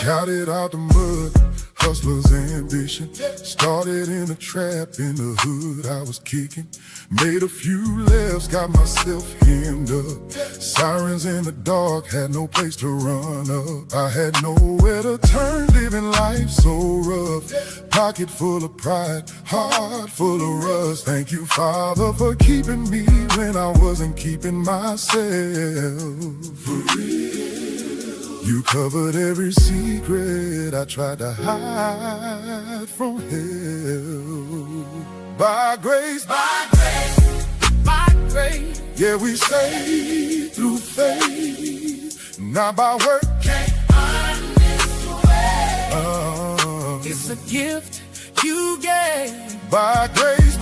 Got it out the mud, hustler's ambition. Started in a trap in the hood I was kicking. Made a few lefts, got myself hemmed up. Sirens in the dark, had no place to run up. I had nowhere to turn, living life so rough. Pocket full of pride, heart full of rust. Thank you, Father, for keeping me when I wasn't keeping myself. For real. You covered every secret I tried to hide from hell. By grace, by grace, by grace. Yeah, we saved through faith, not by work. Can't earn this way. It's a gift you gave. By grace,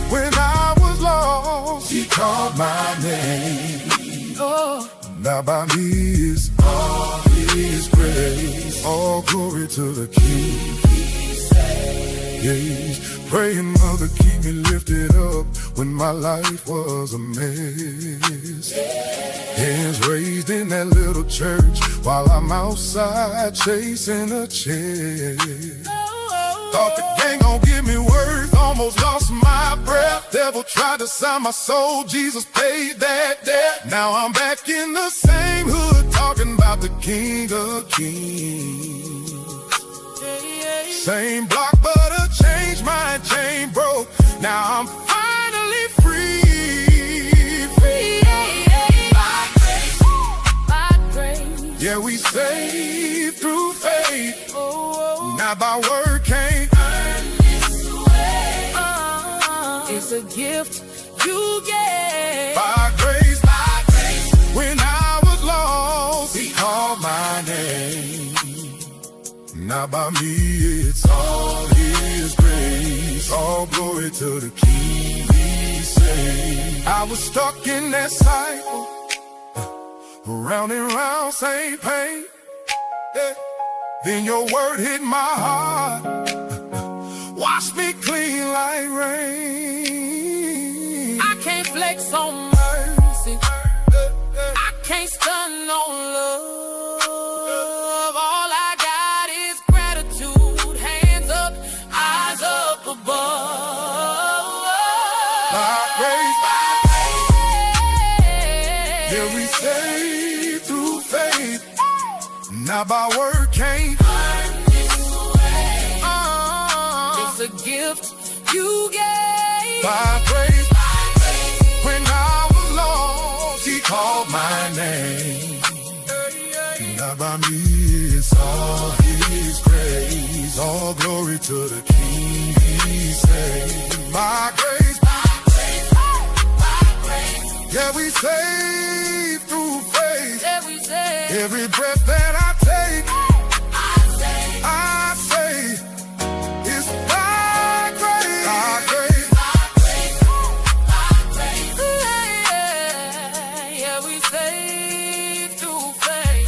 when I was lost, He called my name. Oh. Not by me, it's all His grace. All glory to the King. Yes. Praying, Mother, keep me lifted up when my life was a mess. Hands raised in that little church while I'm outside chasing a check. Thought the gang gon' give me worth, almost lost my breath. Devil tried to sell my soul, Jesus paid that debt. Now I'm back in the same hood, talking about the King of Kings. Same block, but a change, my chain broke. Now I'm finally free. By grace, by grace. Yeah, we saved through faith. Not by word, can't earn this way. It's a gift you gave. By grace, when I was lost, He called my name. Not by me, it's all His grace. All glory to the King He saved. I was stuck in that cycle, round and round, same pain. Yeah. Then your word hit my heart, wash me clean like rain. I can't flex on mercy, I can't stun on love. All I got is gratitude, hands up, eyes up above. By grace, yeah, we saved through faith, not by word, can't earn this way. It's a gift you gave. By grace, when I was lost, He called my name. Not by me, it's all His grace. All glory to the King He saved. By grace, yeah, we saved through faith. Yeah, we saved. Every breath that I take, I say, it's by grace. By grace. Yeah, we saved through faith.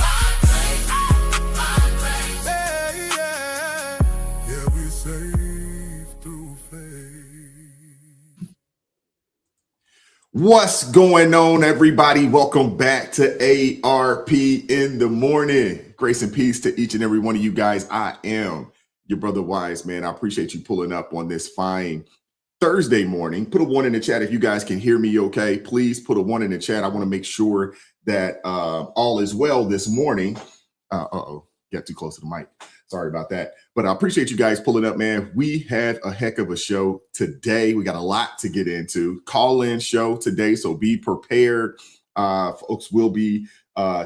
Yeah, we saved through faith. What's going on, everybody? Welcome back to ARP in the morning. Grace and peace to each and every one of you guys. I am your brother Wise, man. I appreciate you pulling up on this fine Thursday morning. Put a 1 in the chat if you guys can hear me okay. Please put a 1 in the chat. I want to make sure that all is well this morning. Got too close to the mic. Sorry about that. But I appreciate you guys pulling up, man. We had a heck of a show today. We got a lot to get into. Call-in show today, so be prepared. Folks will be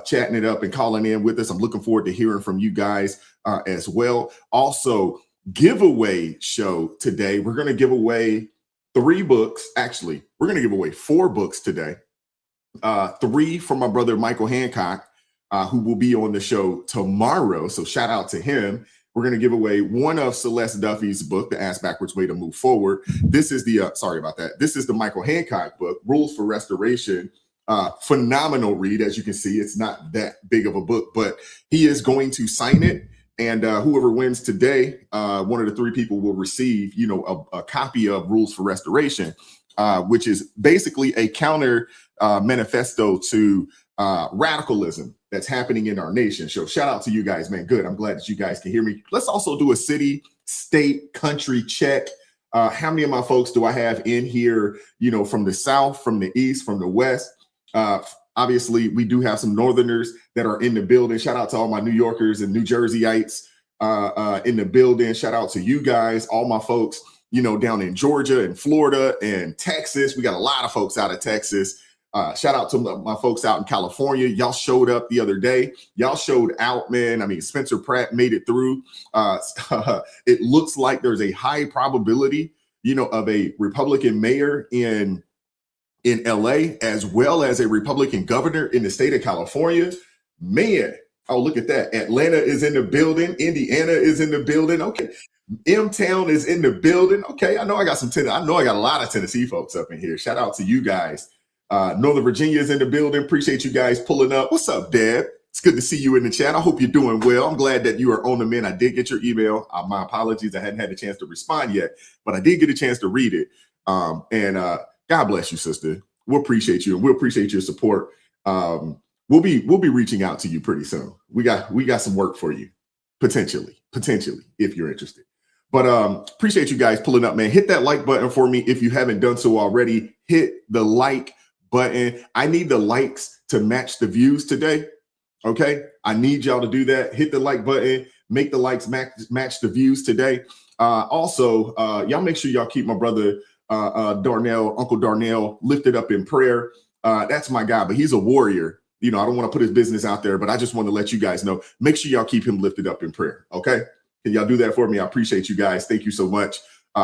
chatting it up and calling in with us. I'm looking forward to hearing from you guys as well. Also, giveaway show today. We're going to give away 3 books. Actually, we're going to give away 4 books today. 3 from my brother Michael Hancock, who will be on the show tomorrow. So shout out to him. We're going to give away one of Celeste Duffy's book, The Ass Backwards Way to Move Forward. This is the, sorry about that. This is the Michael Hancock book, Rules for Restoration. Phenomenal read. As you can see, it's not that big of a book, but he is going to sign it. And whoever wins today, one of the 3 people will receive, a copy of Rules for Restoration, which is basically a counter manifesto to radicalism that's happening in our nation. So shout out to you guys, man. Good. I'm glad that you guys can hear me. Let's also do a city, state, country check. How many of my folks do I have in here, from the South, from the East, from the West? Obviously, we do have some Northerners that are in the building. Shout out to all my New Yorkers and New Jerseyites in the building. Shout out to you guys, all my folks, down in Georgia and Florida and Texas. We got a lot of folks out of Texas. Shout out to my folks out in California. Y'all showed up the other day. Y'all showed out, man. I mean, Spencer Pratt made it through. It looks like there's a high probability, of a Republican mayor in LA, as well as a Republican governor in the state of California. Man, oh, look at that. Atlanta is in the building. Indiana is in the building. Okay. M-Town is in the building. Okay. I know I got a lot of Tennessee folks up in here. Shout out to you guys. Northern Virginia is in the building. Appreciate you guys pulling up. What's up, Deb? It's good to see you in the chat. I hope you're doing well. I'm glad that you are on the mend. I did get your email. My apologies. I hadn't had a chance to respond yet, but I did get a chance to read it. God bless you, sister. We'll appreciate you, and we'll appreciate your support. We'll be reaching out to you pretty soon. We got some work for you, potentially, if you're interested. But appreciate you guys pulling up, man. Hit that like button for me if you haven't done so already. Hit the like button. I need the likes to match the views today. Okay, I need y'all to do that. Hit the like button. Make the likes match the views today. Also, y'all make sure y'all keep my brother Uncle Darnell lifted up in prayer. That's my guy, but he's a warrior. I don't want to put his business out there, but I just want to let you guys know. Make sure y'all keep him lifted up in prayer. Okay. Can y'all do that for me? I appreciate you guys. Thank you so much.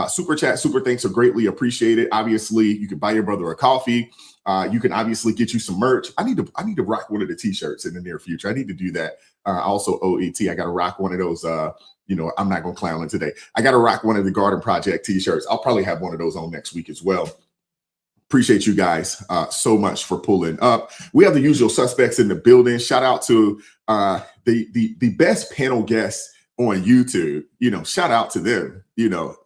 Super chat, super thanks are greatly appreciated. Obviously, you can buy your brother a coffee. You can obviously get you some merch. I need to rock one of the t-shirts in the near future. I need to do that. Also, OET, I got to rock one of those. I'm not going to clown it today. I got to rock one of the Garden Project t-shirts. I'll probably have one of those on next week as well. Appreciate you guys so much for pulling up. We have the usual suspects in the building. Shout out to the best panel guests on YouTube. Shout out to them.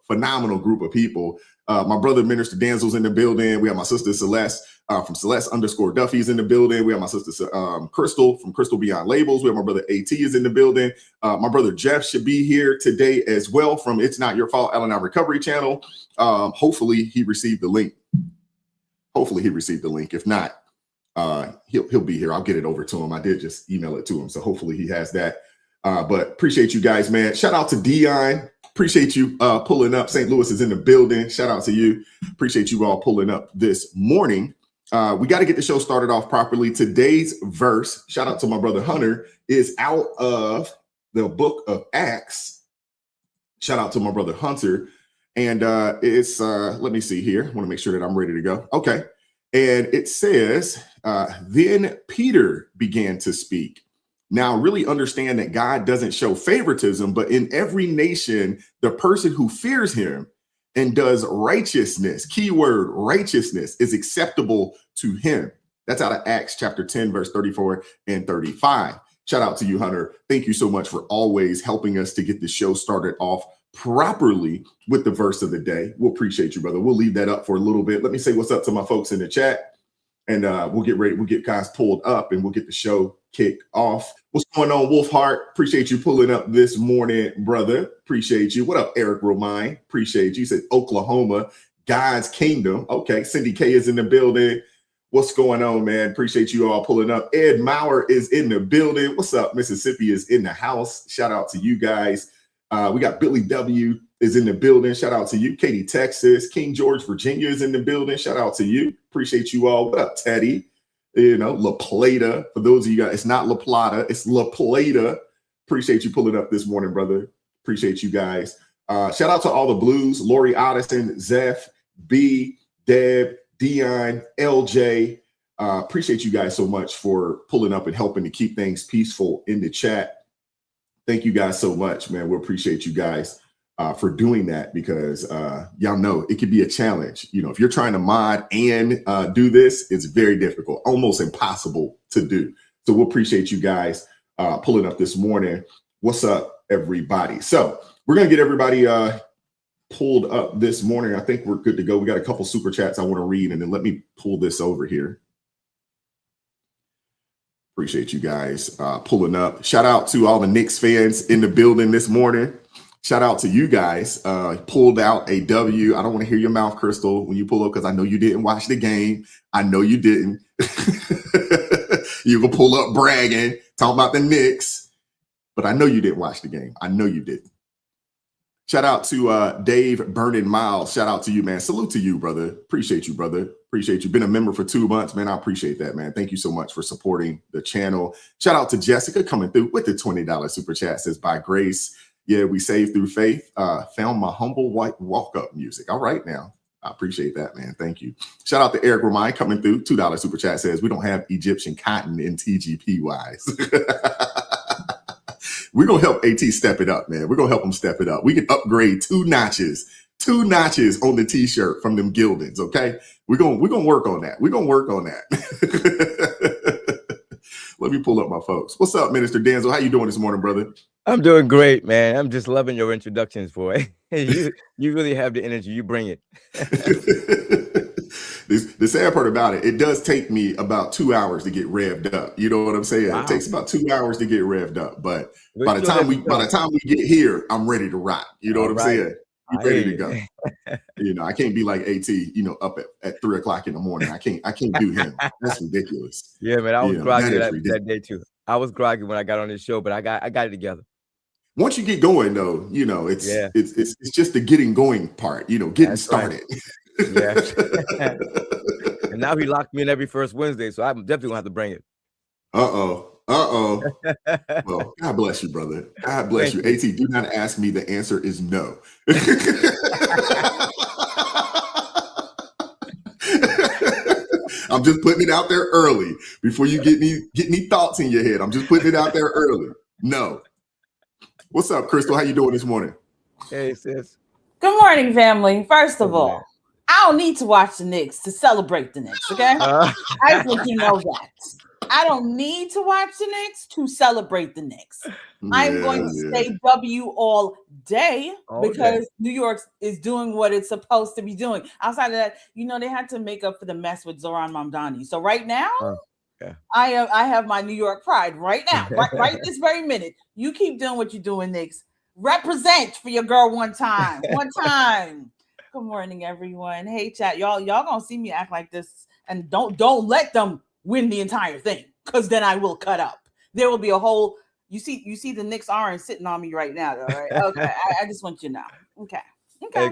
Phenomenal group of people. My brother Minister Danzel's in the building. We have my sister Celeste from Celeste_Duffy's in the building. We have my sister Crystal from Crystal Beyond Labels. We have my brother AT is in the building. My brother Jeff should be here today as well from It's Not Your Fault L&I Recovery Channel. Hopefully he received the link. If not, he'll be here. I'll get it over to him. I did just email it to him, so hopefully he has that. But appreciate you guys, man. Shout out to Dion. Appreciate you pulling up. St. Louis is in the building. Shout out to you. Appreciate you all pulling up this morning. We got to get the show started off properly. Today's verse, shout out to my brother Hunter, is out of the book of Acts. Shout out to my brother Hunter. And it's, let me see here. I want to make sure that I'm ready to go. Okay. And it says, then Peter began to speak. Now, really understand that God doesn't show favoritism, but in every nation, the person who fears him and does righteousness, keyword righteousness, is acceptable to him. That's out of Acts chapter 10, verse 34 and 35. Shout out to you, Hunter. Thank you so much for always helping us to get the show started off properly with the verse of the day. We'll appreciate you, brother. We'll leave that up for a little bit. Let me say what's up to my folks in the chat, and we'll get ready. We'll get guys pulled up and we'll get the show kicked off. What's going on, Wolfheart? Appreciate you pulling up this morning, brother. Appreciate you. What up, Eric Romine? Appreciate you. You said Oklahoma, God's kingdom. Okay, Cindy K is in the building. What's going on, man? Appreciate you all pulling up. Ed Maurer is in the building. What's up? Mississippi is in the house. Shout out to you guys. We got Billy W is in the building. Shout out to you. Katy, Texas. King George, Virginia is in the building. Shout out to you. Appreciate you all. What up, Teddy? La Plata. For those of you guys, it's not La Plata, it's La Plata. Appreciate you pulling up this morning, brother. Appreciate you guys. Shout out to all the blues. Lori Otteson, Zeph, B, Deb, Dion, LJ. Appreciate you guys so much for pulling up and helping to keep things peaceful in the chat. Thank you guys so much, man. We appreciate you guys for doing that, because y'all know it could be a challenge. If you're trying to mod and do this, it's very difficult, almost impossible to do. So we'll appreciate you guys pulling up this morning. What's up, everybody? So we're going to get everybody pulled up this morning. I think we're good to go. We got a couple super chats I want to read, and then let me pull this over here. Appreciate you guys pulling up. Shout out to all the Knicks fans in the building this morning. Shout out to you guys. Pulled out a W. I don't want to hear your mouth, Crystal, when you pull up because I know you didn't watch the game. I know you didn't. You can pull up bragging, talking about the Knicks, but I know you didn't watch the game. I know you didn't. Shout out to Dave Burning Miles. Shout out to you, man. Salute to you, brother. Appreciate you, brother. Appreciate you. Been a member for 2 months, man. I appreciate that, man. Thank you so much for supporting the channel. Shout out to Jessica coming through with the $20 super chat. Says, by grace, yeah, we saved through faith. Found my humble white walk-up music. All right now. I appreciate that, man. Thank you. Shout out to Eric Romine coming through. $2 super chat says, we don't have Egyptian cotton in TGP wise. We're going to help AT step it up, man. We're going to help him step it up. We can upgrade 2 notches on the t-shirt from them Gildens, okay? We're going to work on that. We're going to work on that. Let me pull up my folks. What's up, Minister Denzel? How you doing this morning, brother? I'm doing great, man. I'm just loving your introductions, boy. You really have the energy. You bring it. The sad part about it, it does take me about 2 hours to get revved up. You know what I'm saying? Wow. It takes about 2 hours to get revved up. But by the time we get here, I'm ready to rock. You know what I'm saying? I'm ready to go. You know, I can't be like AT, you know, up at 3 o'clock in the morning. I can't do him. That's ridiculous. Yeah, man. I was groggy that day too. I was groggy when I got on this show, but I got it together. Once you get going, though, you know, it's just the getting going part, you know, getting started. Yeah. And now he locked me in every first Wednesday, so I'm definitely gonna have to bring it. Well, God bless you, brother. God bless you. AT, do not ask me. The answer is no. I'm just putting it out there early before you get any thoughts in your head. I'm just putting it out there early. No. What's up, Crystal? How you doing this morning? Hey, sis. Good morning, family. First of all, I don't need to watch the Knicks to celebrate the Knicks, okay? I just want you to know that. I don't need to watch the Knicks to celebrate the Knicks. I'm going to say W all day because New York is doing what it's supposed to be doing. Outside of that, you know, they had to make up for the mess with Zoran Mamdani. So right now, I have my New York pride right now, right this very minute. You keep doing what you're doing, Knicks. Represent for your girl one time. One time. Good morning, everyone. Hey, chat. Y'all gonna see me act like this, and don't let them win the entire thing, because then I will cut up. There will be a whole. You see the Knicks orange sitting on me right now, though, right? Okay. I just want you to know. Okay. Hey,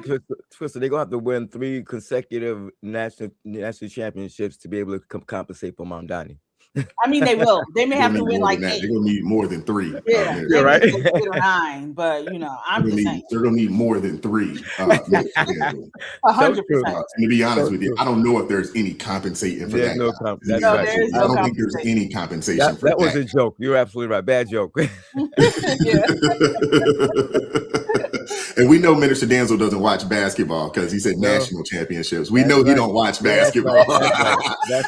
Crystal, they're gonna have to win 3 consecutive national championships to be able to compensate for Mamdani. I mean, they will. They may have to win like 8. They're gonna need more than 3. Yeah, you're right. 8 or 9, but you know, I'm just saying they're gonna need more than 3. 100%. And to be honest with you, I don't know if there's any compensating for that. I don't think there's any compensation for that. That was a joke. You're absolutely right. Bad joke. And we know Minister Denzel doesn't watch basketball because he said national championships. We know he don't watch basketball. But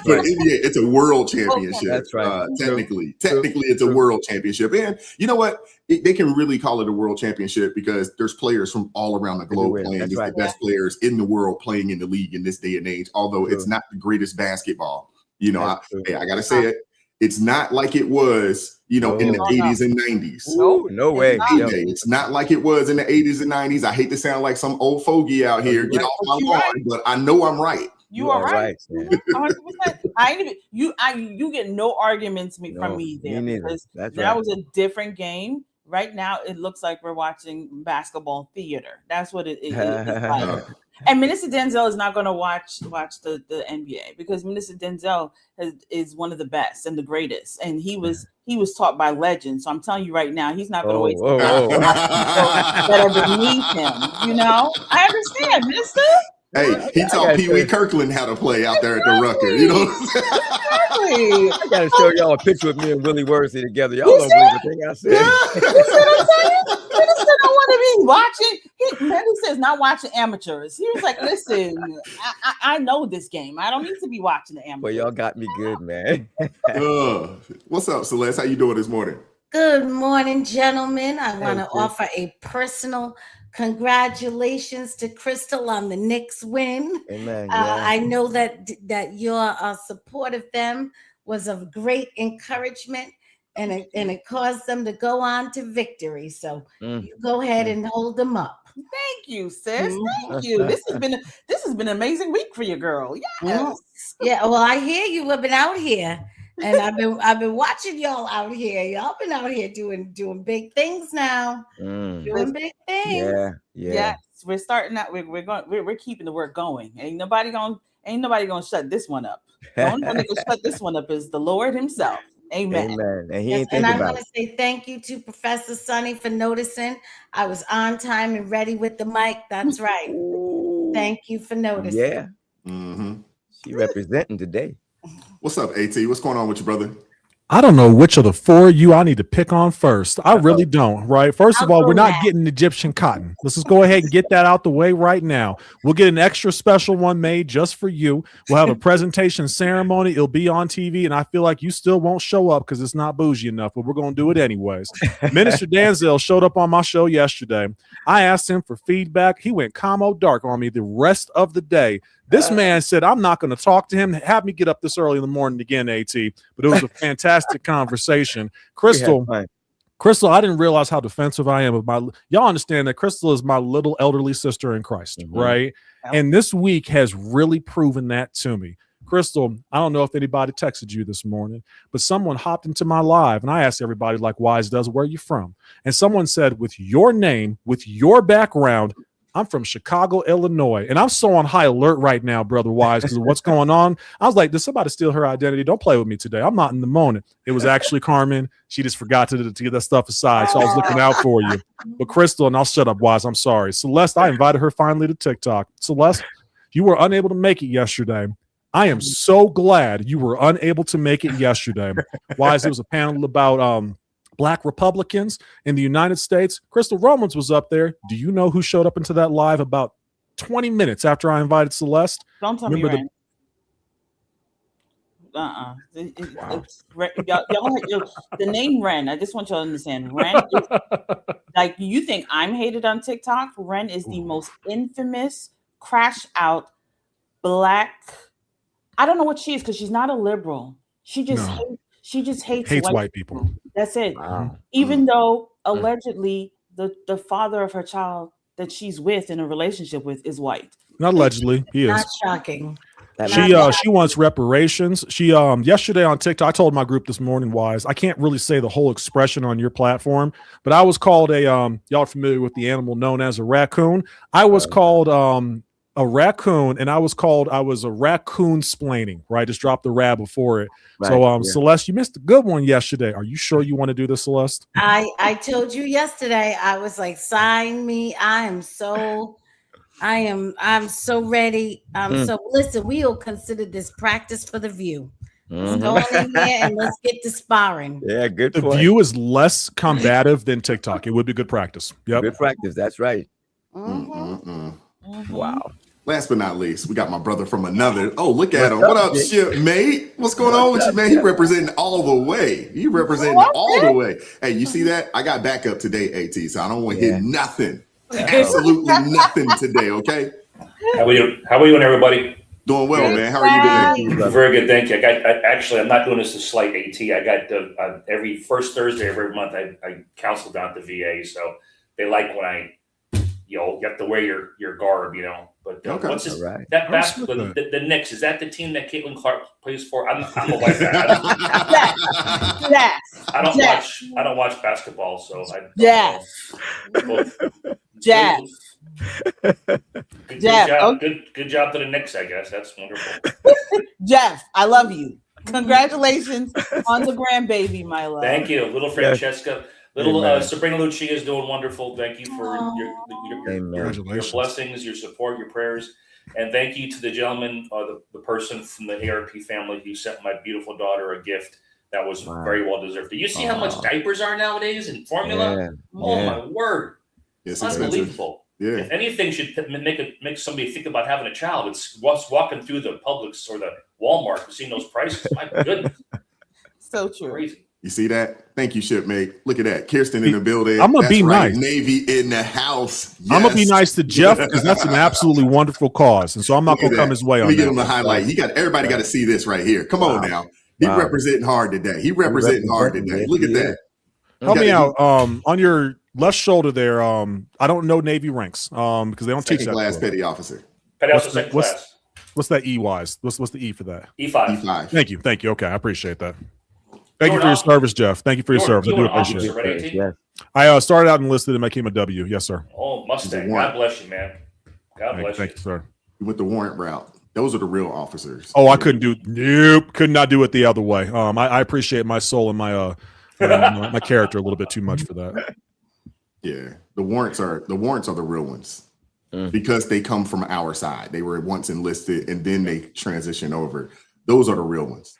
NBA, it's a world championship. That's right. Technically, it's a world championship. And you know what? They can really call it a world championship because there's players from all around the globe playing. It's the best players in the world playing in the league in this day and age, although it's not the greatest basketball. You know, I got to say it. It's not like it was, you know, in the 80s and 90s. No way. It's not like it was in the 80s and 90s. I hate to sound like some old fogey out here. Get off my lawn, but I know I'm right. You are right. 100%. You get no arguments from me there because that was a different game. Right now, it looks like we're watching basketball theater. That's what it is like. And Minister Denzel is not going to watch the NBA because Minister Denzel is one of the best and the greatest, and he was taught by legends. So I'm telling you right now, he's not going to waste time that are beneath him. You know, I understand, Mister. Hey, he taught Pee Wee Kirkland how to play out there at the Rucker. You know, exactly. I got to show y'all a picture with me and Willie Worsley together. Y'all don't believe the thing I said. You see what I'm saying? Minister don't want to be watching. Minister is not watching amateurs. He was like, "Listen, I know this game. I don't need to be watching the amateurs." Well, y'all got me good, man. What's up, Celeste? How you doing this morning? Good morning, gentlemen. I want to offer a personal congratulations to Crystal on the Knicks win. Amen. I know that you're supportive of them, was of great encouragement, and it caused them to go on to victory. So you go ahead and hold them up. Thank you, sis. Thank you. This has been an amazing week for you, girl. Yes. Yeah. Well, I hear you have been out here, and I've been watching y'all out here. Y'all been out here doing big things now. Doing big things. Yeah. Yes. We're starting out. We're keeping the work going. Ain't nobody gonna shut this one up. The only one that can shut this one up is the Lord Himself. Amen. Amen. And I want to say thank you to Professor Sonny for noticing I was on time and ready with the mic. That's right. Thank you for noticing. Yeah. She representing today. What's up, AT? What's going on with you, brother? I don't know which of the four of you I need to pick on first. I really don't, right? First of all, we're not getting Egyptian cotton. Let's just go ahead and get that out the way right now. We'll get an extra special one made just for you. We'll have a presentation ceremony. It'll be on TV, and I feel like you still won't show up because it's not bougie enough, but we're going to do it anyways. Minister Danzel showed up on my show yesterday. I asked him for feedback. He went camo dark on me the rest of the day. This man said, I'm not going to talk to him. Have me get up this early in the morning again, AT. But it was a fantastic conversation. Crystal, I didn't realize how defensive I am of my. Y'all understand that Crystal is my little elderly sister in Christ, right? And this week has really proven that to me. Crystal, I don't know if anybody texted you this morning, but someone hopped into my live and I asked everybody, like Wise does, where are you from? And someone said, with your name, with your background, I'm from Chicago, Illinois. And I'm so on high alert right now, Brother Wise, because of what's going on. I was like, did somebody steal her identity? Don't play with me today. I'm not in the moment. It was actually Carmen. She just forgot to get that stuff aside. So I was looking out for you. But Crystal, and I'll shut up, Wise, I'm sorry. Celeste, I invited her finally to TikTok. Celeste, you were unable to make it yesterday. I am so glad you were unable to make it yesterday. Wise, there was a panel about Black Republicans in the United States. Crystal Romans was up there. Do you know who showed up into that live about 20 minutes after I invited Celeste? Don't tell me Ren. Wow. The name Ren, I just want y'all to understand. Ren is, like, you think I'm hated on TikTok? Ren is the most infamous, crash out, Black. I don't know what she is because she's not a liberal. She just hates white people. That's it. Wow. Even though allegedly the father of her child that she's with in a relationship with is white. Not allegedly, he is. Not shocking. She wants reparations. She yesterday on TikTok, I told my group this morning, Wise, I can't really say the whole expression on your platform, but I was called a y'all are familiar with the animal known as a raccoon. I was called a raccoon, and I was a raccoon splaining, right? Just drop the rab before it. Right, so Celeste, you missed a good one yesterday. Are you sure you want to do this, Celeste? I told you yesterday, I was like, sign me. I'm so ready. So listen, we'll consider this practice for the view. Let's go in there and let's get to sparring. Yeah, good. The view is less combative than TikTok. It would be good practice. Yep. Good practice. That's right. Wow. Last but not least, we got my brother from another. Oh, look at him. What up, shit, mate? What's going on with you, man? He representing all the way. He representing all the way. Hey, you see that? I got backup today, AT, so I don't want to hear nothing. Absolutely nothing today, okay? How we doing, everybody? Doing well, man. How are you doing? Very good, thank you. I'm not doing this to slight AT. I got every first Thursday of every month, I counsel down at the VA, so they like when you have to wear your garb, But what's this? Right. That basketball, the Knicks, is that the team that Caitlin Clark plays for? I'm a white guy. I don't watch basketball, so Jeff. Good job to the Knicks, I guess. That's wonderful. Jeff, I love you. Congratulations on the grandbaby, my love. Thank you, little Francesca. Little Sabrina Lucia is doing wonderful. Thank you for your blessings, your support, your prayers. And thank you to the gentleman, the person from the ARP family who sent my beautiful daughter a gift that was very well deserved. Do you see how much diapers are nowadays and formula? Yeah. Oh, my word. It's unbelievable. Yeah. If anything should make somebody think about having a child, it's walking through the Publix or the Walmart and seeing those prices. My goodness. So true. Crazy. You see that? Thank you, shipmate. Look at that. Kirsten in the building. I'm going to be nice. Navy in the house. Yes. I'm going to be nice to Jeff because that's an absolutely wonderful cause. And so I'm not going to come his way on that. Let me give him the highlight. Everybody got to see this right here. Come on now. He representing hard today. He representing hard today. Look at that. Help me out. On your left shoulder there. I don't know Navy ranks. Because they don't teach that. Class petty officer. Petty officer second class. What's that E wise? What's the E for that? E5. E5. Thank you. Okay, I appreciate that. Thank you for your service, Jeff. Thank you for your service. I do appreciate it. Yes. I started out enlisted and became a W. Yes, sir. Oh, Mustang. God bless you, man. God bless you. Thank you, sir. You went the warrant route. Those are the real officers. Oh, I couldn't could not do it the other way. I appreciate my soul and my my character a little bit too much for that. Yeah, the warrants are the real ones because they come from our side. They were once enlisted and then they transition over. Those are the real ones.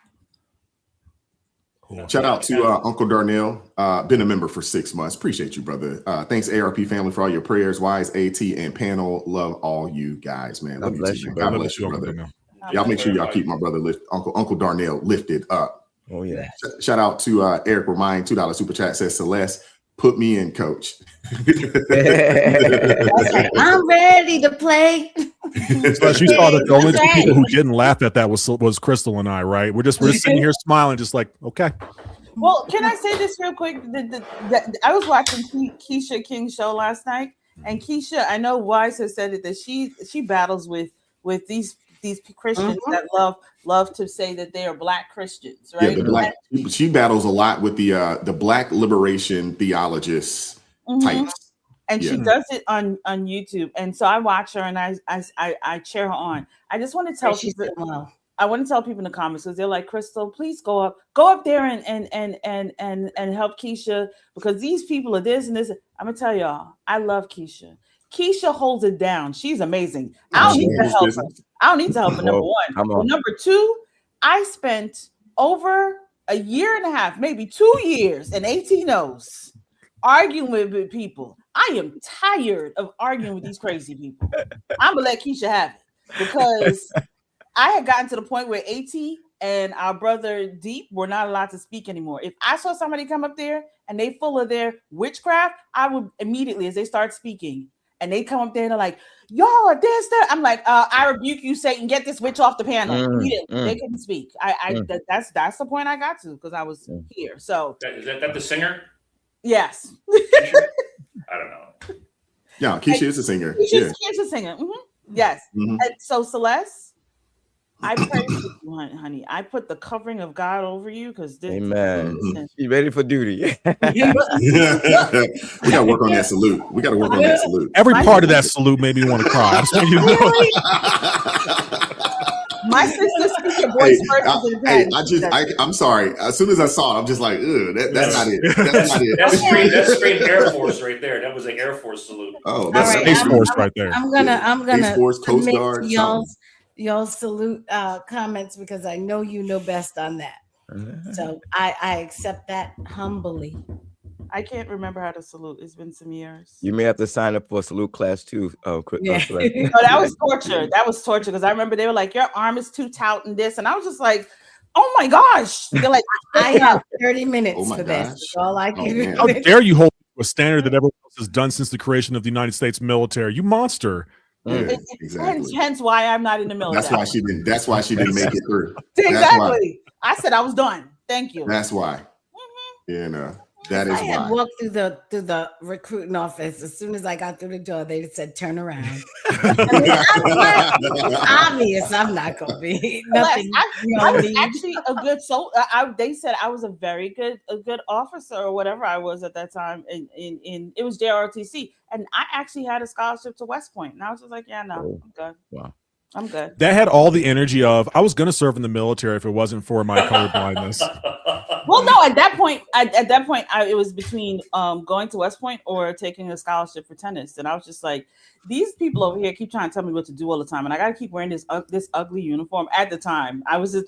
Cool. Shout out to Uncle Darnell. Been a member for 6 months. Appreciate you, brother. Thanks, ARP family, for all your prayers. Wise, AT, and panel. Love all you guys, man. God bless you, God bless you, brother. Y'all make sure y'all keep my brother Uncle Darnell lifted up. Oh yeah. Shout out to Eric Remind, $2 super chat says Celeste, put me in, coach. I'm ready to play. So she saw that the only two people who didn't laugh at that was Crystal and I, right? We're just sitting here smiling, just like, okay. Well, can I say this real quick? I was watching Keisha King's show last night, and Keisha, I know Wise has said it that she battles with these Christians that love to say that they are Black Christians, right? Yeah, she battles a lot with the Black liberation theologists types. And she does it on YouTube, and so I watch her and I cheer her on. I just want to tell people. I want to tell people in the comments because they're like, Crystal, please go up there and help Keisha because these people are this and this. I'm gonna tell y'all, I love Keisha. Keisha holds it down. She's amazing. I don't need to help her. I don't need to help her. Number one. Well, number two, I spent over a year and a half, maybe 2 years, and 18 O's arguing with people. I am tired of arguing with these crazy people. I'm gonna let Keisha have it because I had gotten to the point where AT and our brother Deep were not allowed to speak anymore. If I saw somebody come up there and they full of their witchcraft, I would immediately, as they start speaking, and they come up there and they're like, y'all are this, that. I'm like, I rebuke you, Satan. Get this witch off the panel. They couldn't speak. That's the point I got to because I was here. So is that the singer? Yes. I don't know. Yeah, Keisha is a singer. Keisha's a singer. Yes. And so Celeste, I pray for you, honey. I put the covering of God over you because this. Amen. You ready for duty? We gotta work on that salute. Every part of that salute made me want to cry. That's what you know. My sister speaks your voice first. I'm sorry. As soon as I saw it, I'm just like, that's not it. That's not it. That's screamed Air Force right there. That was an Air Force salute. Oh, that's Space Force right there. I'm gonna Space Force, Coast Guard, y'all salute comments because I know you know best on that. So I accept that humbly. I can't remember how to salute. It's been some years. You may have to sign up for a salute class too. No, that was torture. That was torture because I remember they were like, your arm is too taut and this. And I was just like, oh my gosh. They're like, I have 30 minutes for this. That's all I can. How dare you hold a standard that everyone else has done since the creation of the United States military? You monster. Yeah, exactly. Hence why I'm not in the military. That's why she didn't make it through. Exactly. I said I was done. Thank you. That's why. That is I had walked through the recruiting office. As soon as I got through the door, they said, turn around. It's obvious I'm not going to be nothing. I was actually a good they said I was a very good officer or whatever I was at that time. In it was JROTC. And I actually had a scholarship to West Point. And I was just like, I'm good. Wow. I'm good. That had all the energy of I was going to serve in the military if it wasn't for my colorblindness. Well, no, at that point, it was between going to West Point or taking a scholarship for tennis, and I was just like, these people over here keep trying to tell me what to do all the time, and I got to keep wearing this ugly uniform. At the time, I was a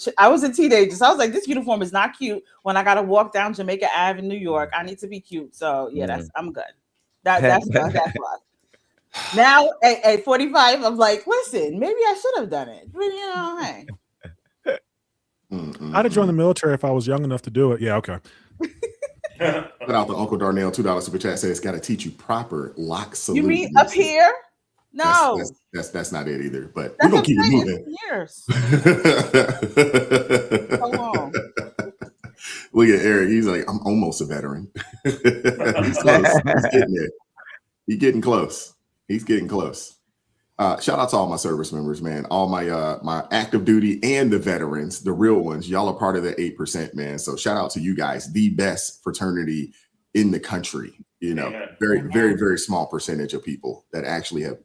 teenager, so I was like, this uniform is not cute. When I got to walk down Jamaica Ave in New York, I need to be cute. So yeah, I'm good. That's fine. Now at 45, I'm like, listen, maybe I should have done it. But, hey. I'd have joined the military if I was young enough to do it. Yeah, okay. Put out the Uncle Darnell $2 super chat says, got to teach you proper lock salute. You mean up here? No, that's not it either. But that's we're gonna keep it moving. Years. So long. Look at Eric. He's like, I'm almost a veteran. He's close. He's getting there. He's getting close. He's getting close. Shout out to all my service members, man. All my my active duty and the veterans, the real ones. Y'all are part of the 8%, man. So shout out to you guys, the best fraternity in the country. You know, very small percentage of people that actually have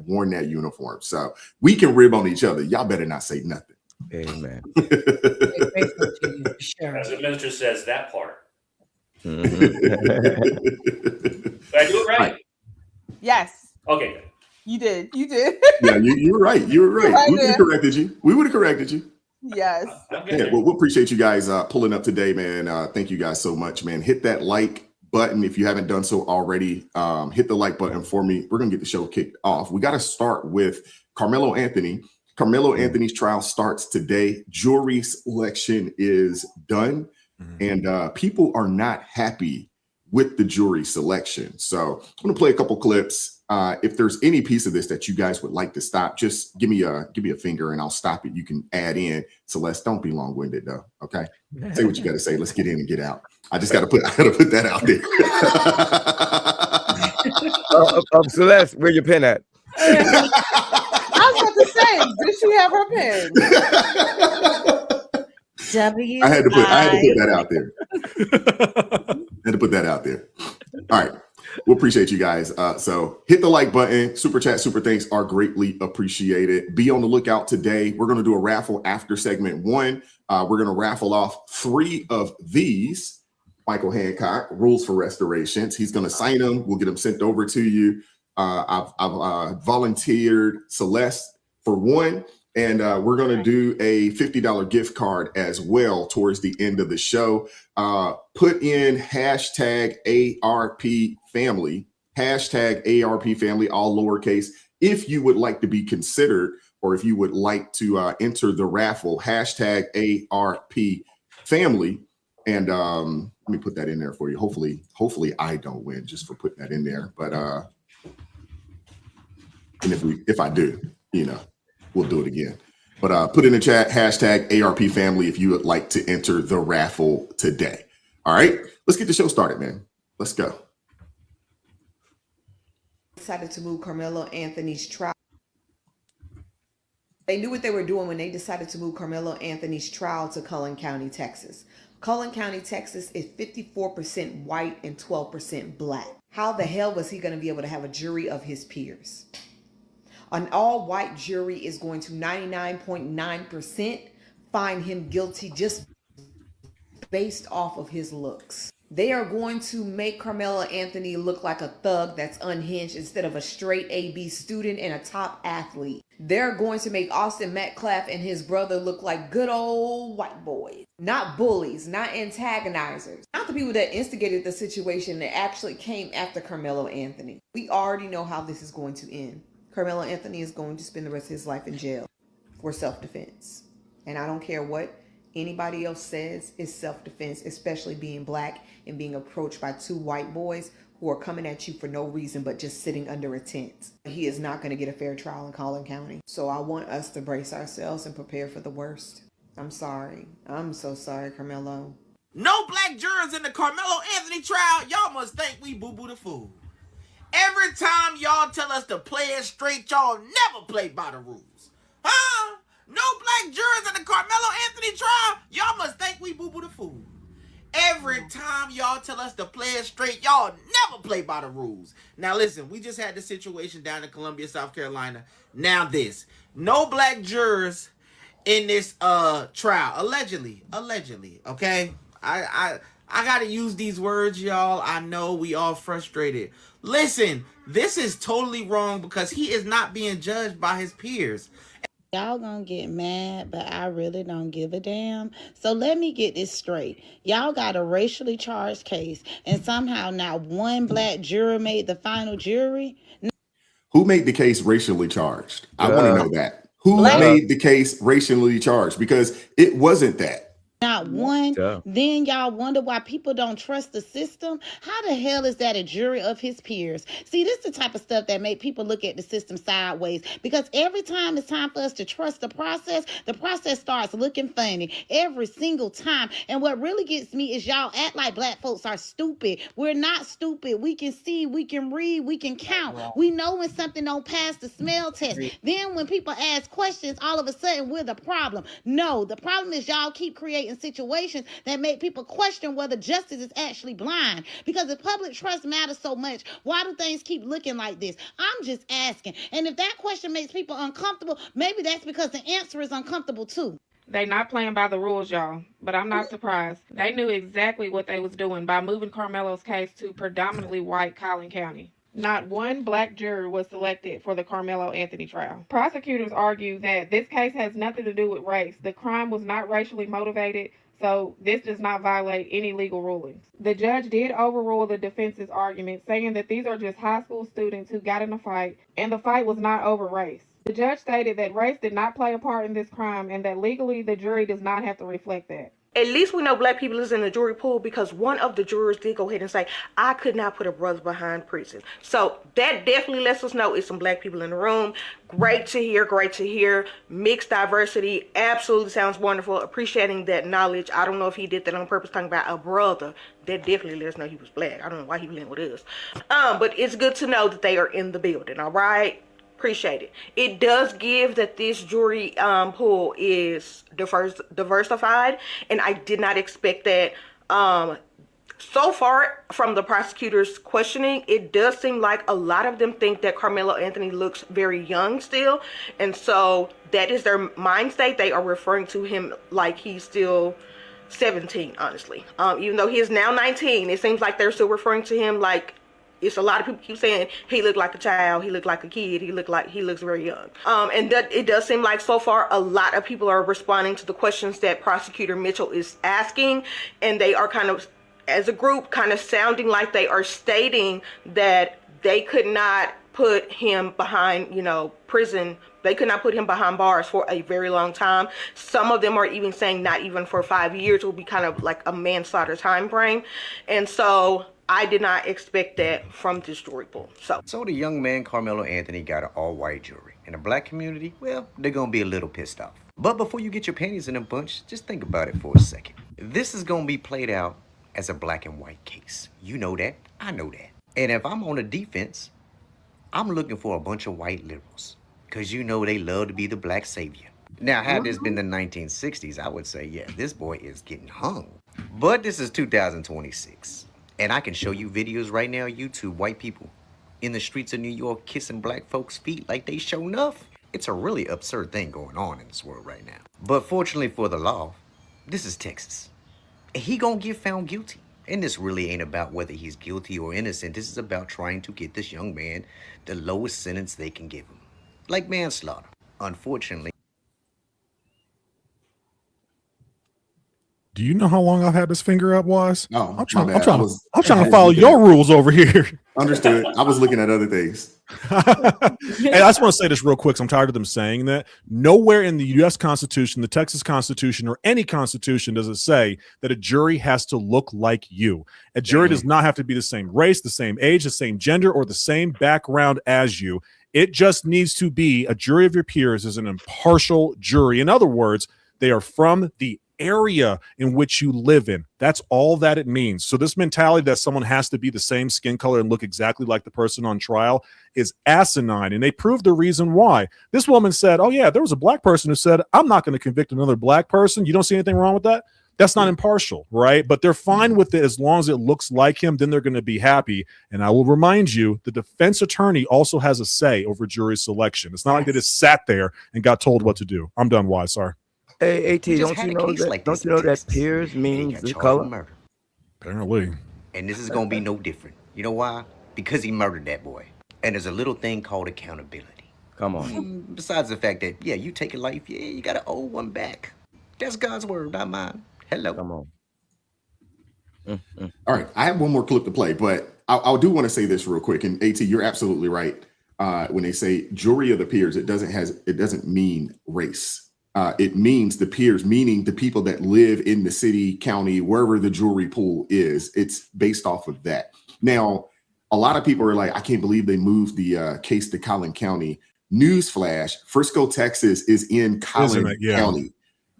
worn that uniform. So we can rib on each other. Y'all better not say nothing. Amen. Sure. As the minister says, that part. Mhm. Did I do it right? Yes, Okay. you did. You did. Yeah, you were right. You were right. Right We would there. have corrected you. We would have corrected you. Yes. I'm Yeah, good. well, we appreciate you guys pulling up today, man. Thank you guys so much, man. Hit that like button if you haven't done so already. Hit the like button for me. We're gonna get the show kicked off. We got to start with Karmelo Anthony. Karmelo Anthony's trial starts today. Jury selection is done, and people are not happy with the jury selection. So I'm gonna play a couple clips. If there's any piece of this that you guys would like to stop, just give me a finger and I'll stop it. You can add in. Celeste, don't be long-winded though. Okay, say what you got to say. Let's get in and get out. I gotta put that out there. Celeste, where your pen at? I was about to say, did she have her pen? I had to put that out there. Had to put that out there. All right. We appreciate you guys. So hit the like button. Super chat, super thanks are greatly appreciated. Be on the lookout today. We're going to do a raffle after segment 1. We're going to raffle off 3 of these. Michael Hancock, Rules for Restorations. He's going to sign them. We'll get them sent over to you. I've volunteered Celeste for 1. And we're going to do a $50 gift card as well towards the end of the show. Put in hashtag ARP family, hashtag ARP family, all lowercase, if you would like to be considered or if you would like to enter the raffle, hashtag ARP family. And let me put that in there for you. Hopefully I don't win just for putting that in there. But and if I do, you know, we'll do it again. But put in the chat, hashtag ARP family if you would like to enter the raffle today. All right, let's get the show started, man. Let's go. Decided to move Karmelo Anthony's trial. They knew what they were doing when they decided to move Karmelo Anthony's trial to Cullen County, Texas. Cullen County, Texas is 54% white and 12% black. How the hell was he going to be able to have a jury of his peers? An all-white jury is going to 99.9% find him guilty just based off of his looks. They are going to make Karmelo Anthony look like a thug that's unhinged instead of a straight AB student and a top athlete. They're going to make Austin Metcalf and his brother look like good old white boys. Not bullies, not antagonizers. Not the people that instigated the situation that actually came after Karmelo Anthony. We already know how this is going to end. Karmelo Anthony is going to spend the rest of his life in jail for self-defense. And I don't care what anybody else says, is self-defense, especially being black and being approached by 2 white boys who are coming at you for no reason but just sitting under a tent. He is not going to get a fair trial in Cullen County. So I want us to brace ourselves and prepare for the worst. I'm sorry. I'm so sorry, Karmelo. No black jurors in the Karmelo Anthony trial. Y'all must think we boo-boo the fool. Every time y'all tell us to play it straight, y'all never play by the rules. Huh? No black jurors in the Karmelo Anthony trial. Y'all must think we boo-boo the fool. Every time y'all tell us to play it straight, y'all never play by the rules. Now listen, we just had the situation down in Columbia, South Carolina. Now this. No black jurors in this trial. Allegedly, okay? I gotta use these words, y'all. I know we all frustrated. Listen, this is totally wrong because he is not being judged by his peers. Y'all gonna get mad, but I really don't give a damn. So let me get this straight. Y'all got a racially charged case, and somehow not one black juror made the final jury? Who made the case racially charged? I want to know that. Who made the case racially charged? Because it wasn't that. Not one. Then y'all wonder why people don't trust the system. How the hell is that a jury of his peers? See, this is the type of stuff that make people look at the system sideways, because every time it's time for us to trust the process starts looking funny every single time. And what really gets me is y'all act like black folks are stupid. We're not stupid. We can see, we can read, we can count. We know when something don't pass the smell test. Then when people ask questions, all of a sudden we're the problem. No, the problem is y'all keep creating situations that make people question whether justice is actually blind. Because if public trust matters so much, why do things keep looking like this? I'm just asking. And if that question makes people uncomfortable, maybe that's because the answer is uncomfortable too. They not playing by the rules, y'all, but I'm not surprised. They knew exactly what they was doing by moving Karmelo's case to predominantly white Collin County. Not one black juror was selected for the Karmelo Anthony trial. Prosecutors argue that this case has nothing to do with race. The crime was not racially motivated, so this does not violate any legal rulings. The judge did overrule the defense's argument, saying that these are just high school students who got in a fight, and the fight was not over race. The judge stated that race did not play a part in this crime, and that legally the jury does not have to reflect that. At least we know black people is in the jury pool, because one of the jurors did go ahead and say, I could not put a brother behind prison. So that definitely lets us know it's some black people in the room. Great to hear, great to hear. Mixed diversity, absolutely sounds wonderful. Appreciating that knowledge. I don't know if he did that on purpose, talking about a brother. That definitely lets us know he was black. I don't know why he was in with us. But it's good to know that they are in the building, all right? Appreciate it. It does give that this jury pool is diversified, and I did not expect that. So far from the prosecutor's questioning, it does seem like a lot of them think that Karmelo Anthony looks very young still, and so that is their mind state. They are referring to him like he's still 17, honestly. Even though he is now 19, it seems like they're still referring to him like, it's a lot of people keep saying he looked like a child, he looked like a kid, he looks very young. And that it does seem like so far a lot of people are responding to the questions that Prosecutor Mitchell is asking, and they are kind of, as a group, kind of sounding like they are stating that they could not put him behind, prison. They could not put him behind bars for a very long time. Some of them are even saying not even for 5 years. It will be kind of like a manslaughter time frame. And so I did not expect that from this jury pool. So the young man, Karmelo Anthony, got an all-white jury. In the black community, well, they're going to be a little pissed off. But before you get your panties in a bunch, just think about it for a second. This is going to be played out as a black and white case. You know that. I know that. And if I'm on the defense, I'm looking for a bunch of white liberals, because they love to be the black savior. Now, had this been the 1960s, I would say, yeah, this boy is getting hung. But this is 2026. And I can show you videos right now, YouTube, white people in the streets of New York kissing black folks' feet like they show enough. It's a really absurd thing going on in this world right now. But fortunately for the law, this is Texas. And he gonna get found guilty. And this really ain't about whether he's guilty or innocent. This is about trying to get this young man the lowest sentence they can give him. Like manslaughter. Unfortunately. Do you know how long I've had this finger up, Wise? No, I'm trying to follow your rules over here. Understood. I was looking at other things. And I just want to say this real quick, so I'm tired of them saying that. Nowhere in the U.S. Constitution, the Texas Constitution, or any constitution does it say that a jury has to look like you. A jury does not have to be the same race, the same age, the same gender, or the same background as you. It just needs to be a jury of your peers as an impartial jury. In other words, they are from the area in which you live in. That's all that it means. So this mentality that someone has to be the same skin color and look exactly like the person on trial is asinine. And they proved the reason why. This woman said, oh yeah, there was a black person who said, I'm not going to convict another black person. You don't see anything wrong with that? That's not impartial, right? But they're fine with it as long as it looks like him, then they're going to be happy. And I will remind you, the defense attorney also has a say over jury selection. It's not like they just sat there and got told what to do. I'm done, Wise. Sorry. Hey, AT, don't you know that peers means the color? Murder. Apparently. And this is going to be no different. You know why? Because he murdered that boy. And there's a little thing called accountability. Come on. Besides the fact that, yeah, you take a life, yeah, you got to owe one back. That's God's word, not mine. Hello. Come on. All right. I have one more clip to play, but I do want to say this real quick. And AT, you're absolutely right. When they say jury of the peers, it doesn't mean race. It means the peers, meaning the people that live in the city, county, wherever the jewelry pool is. It's based off of that. Now, a lot of people are like, I can't believe they moved the case to Collin County. Newsflash, Frisco, Texas is in Collin County.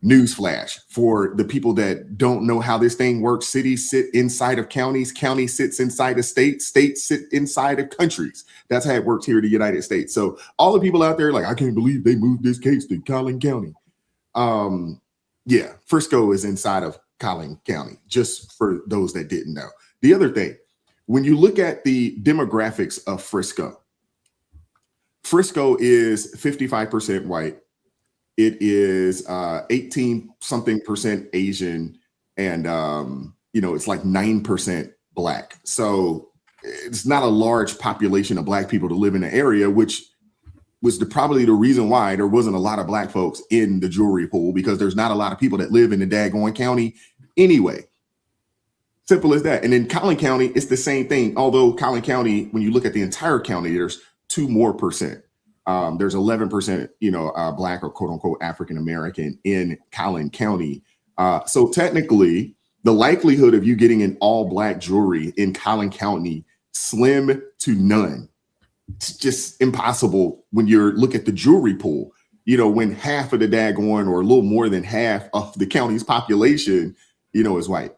Newsflash for the people that don't know how this thing works. Cities sit inside of counties. County sits inside of states. States sit inside of countries. That's how it works here in the United States. So all the people out there like, I can't believe they moved this case to Collin County. Yeah, Frisco is inside of Collin County, just for those that didn't know. The other thing, when you look at the demographics of Frisco is 55% white. It is 18 something percent Asian, and it's like 9% black. So it's not a large population of black people to live in the area, which was probably the reason why there wasn't a lot of black folks in the jewelry pool, because there's not a lot of people that live in the daggone county anyway. Simple as that. And in Collin County, it's the same thing. Although Collin County, when you look at the entire county, there's 2% more. There's 11%, black or quote unquote African American in Collin County. So technically, the likelihood of you getting an all black jewelry in Collin County, slim to none. It's just impossible when you look at the jewelry pool. When half of the daggone, or a little more than half of the county's population, is white.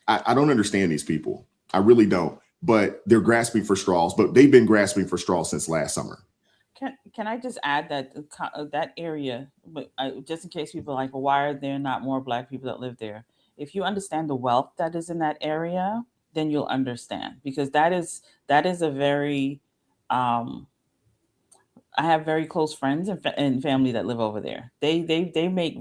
I don't understand these people. I really don't. But they're grasping for straws. But they've been grasping for straws since last summer. Can I just add that that area, but just in case people are like, well, why are there not more black people that live there? If you understand the wealth that is in that area, then you'll understand, because that is a very I have very close friends and family that live over there. They make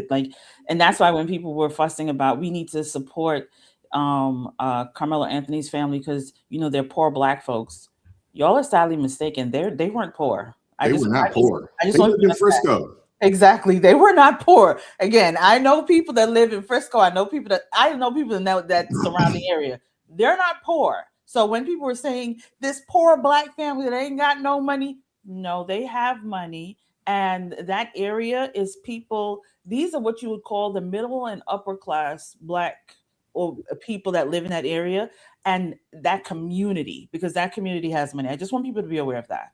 like, and that's why when people were fussing about, we need to support Karmelo Anthony's family because they're poor black folks. Y'all are sadly mistaken. They weren't poor. They were not poor. They lived in Frisco. Exactly. They were not poor. Again, I know people that live in Frisco. I know people that surrounding area. They're not poor. So when people were saying this poor black family that ain't got no money, no, they have money. And that area is people, these are what you would call the middle and upper class black or people that live in that area and that community, because that community has money. I just want people to be aware of that.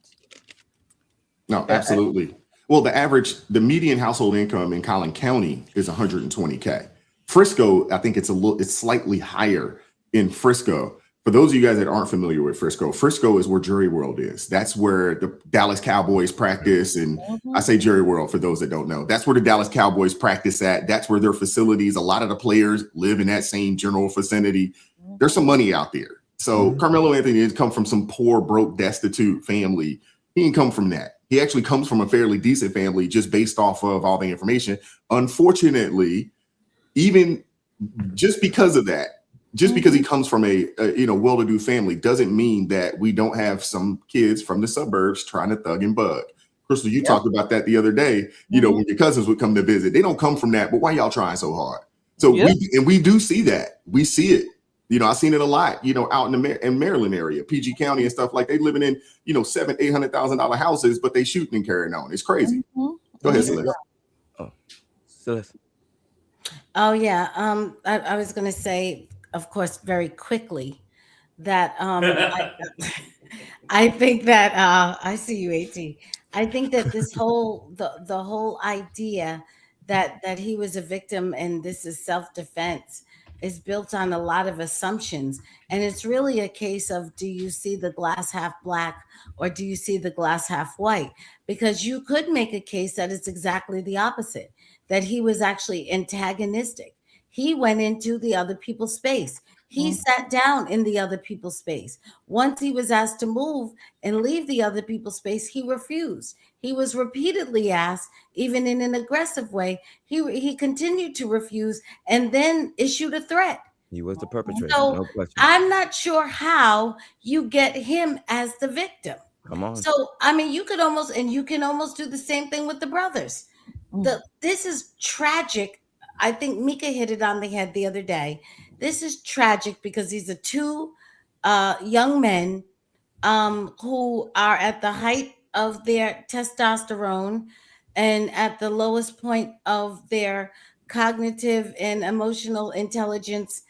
No, absolutely. Well, the median household income in Collin County is $120K. Frisco, I think it's slightly higher in Frisco. For those of you guys that aren't familiar with Frisco is where Jury World is. That's where the Dallas Cowboys practice. And I say Jury World for those that don't know. That's where the Dallas Cowboys practice at. That's where their facilities, a lot of the players live in that same general vicinity. There's some money out there. So Karmelo Anthony didn't come from some poor, broke, destitute family. He didn't come from that. He actually comes from a fairly decent family just based off of all the information. Unfortunately, even just because of that, just because he comes from a well-to-do family doesn't mean that we don't have some kids from the suburbs trying to thug and bug. Crystal, you talked about that the other day, when your cousins would come to visit. They don't come from that, but why y'all trying so hard? So we do see that. We see it. I've seen it a lot, out in Maryland area, PG County and stuff, like they living in, $700,000-$800,000 houses, but they shooting and carrying on. It's crazy. Go ahead, Celeste. Celeste. Oh yeah. I was going to say, of course, very quickly that I think that I see you, AT. I think that this whole the whole idea that he was a victim and this is self-defense is built on a lot of assumptions. And it's really a case of, do you see the glass half black or do you see the glass half white? Because you could make a case that it's exactly the opposite, that he was actually antagonistic. He went into the other people's space. He sat down in the other people's space. Once he was asked to move and leave the other people's space, he refused. He was repeatedly asked, even in an aggressive way. He continued to refuse and then issued a threat. He was the perpetrator. So no question. I'm not sure how you get him as the victim. Come on. So, I mean, you can almost do the same thing with the brothers. This is tragic. I think Mika hit it on the head the other day. This is tragic because these are two young men who are at the height of their testosterone and at the lowest point of their cognitive and emotional intelligence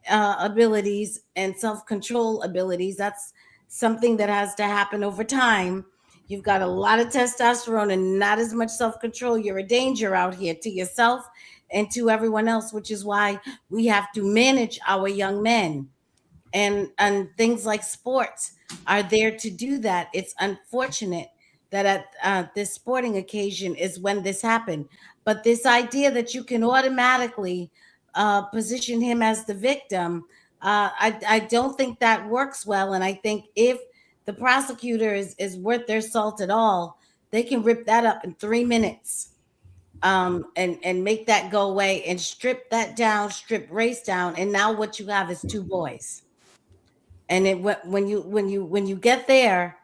abilities and self-control abilities. That's something that has to happen over time. You've got a lot of testosterone and not as much self-control. You're a danger out here to yourself and to everyone else, which is why we have to manage our young men. And things like sports are there to do that. It's unfortunate that at this sporting occasion is when this happened. But this idea that you can automatically position him as the victim, I don't think that works well. And I think if the prosecutor is worth their salt at all, they can rip that up in 3 minutes. And make that go away and strip that down, strip race down, and now what you have is 2 boys. And when you get there,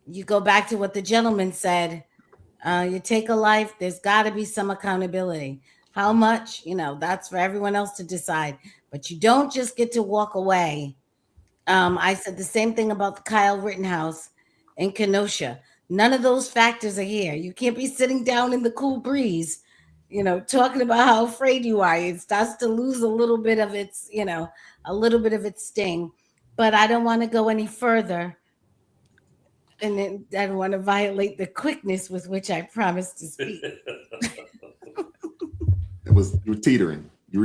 you go back to what the gentleman said. You take a life. There's got to be some accountability. How much, that's for everyone else to decide. But you don't just get to walk away. I said the same thing about the Kyle Rittenhouse in Kenosha. None of those factors are here. You can't be sitting down in the cool breeze, talking about how afraid you are. It starts to lose a little bit of its, sting. But I don't want to go any further. And then I don't want to violate the quickness with which I promised to speak. You were teetering. It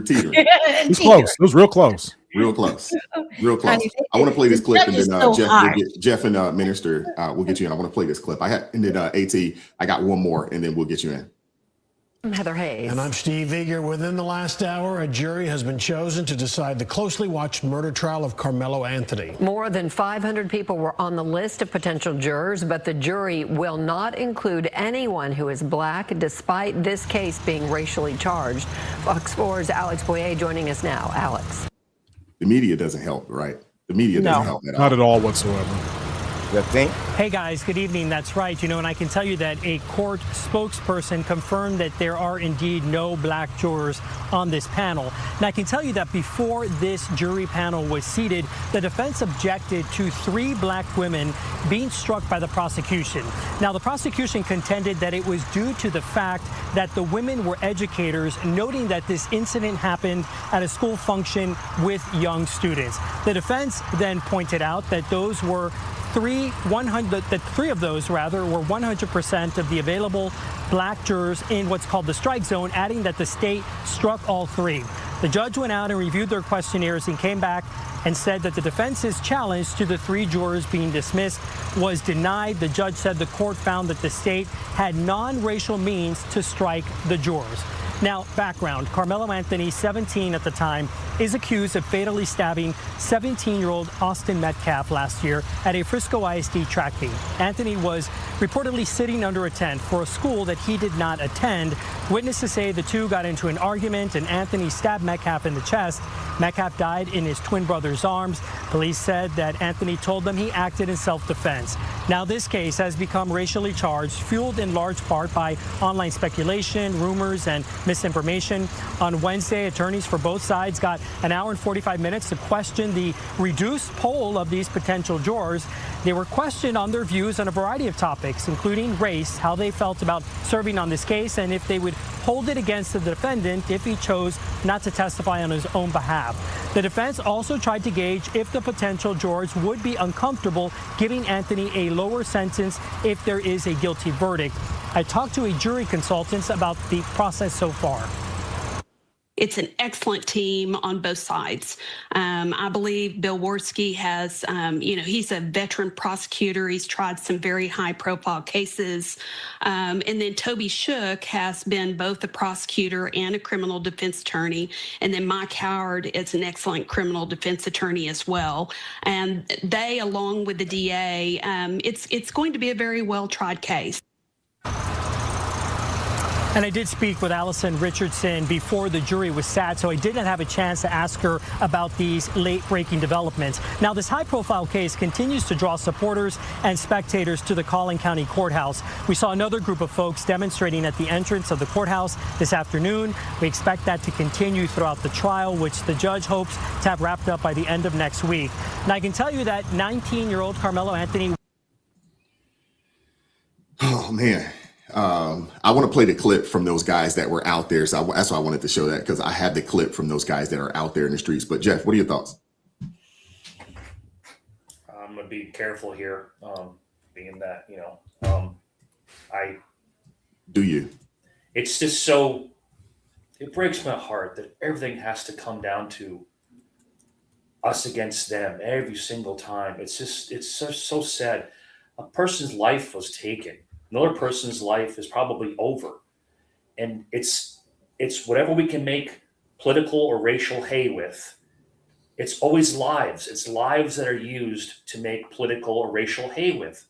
was close. It was real close. Real close. I want to play this clip, and then Jeff and Minister, we'll get you in. I want to play this clip. And then AT, I got one more, and then we'll get you in. I'm Heather Hayes. And I'm Steve Eager. Within the last hour, a jury has been chosen to decide the closely watched murder trial of Karmelo Anthony. More than 500 people were on the list of potential jurors, but the jury will not include anyone who is black, despite this case being racially charged. Fox 4's Alex Boyer joining us now. Alex. The media doesn't help, right? The media doesn't help at all. Not at all whatsoever. Hey guys, good evening. That's right. And I can tell you that a court spokesperson confirmed that there are indeed no black jurors on this panel. And I can tell you that before this jury panel was seated, the defense objected to 3 black women being struck by the prosecution. Now, the prosecution contended that it was due to the fact that the women were educators, noting that this incident happened at a school function with young students. The defense then pointed out that those were 3 of those were 100% of the available black jurors in what's called the strike zone, adding that the state struck all 3. The judge went out and reviewed their questionnaires and came back and said that the defense's challenge to the 3 jurors being dismissed was denied. The judge said the court found that the state had non-racial means to strike the jurors. Now, background. Karmelo Anthony, 17 at the time, is accused of fatally stabbing 17-year-old Austin Metcalf last year at a Frisco ISD track meet. Anthony was reportedly sitting under a tent for a school that he did not attend. Witnesses say the two got into an argument and Anthony stabbed Metcalf in the chest. Metcalf died in his twin brother's arms. Police said that Anthony told them he acted in self-defense. Now, this case has become racially charged, fueled in large part by online speculation, rumors, and misinformation. On Wednesday, attorneys for both sides got an hour and 45 minutes to question the reduced poll of these potential jurors. They were questioned on their views on a variety of topics, including race, how they felt about serving on this case, and if they would hold it against the defendant if he chose not to testify on his own behalf. The defense also tried to gauge if the potential jurors would be uncomfortable giving Anthony a lower sentence if there is a guilty verdict. I talked to a jury consultant about the process so far. It's an excellent team on both sides. I believe Bill Worski has, he's a veteran prosecutor. He's tried some very high-profile cases. And then Toby Shook has been both a prosecutor and a criminal defense attorney. And then Mike Howard is an excellent criminal defense attorney as well. And they, along with the DA, it's going to be a very well-tried case. And I did speak with Allison Richardson before the jury was sat, so I did not have a chance to ask her about these late-breaking developments. Now, this high-profile case continues to draw supporters and spectators to the Collin County Courthouse. We saw another group of folks demonstrating at the entrance of the courthouse this afternoon. We expect that to continue throughout the trial, which the judge hopes to have wrapped up by the end of next week. And I can tell you that 19-year-old Karmelo Anthony... Oh, man. I want to play the clip from those guys that were out there. So that's why I wanted to show that, because I have the clip from those guys that are out there in the streets. But Jeff, what are your thoughts? I'm going to be careful here, being that, it's just so, it breaks my heart that everything has to come down to us against them every single time. It's so sad. A person's life was taken. Another person's life is probably over. And it's whatever we can make political or racial hay with. It's always lives. It's lives that are used to make political or racial hay with.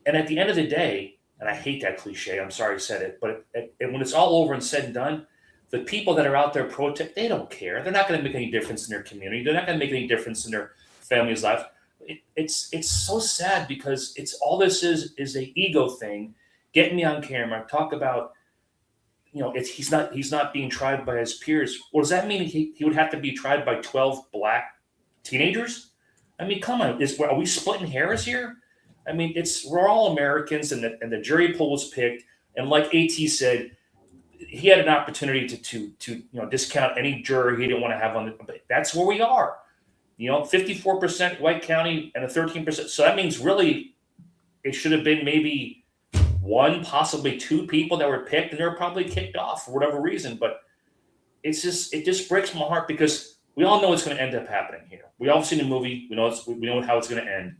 And at the end of the day, and I hate that cliche, I'm sorry I said it, but when it's all over and said and done, the people that are out there protest, they don't care. They're not going to make any difference in their community. They're not going to make any difference in their family's life. It's so sad, because it's all this is a ego thing. Get me on camera, talk about, he's not being tried by his peers. Well, does that mean he would have to be tried by 12 black teenagers? I mean, come on, are we splitting hairs here? I mean, we're all Americans, and the jury pool was picked, and like AT said, he had an opportunity to discount any juror he didn't want to have on but that's where we are. 54% white county and a 13%. So that means really it should have been maybe one, possibly two people that were picked, and they were probably kicked off for whatever reason. But it just breaks my heart, because we all know what's going to end up happening here. We all seen the movie. We know how it's going to end.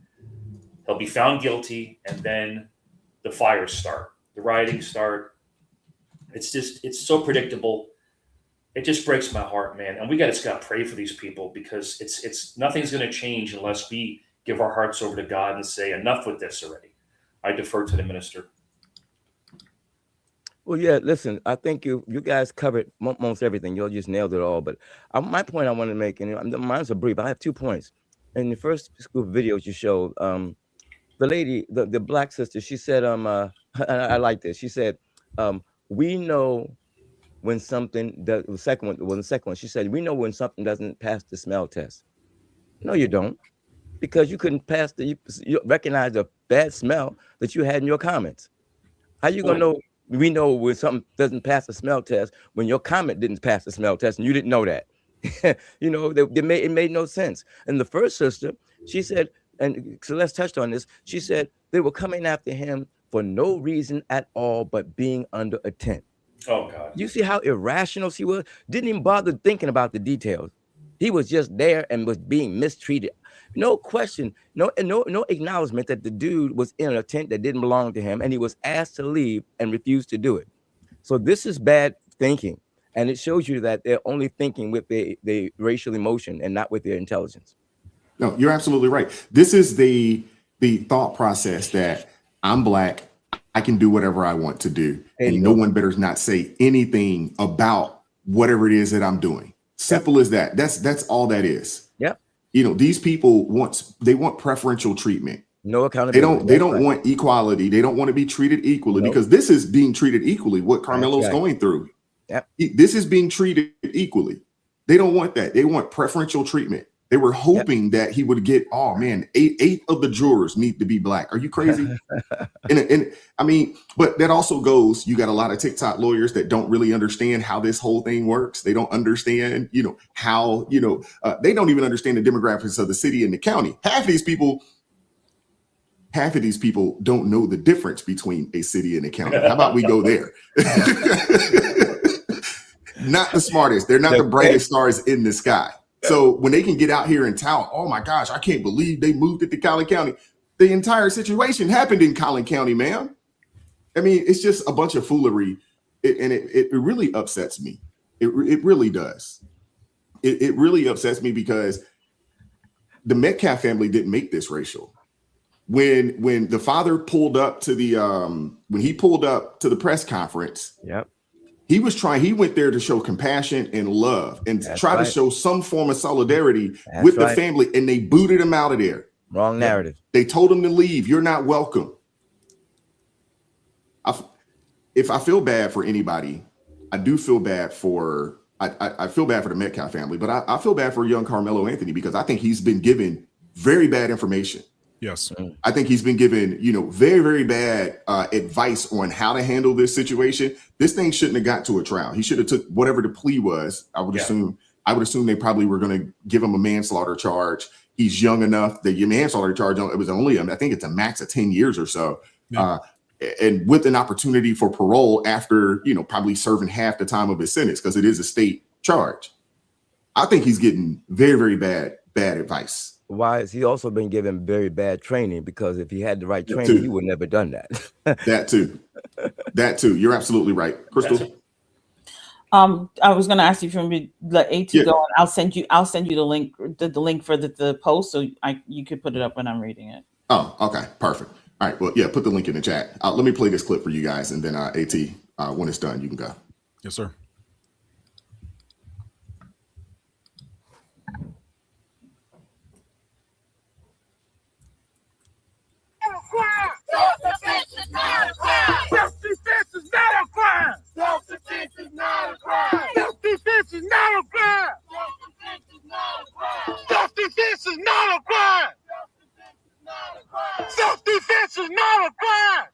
He'll be found guilty, and then the fires start, the rioting start. It's so predictable. It just breaks my heart, man. And we just got to pray for these people, because it's nothing's going to change unless we give our hearts over to God and say, enough with this already. I defer to the minister. Well, yeah, listen, I think you guys covered most everything. You all just nailed it all. But my point I want to make, and mine's a brief. I have 2 points. In the first school videos you showed, the lady, the black sister, she said, I like this. She said, we know when something does. The second one, she said, we know when something doesn't pass the smell test. No, you don't, because you couldn't pass you recognize the bad smell that you had in your comments. How you gonna know? We know when something doesn't pass the smell test when your comment didn't pass the smell test and you didn't know that. It made no sense. And the first sister, she said, and Celeste touched on this, she said they were coming after him for no reason at all but being under a tent. Oh, God. You see how irrational she was? Didn't even bother thinking about the details. He was just there and was being mistreated. No question, no acknowledgement that the dude was in a tent that didn't belong to him, and he was asked to leave and refused to do it. So this is bad thinking, and it shows you that they're only thinking with the racial emotion and not with their intelligence. No, you're absolutely right. This is the thought process that I'm black, I can do whatever I want to do, and no one better not say anything about whatever it is that I'm doing. Simple as that. That's all that is. Yep. These people want preferential treatment. No accountability. They don't want equality. They don't want to be treated equally, because this is being treated equally. What Karmelo's going through. Yep. This is being treated equally. They don't want that. They want preferential treatment. They were hoping that he would get, oh man, eight of the jurors need to be black. Are you crazy? and I mean, but that also goes, you got a lot of TikTok lawyers that don't really understand how this whole thing works. They don't understand, how, they don't even understand the demographics of the city and the county. Half of these people don't know the difference between a city and a county. How about we go there? Not the smartest. They're not the brightest stars in the sky. So when they can get out here and tout, oh my gosh, I can't believe they moved it to Collin County. The entire situation happened in Collin County, man. I mean, it's just a bunch of foolery. It really upsets me. It really does. It really upsets me, because the Metcalf family didn't make this racial. When the father pulled up to the press conference, yep, he went there to show compassion and love and try to show some form of solidarity with the family, and they booted him out of there. Wrong narrative. They told him to leave. You're not welcome. If I feel bad for anybody, I do feel bad for, I feel bad for the Metcalf family, but I feel bad for young Karmelo Anthony, because I think he's been given very bad information. Yes. I think he's been given, very, very bad advice on how to handle this situation. This thing shouldn't have got to a trial. He should have took whatever the plea was. I would assume they probably were going to give him a manslaughter charge. He's young enough that your manslaughter charge, it was only, I think it's a max of 10 years or so. Yeah. And with an opportunity for parole after, probably serving half the time of his sentence, because it is a state charge. I think he's getting very, very bad advice. Why has he also been given very bad training? Because if he had the right training, he would never done that. That too. You're absolutely right, Crystal. I was going to ask you from the AT going. I'll send you the link, the link for the post, so you could put it up when I'm reading it. Oh, okay, perfect. All right, well, put the link in the chat. Let me play this clip for you guys, and then AT, when it's done, you can go. Yes, sir. Self-defense is not a crime. Self-defense is not a crime. Self-defense is not a crime. Self-defense is not a crime. Self-defense is not a crime. Self-defense is not a crime.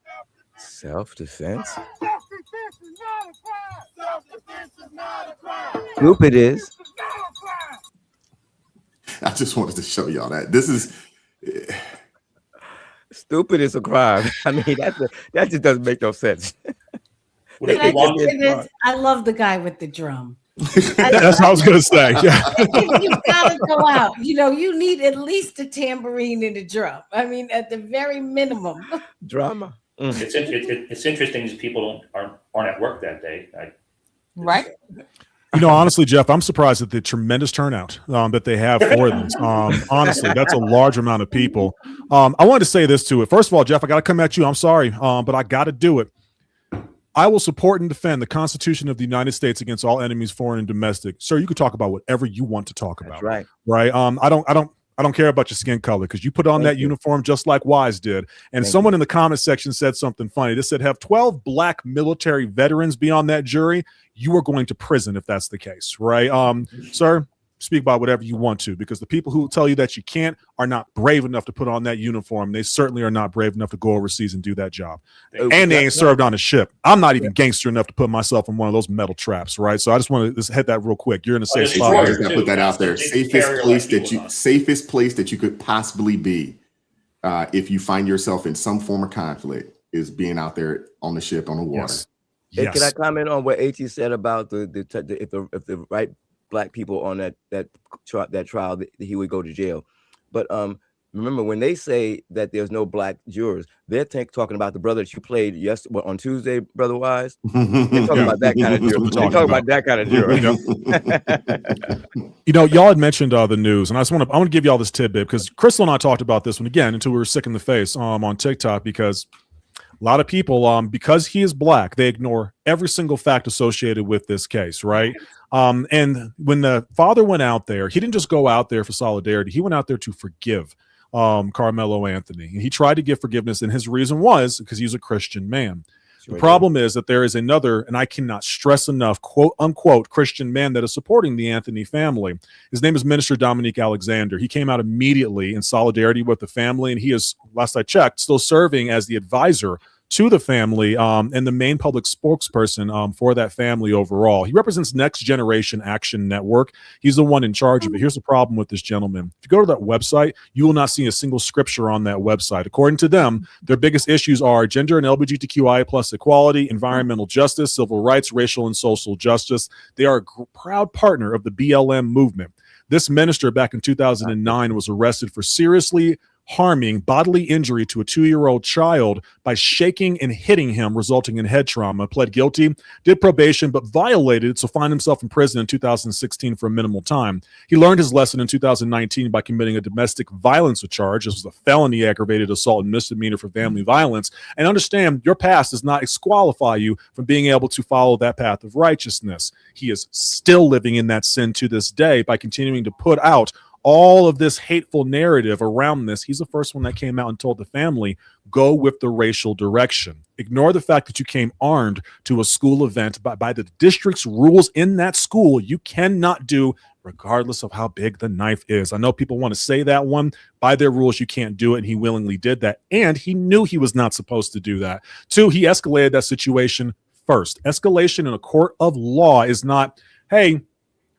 Self-defense? Self-defense is not a crime. Self-defense is not a crime. Stupid is. I just wanted to show y'all that. This is... Stupid is a crime. I mean, that just doesn't make no sense. I love the guy with the drum. That's what I was going to say. Yeah. You've got to go out. You need at least a tambourine and a drum. I mean, at the very minimum. Drama. It's interesting that people aren't at work that day. Right. Honestly, Jeff, I'm surprised at the tremendous turnout that they have for this. Honestly, that's a large amount of people. I wanted to say this to it. First of all, Jeff, I got to come at you. I'm sorry, but I got to do it. I will support and defend the Constitution of the United States against all enemies, foreign and domestic. Sir, you can talk about whatever you want to talk about. That's right. Right. I don't care about your skin color because you put on that uniform just like Wise did. And someone in the comment section said something funny. They said, have 12 black military veterans be on that jury, you are going to prison if that's the case, right? Sir, speak about whatever you want to, because the people who tell you that you can't are not brave enough to put on that uniform. They certainly are not brave enough to go overseas and do that job. And they ain't served on a ship. I'm not even gangster enough to put myself in one of those metal traps, right? So I just want to just hit that real quick. You're in a safe spot. I just got to put that out there. Safest place that you could possibly be if you find yourself in some form of conflict is being out there on the ship, on the water. Yes. Hey, can I comment on what AT said about if the right black people on that trial, he would go to jail? But remember, when they say that there's no black jurors, they're talking about the brother that you played on Tuesday, Brother Wise. They're talking about that kind of juror. They're talking about that kind of juror. Y'all had mentioned the news, and I want to give y'all this tidbit because Crystal and I talked about this one again until we were sick in the face on TikTok, because a lot of people, because he is black, they ignore every single fact associated with this case, right? And when the father went out there, he didn't just go out there for solidarity. He went out there to forgive Karmelo Anthony. And he tried to give forgiveness, and his reason was because he's a Christian man. The problem is that there is another, and I cannot stress enough, quote unquote, Christian man that is supporting the Anthony family. His name is Minister Dominique Alexander. He came out immediately in solidarity with the family, and he is, last I checked, still serving as the advisor to the family and the main public spokesperson for that family overall. He represents Next Generation Action Network. He's the one in charge of it. Here's the problem with this gentleman. If you go to that website, you will not see a single scripture on that website. According to them, their biggest issues are gender and LGBTQIA plus equality, environmental justice, civil rights, racial and social justice. They are a proud partner of the BLM movement. This minister back in 2009 was arrested for seriously harming bodily injury to a 2-year-old child by shaking and hitting him, resulting in head trauma. Pled guilty, did probation, but violated, so found himself in prison in 2016 for a minimal time. He learned his lesson in 2019 by committing a domestic violence charge. This was a felony aggravated assault and misdemeanor for family violence. And understand, your past does not disqualify you from being able to follow that path of righteousness. He is still living in that sin to this day by continuing to put out all of this hateful narrative around this. He's the first one that came out and told the family, go with the racial direction. Ignore the fact that you came armed to a school event by the district's rules in that school. You cannot do regardless of how big the knife is. I know people want to say that one. By their rules, you can't do it, and he willingly did that. And he knew he was not supposed to do that. 2, he escalated that situation first. Escalation in a court of law is not, hey,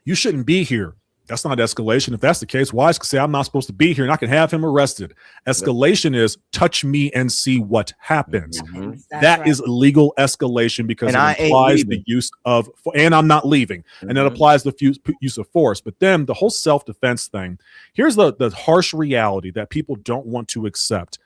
you shouldn't be here. That's not escalation. If that's the case, Wise could say, I'm not supposed to be here, and I can have him arrested. Escalation is touch me and see what happens. That is illegal escalation because it implies the use of, and I'm not leaving. And that applies the use of force. But then the whole self-defense thing, here's the harsh reality that people don't want to accept.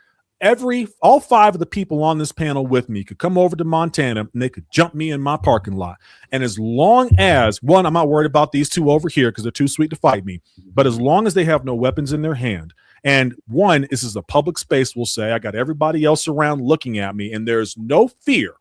All 5 of the people on this panel with me could come over to Montana and they could jump me in my parking lot. And as long as, one, I'm not worried about these 2 over here because they're too sweet to fight me, but as long as they have no weapons in their hand, and one, this is a public space, we'll say, I got everybody else around looking at me, and there's no fear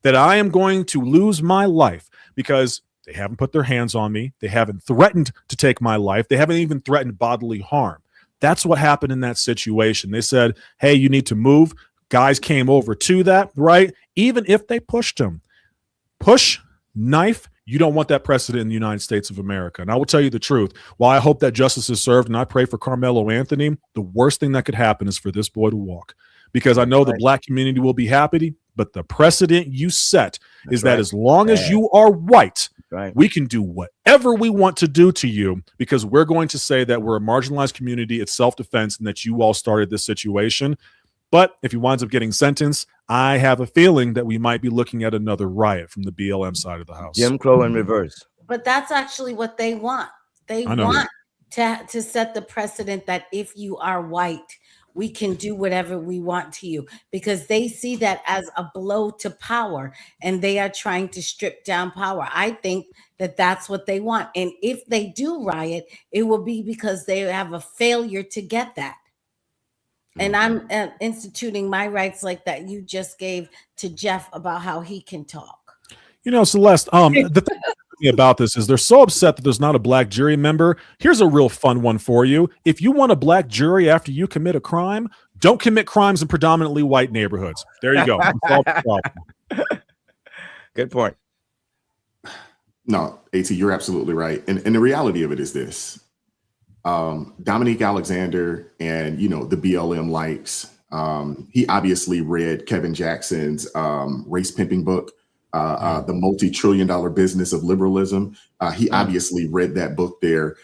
that I am going to lose my life because they haven't put their hands on me. They haven't threatened to take my life. They haven't even threatened bodily harm. That's what happened in that situation. They said, hey, you need to move. Guys came over to that, right? Even if they pushed him. Push, knife, you don't want that precedent in the United States of America. And I will tell you the truth. While I hope that justice is served and I pray for Karmelo Anthony, the worst thing that could happen is for this boy to walk. Because I know the black community will be happy, but the precedent you set is that as long as you are white, we can do whatever we want to do to you because we're going to say that we're a marginalized community, it's self-defense, and that you all started this situation. But if he winds up getting sentenced, I have a feeling that we might be looking at another riot from the BLM side of the house. Jim Crow in reverse. But that's actually what they want. They want to set the precedent that if you are white, we can do whatever we want to you because they see that as a blow to power and they are trying to strip down power. I think that that's what they want. And if they do riot, it will be because they have a failure to get that. And I'm instituting my rights like that you just gave to Jeff about how he can talk. You know, Celeste, the thing about this is they're so upset that there's not a black jury member. Here's a real fun one for you. If you want a black jury after you commit a crime, don't commit crimes in predominantly white neighborhoods. There you go. Good point. No, AT, you're absolutely right. And the reality of it is this. Dominique Alexander and, the BLM likes, he obviously read Kevin Jackson's race pimping book. The multi-trillion-dollar business of liberalism. He obviously read that book there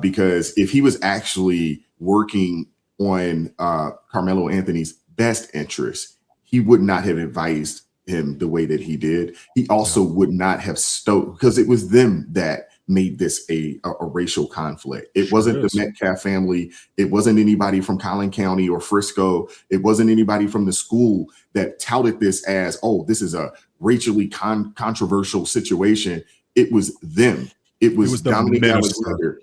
because if he was actually working on Karmelo Anthony's best interest, he would not have advised him the way that he did. He also would not have stoked because it was them that made this a racial conflict. It wasn't the Metcalf family. It wasn't anybody from Collin County or Frisco. It wasn't anybody from the school that touted this as, oh, this is a racially controversial situation. It was them. It was Dominique Alexander.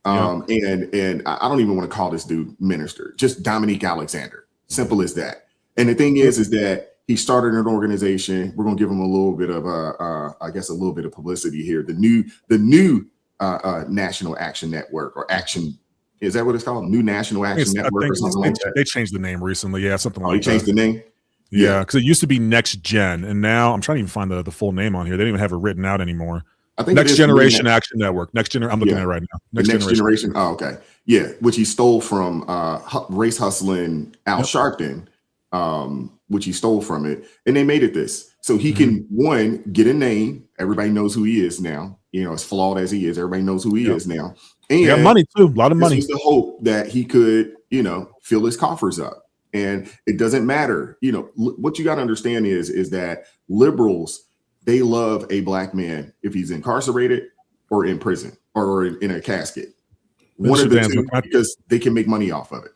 And I don't even want to call this dude minister, just Dominique Alexander. Simple as that. And the thing is that he started an organization. We're going to give him a little bit of, a little bit of publicity here. The new National Action Network or Action, is that what it's called? New National Action Network or something like that? They changed the name recently. Yeah, something like that. They changed the name? Yeah, because it used to be Next Gen, and now I'm trying to even find the full name on here. They don't even have it written out anymore. I think Next Generation Action Network. I'm looking at it right now. Next Generation. Oh, okay. Yeah, which he stole from race hustling Al Sharpton. Which he stole from it, and they made it this so he can one get a name. Everybody knows who he is now. As flawed as he is, everybody knows who he is now. And he got money too, a lot of money. This was the hope that he could, fill his coffers up. And it doesn't matter. What you got to understand is that liberals, they love a black man if he's incarcerated or in prison or in a casket. One of the two, because they can make money off of it.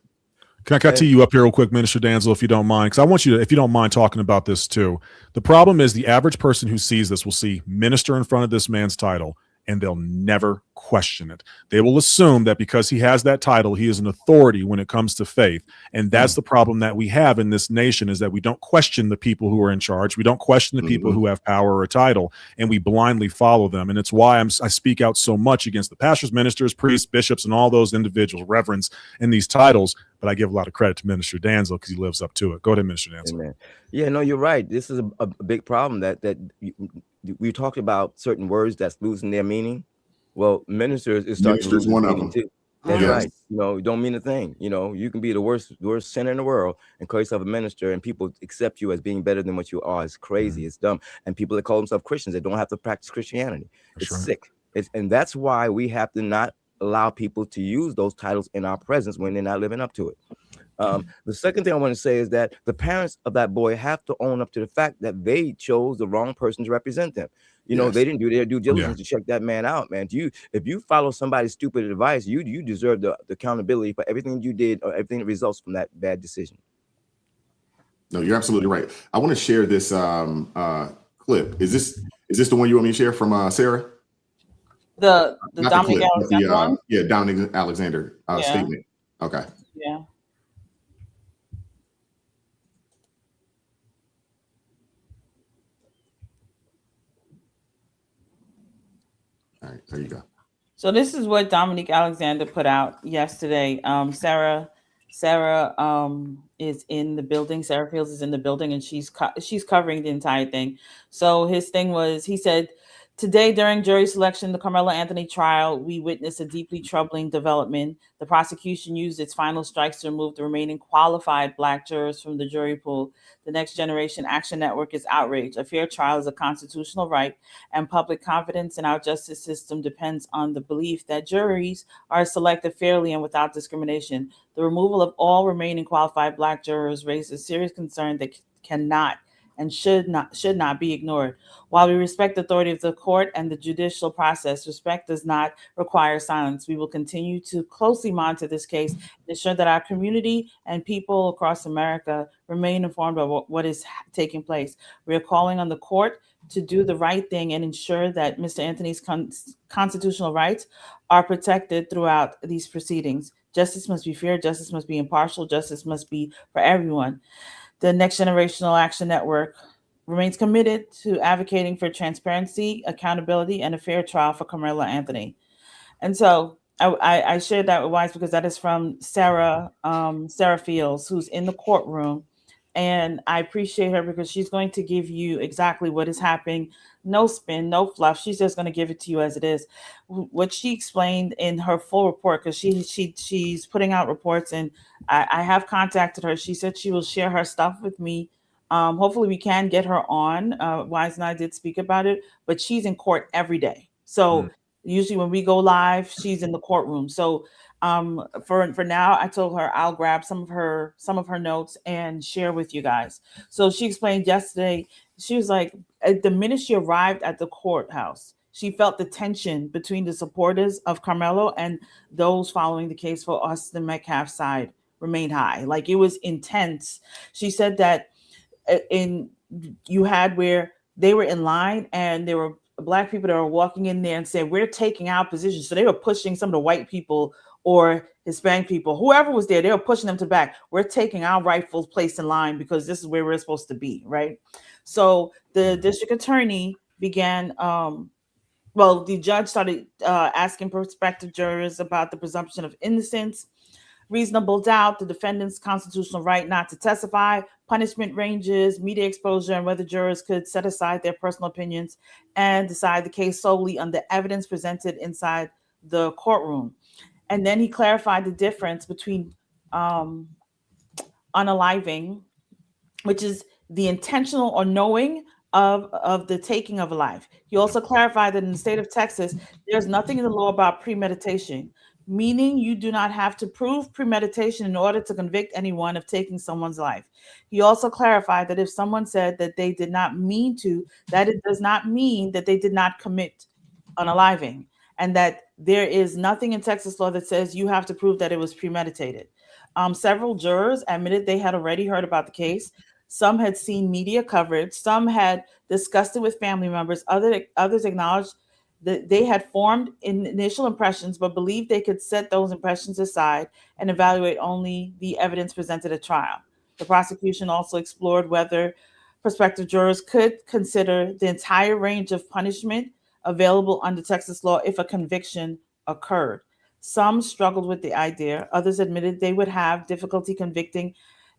Can I tee you up here real quick, Minister Danzel, if you don't mind? Because I want you to, if you don't mind talking about this too. The problem is the average person who sees this will see minister in front of this man's title, and they'll never question it. They will assume that because he has that title, he is an authority when it comes to faith. And that's the problem that we have in this nation, is that we don't question the people who are in charge. We don't question the people who have power or a title, and we blindly follow them. And it's why I speak out so much against the pastors, ministers, priests, bishops, and all those individuals, reverends in these titles. But I give a lot of credit to Minister Danzel because he lives up to it. Go ahead, Minister Danzel. Amen. Yeah, no, you're right. This is a big problem that we talked about certain words that's losing their meaning. Well, ministers is starting to lose Ministers, one its of meaning them. too. That's Yes. right. You know, don't mean a thing. You know, you can be the worst sinner in the world and call yourself a minister, and people accept you as being better than what you are. It's crazy. It's dumb. And people that call themselves Christians, they don't have to practice Christianity. It's sick. And that's why we have to not allow people to use those titles in our presence when they're not living up to it. The second thing I want to say is that the parents of that boy have to own up to the fact that they chose the wrong person to represent them. You know, they didn't do their due diligence to check that man out, man. If you follow somebody's stupid advice, you deserve the accountability for everything you did or everything that results from that bad decision. No, you're absolutely right. I want to share this clip. Is this the one you want me to share from Sarah? The Not Dominic the clip, Alexander one? yeah, Dominic Alexander Yeah. statement. Okay. Yeah. All right, there you go. So this is what Dominic Alexander put out yesterday. Sarah is in the building. Sarah Fields is in the building, and she's covering the entire thing. So his thing was, he said, today during jury selection, the Karmelo Anthony trial, we witnessed a deeply troubling development. The prosecution used its final strikes to remove the remaining qualified Black jurors from the jury pool. The Next Generation Action Network is outraged. A fair trial is a constitutional right, and public confidence in our justice system depends on the belief that juries are selected fairly and without discrimination. The removal of all remaining qualified Black jurors raises serious concern that cannot and should not be ignored. While we respect the authority of the court and the judicial process, respect does not require silence. We will continue to closely monitor this case and ensure that our community and people across America remain informed of what is taking place. We are calling on the court to do the right thing and ensure that Mr. Anthony's constitutional rights are protected throughout these proceedings. Justice must be fair, justice must be impartial, justice must be for everyone. The Next Generational Action Network remains committed to advocating for transparency, accountability, and a fair trial for Karmelo Anthony. And so I shared that with Wise because that is from Sarah Fields, who's in the courtroom. And I appreciate her because she's going to give you exactly what is happening. No spin, no fluff. She's just going to give it to you as it is. What she explained in her full report, because she's putting out reports, and I have contacted her. She said she will share her stuff with me. Hopefully we can get her on. Wise and I did speak about it, but she's in court every day. So usually when we go live, she's in the courtroom. So for now, I told her I'll grab some of her notes and share with you guys. So she explained yesterday, she was like, the minute she arrived at the courthouse, she felt the tension between the supporters of Karmelo and those following the case for Austin Metcalf's side remained high. Like, it was intense. She said that you had where they were in line and there were Black people that were walking in there and said, we're taking our position. So they were pushing some of the white people or Hispanic people, whoever was there, they were pushing them to back. We're taking our rightful place in line because this is where we're supposed to be, right? So the district attorney began, the judge started asking prospective jurors about the presumption of innocence, reasonable doubt, the defendant's constitutional right not to testify, punishment ranges, media exposure, and whether jurors could set aside their personal opinions and decide the case solely on the evidence presented inside the courtroom. And then he clarified the difference between unaliving, which is the intentional or knowing of the taking of a life. He also clarified that in the state of Texas, there's nothing in the law about premeditation, meaning you do not have to prove premeditation in order to convict anyone of taking someone's life. He also clarified that if someone said that they did not mean to, that it does not mean that they did not commit unaliving, and that there is nothing in Texas law that says you have to prove that it was premeditated. Several jurors admitted they had already heard about the case. Some had seen media coverage. Some had discussed it with family members. Others acknowledged that they had formed initial impressions, but believed they could set those impressions aside and evaluate only the evidence presented at trial. The prosecution also explored whether prospective jurors could consider the entire range of punishment available under Texas law if a conviction occurred. Some struggled with the idea. Others admitted they would have difficulty convicting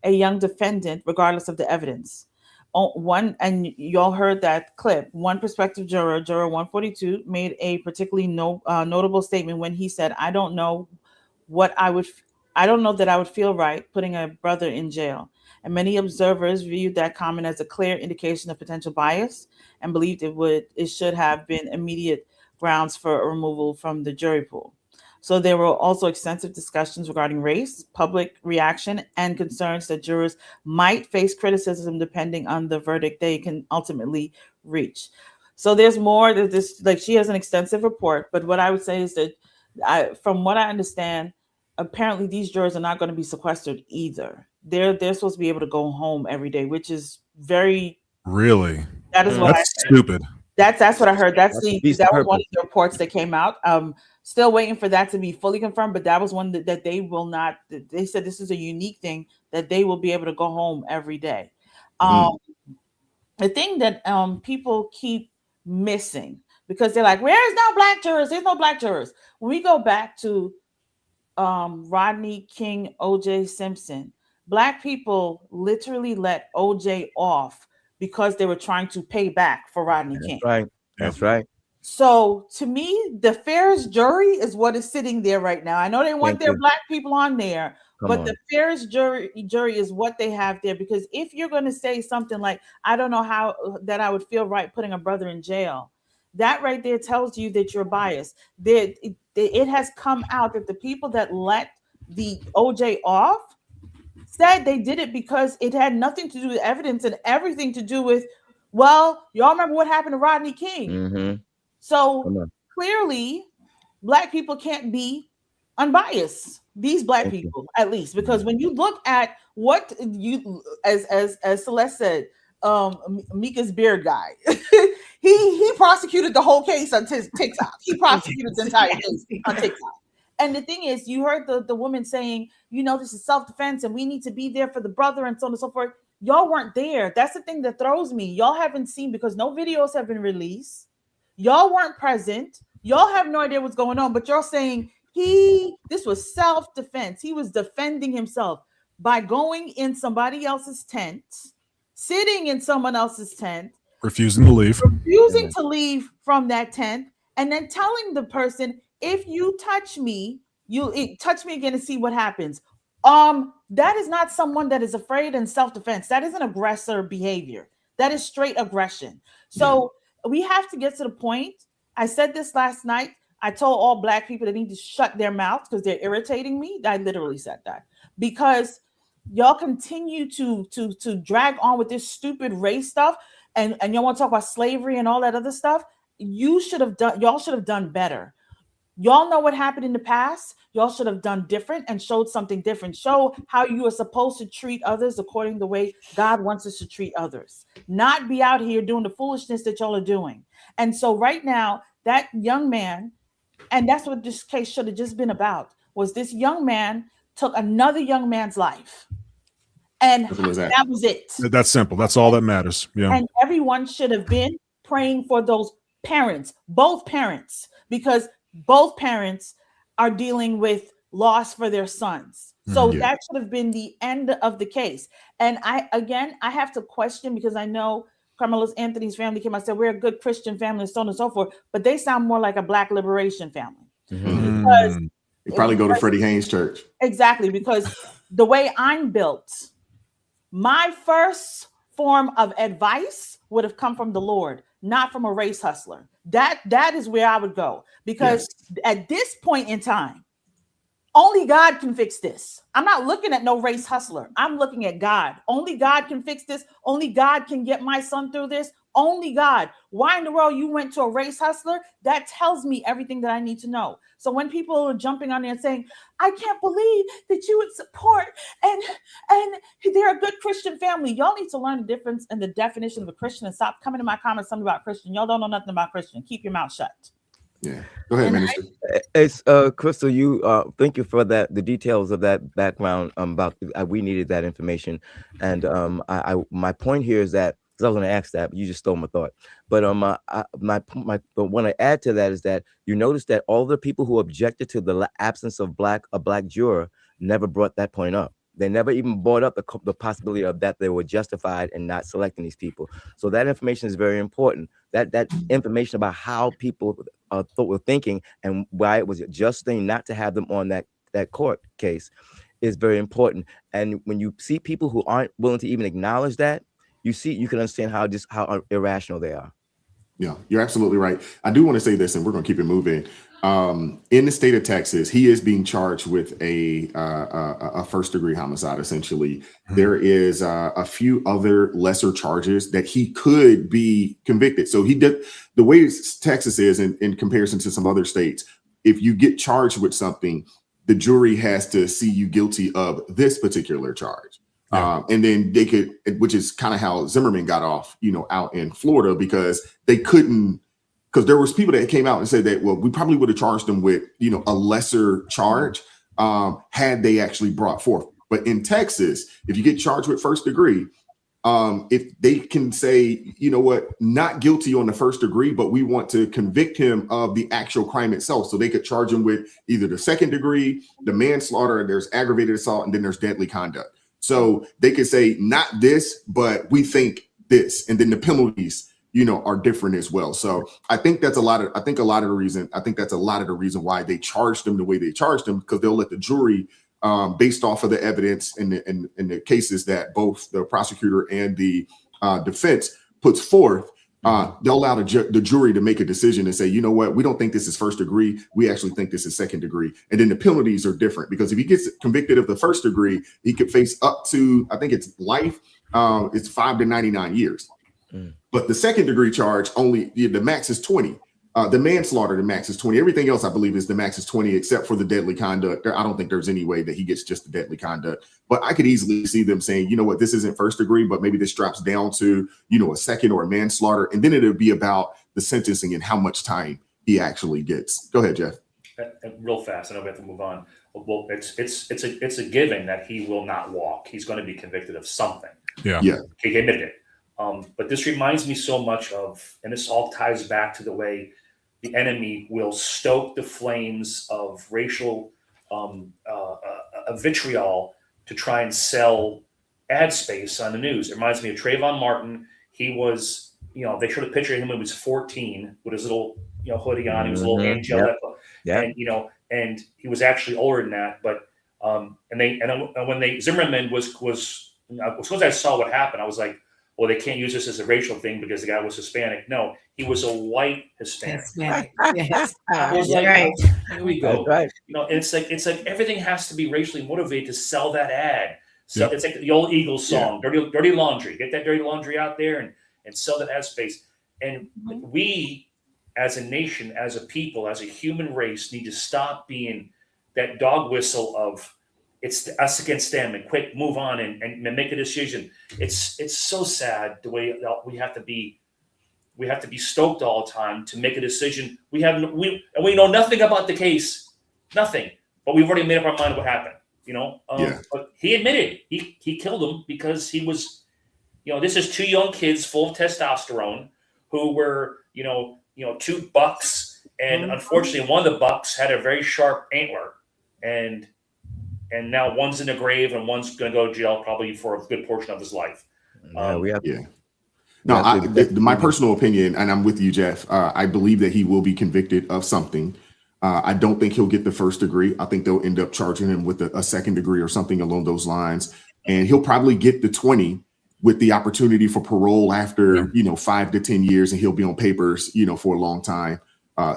a young defendant regardless of the evidence. One, and y'all heard that clip. One prospective juror, Juror 142, made a particularly notable statement when he said, I don't know that I would feel right putting a brother in jail. And many observers viewed that comment as a clear indication of potential bias and believed it should have been immediate grounds for a removal from the jury pool. So there were also extensive discussions regarding race, public reaction, and concerns that jurors might face criticism depending on the verdict they can ultimately reach. So there's more that this, like, she has an extensive report, but what I would say is that from what I understand, apparently these jurors are not going to be sequestered either. They're supposed to be able to go home every day, which is very really. That is what that's stupid. That's what I heard. That was one of the reports that came out. Still waiting for that to be fully confirmed, but that was one that they will not. They said this is a unique thing that they will be able to go home every day. The thing that people keep missing, because they're like, "Where's no black jurors? There's no black jurors." When we go back to Rodney King, O.J. Simpson, black people literally let O.J. off because they were trying to pay back for Rodney King. Right. That's right. So to me, the fairest jury is what is sitting there right now. I know they want their black people on there, but the fairest jury is what they have there. Because if you're going to say something like, I don't know how that I would feel right putting a brother in jail, that right there tells you that you're biased. It has come out that the people that let the OJ off said they did it because it had nothing to do with evidence and everything to do with, well, y'all remember what happened to Rodney King. Mm-hmm. So clearly, black people can't be unbiased. These black people, at least, because when you look at what you, as Celeste said, Mika's beard guy, he prosecuted the whole case on TikTok. He prosecuted the entire case on TikTok. And the thing is, you heard the woman saying, this is self-defense and we need to be there for the brother and so on and so forth. Y'all weren't there. That's the thing that throws me. Y'all haven't seen, because no videos have been released. Y'all weren't present. Y'all have no idea what's going on, but you're saying this was self-defense. He was defending himself by going in somebody else's tent, sitting in someone else's tent, refusing to leave from that tent, and then telling the person, if you touch me, touch me again and see what happens. That is not someone that is afraid and self-defense. That is an aggressor behavior. That is straight aggression. So we have to get to the point. I said this last night. I told all black people they need to shut their mouths because they're irritating me. I literally said that because y'all continue to drag on with this stupid race stuff, and y'all want to talk about slavery and all that other stuff. Y'all should have done better. Y'all know what happened in the past. Y'all should have done different and showed something different. Show how you are supposed to treat others according to the way God wants us to treat others. Not be out here doing the foolishness that y'all are doing. And so right now, that young man, and that's what this case should have just been about, was this young man took another young man's life. And that was it. That's simple. That's all that matters. Yeah. And everyone should have been praying for those parents, both parents, because both parents are dealing with loss for their sons. So that should have been the end of the case. And I have to question, because I know Carmelo Anthony's family came out and said, we're a good Christian family and so on and so forth, but they sound more like a black liberation family. Because you probably go to Freddie Haynes Church. Exactly, because the way I'm built, my first form of advice would have come from the Lord, not from a race hustler. That is where I would go, because at this point in time, only God can fix this. I'm not looking at no race hustler. I'm looking at God. Only God can fix this. Only God can get my son through this. Only God. Why in the world you went to a race hustler? That tells me everything that I need to know. So when people are jumping on there and saying, I can't believe that you would support and they're a good Christian family. Y'all need to learn the difference in the definition of a Christian and stop coming to my comments something about Christian. Y'all don't know nothing about Christian. Keep your mouth shut. Yeah. Go ahead, Minister. It's Crystal, you thank you for that, the details of that background about we needed that information. And I my point here is that, because I was going to ask that, but you just stole my thought. But but what I add to that is that you notice that all the people who objected to the absence of a black juror never brought that point up. They never even brought up the possibility of that they were justified in not selecting these people. So that information is very important. That information about how people were thinking and why it was a just thing not to have them on that court case is very important. And when you see people who aren't willing to even acknowledge that, you can understand how irrational they are. Yeah, you're absolutely right. I do want to say this, and we're going to keep it moving. In the state of Texas, he is being charged with a first-degree homicide. Essentially, there is a few other lesser charges that he could be convicted. So he did the way Texas is in comparison to some other states. If you get charged with something, the jury has to see you guilty of this particular charge. And then they could, which is kind of how Zimmerman got off, out in Florida, because they couldn't, because there was people that came out and said that, well, we probably would have charged them with, a lesser charge had they actually brought forth. But in Texas, if you get charged with first degree, if they can say, you know what, not guilty on the first degree, but we want to convict him of the actual crime itself. So they could charge him with either the second degree, the manslaughter, there's aggravated assault, and then there's deadly conduct. So they could say not this, but we think this, and then the penalties, are different as well. So I think that's a lot of the reason why they charged them the way they charged them, because they'll let the jury, based off of the evidence and the cases that both the prosecutor and the defense puts forth, they'll allow the jury to make a decision and say, you know what, we don't think this is first degree. We actually think this is second degree. And then the penalties are different, because if he gets convicted of the first degree, he could face up to, I think it's life. It's 5 to 99 years. But the second degree charge, only the max is 20. The manslaughter, the max is 20. Everything else, I believe, is the max is 20, except for the deadly conduct. I don't think there's any way that he gets just the deadly conduct. But I could easily see them saying, you know what, this isn't first degree, but maybe this drops down to, a second or a manslaughter. And then it'll be about the sentencing and how much time he actually gets. Go ahead, Jeff. Real fast. I know we have to move on. Well, it's a given that he will not walk. He's going to be convicted of something. Yeah. He admitted it. But this reminds me so much of, and this all ties back to the way the enemy will stoke the flames of racial vitriol to try and sell ad space on the news. It reminds me of Trayvon Martin. He was, they showed a picture of him when he was 14 with his little, hoodie on. He was a little angelic, and and he was actually older than that. But when Zimmerman was as soon as I saw what happened, I was like, well, they can't use this as a racial thing because the guy was Hispanic. No, he was a white Hispanic. Yes. Right. Here we go. That's right. It's like everything has to be racially motivated to sell that ad. So it's like the old Eagles song, Dirty Laundry. Get that dirty laundry out there and sell that ad space. And we, as a nation, as a people, as a human race, need to stop being that dog whistle of it's us against them, and quick move on and make a decision. It's so sad the way we have to be stoked all the time to make a decision. We know nothing about the case, nothing, but we've already made up our mind what happened. But he admitted he killed him because he was, this is two young kids full of testosterone who were, two bucks, and unfortunately one of the bucks had a very sharp antler, and now one's in the grave and one's going to go to jail probably for a good portion of his life. My personal opinion, and I'm with you, Jeff. I believe that he will be convicted of something. I don't think he'll get the first degree. I think they'll end up charging him with a second degree or something along those lines. And he'll probably get the 20 with the opportunity for parole after, 5 to 10 years, and he'll be on papers, for a long time,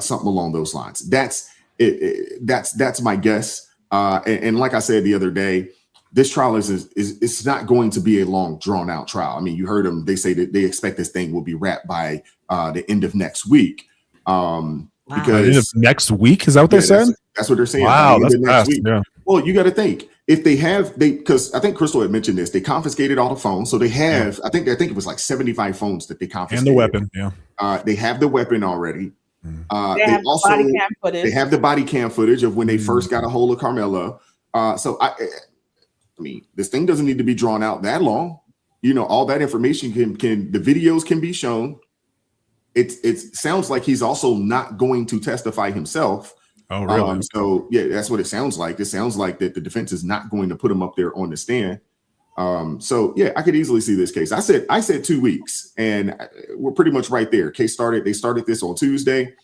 something along those lines. That's it. That's my guess. And like I said the other day, this trial is not going to be a long, drawn out trial. I mean, you heard them. They say that they expect this thing will be wrapped by the end of next week. Because end of next week, is that what they said? That's what they're saying. Wow, that's fast. Yeah. Well, you got to think if because I think Crystal had mentioned this. They confiscated all the phones, so they have. I think it was like 75 phones that they confiscated, and the weapon. Yeah, they have the weapon already. They have the body cam footage of when they first got a hold of Karmelo. So I mean, this thing doesn't need to be drawn out that long. All that information the videos can be shown. It sounds like he's also not going to testify himself. Oh, really? So yeah, that's what it sounds like. It sounds like that the defense is not going to put him up there on the stand. So yeah, I could easily see this case. I said 2 weeks, and we're pretty much right there. They started this on Tuesday.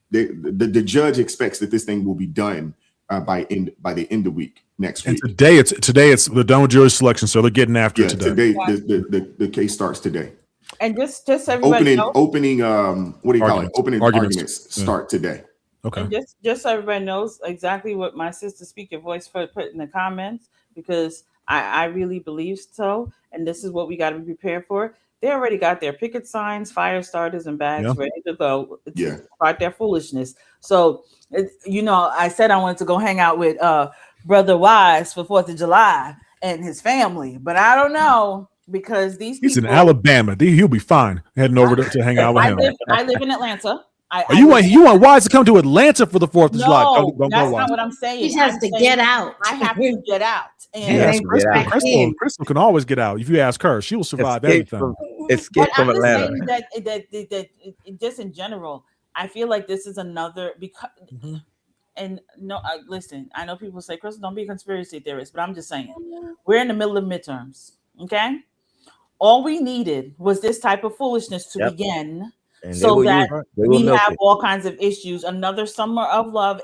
The judge expects that this thing will be done by the end of week next week. Today it's the done with jury selection, so they're getting after it today. The case starts today. And just everybody opening what do you call it? Opening arguments start today. Okay. And just so everybody knows exactly what my sister Speak Your Voice put in the comments, because I really believe so, and this is what we got to be prepared for. They already got their picket signs, fire starters, and bags ready to go to start their foolishness. So, I said I wanted to go hang out with Brother Wise for 4th of July and his family, but I don't know, because he's in Alabama. He'll be fine heading over to hang out with him. I live in Atlanta. You want Wise to come to Atlanta for the 4th of July? No, that's not what I'm saying. He has to get out. I have to get out. And Crystal can always get out. If you ask her, she will survive anything. Escape from Atlanta. That just in general, I feel like this is another because. And no, listen. I know people say, "Crystal, don't be a conspiracy theorist," but I'm just saying, we're in the middle of midterms. Okay, all we needed was this type of foolishness to begin. And so that we have all kinds of issues. Another summer of love,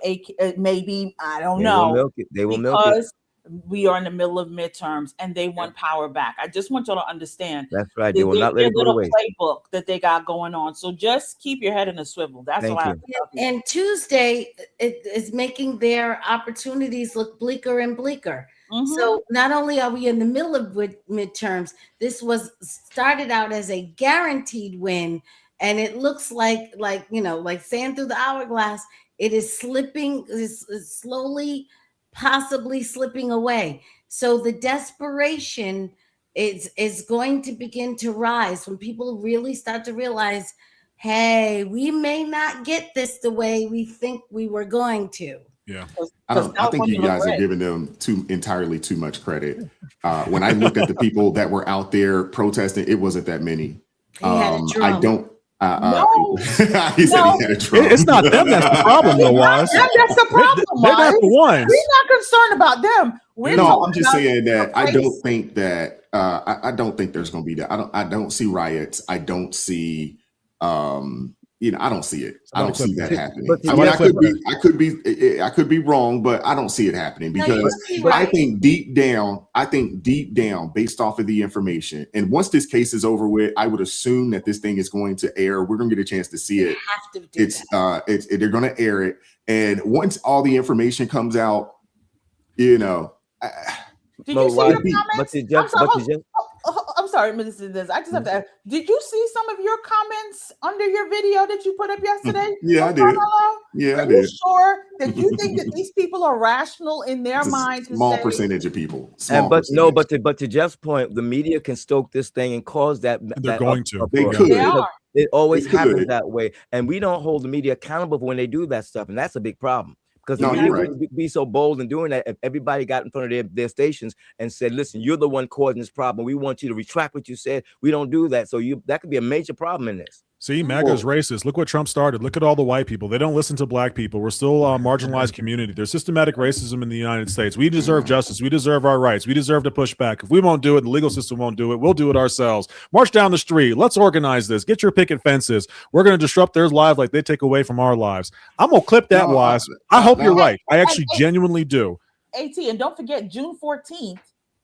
maybe, I don't know. They will milk it. Because we are in the middle of midterms and they want power back. I just want y'all to understand. That's right. They will not let it go away. Playbook that they got going on. So just keep your head in a swivel. That's all I have to tell you. And Tuesday is making their opportunities look bleaker and bleaker. Mm-hmm. So not only are we in the middle of midterms, this was started out as a guaranteed win. And it looks like sand through the hourglass, it is slipping, is slowly, possibly slipping away. So the desperation is going to begin to rise when people really start to realize, hey, we may not get this the way we think we were going to. Yeah. I think you guys are giving them entirely too much credit. When I looked at the people that were out there protesting, it wasn't that many. I don't. No. He said he had a drum. It's not them that's the problem, though, Wise. That's the problem. They're not the ones. We're not concerned about them. I'm just saying that I don't think that I don't think there's going to be that. I don't see riots. I don't see I don't see it. I don't see that happening. I mean, I could be wrong, but I don't see it happening because I think deep down, based off of the information, and once this case is over with, I would assume that this thing is going to air. We're going to get a chance to see it. They're going to air it, and once all the information comes out, Did you see the comments? I'm sorry, Mr. Diz. I just have to ask, did you see some of your comments under your video that you put up yesterday? Yeah, I did. Are you sure that you think that these people are rational in their minds? Small percentage of people. But to Jeff's point, the media can stoke this thing and cause that. They're going to. They could. It always happens that way, and we don't hold the media accountable for when they do that stuff, and that's a big problem. Because the media would be so bold in doing that if everybody got in front of their stations and said, listen, you're the one causing this problem. We want you to retract what you said. We don't do that. So that could be a major problem in this. See, MAGA's racist. Look what Trump started. Look at all the white people. They don't listen to black people. We're still a marginalized community. There's systematic racism in the United States. We deserve justice. We deserve our rights. We deserve to push back. If we won't do it, the legal system won't do it. We'll do it ourselves. March down the street. Let's organize this. Get your picket fences. We're going to disrupt their lives like they take away from our lives. I'm going to clip that, Wise. I hope you're right. I actually genuinely do. AT, and don't forget, June 14th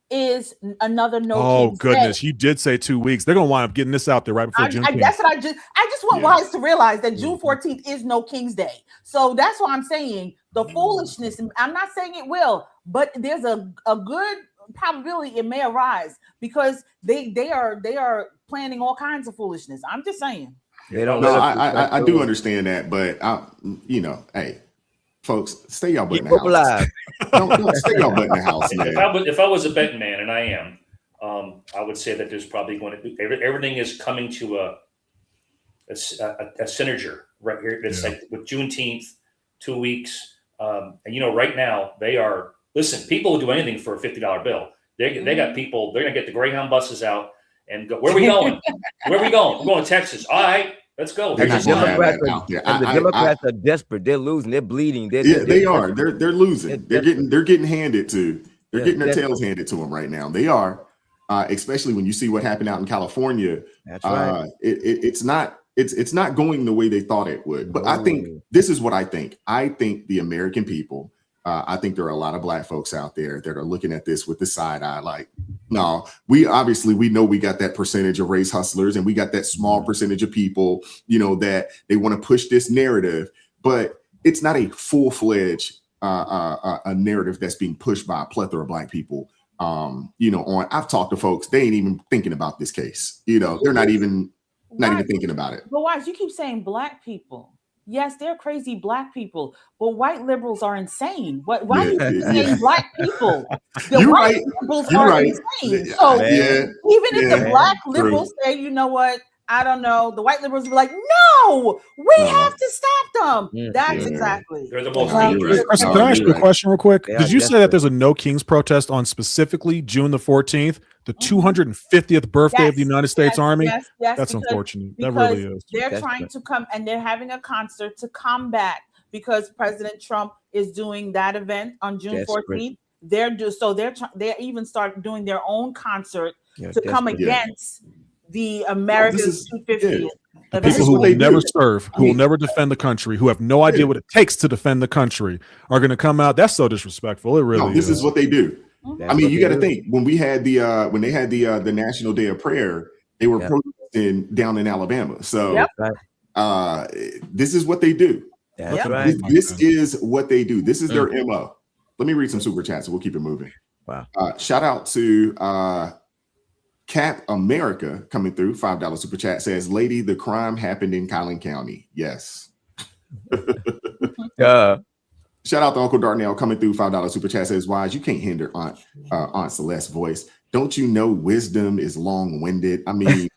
is another King's goodness Day. You did say 2 weeks. They're gonna wind up getting this out there right before June. That's what I just want Wise to realize that June 14th is no King's Day. So that's why I'm saying the foolishness. I'm not saying it will, but there's a good probability it may arise because they are planning all kinds of foolishness. I'm just saying. They don't. No, I do understand that, but hey. Folks, stay y'all butt in the house. Don't stay y'all butt in the house, man. If I was a betting man, and I am, I would say that there's probably going to be everything is coming to a synergy right here. It's like with Juneteenth, 2 weeks, and right now they are. Listen, people will do anything for a $50 bill. They got people. They're going to get the Greyhound buses out and go. Where are we going? Where are we going? We're going to Texas. All right. Let's go. They're And not the gonna have that Democrats out there. and the Democrats are desperate. They're losing. They're bleeding. Yeah, they are. They're losing. They're getting handed to. They're Yeah, getting their desperate. tails handed to them right now. They are, especially when you see what happened out in California. That's right. It's not going the way they thought it would. But I think this is what I think. I think the American people. I think there are a lot of Black folks out there that are looking at this with the side eye, like, no, we know we got that percentage of race hustlers, and we got that small percentage of people, that they want to push this narrative, but it's not a full-fledged a narrative that's being pushed by a plethora of Black people. I've talked to folks, they ain't even thinking about this case. They're not even thinking about it. But watch, you keep saying Black people. Yes, they're crazy Black people, but white liberals are insane. Why do you keep saying Black people? The You're white right. liberals You're are right. insane. So even if the Black True. liberals say, you know what, I don't know, the white liberals will be like, no, we have to stop them. That's exactly. They're the most Chris, can I ask you a question real quick? Did you say that there's a No Kings protest on specifically June the 14th, the 250th birthday of the United States Army? Yes, That's unfortunate. That really is. They're trying to come, and they're having a concert to combat, because President Trump is doing that event on June 14th. They're even start doing their own concert to come against the America's 250th. The people who will never serve, who will never defend the country, who have no idea what it takes to defend the country, are going to come out. That's so disrespectful. It really This is what they do. That's I mean, what you they got to do. think, when they had the National Day of Prayer, they were protesting down in Alabama. So this is what they do. That's right. This is what they do. This is their MO. Let me read some super chats and we'll keep it moving. Wow. Shout out to Cap America coming through. $5 super chat says, "Lady, the crime happened in Collin County." Yes. Shout out to Uncle Darnell coming through. $5 super chat says, "Wise, you can't hinder Aunt Celeste's voice. Don't you know wisdom is long-winded?" I mean,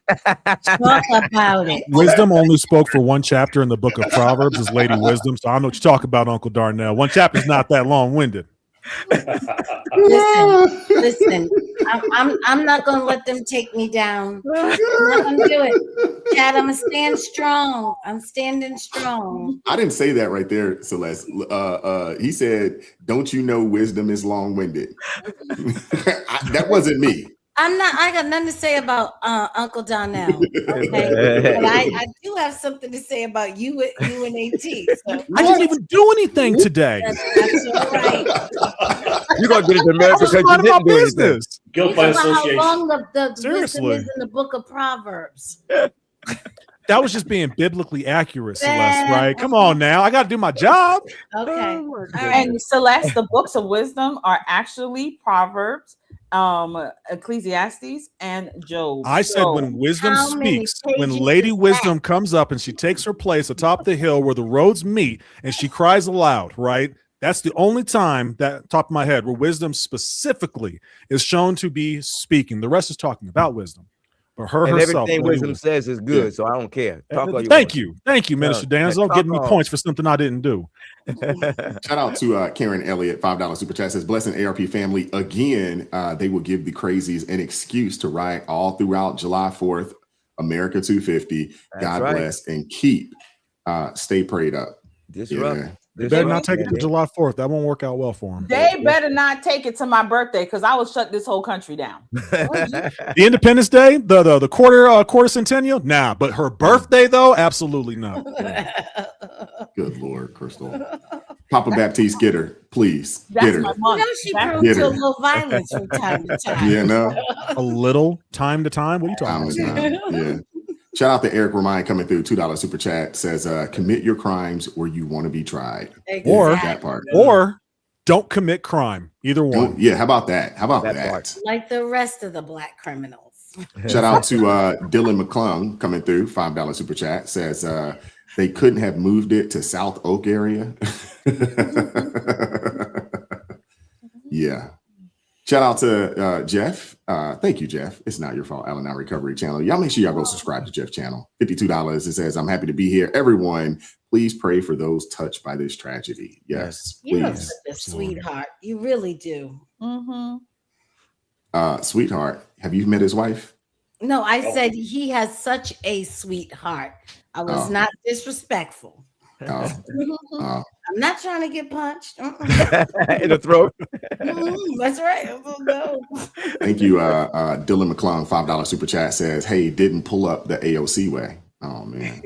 talk about it. Wisdom only spoke for one chapter in the book of Proverbs as Lady Wisdom. So I know what you talk about, Uncle Darnell. One chapter is not that long-winded. Listen. I'm not gonna let them take me down. I'm not gonna do it, Chad. I'm gonna stand strong. I'm standing strong. I didn't say that right there, Celeste. He said, "Don't you know wisdom is long-winded?" That wasn't me. I got nothing to say about Uncle Donnell. Okay, but I do have something to say about you and AT. So I didn't even do anything today. That's all right. You're gonna get into America because you didn't do anything. Guilt by association. How long the wisdom Seriously. is in the book of Proverbs. That was just being biblically accurate, Celeste, right? Come on now. I got to do my job. Okay. All right. And Celeste, the books of wisdom are actually Proverbs, Ecclesiastes, and Job. I said when wisdom How many speaks, when pages Lady is Wisdom comes up and she takes her place atop the hill where the roads meet and she cries aloud, right? That's the only time, that top of my head, where wisdom specifically is shown to be speaking. The rest is talking about wisdom. But her And herself. everything wisdom says is good, so I don't care. Talk all Thank you, Minister Danzo, talk getting me on. points for something I didn't do. Shout out to Karen Elliott, $5 super chat says, "Blessing ARP family again. They will give the crazies an excuse to riot all throughout July 4th, America 250. God bless and keep. Stay prayed up." Disrupt. They better not take it to July 4th. That won't work out well for them. They better not take it to my birthday, because I will shut this whole country down. The Independence Day, the quarter centennial, nah. But her birthday though, absolutely not. Good Lord, Crystal. Papa Baptiste, get her, please. That's Get her. my mom. You know, she That's- proved Get to her. a little violence from time to time. Yeah, no. A little time to time. What are you talking about? Yeah. Shout out to Eric Romine coming through. $2 super chat says, "Commit your crimes where you want to be tried." Or that part. Or don't commit crime. Either one. Yeah, how about that? How about that? Like the rest of the Black criminals. Shout out to Dylan McClung coming through. $5 super chat says, "They couldn't have moved it to South Oak area." Yeah. Shout out to Jeff. Thank you, Jeff. It's not your fault. Al-Anon Recovery Channel. Y'all make sure y'all go subscribe to Jeff's channel. $52. It says, "I'm happy to be here. Everyone, please pray for those touched by this tragedy." Yes, You have please. such a sweetheart. You really do. Mm-hmm. Sweetheart, have you met his wife? No, I said he has such a sweetheart. I was not disrespectful. I'm not trying to get punched. In the throat. That's right. No. Thank you. Dylan McClung, $5 super chat says, hey, didn't pull up the AOC way. Oh, man.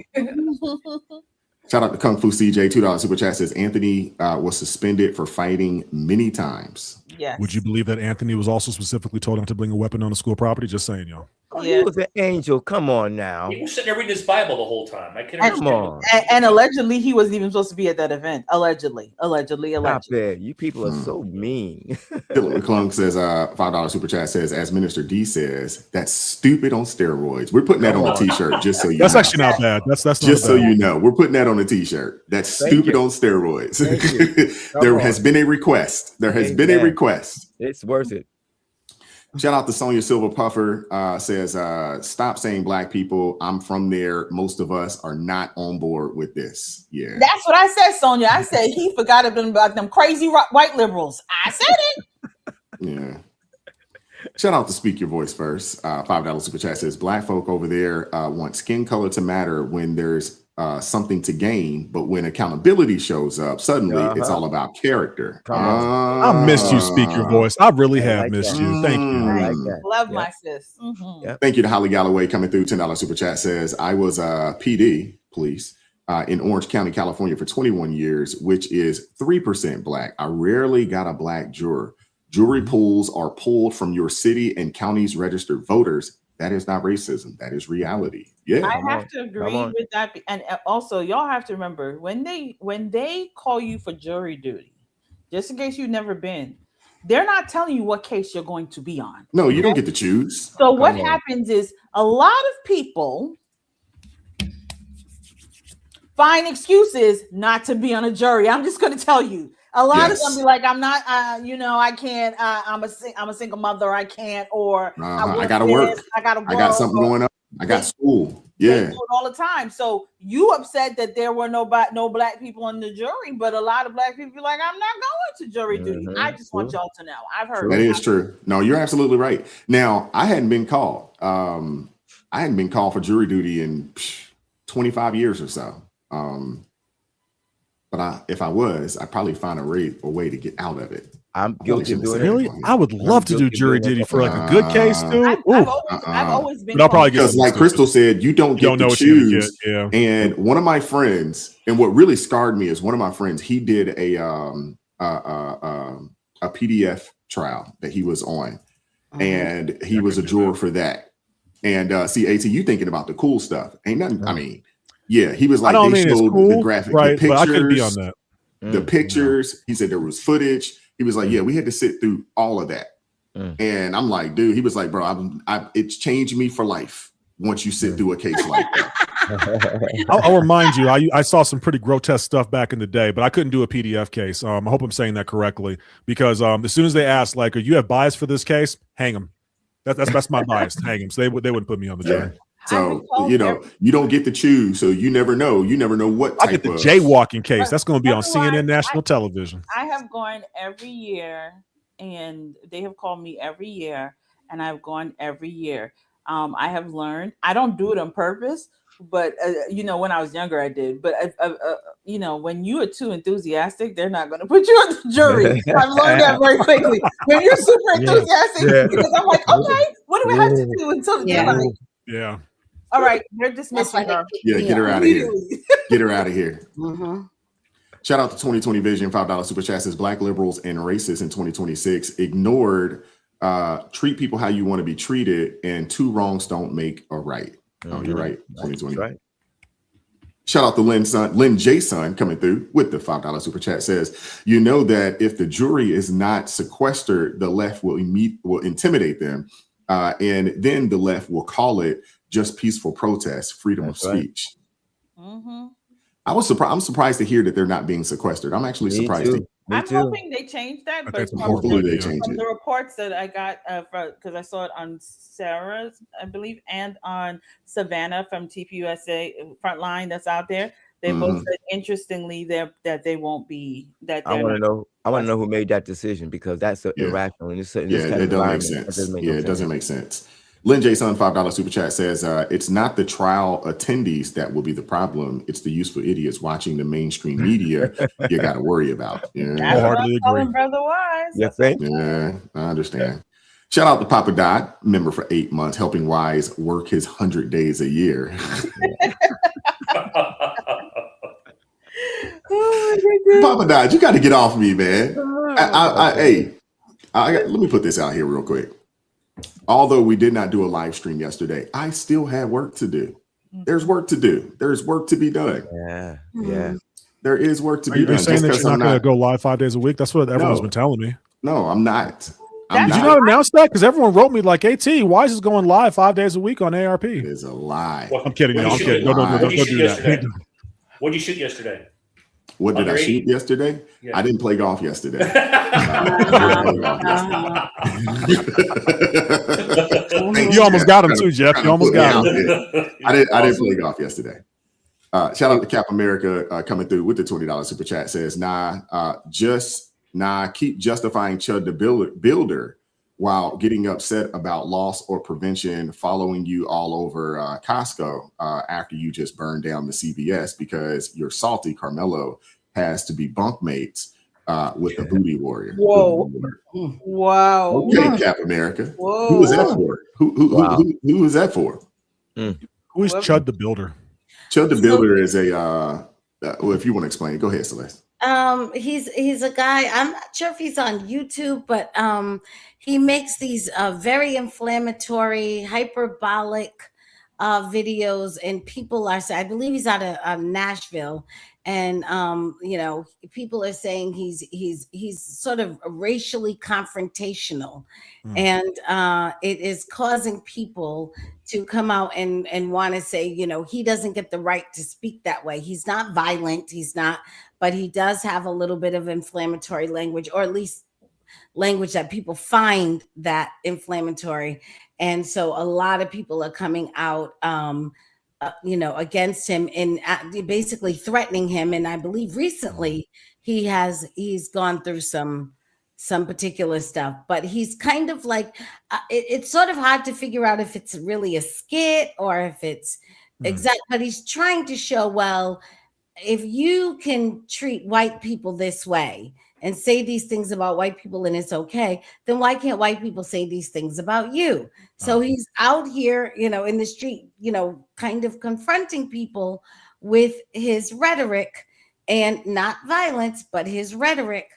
Shout out to Kung Fu CJ, $2 super chat says, Anthony was suspended for fighting many times. Yes. Would you believe that Anthony was also specifically told him to bring a weapon on the school property? Just saying, y'all. Oh, he was an angel. Come on now. He was sitting there reading his Bible the whole time. I can Come understand. on. And allegedly, he wasn't even supposed to be at that event. Allegedly. Stop it. You people are so mean. Dylan McClung says, $5 super chat says, as Minister D says, that's stupid on steroids. We're putting that on a t-shirt just so you That's know. actually not bad. That's just not so bad. you know. We're putting that on a t-shirt. That's stupid on steroids. There has been a request. There has been a request. It's worth it. Shout out to Sonia Silver Puffer, says, stop saying black people. I'm from there. Most of us are not on board with this. Yeah. That's what I said, Sonia. I said he forgot about them crazy white liberals. I said it. Yeah. Shout out to Speak Your Voice First. $5 super chat says, black folk over there want skin color to matter when there's something to gain, but when accountability shows up, suddenly it's all about character. I missed you, Speak Your Voice. I really have missed you. Thank you. Love my sis. Thank you to Holly Galloway coming through. $10 super chat says, I was PD, police, in Orange County, California for 21 years, which is 3% black. I rarely got a black juror. Jury pools are pulled from your city and county's registered voters. That is not racism. That is reality. Yeah. I have to agree with that. And also, y'all have to remember when they call you for jury duty, just in case you've never been, they're not telling you what case you're going to be on. No, you don't get to choose. So what happens is a lot of people find excuses not to be on a jury. I'm just going to tell you. A lot of them be like, I'm not, I can't, I'm a single mother. I can't, or I got to work. I got something going on. I got school. Yeah. They do it all the time. So you upset that there were no black people on the jury, but a lot of black people be like, I'm not going to jury duty. I just want y'all to know. I've heard that is true. No, you're absolutely right. Now, I hadn't been called. I hadn't been called for jury duty in 25 years or so. But if I was, I'd probably find a way to get out of it. I'm guilty of doing it. Really? I would love to do jury duty for like a good case too. I've always been. But I'll probably get because, like Crystal said, you don't get to choose. Yeah. And one of my friends, and what really scarred me is one of my friends. He did a PDF trial that he was on, and he was a juror for that. And see, AT, you thinking about the cool stuff? Ain't nothing. I mean. Yeah, he was like, they showed the graphic, the pictures, but I couldn't be on that. The pictures. He said there was footage. He was like, yeah, we had to sit through all of that. And I'm like, dude, he was like, bro, it's changed me for life once you sit through a case like that. I'll remind you, I saw some pretty grotesque stuff back in the day, but I couldn't do a PDF case. I hope I'm saying that correctly, because as soon as they asked, like, you have bias for this case, hang them. That's my bias, hang them. So they wouldn't put me on the jury. So, you don't get to choose. So you never know. You never know what type I get the jaywalking case. That's going to be on CNN national television. I have gone every year, and they have called me every year, and I've gone every year. I have learned. I don't do it on purpose, but when I was younger, I did. But when you are too enthusiastic, they're not going to put you on the jury. I've learned that very quickly. When you're super enthusiastic, because I'm like, okay, what do we have to do until they're like, yeah. All right, they're dismissing her. Yeah, get her out of here. Get her out of here. Shout out to 2020 Vision, $5 super chat says black liberals and racists in 2026 ignored treat people how you want to be treated, and two wrongs don't make a right. Oh, you're right. 2020. Right. Shout out to Lynn J. Son coming through with the $5 super chat says, you know that if the jury is not sequestered, the left will intimidate them. And then the left will call it just peaceful protest, freedom of speech. I'm surprised to hear that they're not being sequestered. I'm actually surprised. I'm hoping they change that, but hopefully they change from it. the reports that I got, because I saw it on Sarah's, I believe, and on Savannah from TPUSA Frontline that's out there. They both said, interestingly, that they won't be. That I want to know who made that decision, because that's irrational. And it doesn't make sense. It doesn't make sense. Lynn J. Son, $5 super chat says, it's not the trial attendees that will be the problem. It's the useful idiots watching the mainstream media you got to worry about. That's what I'm calling Brother Wise. You think? Yeah, I understand. Shout out to Papa Dot, member for 8 months, helping Wise work his 100 days a year. Papa Dot, you got to get off me, man. Let me put this out here real quick. Although we did not do a live stream yesterday, I still had work to do. There's work to do. There's work to be done. Yeah. There is work to be done. Are you saying that you're not going to go live 5 days a week? That's what everyone's been telling me. No, I'm not. Did you not announce that? Because everyone wrote me like, AT, Wise is going live 5 days a week on ARP. It is a lie. I'm kidding. No, I'm kidding. Don't do that. What did you shoot yesterday? What did I shoot yesterday? Yeah. I didn't play golf yesterday. You almost got him too, Jeff. You almost got him. I didn't play golf yesterday. Shout out to Cap America coming through with the $20 super chat. Says, keep justifying Chud the Builder while getting upset about loss or prevention following you all over Costco after you just burned down the CVS because you're salty. Karmelo has to be bunkmates with the Booty Warrior. Whoa. Wow. Okay, Cap America. Whoa. Who was that for? Who was that for? Who is Chud the Builder? Chud the Builder is well, if you want to explain, go ahead, Celeste. He's a guy. I'm not sure if he's on YouTube, but he makes these very inflammatory, hyperbolic videos, and people are saying, I believe he's out of Nashville, and people are saying he's sort of racially confrontational, and it is causing people to come out and want to say, he doesn't get the right to speak that way. He's not violent. He's not, but he does have a little bit of inflammatory language, or at least language that people find that inflammatory. And so a lot of people are coming out, against him and basically threatening him. And I believe recently he's gone through some particular stuff, but he's kind of like, it's sort of hard to figure out if it's really a skit or if it's exact, but he's trying to show, well, if you can treat white people this way and say these things about white people and it's okay, then why can't white people say these things about you? So he's out here, in the street, kind of confronting people with his rhetoric, and not violence, but his rhetoric.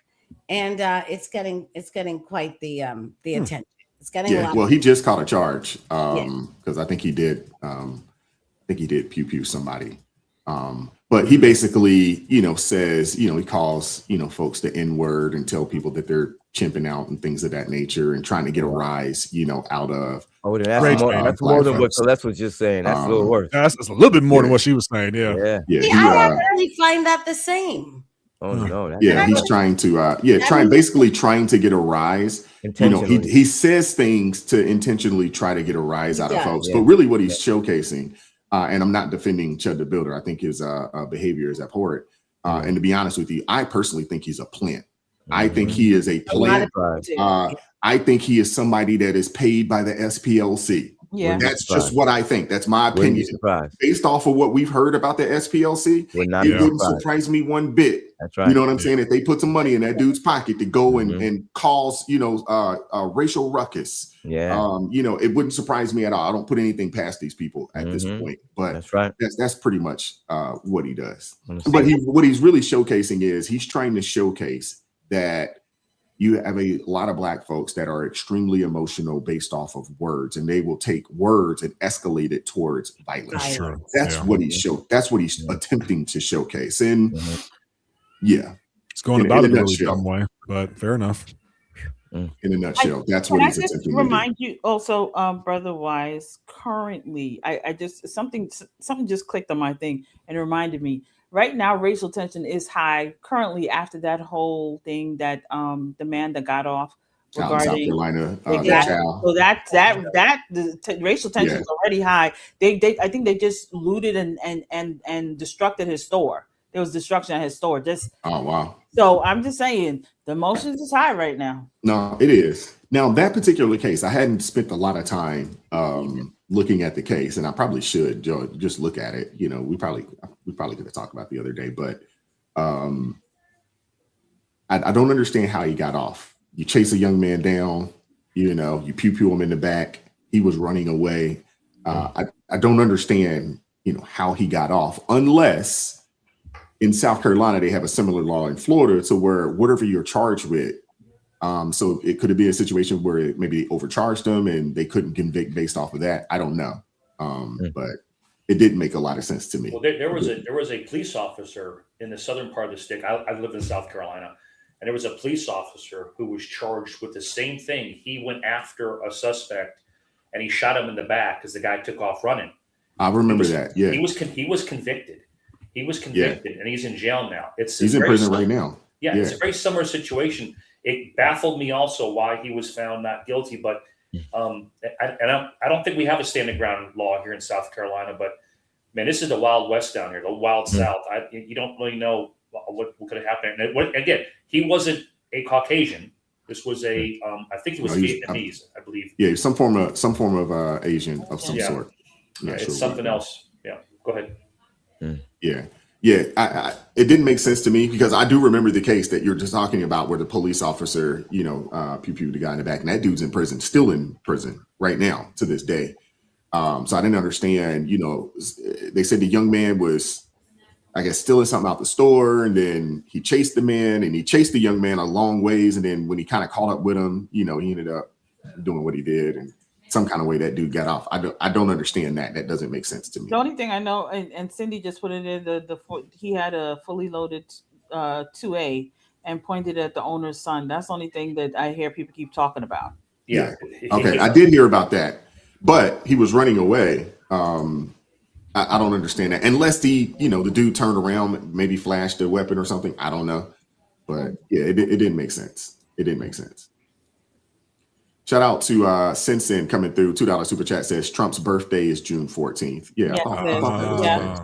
And it's getting quite the attention. It's getting a lot. Well, he just caught a charge because I think he did pew pew somebody. But he basically, says, he calls, folks the N-word and tell people that they're chimping out and things of that nature and trying to get a rise, out of. Oh, that's more than what Celeste was just saying. That's a little worse. That's a little bit more than what she was saying. Yeah. I actually find that the same. Oh no! He's trying to, trying to get a rise. He says things to intentionally try to get a rise out of folks, but really what he's showcasing. And I'm not defending Chud the Builder. I think his behavior is abhorrent. And to be honest with you, I personally think he's a plant. I think he is a plant. I think he is somebody that is paid by the SPLC. Yeah, that's just what I think. That's my opinion. Based off of what we've heard about the SPLC, it wouldn't surprise me one bit. That's right. You know what I'm saying? If they put some money in that dude's pocket to go and cause, racial ruckus. Yeah. It wouldn't surprise me at all. I don't put anything past these people at this point. But that's right. That's pretty much what he does. But what he's really showcasing is he's trying to showcase that you have a lot of Black folks that are extremely emotional based off of words, and they will take words and escalate it towards violence. That's what he's attempting to showcase. And it's going about it in a really dumb way, but fair enough. In a nutshell, that's what he's attempting to do. Remind you also, Brother Wise, currently, I just something just clicked on my thing and reminded me. Right now, racial tension is high currently after that whole thing that the man that got off regarding South Carolina. So the racial tension is already high. I think they just looted and destructed his store. There was destruction at his store. Oh wow. So I'm just saying the emotions is high right now. No, it is. Now, that particular case, I hadn't spent a lot of time looking at the case, and I probably should just look at it. You know, we probably could have talked about it the other day, but I don't understand how he got off. You chase a young man down, you know, you pew him in the back. He was running away. I don't understand, you know, how he got off, unless in South Carolina they have a similar law in Florida to where whatever you're charged with. So it could be a situation where maybe they overcharged them and they couldn't convict based off of that. I don't know, but it didn't make a lot of sense to me. Well, there was a police officer in the southern part of the state. I live in South Carolina, and there was a police officer who was charged with the same thing. He went after a suspect, and he shot him in the back as the guy took off running. I remember that. Yeah, he was convicted. He was convicted, and he's in jail now. He's in prison right now. Yeah, it's a very similar situation. It baffled me also why he was found not guilty, but I don't think we have a standing ground law here in South Carolina. But man, this is the Wild West down here, the Wild South. You don't really know what could have happened. And again, he wasn't a Caucasian. This was I think he was Vietnamese, I believe. Yeah, some form of Asian of some sort. It's something else. Yeah, go ahead. Yeah. It didn't make sense to me because I do remember the case that you're just talking about where the police officer, you know, pew the guy in the back, and that dude's in prison, still in prison right now to this day. So I didn't understand, you know, they said the young man was, I guess, stealing something out the store, and then he chased the man, and he chased the young man a long ways, and then when he kind of caught up with him, you know, he ended up doing what he did, and some kind of way that dude got off. I don't understand that. That doesn't make sense to me. The only thing I know, and Cindy just put it in he had a fully loaded 2A and pointed at the owner's son. That's the only thing that I hear people keep talking about. Yeah. Okay, I did hear about that, but he was running away. I don't understand that unless the dude turned around, maybe flashed a weapon or something. I don't know, but yeah, it didn't make sense. It didn't make sense. Shout out to Sensen coming through. $2 super chat says Trump's birthday is June 14th. Yeah, I thought that was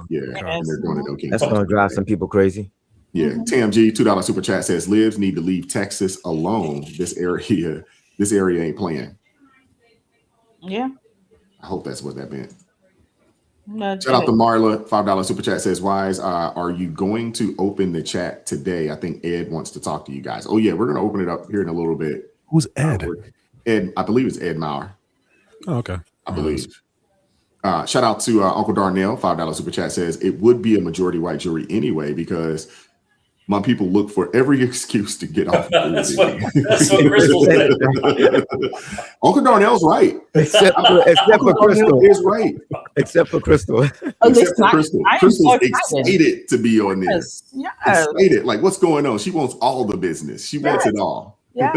and they're doing it okay. That's going to drive some people crazy. Yeah, TMG $2 super chat says Libs need to leave Texas alone. This area ain't playing. Yeah, I hope that's what that meant. Shout out to Marla, $5 super chat says, Wise, are you going to open the chat today? I think Ed wants to talk to you guys. Oh yeah, we're going to open it up here in a little bit. Who's Ed? Ed, I believe it's Ed Maurer. Oh, okay. I believe. Shout out to Uncle Darnell, $5 super chat says, it would be a majority white jury anyway, because my people look for every excuse to get off. That's what Crystal said. Uncle Darnell's right. Except for Crystal. Is right. Except for Crystal. Except for Crystal. Crystal's excited to be on this. Yes. Excited. Like, what's going on? She wants all the business. She wants it all. Yeah.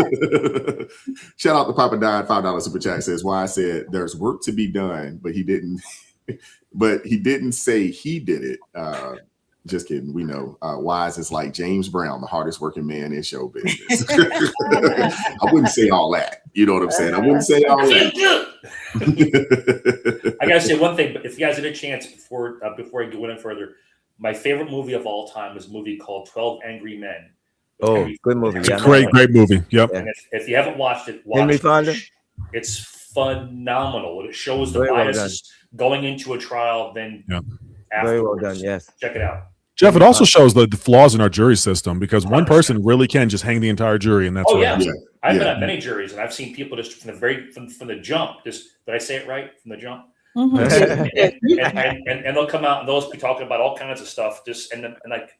Shout out to Papa Died, $5 super chat says, why I said there's work to be done, but he didn't say he did it. Just kidding. We know Wise is like James Brown, the hardest working man in show business. I wouldn't say all that. You know what I'm saying? I wouldn't say all that. I gotta say one thing, but if you guys had a chance before I go any further, my favorite movie of all time is a movie called 12 Angry Men. Oh, good movie. It's a great movie. Yep. And if you haven't watched it, watch Henry it. Fonda? It's phenomenal. It shows the Very well biases going into a trial, then afterwards. Very well done, yes. Check it out. Jeff, it also shows the flaws in our jury system because one person really can just hang the entire jury, and that's I've been at many juries, and I've seen people just from the jump. Just did I say it right? From the jump. And they'll come out and they'll be talking about all kinds of stuff. And like,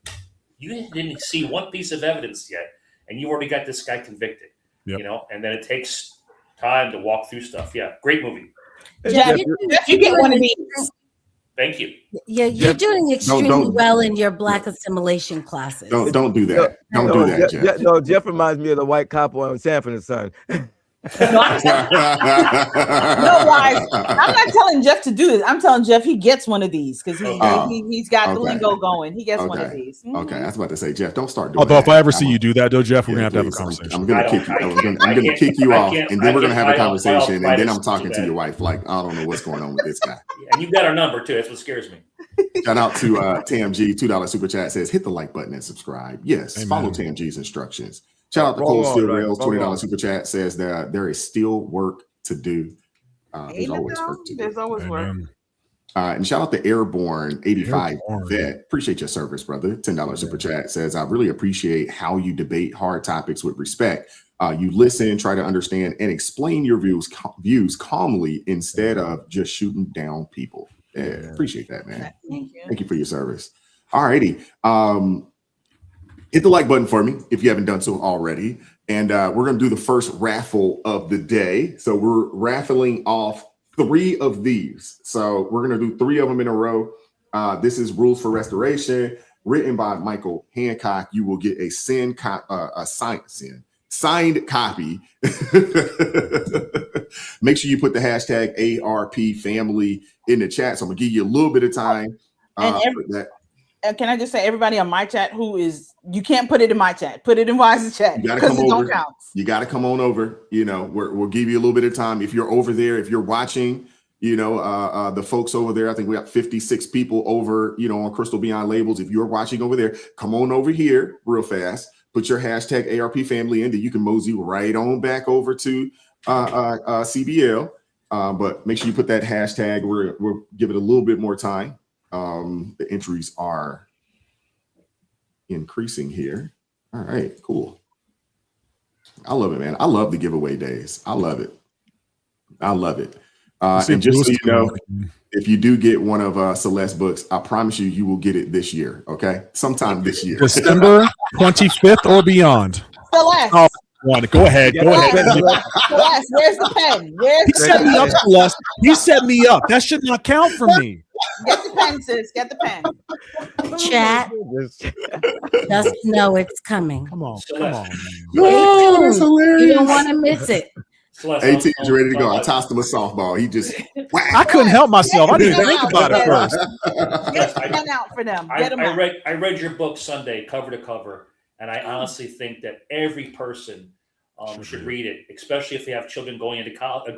you didn't see one piece of evidence yet, and you already got this guy convicted. Yep. You know, and then it takes time to walk through stuff. Yeah, great movie. Jeff, you get one of these. Thank you. Yeah, you're doing extremely well in your Black assimilation classes. Don't do that. Don't do that, Jeff. No, Jeff reminds me of the white cop on Sanford and Son. No, Wise. I'm not telling Jeff to do this. I'm telling Jeff he gets one of these because he's got the lingo going. He gets one of these. Mm-hmm. Okay, I was about to say, Jeff, don't start doing Although that. if I ever see you do that, though, Jeff, we're gonna have to have a conversation. I'm gonna kick you. I'm gonna kick you off, and then we're gonna have a conversation, and then I'm talking to your wife. Like, I don't know what's going on with this guy. And you've got our number too. That's what scares me. Shout out to TMG, $2 super chat says, hit the like button and subscribe. Yes, Amen. Follow TMG's instructions. Shout out to Cold Steel right? Rails, Wrong, $20 wrong. super chat says that there is still work to do. There's always work to do. There's always work. And shout out to Airborne 85 Vet. Appreciate your service, brother. $10 super chat says, I really appreciate how you debate hard topics with respect. You listen, try to understand, and explain your views calmly instead of just shooting down people. Yeah, appreciate that, man. Thank you for your service. All righty. Hit the like button for me if you haven't done so already. And we're going to do the first raffle of the day. So we're raffling off 3 of these. So we're going to do 3 of them in a row. This is Rules for Restoration, written by Michael Hancock. You will get a signed copy. Make sure you put the hashtag ARP family in the chat. So I'm going to give you a little bit of time for that. Can I just say, everybody on my chat you can't put it in my chat. Put it in Wise's chat. You got to come over. Don't count. You got to come on over. We'll give you a little bit of time. If you're over there, if you're watching, the folks over there, I think we got 56 people over, on Crystal Beyond Labels. If you're watching over there, come on over here real fast. Put your hashtag ARP family in, that you can mosey right on back over to CBL. But make sure you put that hashtag. We'll give it a little bit more time. The entries are increasing here. All right, cool. I love it, man. I love the giveaway days. I love it. And just so you know, if you do get one of Celeste's books, I promise you will get it this year. Okay, sometime this year, December 25th or beyond. Celeste. Oh, go ahead. Celeste, where's the pen? He set me up, Celeste. He set me up. That should not count for me. Get the pen, sis. Get the pen. Chat. Just know it's coming. Come on, man. Oh, that's hilarious. You don't want to miss it. 18 is ready to go. I tossed him a softball. He just I couldn't help myself. I didn't think about it first. Get the pen out for them. I read your book Sunday cover to cover, and I honestly think that every person should read it, especially if they have children going into college,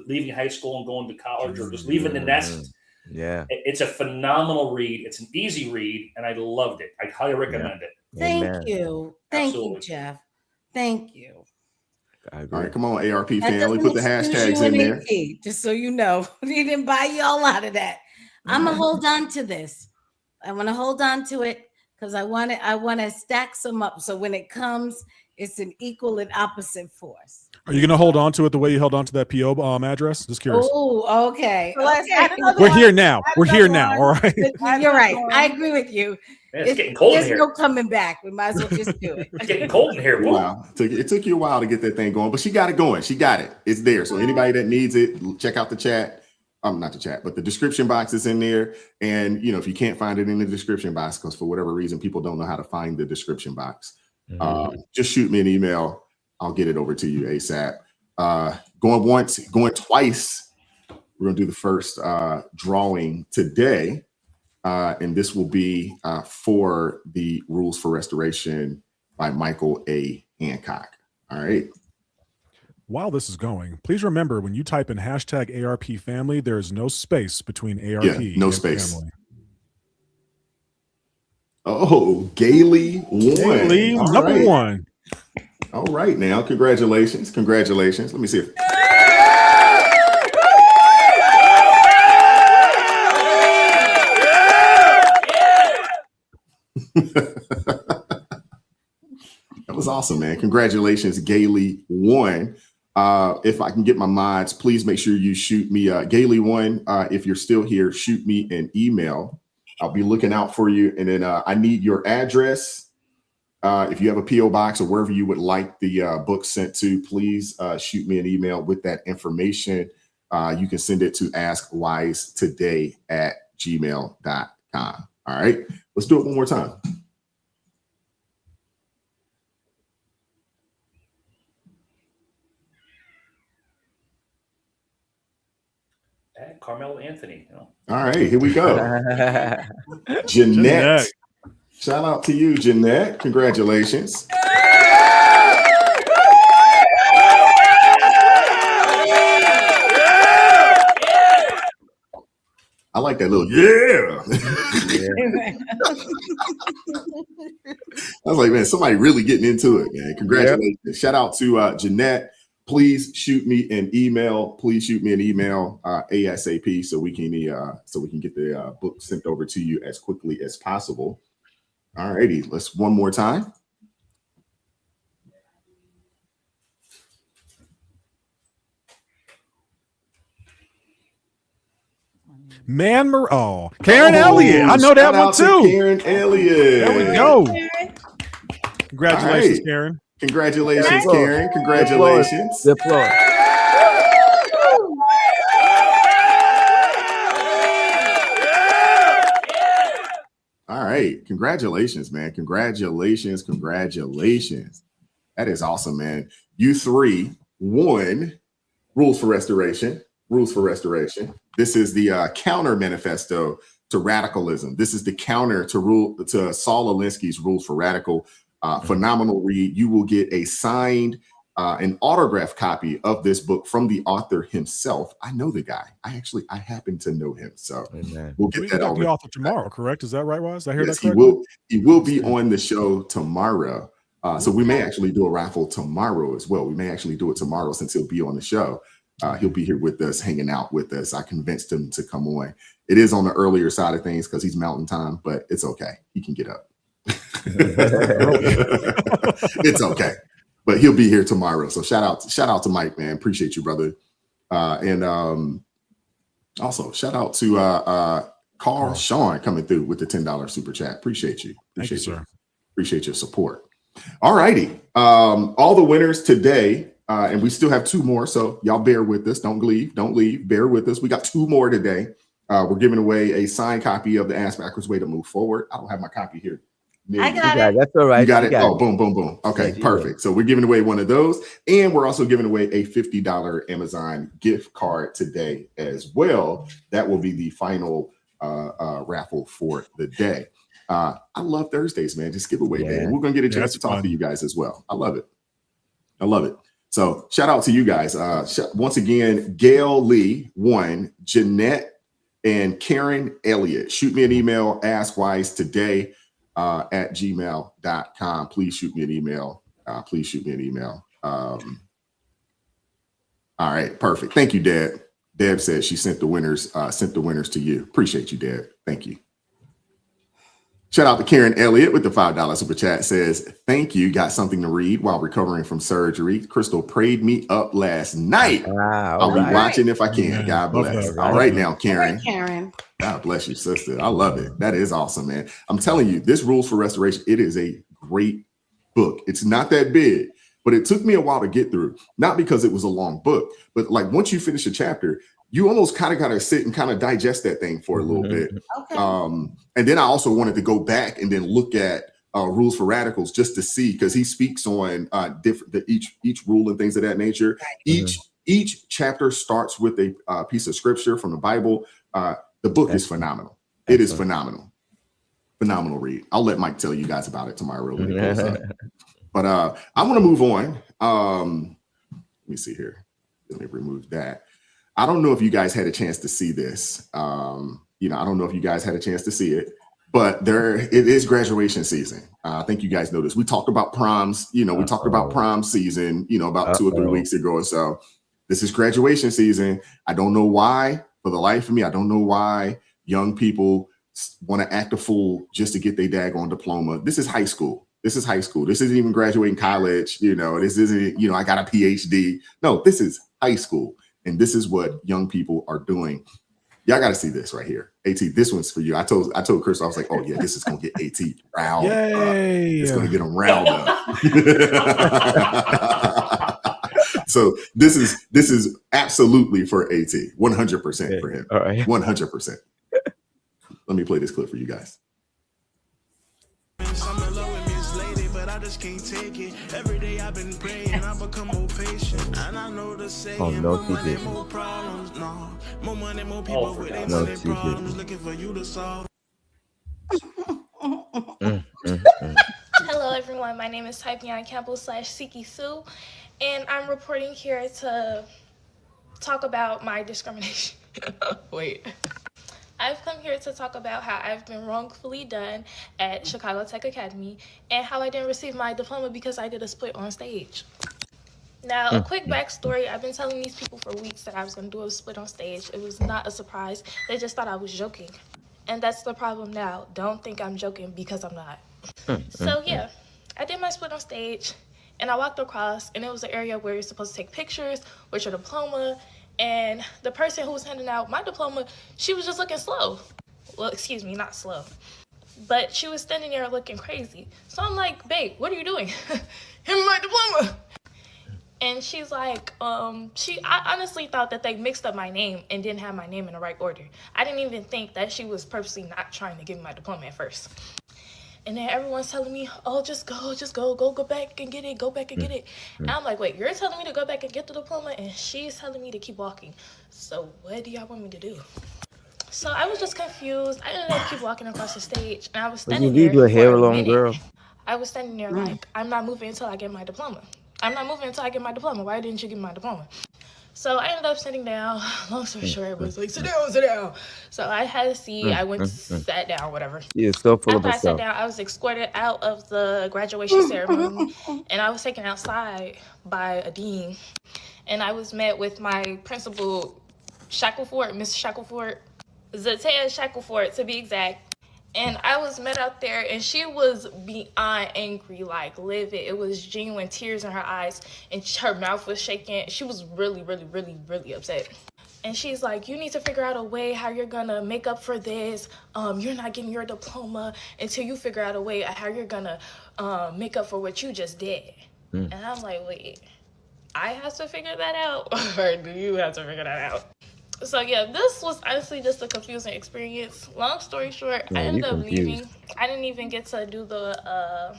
leaving high school and going to college, or just leaving the nest. Yeah, it's a phenomenal read. It's an easy read, and I loved it. I highly recommend it. Thank you. Thank you, Jeff. Thank you. All right, come on, ARP family. Put the hashtags in there. Just so you know, he didn't buy you all out of that. I'm gonna hold on to this. I want to hold on to it because I want to stack some up. So when it comes, it's an equal and opposite force. Are you gonna hold on to it the way you held on to that PO address? Just curious. Oh, okay. We're here now. We're here now. All right. You're right. I agree with you. Man, it's getting cold in here. There's no coming back. We might as well just do it. It's getting cold in here. Wow. It took you a while to get that thing going, but she got it going. She got it. It's there. So anybody that needs it, check out the chat. Not the chat, but the description box is in there. And if you can't find it in the description box, because for whatever reason people don't know how to find the description box, just shoot me an email. I'll get it over to you ASAP. Going once, going twice. We're gonna do the first drawing today. And this will be for the Rules for Restoration by Michael A. Hancock. All right. While this is going, please remember when you type in hashtag ARP family, there is no space between ARP no space. Family. Oh, Gailey won. Gailey, number 1. All right, now congratulations. Let me see if that was awesome, man. Congratulations, Gailey won. If I can get my mods, please make sure you shoot me. Gailey won. If you're still here, shoot me an email. I'll be looking out for you. And then I need your address. If you have a P.O. box or wherever you would like the book sent to, please shoot me an email with that information. You can send it to askwisetoday@gmail.com. All right, let's do it one more time. Karmelo Anthony. All right, here we go. Jeanette. Shout out to you, Jeanette. Congratulations. I like that little yeah. I was like, man, somebody really getting into it, man. Congratulations. Yep. Shout out to Jeanette. Please shoot me an email. ASAP so we can get the book sent over to you as quickly as possible. All righty, let's one more time. Karen Elliott. I know that one too. Karen Elliott. There we go. Congratulations, Karen. Congratulations, Karen. Congratulations. The applause. All right. Congratulations, man. Congratulations. That is awesome, man. You three won Rules for Restoration. This is the counter manifesto to radicalism. This is the counter to Saul Alinsky's Rules for Radical. Phenomenal read. You will get a signed, an autographed copy of this book from the author himself. I know the guy. I happen to know him. So we'll get that over. The author tomorrow, correct? Is that right, Wise? Did I hear that correct? He will be on the show tomorrow. So we may actually do a raffle tomorrow as well. We may actually do it tomorrow since he'll be on the show. He'll be here with us, hanging out with us. I convinced him to come on. It is on the earlier side of things because he's mountain time, but it's okay. He can get up. It's okay. But he'll be here tomorrow. So shout out to Mike, man. Appreciate you, brother. And also shout out to Carl Sean coming through with the $10 super chat. Appreciate you. Thank you, sir. Appreciate your support. All righty. All the winners today. And we still have two more, so y'all bear with us. Don't leave. Bear with us. We got two more today. We're giving away a signed copy of the Ask Backwards Way to Move Forward. I don't have my copy here. I got it. That's all right. You got it. Oh, boom, boom, boom. Okay, perfect. So we're giving away one of those, and we're also giving away a $50 Amazon gift card today as well. That will be the final raffle for the day. I love Thursdays, man. Just give away, man. We're gonna get a chance to talk to you guys as well. I love it. So shout out to you guys. Once again, Gail Lee won, Jeanette and Karen Elliott. Shoot me an email, askwisetoday at gmail.com. Please shoot me an email. All right, perfect. Thank you, Deb. Deb said she sent the winners to you. Appreciate you, Deb. Thank you. Shout out to Karen Elliott with the $5 super chat. Says, thank you. Got something to read while recovering from surgery. Crystal prayed me up last night. Wow, I'll be watching if I can. God bless. All right now, Karen. God bless you, sister. I love it. That is awesome, man. I'm telling you, this Rules for Restoration, it is a great book. It's not that big, but it took me a while to get through. Not because it was a long book, but like once you finish a chapter, you almost kind of got to sit and kind of digest that thing for a little bit. Okay. And then I also wanted to go back and then look at Rules for Radicals just to see, because he speaks on each rule and things of that nature. Right. Each chapter starts with a piece of scripture from the Bible. The book is phenomenal. It is phenomenal. Phenomenal read. I'll let Mike tell you guys about it tomorrow when it goes up. But I want to move on. Let me see here. Let me remove that. I don't know if you guys had a chance to see this. I don't know if you guys had a chance to see it, but it is graduation season. I think you guys know this. We talked about proms. We talked about prom season, about 2 or 3 weeks ago or so. This is graduation season. I don't know why, for the life of me, I don't know why young people want to act a fool just to get their daggone diploma. This is high school. This isn't even graduating college. This isn't, I got a PhD. No, this is high school. And this is what young people are doing. Y'all got to see this right here. AT, this one's for you. I told Chris, I was like, oh yeah, this is going to get AT riled up. It's going to get him riled up. So this is absolutely for AT, 100% for him. All right. 100%. Let me play this clip for you guys. Can't take it. Every day I've been praying, I become more patient. And I know the saying, no, he didn't. More problems, no. More money, more people with their money problems looking for you to solve. Hello everyone, my name is Typion Campbell/Siki Sue, and I'm reporting here to talk about my discrimination. Wait. I've come here to talk about how I've been wrongfully done at Chicago Tech Academy and how I didn't receive my diploma because I did a split on stage. Now, a quick backstory. I've been telling these people for weeks that I was going to do a split on stage. It was not a surprise. They just thought I was joking. And that's the problem now. Don't think I'm joking because I'm not. So, yeah, I did my split on stage, and I walked across, and it was an area where you're supposed to take pictures with your diploma. And the person who was handing out my diploma, she was just looking slow. Well, excuse me, not slow. But she was standing there looking crazy. So I'm like, babe, what are you doing? Hand me my diploma. And she's like, I honestly thought that they mixed up my name and didn't have my name in the right order. I didn't even think that she was purposely not trying to give me my diploma at first. And then everyone's telling me, oh, just go back and get it, go back and get it. And I'm like, wait, you're telling me to go back and get the diploma, and she's telling me to keep walking. So what do y'all want me to do? So I was just confused. I ended up keep walking across the stage, and I was standing there your hair for a long, minute. girl? I was standing there like, I'm not moving until I get my diploma. I'm not moving until I get my diploma. Why didn't you give me my diploma? So I ended up sitting down. Long story short, everybody's like, sit down, sit down. So I had a seat. I went, sat down, whatever. You're so full of After I sat herself. down, I was escorted out of the graduation ceremony, and I was taken outside by a dean. And I was met with my principal, Shackleford, Miss Shackleford, Zatea Shackleford to be exact. And I was met out there, and she was beyond angry, like livid. It was genuine tears in her eyes, and her mouth was shaking. She was really, really, really, really upset. And she's like, you need to figure out a way how you're gonna make up for this. You're not getting your diploma until you figure out a way how you're gonna make up for what you just did. And I'm like, wait, I have to figure that out, or do you have to figure that out? So yeah, this was honestly just a confusing experience. Long story short, I ended up leaving. I didn't even get to do the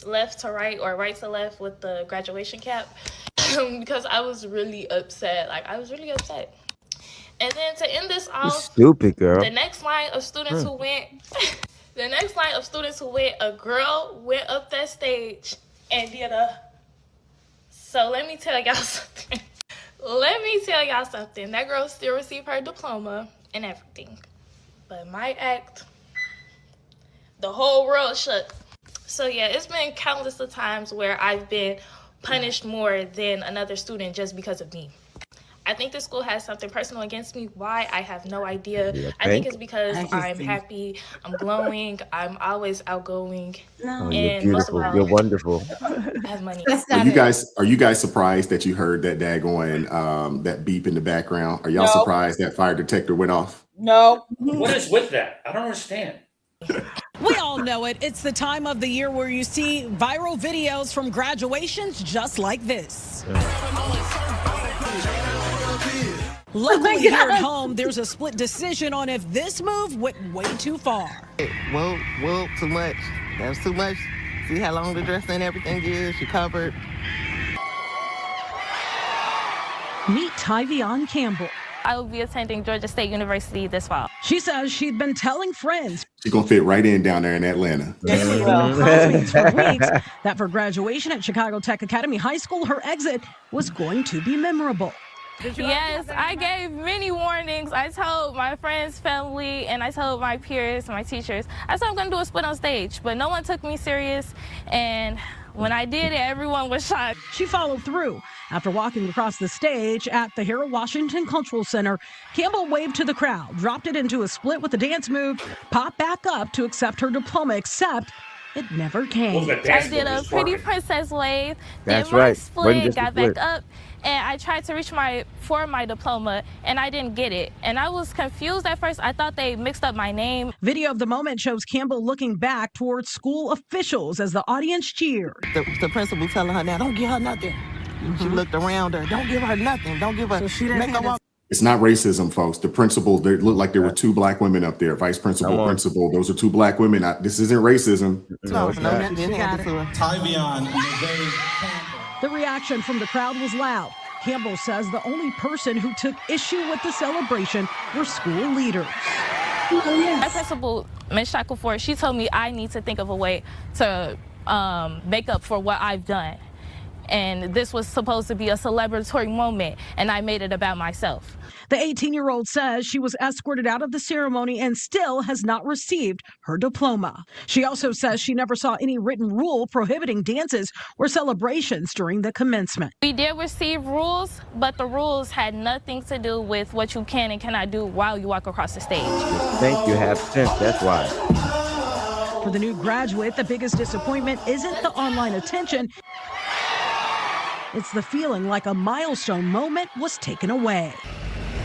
left to right or right to left with the graduation cap because I was really upset. Like, I was really upset. And then to end this off, stupid girl. The next line of students who went, a girl went up that stage and did a. So let me tell y'all something. That girl still received her diploma and everything. But my act, the whole world shook. So yeah, it's been countless of times where I've been punished more than another student just because of me. I think the school has something personal against me. Why? I have no idea. I think it's because I'm happy, I'm glowing, I'm always outgoing. No. Oh, you're beautiful. You're wonderful. I have money. Are you guys surprised that you heard that daggone that beep in the background? Are y'all surprised that fire detector went off? No. What is with that? I don't understand. We all know it. It's the time of the year where you see viral videos from graduations just like this. Luckily, here at home, there's a split decision on if this move went way too far. Well, too much. That was too much. See how long the dress and everything is? She covered. Meet Tyvion Campbell. I will be attending Georgia State University this fall. She says she'd been telling friends. She's going to fit right in down there in Atlanta. For weeks that for graduation at Chicago Tech Academy High School, her exit was going to be memorable. Yes, I gave many warnings. I told my friends, family, and I told my peers, my teachers, I said I'm going to do a split on stage, but no one took me serious. And when I did it, everyone was shocked. She followed through. After walking across the stage at the Harold Washington Cultural Center, Campbell waved to the crowd, dropped it into a split with a dance move, popped back up to accept her diploma, except it never came. I did a pretty princess wave, That's did my right. split, got back up, and I tried to reach for my diploma, and I didn't get it. And I was confused at first. I thought they mixed up my name. Video of the moment shows Campbell looking back towards school officials as the audience cheered. The principal telling her now, don't give her nothing. She looked around her, don't give her nothing. Don't give her, make her walk. It's not racism, folks. The principal, they looked like there were two black women up there. Vice principal, principal. Those are two black women. This isn't racism. No, she didn't have to. Tyvion. The reaction from the crowd was loud. Campbell says the only person who took issue with the celebration were school leaders. My principal, Ms. Shackleford, she told me I need to think of a way to make up for what I've done. and this was supposed to be a celebratory moment, and I made it about myself. The 18-year-old says she was escorted out of the ceremony and still has not received her diploma. She also says she never saw any written rule prohibiting dances or celebrations during the commencement. We did receive rules, but the rules had nothing to do with what you can and cannot do while you walk across the stage. Think you have sense, that's why. For the new graduate, the biggest disappointment isn't the online attention. It's the feeling like a milestone moment was taken away.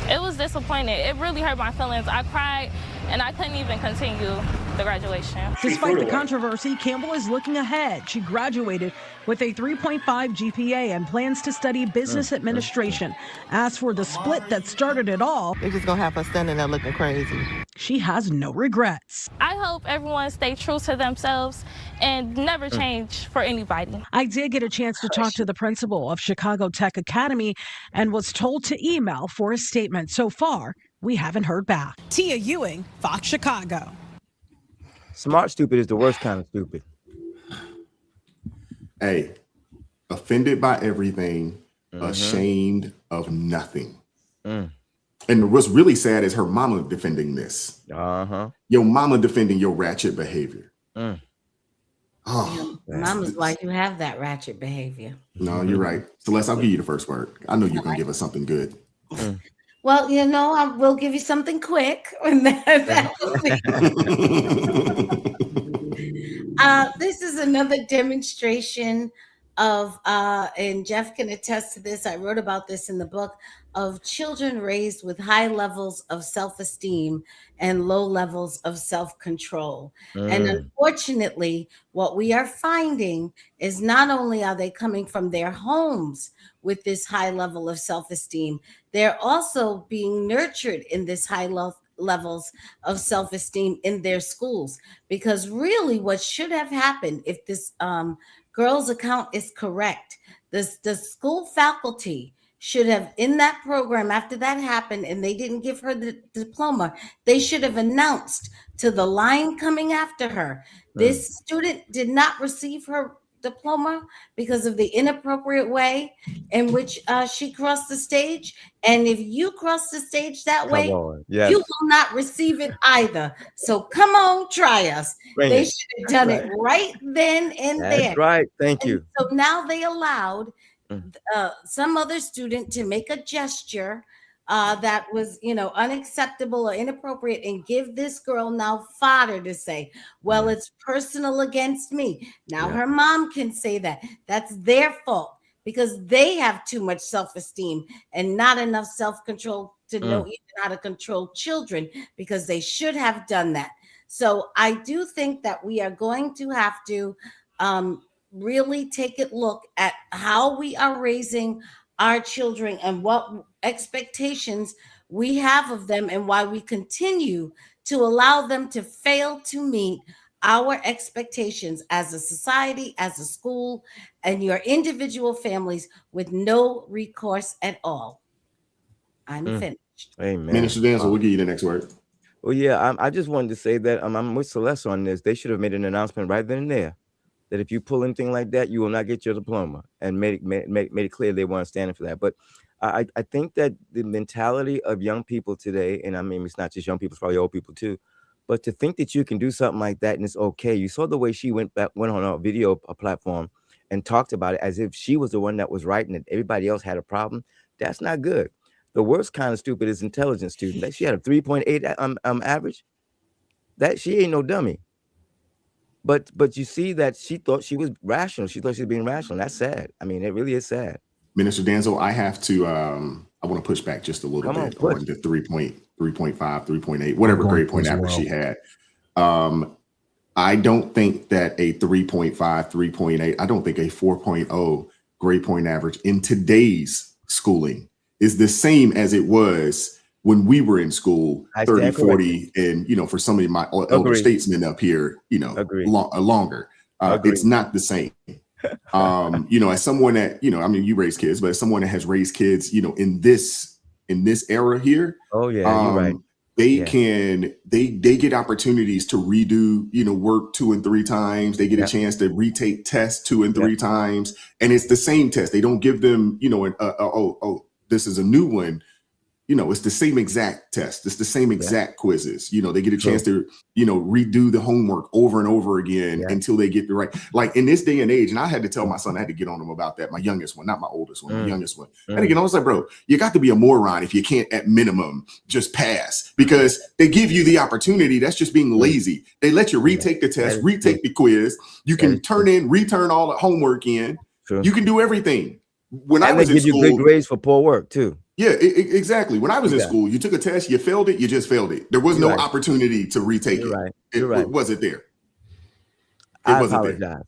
It was disappointing. It really hurt my feelings. I cried, and I couldn't even continue the graduation. Despite the controversy, Campbell is looking ahead. She graduated with a 3.5 GPA and plans to study business administration. As for the split that started it all, they're just gonna have her standing there looking crazy. She has no regrets. I hope everyone stay true to themselves and never change for anybody. I did get a chance to talk to the principal of Chicago Tech Academy and was told to email for a statement. So far, we haven't heard back. Tia Ewing, Fox Chicago. Smart stupid is the worst kind of stupid. Hey, offended by everything, ashamed of nothing. And what's really sad is her mama defending this. Your mama defending your ratchet behavior. Oh, Mama's why you have that ratchet behavior. No, you're right. Celeste, I'll give you the first word. I know you're going to give us something good. Well, you know, I will give you something quick. This is another demonstration of, and Jeff can attest to this, I wrote about this in the book, of children raised with high levels of self-esteem and low levels of self-control. And unfortunately, what we are finding is not only are they coming from their homes with this high level of self-esteem, they're also being nurtured in this high levels of self-esteem in their schools. Because really what should have happened, if this girl's account is correct, the school faculty should have, in that program, after that happened and they didn't give her the diploma, they should have announced to the line coming after her, this student did not receive her diploma because of the inappropriate way in which she crossed the stage. And if you cross the stage that way, you will not receive it either. So come on, try us. They should have done it right then and there. That's right. Thank you. So now they allowed some other student to make a gesture that was, you know, unacceptable or inappropriate and give this girl now fodder to say, well, it's personal against me. Now her mom can say that. That's their fault because they have too much self-esteem and not enough self-control to know even how to control children, because they should have done that. So I do think that we are going to have to really take a look at how we are raising our children and what expectations we have of them and why we continue to allow them to fail to meet our expectations as a society, as a school, and your individual families with no recourse at all. I'm finished. Amen. Minister Denzel, we'll give you the next word. Well, yeah, I just wanted to say that I'm with Celeste on this. They should have made an announcement right then and there that if you pull anything like that, you will not get your diploma, and made it clear they weren't standing for that. But I think that the mentality of young people today, and I mean, it's not just young people, it's probably old people too, but to think that you can do something like that and it's okay. You saw the way she went on a video platform and talked about it as if she was the one that was right and that everybody else had a problem. That's not good. The worst kind of stupid is intelligent student. That she had a 3.8 average. That she ain't no dummy. But you see that she thought she was rational. She thought she was being rational. That's sad. I mean, it really is sad. Minister Denzel, I have to I want to push back just a little bit on the 3.5, 3.8, whatever grade point average she had. I don't think that a 3.5, 3.8, I don't think a 4.0 grade point average in today's schooling is the same as it was when we were in school, 30, 40, and, you know, for some of my elder statesmen up here, you know, longer. It's not the same. You know, as someone that, you know, I mean, you raise kids, but as someone that has raised kids, you know, in this era here. Oh, yeah, you're right. they get opportunities to redo, work 2 and 3 times. They get a chance to retake tests 2 and 3 times, and it's the same test. They don't give them, this is a new one. It's the same exact test. It's the same exact quizzes. They get a chance to, redo the homework over and over again until they get the right. Like in this day and age, and I had to tell my son, I had to get on him about that. My youngest one, not my oldest one, my youngest one. I had to get on. I was like, bro, you got to be a moron if you can't at minimum just pass, because they give you the opportunity. That's just being lazy. They let you retake the test, retake the quiz. You can return all the homework in. True. You can do everything. When I was in school, you good grades for poor work too. Yeah, exactly. When I was in school, you took a test, you failed it, you just failed it. There was no opportunity to retake it. It wasn't there. I apologize.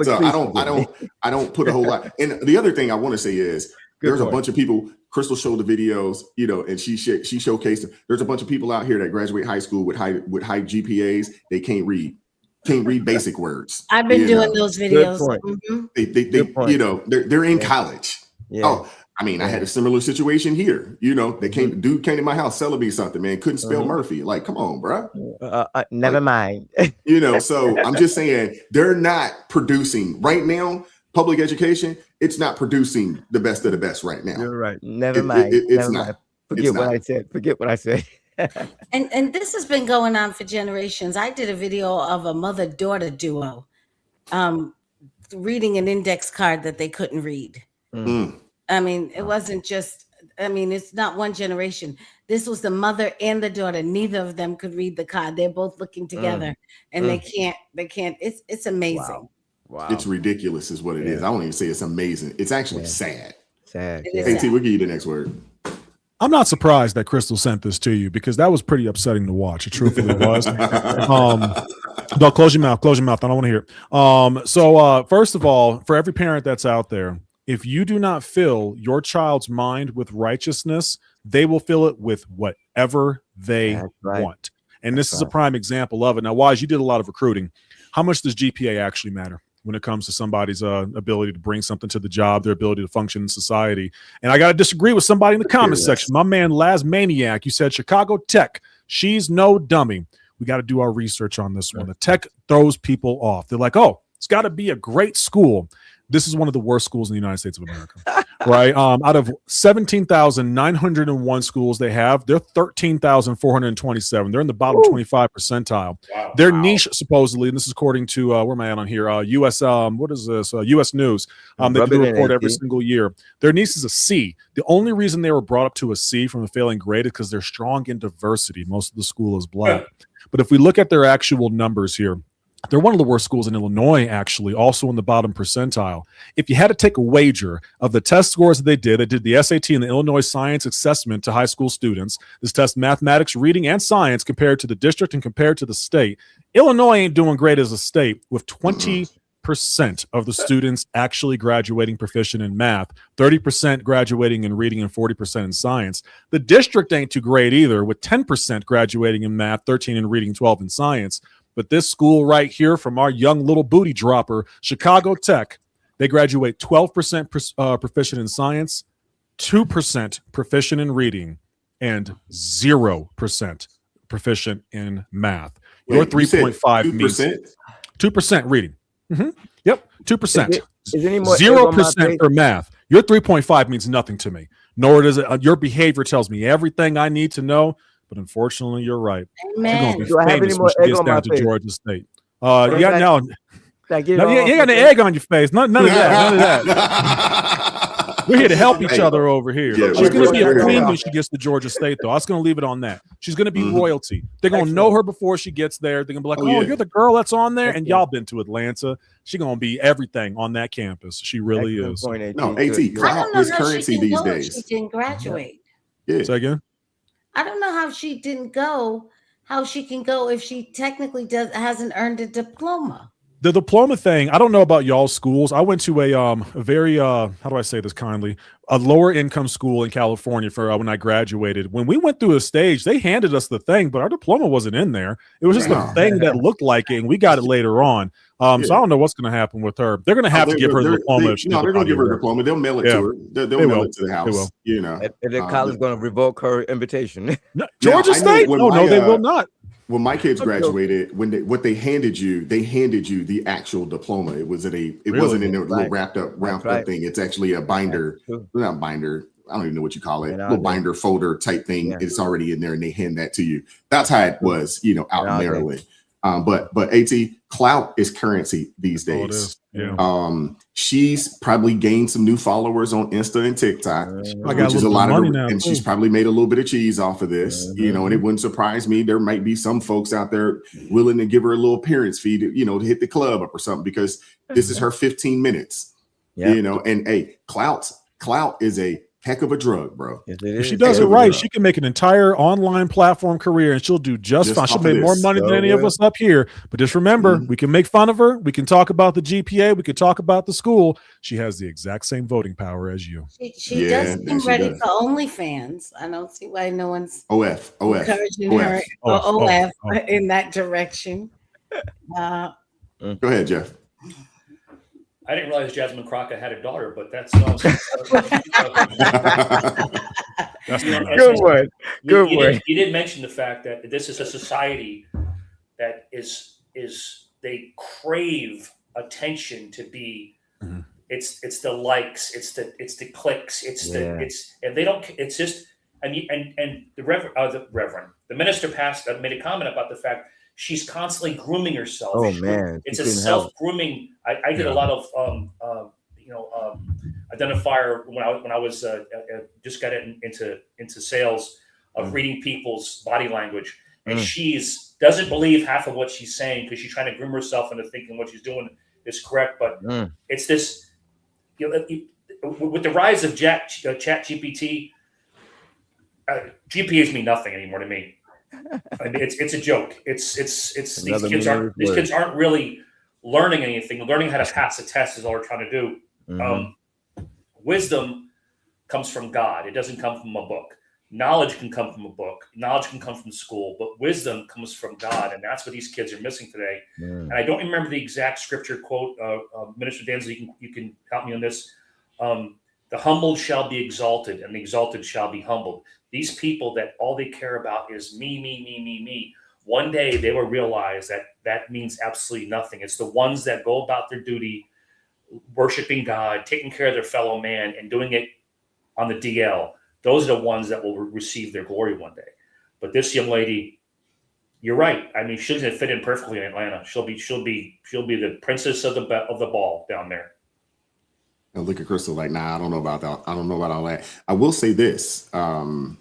So I don't put a whole lot. And the other thing I want to say is there's a bunch of people. Crystal showed the videos, and she showcased it. There's a bunch of people out here that graduate high school with high GPAs. They can't read basic words. I've been doing those videos. They're in college. Yeah. Oh, I mean, I had a similar situation here. Dude came to my house selling me something, man. Couldn't spell Murphy. Like, come on, bro. Never mind. So I'm just saying they're not producing right now. Public education, it's not producing the best of the best right now. You're right. Never mind. It's not. Forget what I said. And this has been going on for generations. I did a video of a mother-daughter duo reading an index card that they couldn't read. I mean, it wasn't just, it's not one generation. This was the mother and the daughter. Neither of them could read the card. They're both looking together and they can't, it's amazing. Wow. It's ridiculous is what it is. I won't even say it's amazing. It's actually sad. Sad. Hey, T, we'll give you the next word. I'm not surprised that Crystal sent this to you, because that was pretty upsetting to watch. It truthfully was. Don't close your mouth. Close your mouth. I don't want to hear it. So first of all, for every parent that's out there, if you do not fill your child's mind with righteousness, they will fill it with whatever they want. And this is a prime example of it. Now, Wise, you did a lot of recruiting. How much does GPA actually matter when it comes to somebody's ability to bring something to the job, their ability to function in society? And I got to disagree with somebody in the comments section. My man, Laz Maniac, you said Chicago Tech. She's no dummy. We got to do our research on this one. The tech throws people off. They're like, oh, it's got to be a great school. This is one of the worst schools in the United States of America, right? Out of 17,901 schools they have, they're 13,427. They're in the bottom 25 percentile. Wow. Their niche, supposedly, and this is according to, where am I at on here? U.S. What is this? U.S. News. They do a report every single year. Their niche is a C. The only reason they were brought up to a C from a failing grade is because they're strong in diversity. Most of the school is black. But if we look at their actual numbers here, they're one of the worst schools in Illinois, actually, also in the bottom percentile. If you had to take a wager of the test scores that they did the SAT and the Illinois Science Assessment to high school students. This test mathematics, reading, and science compared to the district and compared to the state. Illinois ain't doing great as a state, with 20% of the students actually graduating proficient in math, 30% graduating in reading, and 40% in science. The district ain't too great either, with 10% graduating in math, 13% in reading, 12% in science. But this school right here from our young little booty dropper, Chicago Tech, they graduate 12% proficient in science, 2% proficient in reading, and 0% proficient in math. Your 3.5 means 2% reading. Yep, 2%. 0% for math. Your 3.5 means nothing to me. Nor does it. Your behavior tells me everything I need to know. But unfortunately, you're right. Amen. She's going to be famous when she gets down to Georgia State. You ain't got an egg on your face. None of that. We're here to help each other over here. Yeah, she's going to be a queen when she gets to Georgia State, though. I was going to leave it on that. She's going to be royalty. They're going to know her before she gets there. They're going to be like, oh, you're the girl that's on there? And y'all been to Atlanta. She's going to be everything on that campus. She really is. No, AT, clout is currency these days. She didn't graduate. Yeah. Say again? I don't know how she didn't go, how she can go if she technically hasn't earned a diploma. The diploma thing, I don't know about y'all's schools. I went to a very, how do I say this kindly, a lower income school in California for when I graduated. When we went through a stage, they handed us the thing, but our diploma wasn't in there. It was just a thing that looked like it, and we got it later on. So I don't know what's going to happen with her. They're going to have to give her the diploma. They're going to give her a diploma. They'll mail it to her. They'll mail it to the house. You know, and the college is going to revoke her invitation. No, Georgia State? No, they will not. When my kids graduated, what they handed you the actual diploma. It was it wasn't in a little wrapped up thing. It's actually a binder, not binder. I don't even know what you call it. Little binder folder type thing. Yeah. It's already in there, and they hand that to you. That's how it was, out in Maryland. But AT, clout is currency these days. She's probably gained some new followers on Insta and TikTok, which is a lot of and she's probably made a little bit of cheese off of this, and it wouldn't surprise me. There might be some folks out there willing to give her a little appearance fee to, to hit the club up or something, because this is her 15 minutes, and hey, clout is a heck of a drug, bro. If she does it right, she can make an entire online platform career, and she'll do just fine. She'll make more money than any of us up here. But just remember, we can make fun of her. We can talk about the GPA. We can talk about the school. She has the exact same voting power as you. She does seem ready for OnlyFans. I don't see why no one's encouraging her OF in that direction. Go ahead, Jeff. I didn't realize Jasmine Crockett had a daughter, but that's good one. Good one. You did mention the fact that this is a society that is they crave attention to be. It's the likes, it's the clicks, and they don't. It's just and the minister made a comment about the fact she's constantly grooming herself. Oh man, it's a self-grooming. I did a lot of identifier when I was just got into sales of reading people's body language, and she's doesn't believe half of what she's saying because she's trying to groom herself into thinking what she's doing is correct. But it's this, with the rise of Chat GPT, GPAs mean nothing anymore to me. It's a joke. It's these kids aren't really learning anything. Learning how to pass a test is all we're trying to do. Wisdom comes from God. It doesn't come from a book. Knowledge can come from a book. Knowledge can come from school, but wisdom comes from God, and that's what these kids are missing today. And I don't remember the exact scripture quote. Minister Danzel, you can help me on this. The humbled shall be exalted, and the exalted shall be humbled. These people that all they care about is me. One day they will realize that means absolutely nothing. It's the ones that go about their duty, worshiping God, taking care of their fellow man, and doing it on the DL. Those are the ones that will receive their glory one day. But this young lady, you're right. I mean, she doesn't fit in perfectly in Atlanta. She'll be the princess of the ball down there. And look at Crystal like, nah, I don't know about that. I don't know about all that. I will say this, Atlanta,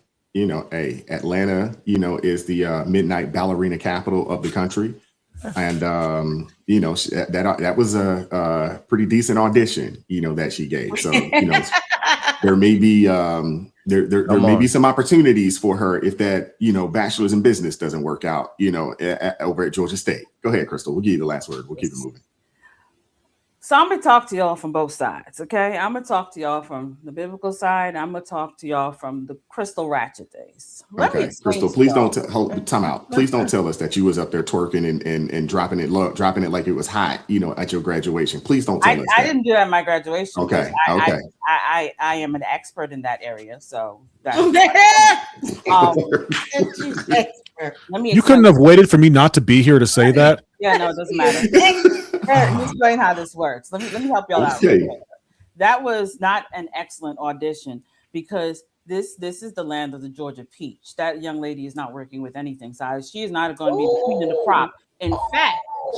is the midnight ballerina capital of the country. And, that was a pretty decent audition, that she gave. So, there may be, there may be some opportunities for her if that, bachelor's in business doesn't work out, over at Georgia State. Go ahead, Crystal. We'll give you the last word. We'll keep it moving. So I'm going to talk to y'all from both sides, okay? I'm going to talk to y'all from the biblical side. I'm going to talk to y'all from the Crystal Ratchet days. Okay, Crystal, please don't hold time out. Please don't tell us that you was up there twerking and dropping it like it was hot, at your graduation. Please don't tell us that. I didn't do that at my graduation. Okay, I am an expert in that area, so that's you couldn't have waited for me not to be here to say that. Yeah, no, it doesn't matter. Let me explain how this works. Let me help y'all out. That was not an excellent audition because this is the land of the Georgia peach. That young lady is not working with anything. So she is not going to be the queen of the crop. In fact,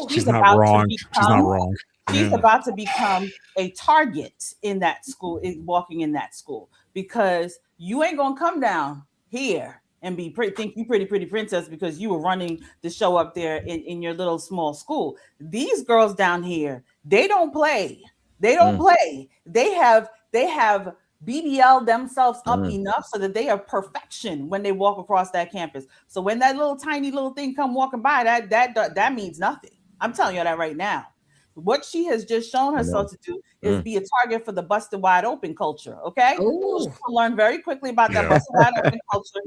she's not wrong. She's not wrong. She's about to become a target in that school, walking in that school, because you ain't gonna come down here and think you pretty princess because you were running the show up there in your little small school. These girls down here, they don't play. They don't play. They have BBL themselves up enough so that they are perfection when they walk across that campus. So when that little tiny little thing come walking by, that means nothing. I'm telling you that right now. What she has just shown herself to do is be a target for the busted wide open culture. Okay, she'll learn very quickly about that busted wide open culture.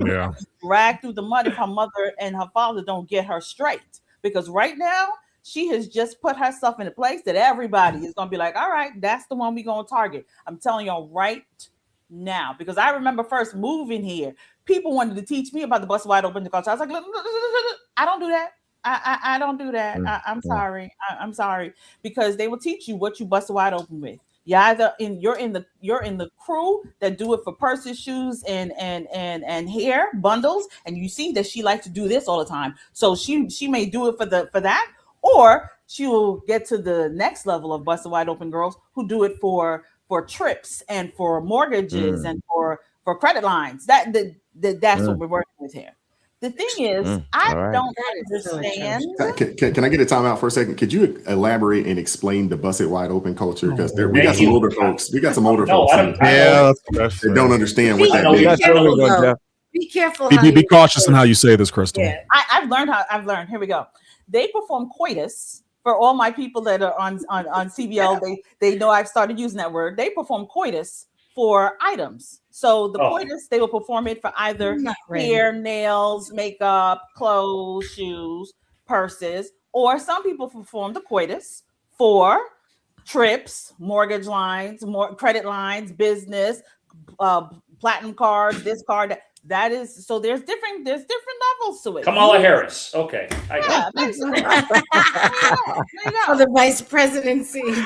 Drag through the mud if her mother and her father don't get her straight. Because right now she has just put herself in a place that everybody is going to be like, all right, that's the one we're going to target. I'm telling y'all right now, because I remember first moving here, people wanted to teach me about the busted wide open culture. I was like, look, I don't do that. I don't do that. I'm sorry. I'm sorry, because they will teach you what you busted wide open with. You either you're in the crew that do it for purses, shoes, and hair bundles, and you see that she likes to do this all the time. So she may do it for that, or she will get to the next level of busted wide open girls who do it for trips and for mortgages and for credit lines. That's what we're working with here. The thing is, I don't understand. Can I get a timeout for a second? Could you elaborate and explain the busted wide open culture? Because we got some older folks. We got some older folks that don't understand what that means. Be careful. Be cautious in how you say this, Crystal. Yeah. I've learned. Here we go. They perform coitus. For all my people that are on CBL, they know I've started using that word. They perform coitus for items. So the coitus, they will perform it for either hair, nails, makeup, clothes, shoes, purses, or some people perform the coitus for trips, mortgage lines, more credit lines, business, platinum cards, this card. That is, so there's different levels to it. Kamala Harris. Okay. I got it. For the vice presidency. You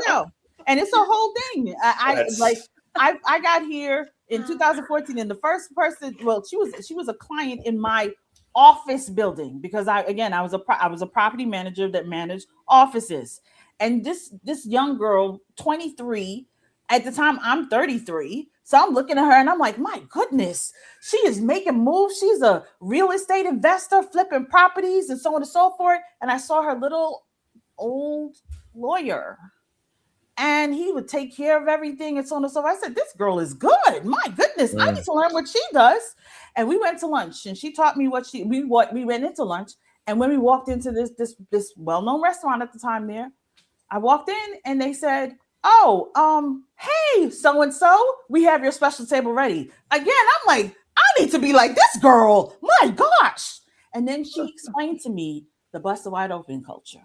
know. And it's a whole thing. I got here in 2014, and the first person, well, she was a client in my office building, because I was a property manager that managed offices. And this young girl, 23, at the time I'm 33. So I'm looking at her and I'm like, my goodness, she is making moves. She's a real estate investor, flipping properties and so on and so forth. And I saw her little old lawyer, and he would take care of everything and so on and so forth. I said, this girl is good. My goodness, I need to learn what she does. And we went to lunch, and she taught me we went into lunch. And when we walked into this well-known restaurant at the time there, I walked in and they said, oh, hey, so-and-so, we have your special table ready. Again, I'm like, I need to be like this girl. My gosh. And then she explained to me the busted wide open culture.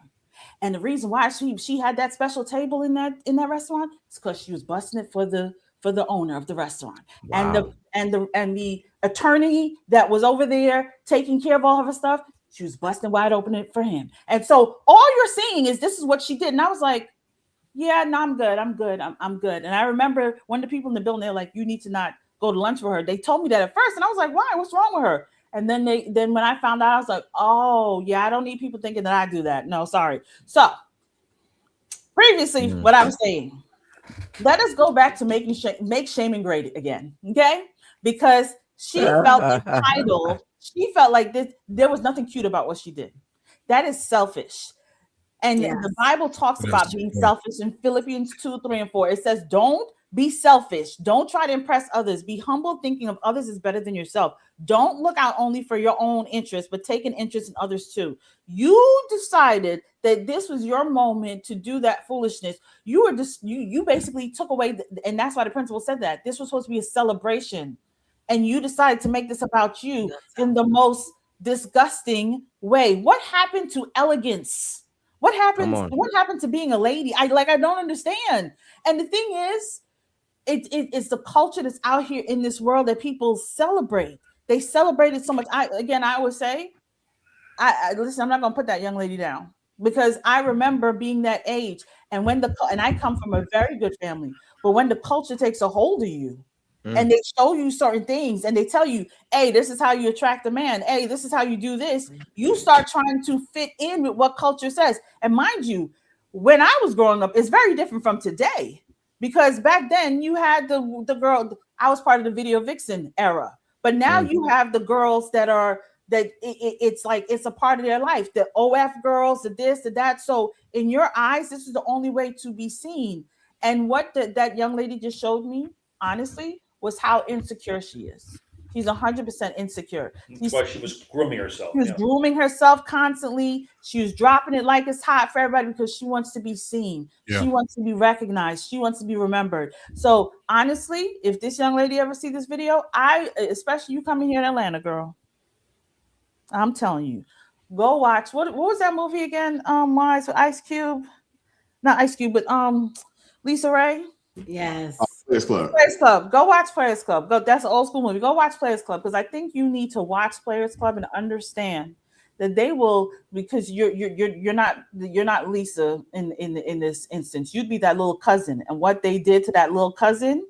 And the reason why she had that special table in that restaurant is because she was busting it for the owner of the restaurant. Wow. And the attorney that was over there taking care of all of her stuff, she was busting wide open it for him. And so all you're seeing is this is what she did. And I was like, yeah, no, I'm good. I'm good. And I remember one of the people in the building, they're like, you need to not go to lunch with her. They told me that at first, and I was like, why? What's wrong with her? And then when I found out, I was like, oh yeah, I don't need people thinking that I do that. No, sorry. So previously, what I was saying, let us go back to make shaming great again, okay? Because she felt entitled. She felt like there was nothing cute about what she did. That is selfish. And the Bible talks about being selfish in Philippians 2, 3, and 4. It says, don't be selfish. Don't try to impress others. Be humble, thinking of others is better than yourself. Don't look out only for your own interest, but take an interest in others too. You decided that this was your moment to do that foolishness. You basically took away, and that's why the principal said that. This was supposed to be a celebration. And you decided to make this about you in the most disgusting way. What happened to elegance? What happened to being a lady? I don't understand. And the thing is, it's the culture that's out here in this world that people celebrate. They celebrate it so much. I always say, listen, I'm not gonna put that young lady down, because I remember being that age, and and I come from a very good family, but when the culture takes a hold of you, and they show you certain things, and they tell you, hey, this is how you attract a man. Hey, this is how you do this. You start trying to fit in with what culture says. And mind you, when I was growing up, it's very different from today, because back then you had the girl. I was part of the video vixen era, but now you have the girls it's like it's a part of their life. The OF girls, the this, the that. So in your eyes, this is the only way to be seen. And what that young lady just showed me, honestly, was how insecure she is. She's 100% insecure. That's why she was grooming herself. She was grooming herself constantly. She was dropping it like it's hot for everybody because she wants to be seen. Yeah. She wants to be recognized. She wants to be remembered. So honestly, if this young lady ever see this video, especially you coming here in Atlanta, girl, I'm telling you, Go watch what was that movie again? Wise with Ice Cube, not Ice Cube, but Lisa Ray. Yes. Players Club. Players Club. Go watch Players Club. Go. That's an old school movie. Go watch Players Club because I think you need to watch Players Club and understand that they will, because you're not Lisa in this instance. You'd be that little cousin, and what they did to that little cousin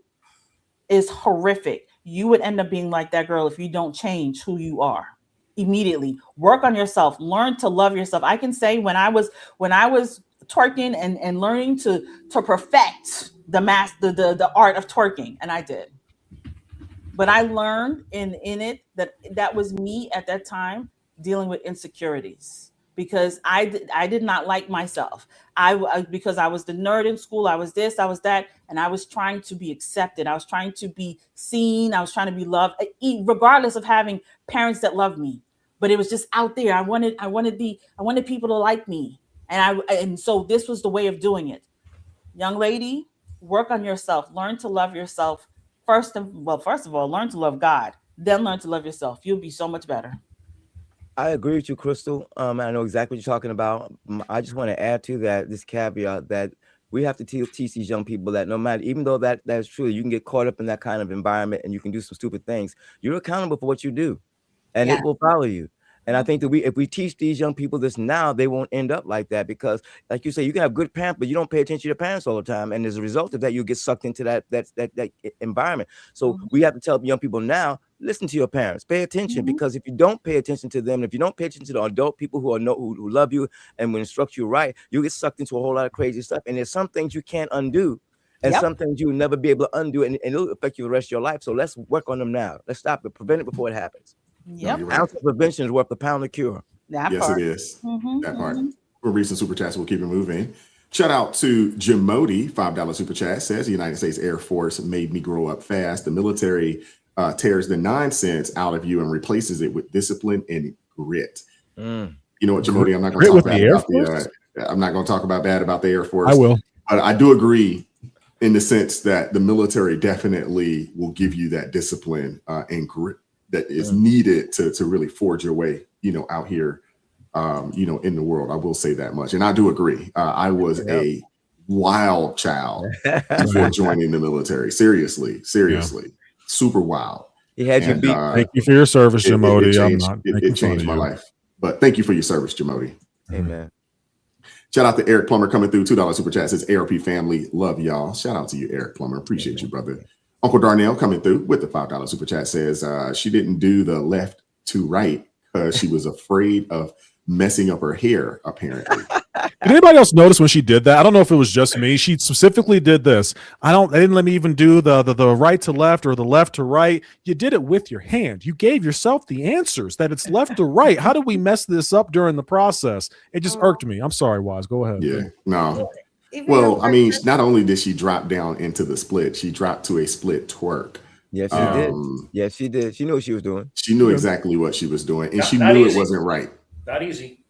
is horrific. You would end up being like that girl if you don't change who you are immediately. Work on yourself. Learn to love yourself. I can say when I was twerking and learning to perfect the art of twerking, and I did. But I learned in it that was me at that time dealing with insecurities because I did not like myself. Because I was the nerd in school, I was this, I was that, and I was trying to be accepted. I was trying to be seen. I was trying to be loved, regardless of having parents that loved me. But it was just out there. I wanted people to like me, and so this was the way of doing it. Young lady, work on yourself. Learn to love yourself first of all. Learn to love God. Then learn to love yourself. You'll be so much better. I agree with you, Crystal. I know exactly what you're talking about. I just want to add to that this caveat that we have to teach these young people that no matter, even though that's true, you can get caught up in that kind of environment and you can do some stupid things. You're accountable for what you do, and it will follow you. And I think that if we teach these young people this now, they won't end up like that because, like you say, you can have good parents, but you don't pay attention to your parents all the time, and as a result of that, you get sucked into that environment. So we have to tell young people now: listen to your parents, pay attention, because if you don't pay attention to them, if you don't pay attention to the adult people who love you and will instruct you right, you get sucked into a whole lot of crazy stuff. And there's some things you can't undo. And some things you will never be able to undo, and it'll affect you the rest of your life. So let's work on them now. Let's stop it, prevent it before it happens. Yep. No, Ounce of prevention is worth a pound of cure. Yes, it is. That part. We'll read some super chats. We'll keep it moving. Shout out to Jamodi, $5 super chat, says the United States Air Force made me grow up fast. The military tears the nonsense out of you and replaces it with discipline and grit. You know what, Jamodi? I'm not going to talk bad about I'm not going to talk about bad about the Air Force. I will. But I do agree in the sense that the military definitely will give you that discipline and grit that is needed to really forge your way, out here, in the world. I will say that much. And I do agree. I was a wild child before joining the military. Seriously, super wild. He had you beat. Thank you for your service, Jamodi. It changed my life. But thank you for your service, Jamodi. Amen. Shout out to Eric Plummer coming through, $2 super chat, says ARP family, love y'all. Shout out to you, Eric Plummer. Appreciate you, brother. Uncle Darnell coming through with the $5 super chat, says she didn't do the left to right because she was afraid of messing up her hair, apparently. Did anybody else notice when she did that? I don't know if it was just me. She specifically did this. They didn't let me even do the right to left or the left to right. You did it with your hand. You gave yourself the answers that it's left to right. How did we mess this up during the process? It just irked me. I'm sorry, Wise. Go ahead. Yeah, no. Well, I mean, not only did she drop down into the split, she dropped to a split twerk. Yes, she did. Yes, she did. She knew what she was doing. She knew exactly what she was doing, and she knew it wasn't right. Not easy.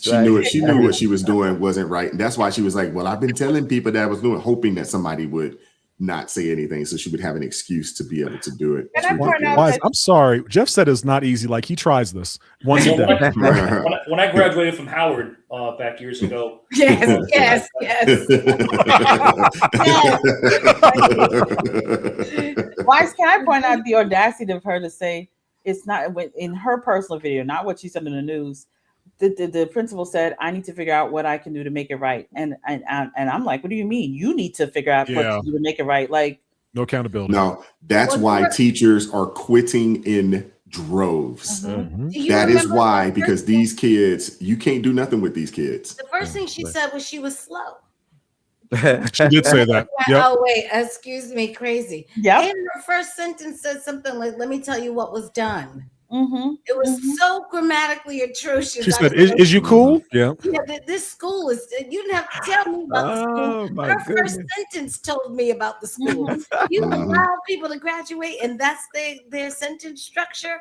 She knew it. She knew what she was doing wasn't right, and that's why she was like, "Well, I've been telling people that I was doing, hoping that somebody would not say anything, so she would have an excuse to be able to do it." Wise, I'm sorry. Jeff said it's not easy. Like he tries this once a day. When I graduated from Howard back years ago. Yes. Wise, can I point out the audacity of her to say it's not in her personal video, not what she said in the news. The principal said, "I need to figure out what I can do to make it right," and I'm like, "What do you mean? You need to figure out what to do to make it right?" Like, no accountability. No, that's why teachers are quitting in droves. That is why, because these kids, you can't do nothing with these kids. The first thing she said was she was slow. She did say that. Yep. Oh wait, excuse me, crazy. Yeah. And her first sentence said something like, "Let me tell you what was done." It was so grammatically atrocious. She said, "Is you cool?" Yeah. This school is. You didn't have to tell me about the school. Her first sentence told me about the school. You allow people to graduate, and that's their sentence structure.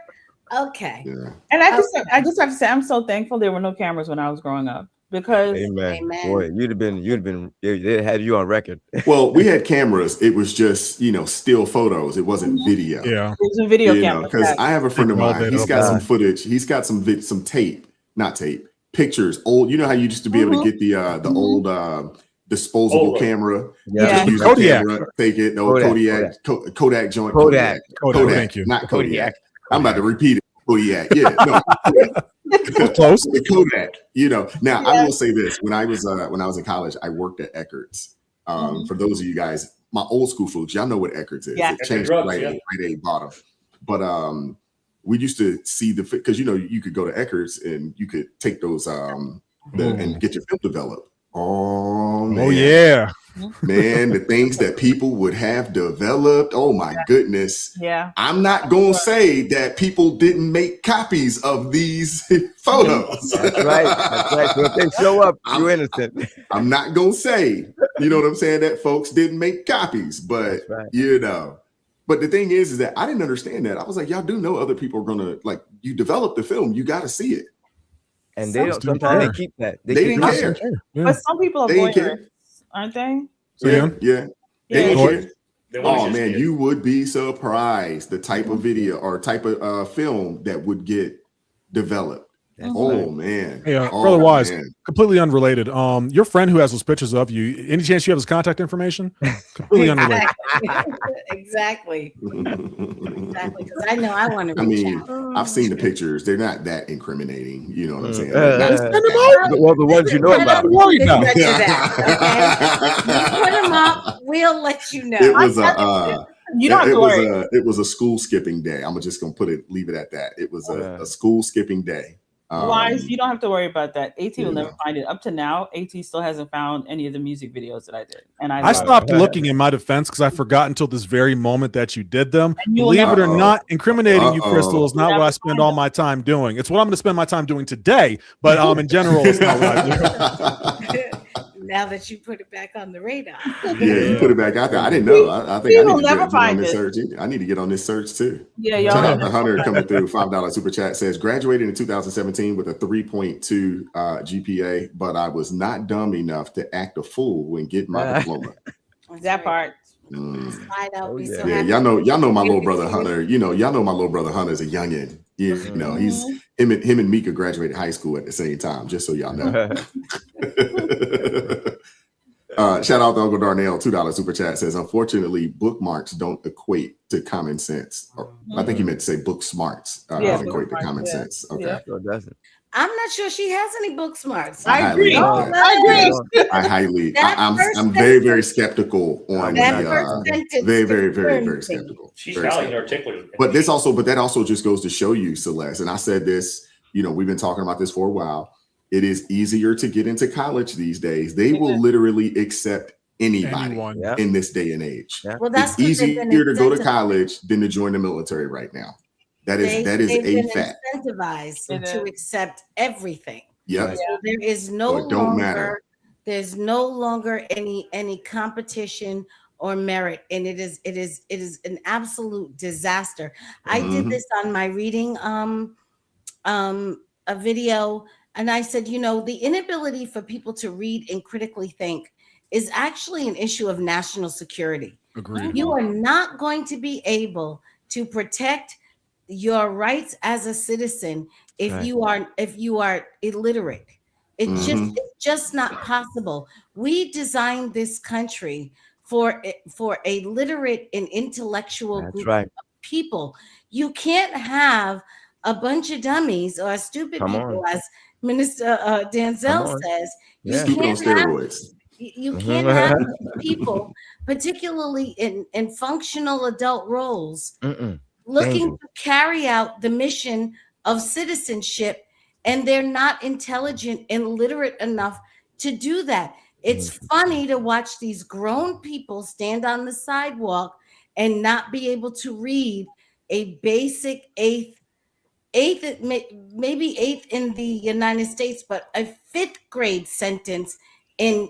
Okay. Yeah. And I just have to say, I'm so thankful there were no cameras when I was growing up. Because Amen. Boy, you'd have been they had you on record. Well, we had cameras. It was just, still photos. It wasn't video. Yeah. It was a video camera. Because I have a friend of mine. He's got some footage. He's got some tape. not tape, pictures, old. You know how you used to be able to get the old disposable camera. Yeah. Use the camera, take it. No, Kodak joint. Kodak. Thank you. Not Kodiak. I'm about to repeat it. Kodiak. Yeah. No. Close. The Kodak. You know. Now I will say this: when I was in college, I worked at Eckert's. For those of you guys, my old school foods, y'all know what Eckert's is. Yeah. It changed right at bottom. But we used to see because you could go to Eckert's and you could take those and get your film developed. Oh man. Oh yeah. Man, the things that people would have developed. Oh my goodness. Yeah. I'm not gonna say that people didn't make copies of these photos. That's right. That's right. So if they show up, you're innocent. I'm not gonna say, you know what I'm saying, that folks didn't make copies, but But the thing is that I didn't understand that. I was like, y'all do know other people are gonna, like, you develop the film, you got to see it. And they don't. Sometimes they keep that. They didn't care. But some people are voyeurs, aren't they? Yeah. They didn't care. Oh man, you would be surprised the type of video or type of film that would get developed. Man. Hey, Brother Wise, completely unrelated. Your friend who has those pictures of you, any chance you have his contact information? Completely unrelated. Exactly. Exactly. Because I know I want to reach out. I've seen the pictures. They're not that incriminating. You know what I'm saying? Well, the ones you know about. Put them up. We'll let you know. It was you don't have to worry. It was a school skipping day. I'm just gonna leave it at that. It was a school skipping day. Wise, you don't have to worry about that. AT will never find it. Up to now, AT still hasn't found any of the music videos that I did. And I stopped looking in my defense because I forgot until this very moment that you did them. Believe it or not, incriminating you, Crystal, is not what I spend all my time doing. It's what I'm going to spend my time doing today. But in general, it's not what I do. Now that you put it back on the radar. Yeah, you put it back out there. I didn't know. I think I need to get on this search. I need to get on this search too. Yeah, y'all. Shout out to Hunter coming through. $5 super chat says graduated in 2017 with a 3.2 GPA, but I was not dumb enough to act a fool when getting my diploma. That part. Y'all know my little brother Hunter. Y'all know my little brother Hunter is a youngin. You know, he's him and Mika graduated high school at the same time. Just so y'all know. Shout out to Uncle Darnell. $2 super chat says, unfortunately, bookmarks don't equate to common sense. Or, I think he meant to say book smarts don't equate to common sense. Okay, so it doesn't. I'm not sure she has any book smarts. I agree. I'm very, very skeptical on very, very, very, very skeptical. She's highly articulate. But that also just goes to show you, Celeste. And I said this, we've been talking about this for a while. It is easier to get into college these days. They will literally accept anybody in this day and age. Yeah. Well, that's it's easier to go to college than to join the military right now. That is a fact. Incentivized to accept everything. Yeah. So there is no longer any competition or merit, and it is an absolute disaster. I did this on my reading a video, and I said, the inability for people to read and critically think is actually an issue of national security. Agreed. You are not going to be able to protect your rights as a citizen if you are illiterate. It's just not possible. We designed this country for a literate and intellectual group of people. You can't have a bunch of dummies or stupid people, as Minister Denzel says. You can't have people, particularly in functional adult roles, looking to carry out the mission of citizenship, and they're not intelligent and literate enough to do that. It's funny to watch these grown people stand on the sidewalk and not be able to read a basic eighth, maybe eighth in the United States, but a 5th grade sentence in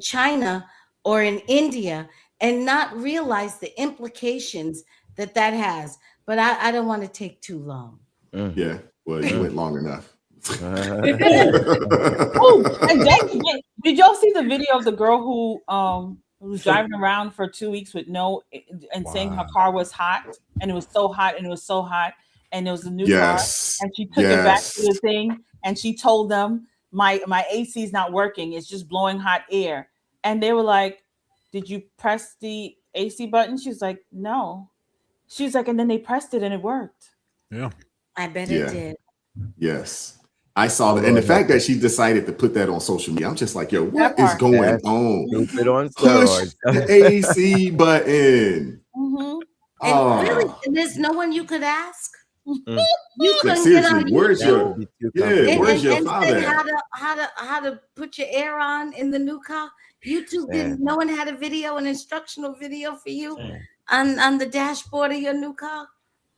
China or in India, and not realize the implications that has. But I don't want to take too long. Yeah, well, you went long enough. Did y'all see the video of the girl who was driving around for 2 weeks with saying her car was hot, and it was so hot, and it was so hot, and it was a new car, and she took it back to the thing, and she told them my AC is not working. It's just blowing hot air. And they were like, did you press the AC button? She was like, no. She's like, and then they pressed it and it worked. Yeah. I bet it did. Yes. I saw that. And the fact that she decided to put that on social media, I'm just like, yo, what is going on? Stupid on Push steroids. the AC button. And really, there's no one you could ask. Mm. You couldn't Seriously, get on where's YouTube where's your and father? say how to put your air on in the new car. YouTube didn't. No one had a video, an instructional video for you on the dashboard of your new car.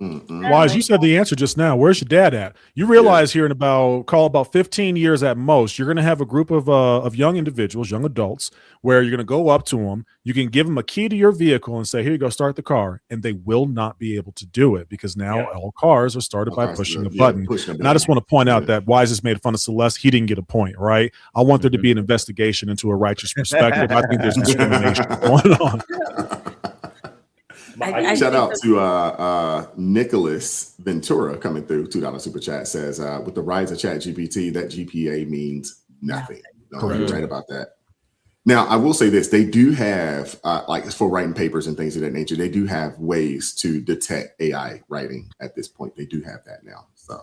Wise, you said the answer just now. Where's your dad at? You realize here in about 15 years at most, you're going to have a group of young individuals, young adults, where you're going to go up to them. You can give them a key to your vehicle and say, here you go, start the car. And they will not be able to do it because now all cars are started by pushing a button. And I just want to point out that Wise has made fun of Celeste. He didn't get a point, right? I want there to be an investigation into a righteous perspective. I think there's discrimination going on. Shout out to Nicholas Ventura coming through. $2 super chat says, with the rise of Chat GPT, that GPA means nothing. No, you're right about that. Now, I will say this. They do have, like for writing papers and things of that nature, they do have ways to detect AI writing at this point. They do have that now. So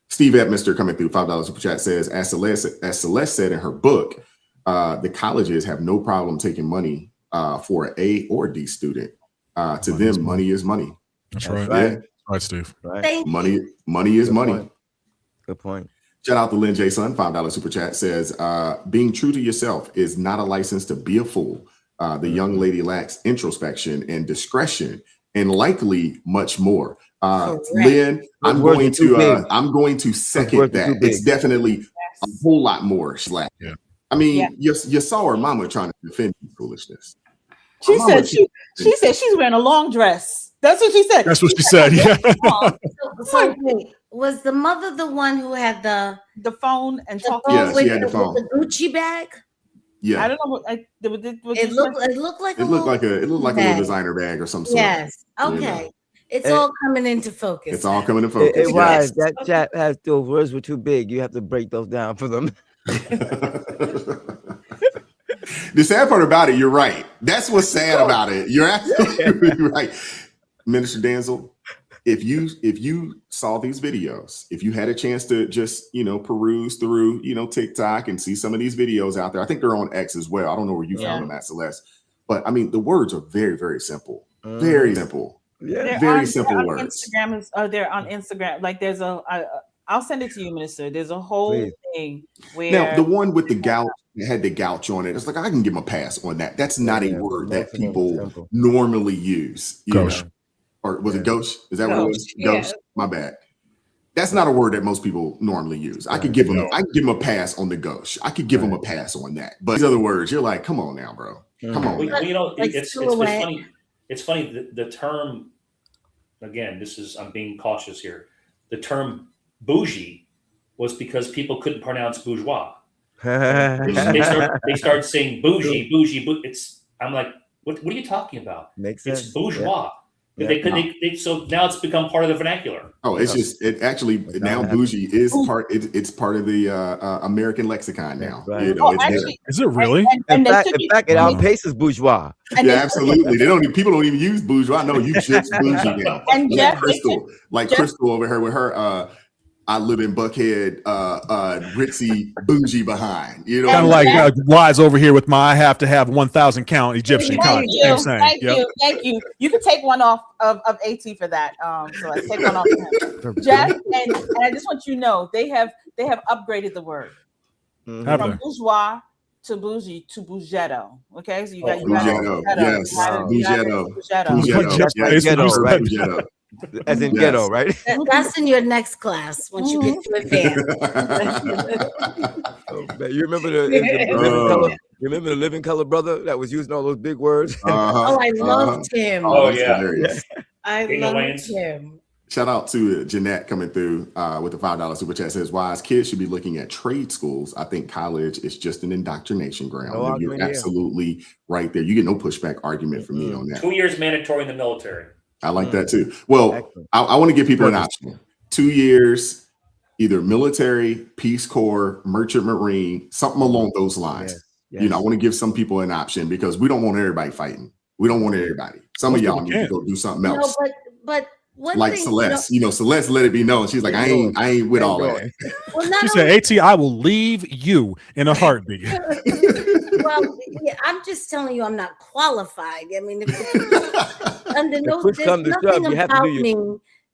Steve Edminster coming through, $5 super chat says, as Celeste said in her book, the colleges have no problem taking money for an A or D student. To them, money is money. That's right. Yeah. Right, Steve. Right. Money is money. Good point. Shout out to Lynn J. Son, $5 super chat says, being true to yourself is not a license to be a fool. The young lady lacks introspection and discretion and likely much more. Lynn, I'm going to second that. It's definitely a whole lot more. Yeah. I mean, you saw her mama trying to defend foolishness. She said she's wearing a long dress. That's what she said. That's what she said. Yeah. So wait, was the mother the one who had the phone and talking? Yeah, she had the phone. With the Gucci bag? Yeah. I don't know what it looked like a little designer bag or some sort. Yes. Okay. It's all coming into focus. It's all coming into focus. It was. That chat has those words were too big. You have to break those down for them. The sad part about it, you're right. That's what's sad about it. You're absolutely right. Minister Danzel, if you saw these videos, if you had a chance to just, peruse through, TikTok and see some of these videos out there, I think they're on X as well. I don't know where you found them at, Celeste. But I mean, the words are very, very simple. Very simple. Yeah. Very simple words. They're on Instagram. Like there's I'll send it to you, Minister. There's a whole thing where now the one with the gouch had the gouch on it. It's like I can give them a pass on that. That's not a word that people normally use. Gauche. Or was it gauche? Is that what it was? Gauche. Yeah. My bad. That's not a word that most people normally use. I could give them a pass on the gauche. I could give them a pass on that. But these other words, you're like, come on now, bro. Come on. Well, it's funny. It's funny the term. Again, I'm being cautious here. The term bougie was because people couldn't pronounce bourgeois. they start saying bougie. I'm like, what are you talking about? Makes sense. It's bourgeois. Yeah. So now it's become part of the vernacular. Oh, now bougie is part. It's part of the American lexicon now. Right. Is it really? In fact, it outpaces bourgeois. Yeah, absolutely. People don't even use bourgeois. No, you just bougie now. And Crystal over here with her. I live in Buckhead, ritzy bougie behind. Kind of like Wise over here with my I have to have 1,000 count Egyptian cotton. Thank you. You can take one off of AT for that. So I take one off of him. Jeff, and I just want you to know they have upgraded the word from bourgeois to bougie to bougetto. Okay, so you got bougetto. Yes, bougetto. As in ghetto, right? That's in your next class once you get to advance. You remember the living color brother that was using all those big words? Oh, I loved him. Oh, yeah. I loved him. Shout out to Jeanette coming through with the $5 super chat. Says, Wise, kids should be looking at trade schools. I think college is just an indoctrination ground. You're absolutely right there. You get no pushback argument from me on that. 2 years mandatory in the military. I like that too. Well, I want to give people an option. 2 years, either military, Peace Corps, Merchant Marine, something along those lines. Yes. You know, I want to give some people an option because we don't want everybody fighting. We don't want everybody. Some of y'all need to go do something else. But one like thing, Celeste, Celeste let it be known. She's like, I ain't with all that. Well, she said, AT, I will leave you in a heartbeat. Well, yeah, I'm just telling you, I'm not qualified. I mean, there's nothing about me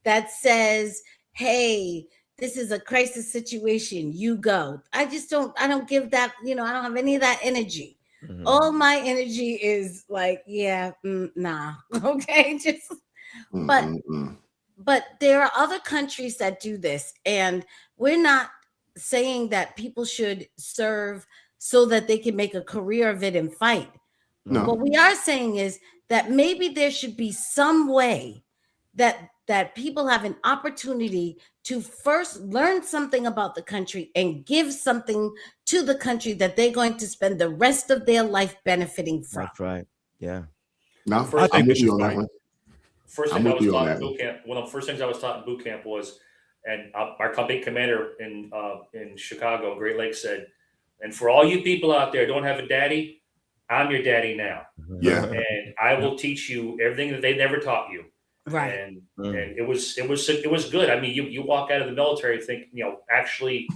that says, hey, this is a crisis situation, you go. I don't give that, I don't have any of that energy. Mm-hmm. All my energy is like, nah. Okay. But there are other countries that do this, and we're not saying that people should serve so that they can make a career of it and fight. No. What we are saying is that maybe there should be some way that people have an opportunity to first learn something about the country and give something to the country that they're going to spend the rest of their life benefiting from. That's right. Yeah. No, I think we should on that one. First thing I was taught in boot camp. One of the first things I was taught in boot camp was, and our company commander in Chicago, Great Lakes, said, "And for all you people out there who don't have a daddy, I'm your daddy now. Yeah, and I will teach you everything that they never taught you." Right. And it was good. I mean, you walk out of the military think, actually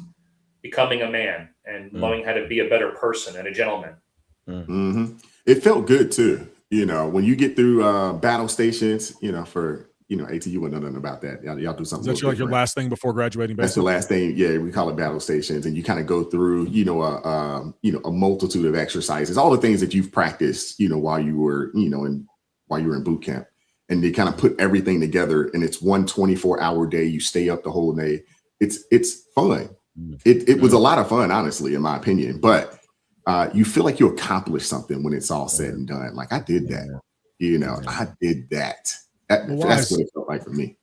becoming a man and knowing how to be a better person and a gentleman. Mm-hmm. It felt good too. When you get through battle stations, for AT, you wouldn't know nothing about that. Y'all do something. Is that your last thing before graduating? That's the last thing. Yeah, we call it battle stations, and you kind of go through, a multitude of exercises, all the things that you've practiced, while you were, while you were in boot camp, and they kind of put everything together, and it's one 24-hour day. You stay up the whole day. It's fun. It was a lot of fun, honestly, in my opinion, but. You feel like you accomplished something when it's all said and done. Like I did that, I did that. That's what it felt like for me.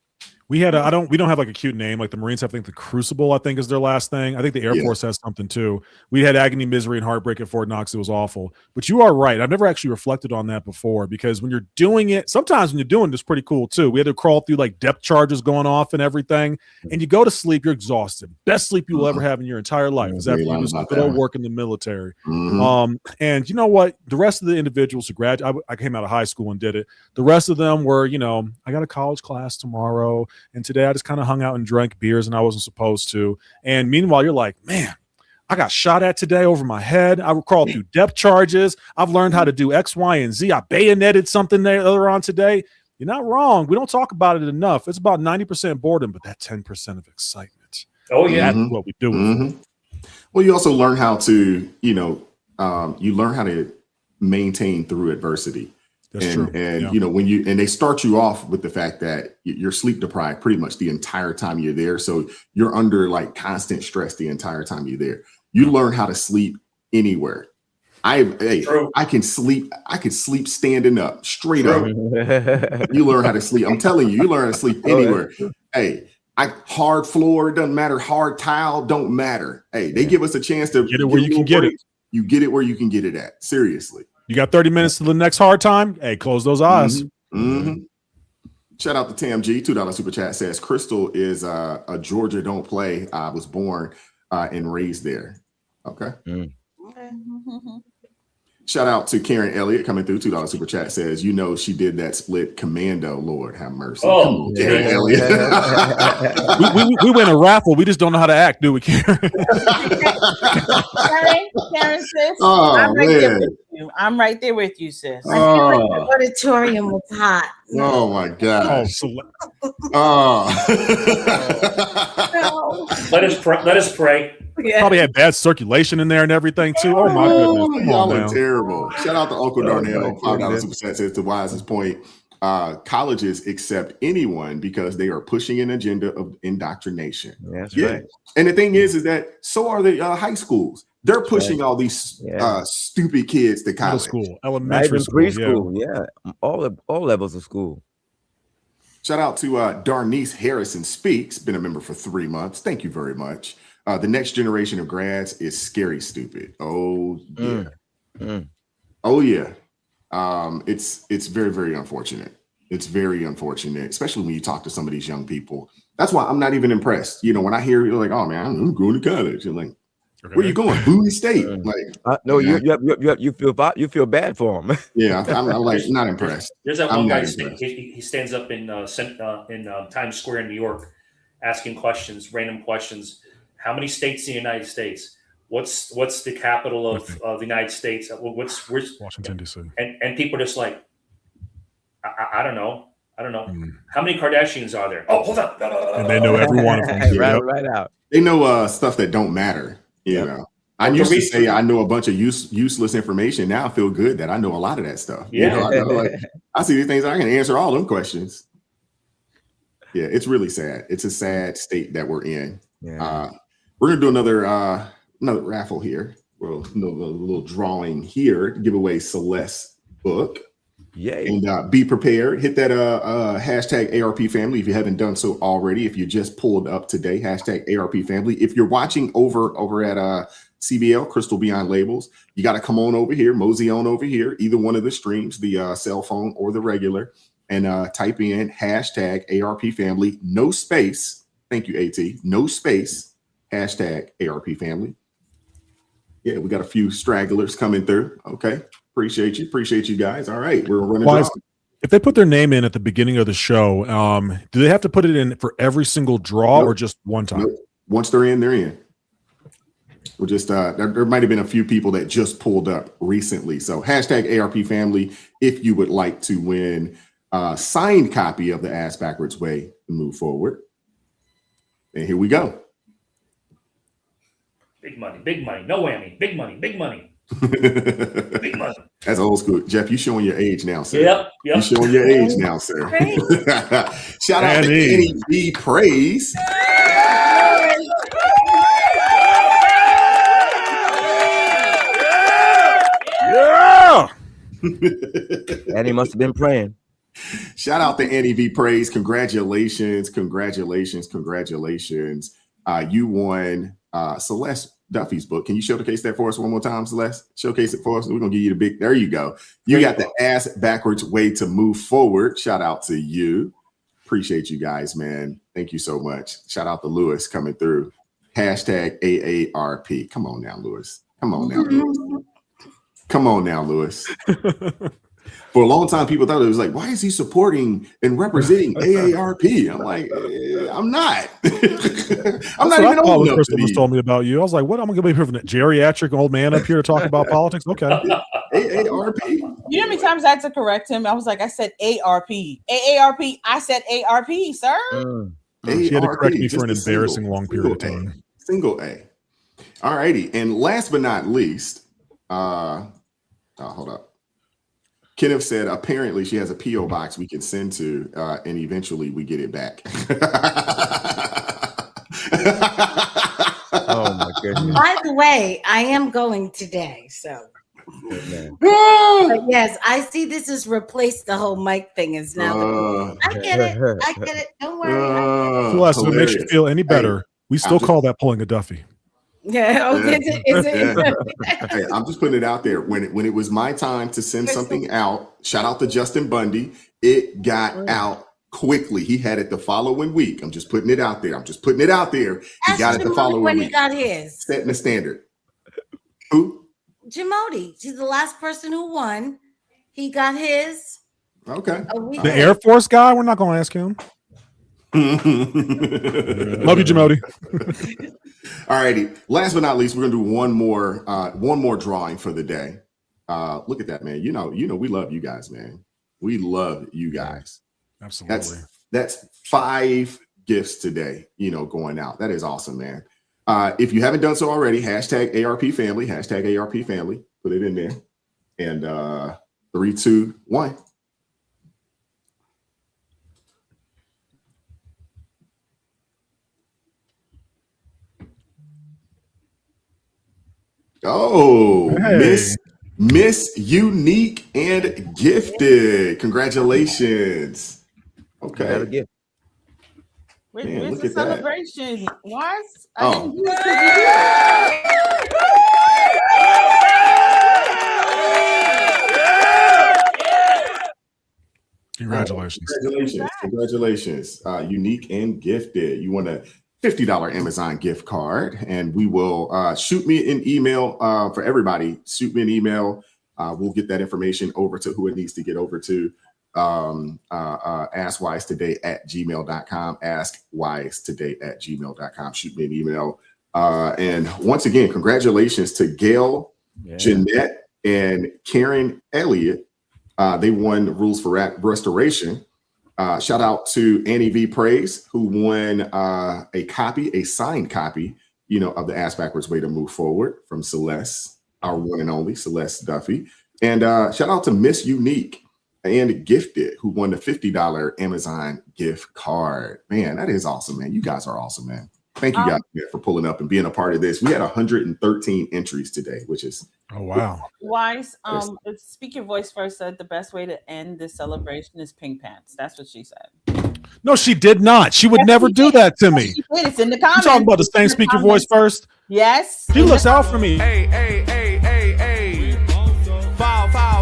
We had we don't have like a cute name. Like the Marines have, I think the Crucible, I think is their last thing. I think the Air Force has something too. We had agony, misery, and heartbreak at Fort Knox. It was awful. But you are right. I've never actually reflected on that before, because when you're doing it, sometimes when you're doing it, it's pretty cool too. We had to crawl through like depth charges going off and everything. And you go to sleep, you're exhausted. Best sleep you will ever have in your entire life is after you do some good old work in the military. Mm-hmm. And you know what? The rest of the individuals who graduated, I came out of high school and did it. The rest of them were, I got a college class tomorrow. And today I just kind of hung out and drank beers and I wasn't supposed to. And meanwhile, you're like, man, I got shot at today over my head. I crawled through depth charges. I've learned how to do X, Y, and Z. I bayoneted something earlier on today. You're not wrong. We don't talk about it enough. It's about 90% boredom, but that 10% of excitement. Oh, yeah. That's what we do. Mm-hmm. Well, you also learn how to, you learn how to maintain through adversity. That's true. And when they start you off with the fact that you're sleep deprived pretty much the entire time you're there. So you're under like constant stress the entire time you're there. You learn how to sleep anywhere. I can sleep standing up, straight up. You learn how to sleep. I'm telling you learn how to sleep anywhere. Hey, hard floor, doesn't matter. Hard tile, don't matter. Hey, they give us a chance to get it where you can get it. You get it where you can get it at. Seriously. You got 30 minutes to the next hard time. Hey, close those eyes. Mm-hmm. Mm-hmm. Shout out to Tam G. $2 super chat says Crystal is a Georgia don't play. I was born and raised there. Okay. Shout out to Karen Elliott coming through. $2 super chat says, she did that split commando. Lord have mercy. Oh, come on, Karen Elliott. we win a raffle. We just don't know how to act, do we, Karen? Karen, sis. Oh, I'm right there with you, sis. I feel like the auditorium was hot. Oh my gosh. Let us pray. Yeah. Probably had bad circulation in there and everything too. Oh my goodness. Y'all are terrible. Shout out to Uncle Darnell. $5 super chat says to Wise's point. Colleges accept anyone because they are pushing an agenda of indoctrination. That's right. And the thing is that so are the high schools. They're pushing all these stupid kids to college. Middle school, elementary school, preschool, all levels of school. Shout out to Darnice Harrison Speaks, been a member for 3 months. Thank you very much. The next generation of grads is scary stupid. Oh yeah. Oh yeah. It's very, very unfortunate. It's very unfortunate, especially when you talk to some of these young people That's why I'm not even impressed. You know, when I hear you're like, oh man, I'm going to college. I'm like, where you going? Bowie State. Like, no, you feel bad for him. Yeah, I'm like not impressed. There's that one guy. He stands up in Times Square in New York, asking questions, random questions. How many states in the United States? What's the capital of the United States? Where's Washington D.C. And people are just like, I don't know. How many Kardashians are there? Oh, hold on. And they know every one of them. right out. They know stuff that don't matter. You know. I used to say I know a bunch of useless information. Now I feel good that I know a lot of that stuff. Yeah. You know, I know, like, I see these things. I can answer all them questions. Yeah, it's really sad. It's a sad state that we're in. Yeah. We're gonna do another raffle here. Well, a little drawing here to give away Celeste's book. Yay. And be prepared. Hit that hashtag ARP family if you haven't done so already. If you just pulled up today, hashtag ARP family. If you're watching over at CBL, Crystal Beyond Labels, you got to come on over here, mosey on over here, either one of the streams, the cell phone or the regular, and type in hashtag ARP family, no space. Thank you, AT. No space, hashtag ARP family. Yeah, we got a few stragglers coming through. Okay. Appreciate you guys. All right, we're running. If they put their name in at the beginning of the show, do they have to put it in for every single draw or just one time? Nope. Once they're in, they're in. We're just there might have been a few people that just pulled up recently. So hashtag ARP family if you would like to win a signed copy of the Ass Backwards Way to Move Forward. And here we go. Big money, no whammy. Big money. Big money. That's old school. Jeff, you showing your age now, sir. Yep. You showing your age now, sir. Shout out to Annie B. Praise. Yeah. Annie must have been praying. Shout out to Annie V. Praise. Congratulations. You won Celeste Duffy's book. Can you showcase that for us one more time, Celeste? Showcase it for us. We're gonna give you the big. There you go. You got the Ass Backwards Way to Move Forward. Shout out to you. Appreciate you guys, man. Thank you so much. Shout out to Lewis coming through. Hashtag AARP. Come on now, Lewis. Come on now, Lewis. For a long time, people thought it was like, why is he supporting and representing AARP? I'm like, I'm not. I'm not even old enough. Kristen was told me about you. I was like, what? I'm going to be a geriatric old man up here to talk about politics? Okay. AARP. You know how many times I had to correct him? I was like, I said ARP. AARP. I said ARP, sir. She had to correct me for an embarrassing long period of time. Single A. All righty. And last but not least, hold up. Kenneth said apparently she has a P.O. box we can send to, and eventually we get it back. Oh my goodness. By the way, I am going today, so. But yes, I see this has replaced the whole mic thing. Is now. I get it. Don't worry. Celeste, if it makes you feel any better, we still call that pulling a Duffy. Yeah. Okay. Is it? Hey, I'm just putting it out there. When it was my time to send something out, shout out to Justin Bundy. It got out quickly. He had it the following week. I'm just putting it out there. He got it the following when week. he got his. Setting the standard. Who? Jamodi. He's the last person who won. He got his. Okay. The Air Force guy. We're not going to ask him. Love you, Jamodi. All righty. Last but not least, we're gonna do one more drawing for the day. Look at that, man. You know, we love you guys, man. We love you guys. Absolutely. That's 5 gifts today, going out. That is awesome, man. If you haven't done so already, hashtag ARP family, put it in there. And 3, 2, 1. Oh, hey. Miss Unique and Gifted. Congratulations. Okay. Where's the celebration? What? Oh. Congratulations. Congratulations. Unique and gifted. You won a $50 Amazon gift card, and we will shoot me an email for everybody. Shoot me an email. We'll get that information over to who it needs to get over to. askwisetoday@gmail.com. askwisetoday@gmail.com. Shoot me an email. And once again, congratulations to Gail, Jeanette, and Karen Elliott. They won the Rules for Restoration. Shout out to Annie V. Praise, who won a signed copy, of the Ass Backwards Way to Move Forward from Celeste, our one and only Celeste Duffy. And shout out to Miss Unique and Gifted, who won the $50 Amazon gift card. Man, that is awesome, man. You guys are awesome, man. Thank you guys for pulling up and being a part of this. We had 113 entries today, which is Wise. Speak Your Voice First said the best way to end this celebration is pink pants. That's what she said. No, she did not. She would never do that to me. She did. It's in the comments. You talking about the same Speak Your Voice First? Yes. She looks out for me. Hey. Foul. Hey.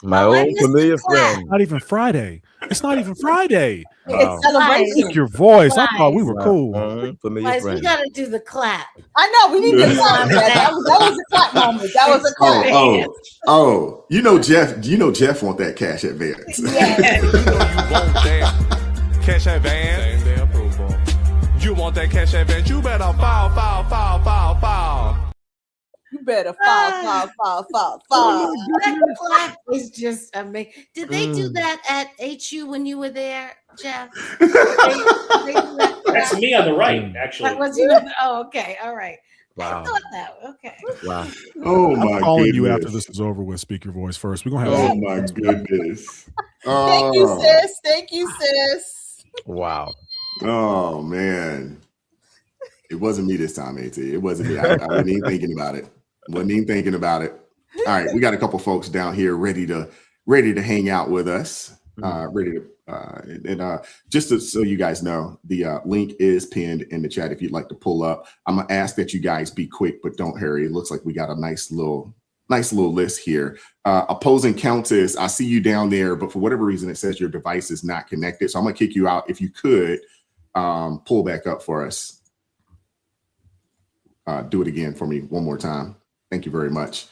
My old familiar friend. Not even Friday. It's not even Friday. It's celebration. Speak Your Voice. I thought we were cool. Guys, we got to do the clap. I know. We need to clap. That was a clap moment. That was a clap. Oh. Jeff want that cash advance. You want that cash advance. You want that cash advance. You better foul. You better foul. That clap is just amazing. Did they do that at HU when you were there, Jeff? They do that? That's me on the right, actually. That was you. Oh, okay. All right. Wow. I thought that. Okay. Wow. Oh my I'm calling goodness. you after this is over with. Speak Your Voice First. We're gonna have. Oh my goodness. Thank you, sis. Thank you, sis. Wow. Oh man. It wasn't me this time, AT. It wasn't me. I wasn't even thinking about it. All right, we got a couple folks down here ready to hang out with us. Just so you guys know, the link is pinned in the chat if you'd like to pull up. I'm gonna ask that you guys be quick, but don't hurry. It looks like we got a nice little list here. Opposing Countess, I see you down there, but for whatever reason it says your device is not connected. So I'm gonna kick you out. If you could pull back up for us. Do it again for me one more time. Thank you very much.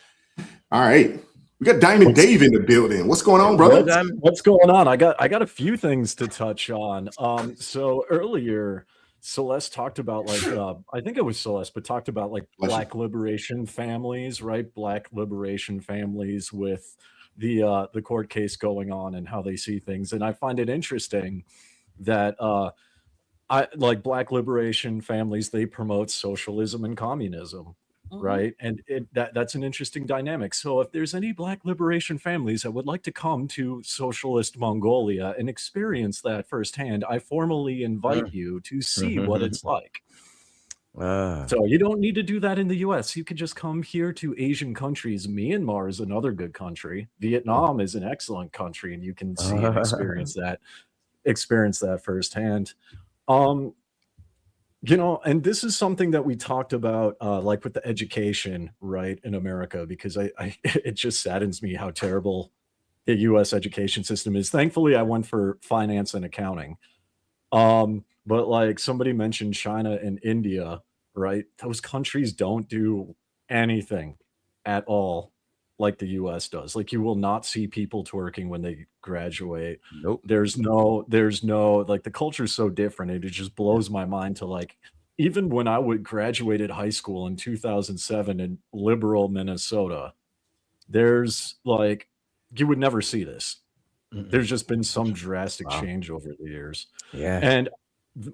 All right. We got Diamond Dave in the building. What's going on, brother? What's going on? I got a few things to touch on. So earlier, Celeste talked about I think it was Celeste, but talked about Black liberation families, right? Black liberation families with the court case going on and how they see things. And I find it interesting that Black liberation families, they promote socialism and communism. Right. And that's an interesting dynamic. So if there's any Black liberation families that would like to come to socialist Mongolia and experience that firsthand, I formally invite you to see what it's like. So you don't need to do that in the US. You could just come here to Asian countries. Myanmar is another good country. Vietnam is an excellent country, and you can see and experience that firsthand. And this is something that we talked about, with the education, right, in America, because it just saddens me how terrible the U.S. education system is. Thankfully, I went for finance and accounting. But somebody mentioned China and India, right? Those countries don't do anything at all like the US does. You will not see people twerking when they graduate. Nope. There's no the culture's so different. It just blows my mind to even when I would graduated high school in 2007 in liberal Minnesota, there's you would never see this. There's just been some drastic change over the years. Yeah. And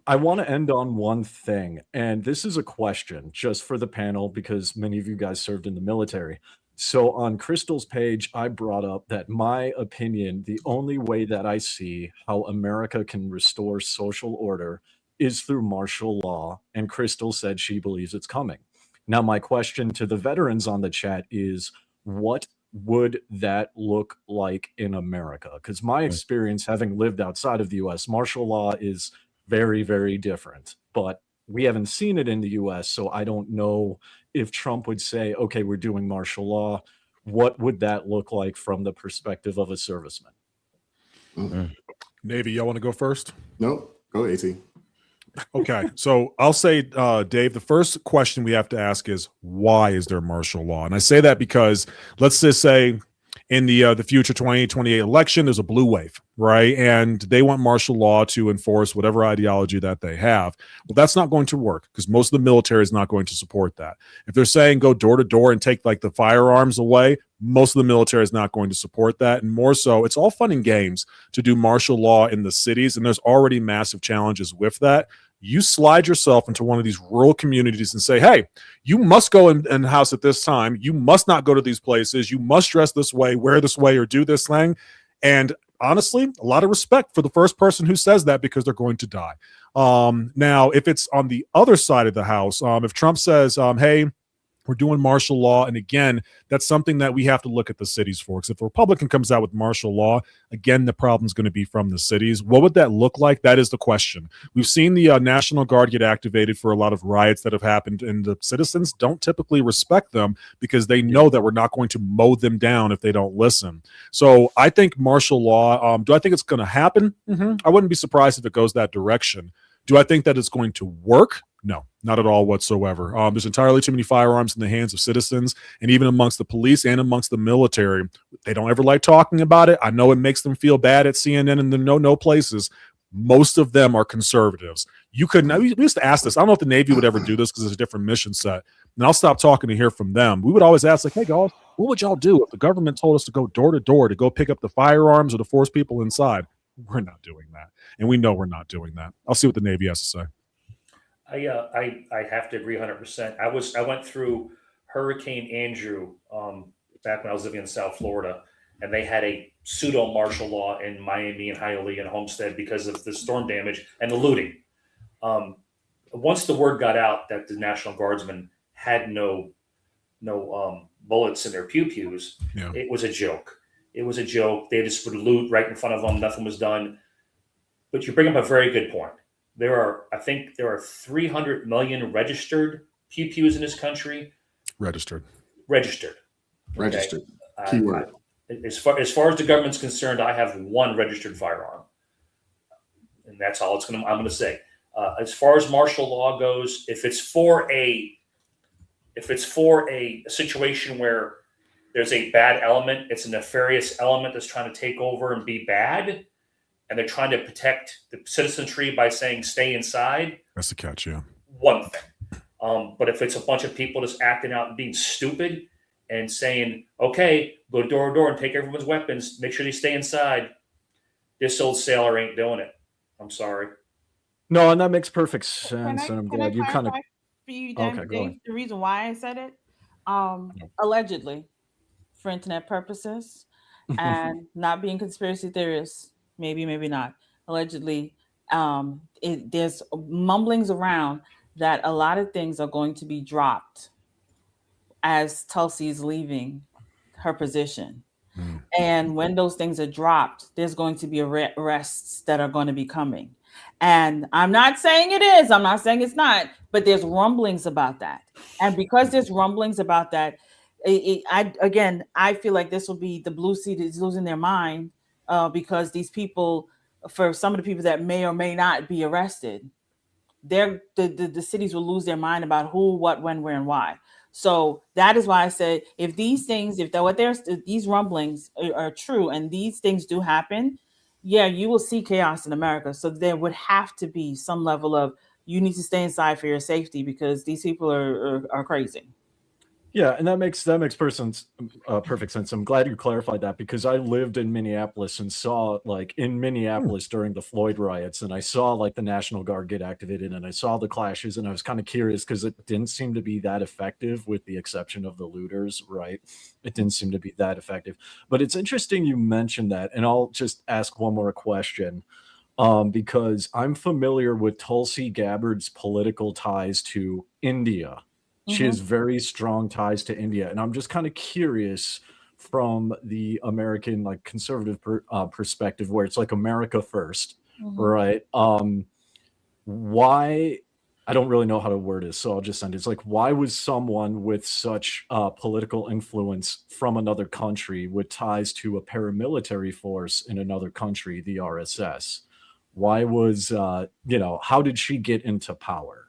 I want to end on one thing, and this is a question just for the panel because many of you guys served in the military. So on Crystal's page, I brought up that my opinion, the only way that I see how America can restore social order is through martial law. And Crystal said she believes it's coming. Now, my question to the veterans on the chat is, what would that look like in America? Because my experience, having lived outside of the US, martial law is very, very different. But we haven't seen it in the US, so I don't know if Trump would say, okay, we're doing martial law. What would that look like from the perspective of a serviceman? Navy, y'all want to go first? No, go AT. Okay, so I'll say, Dave, the first question we have to ask is, why is there martial law? And I say that because let's just say in the future 2028 election, there's a blue wave, right? And they want martial law to enforce whatever ideology that they have. Well, that's not going to work because most of the military is not going to support that. If they're saying go door to door and take like the firearms away, most of the military is not going to support that. And more so, it's all fun and games to do martial law in the cities. And there's already massive challenges with that. You slide yourself into one of these rural communities and say, hey, you must go in the house at this time. You must not go to these places. You must dress this way, wear this way, or do this thing. And honestly, a lot of respect for the first person who says that because they're going to die. Now, if it's on the other side of the house, if Trump says, hey, we're doing martial law. And again, that's something that we have to look at the cities for. Because if a Republican comes out with martial law, again, the problem's going to be from the cities. What would that look like? That is the question. We've seen the National Guard get activated for a lot of riots that have happened, and the citizens don't typically respect them because they know that we're not going to mow them down if they don't listen. So I think martial law, do I think it's going to happen? I wouldn't be surprised if it goes that direction. Do I think that it's going to work? No, not at all whatsoever. There's entirely too many firearms in the hands of citizens, and even amongst the police and amongst the military. They don't ever like talking about it. I know it makes them feel bad at CNN and the no places. Most of them are conservatives. You could not. We used to ask this. I don't know if the Navy would ever do this because it's a different mission set. And I'll stop talking to hear from them. We would always ask, like, hey, guys, what would y'all do if the government told us to go door to door to go pick up the firearms or to force people inside? We're not doing that. And we know we're not doing that. I'll see what the Navy has to say. I have to agree 100%. I went through Hurricane Andrew back when I was living in South Florida, and they had a pseudo martial law in Miami and Hialeah and Homestead because of the storm damage and the looting. Once the word got out that the National Guardsmen had no bullets in their pew-pews, it was a joke. It was a joke. They just would loot right in front of them. Nothing was done. But you bring up a very good point. I think there are 300 million registered pew-pews in this country. Registered. Okay? Keyword. As far as the government's concerned, I have one registered firearm, and that's all I'm going to say. As far as martial law goes, if it's for a situation where there's a bad element, it's a nefarious element that's trying to take over and be bad, and they're trying to protect the citizenry by saying stay inside. That's the catch, yeah. One thing. But if it's a bunch of people just acting out and being stupid and saying, okay, go door to door and take everyone's weapons, make sure they stay inside, this old sailor ain't doing it. I'm sorry. No, and that makes perfect sense. And I'm glad you kind of. For you, Dave, the reason why I said it, allegedly, for internet purposes, and not being conspiracy theorists, maybe not. Allegedly, there's mumblings around that a lot of things are going to be dropped as Tulsi is leaving her position. And when those things are dropped, there's going to be arrests that are going to be coming. And I'm not saying it is, I'm not saying it's not, but there's rumblings about that. And because there's rumblings about that, I feel like this will be the blue seat is losing their mind because these people, for some of the people that may or may not be arrested, the cities will lose their mind about who, what, when, where, and why. So that is why I said, if these rumblings are true and these things do happen, yeah, you will see chaos in America. So there would have to be some level of, you need to stay inside for your safety because these people are crazy. Yeah, and that makes perfect sense. I'm glad you clarified that because I lived in Minneapolis and saw in Minneapolis during the Floyd riots, and I saw the National Guard get activated, and I saw the clashes, and I was kind of curious because it didn't seem to be that effective, with the exception of the looters, right? It didn't seem to be that effective. But it's interesting you mentioned that, and I'll just ask one more question. Because I'm familiar with Tulsi Gabbard's political ties to India. She has very strong ties to India. And I'm just kind of curious from the American conservative perspective, where it's America first, right? Why I don't really know how to word it, so I'll just end it. It's like, why was someone with such political influence from another country with ties to a paramilitary force in another country, the RSS? Why was, how did she get into power?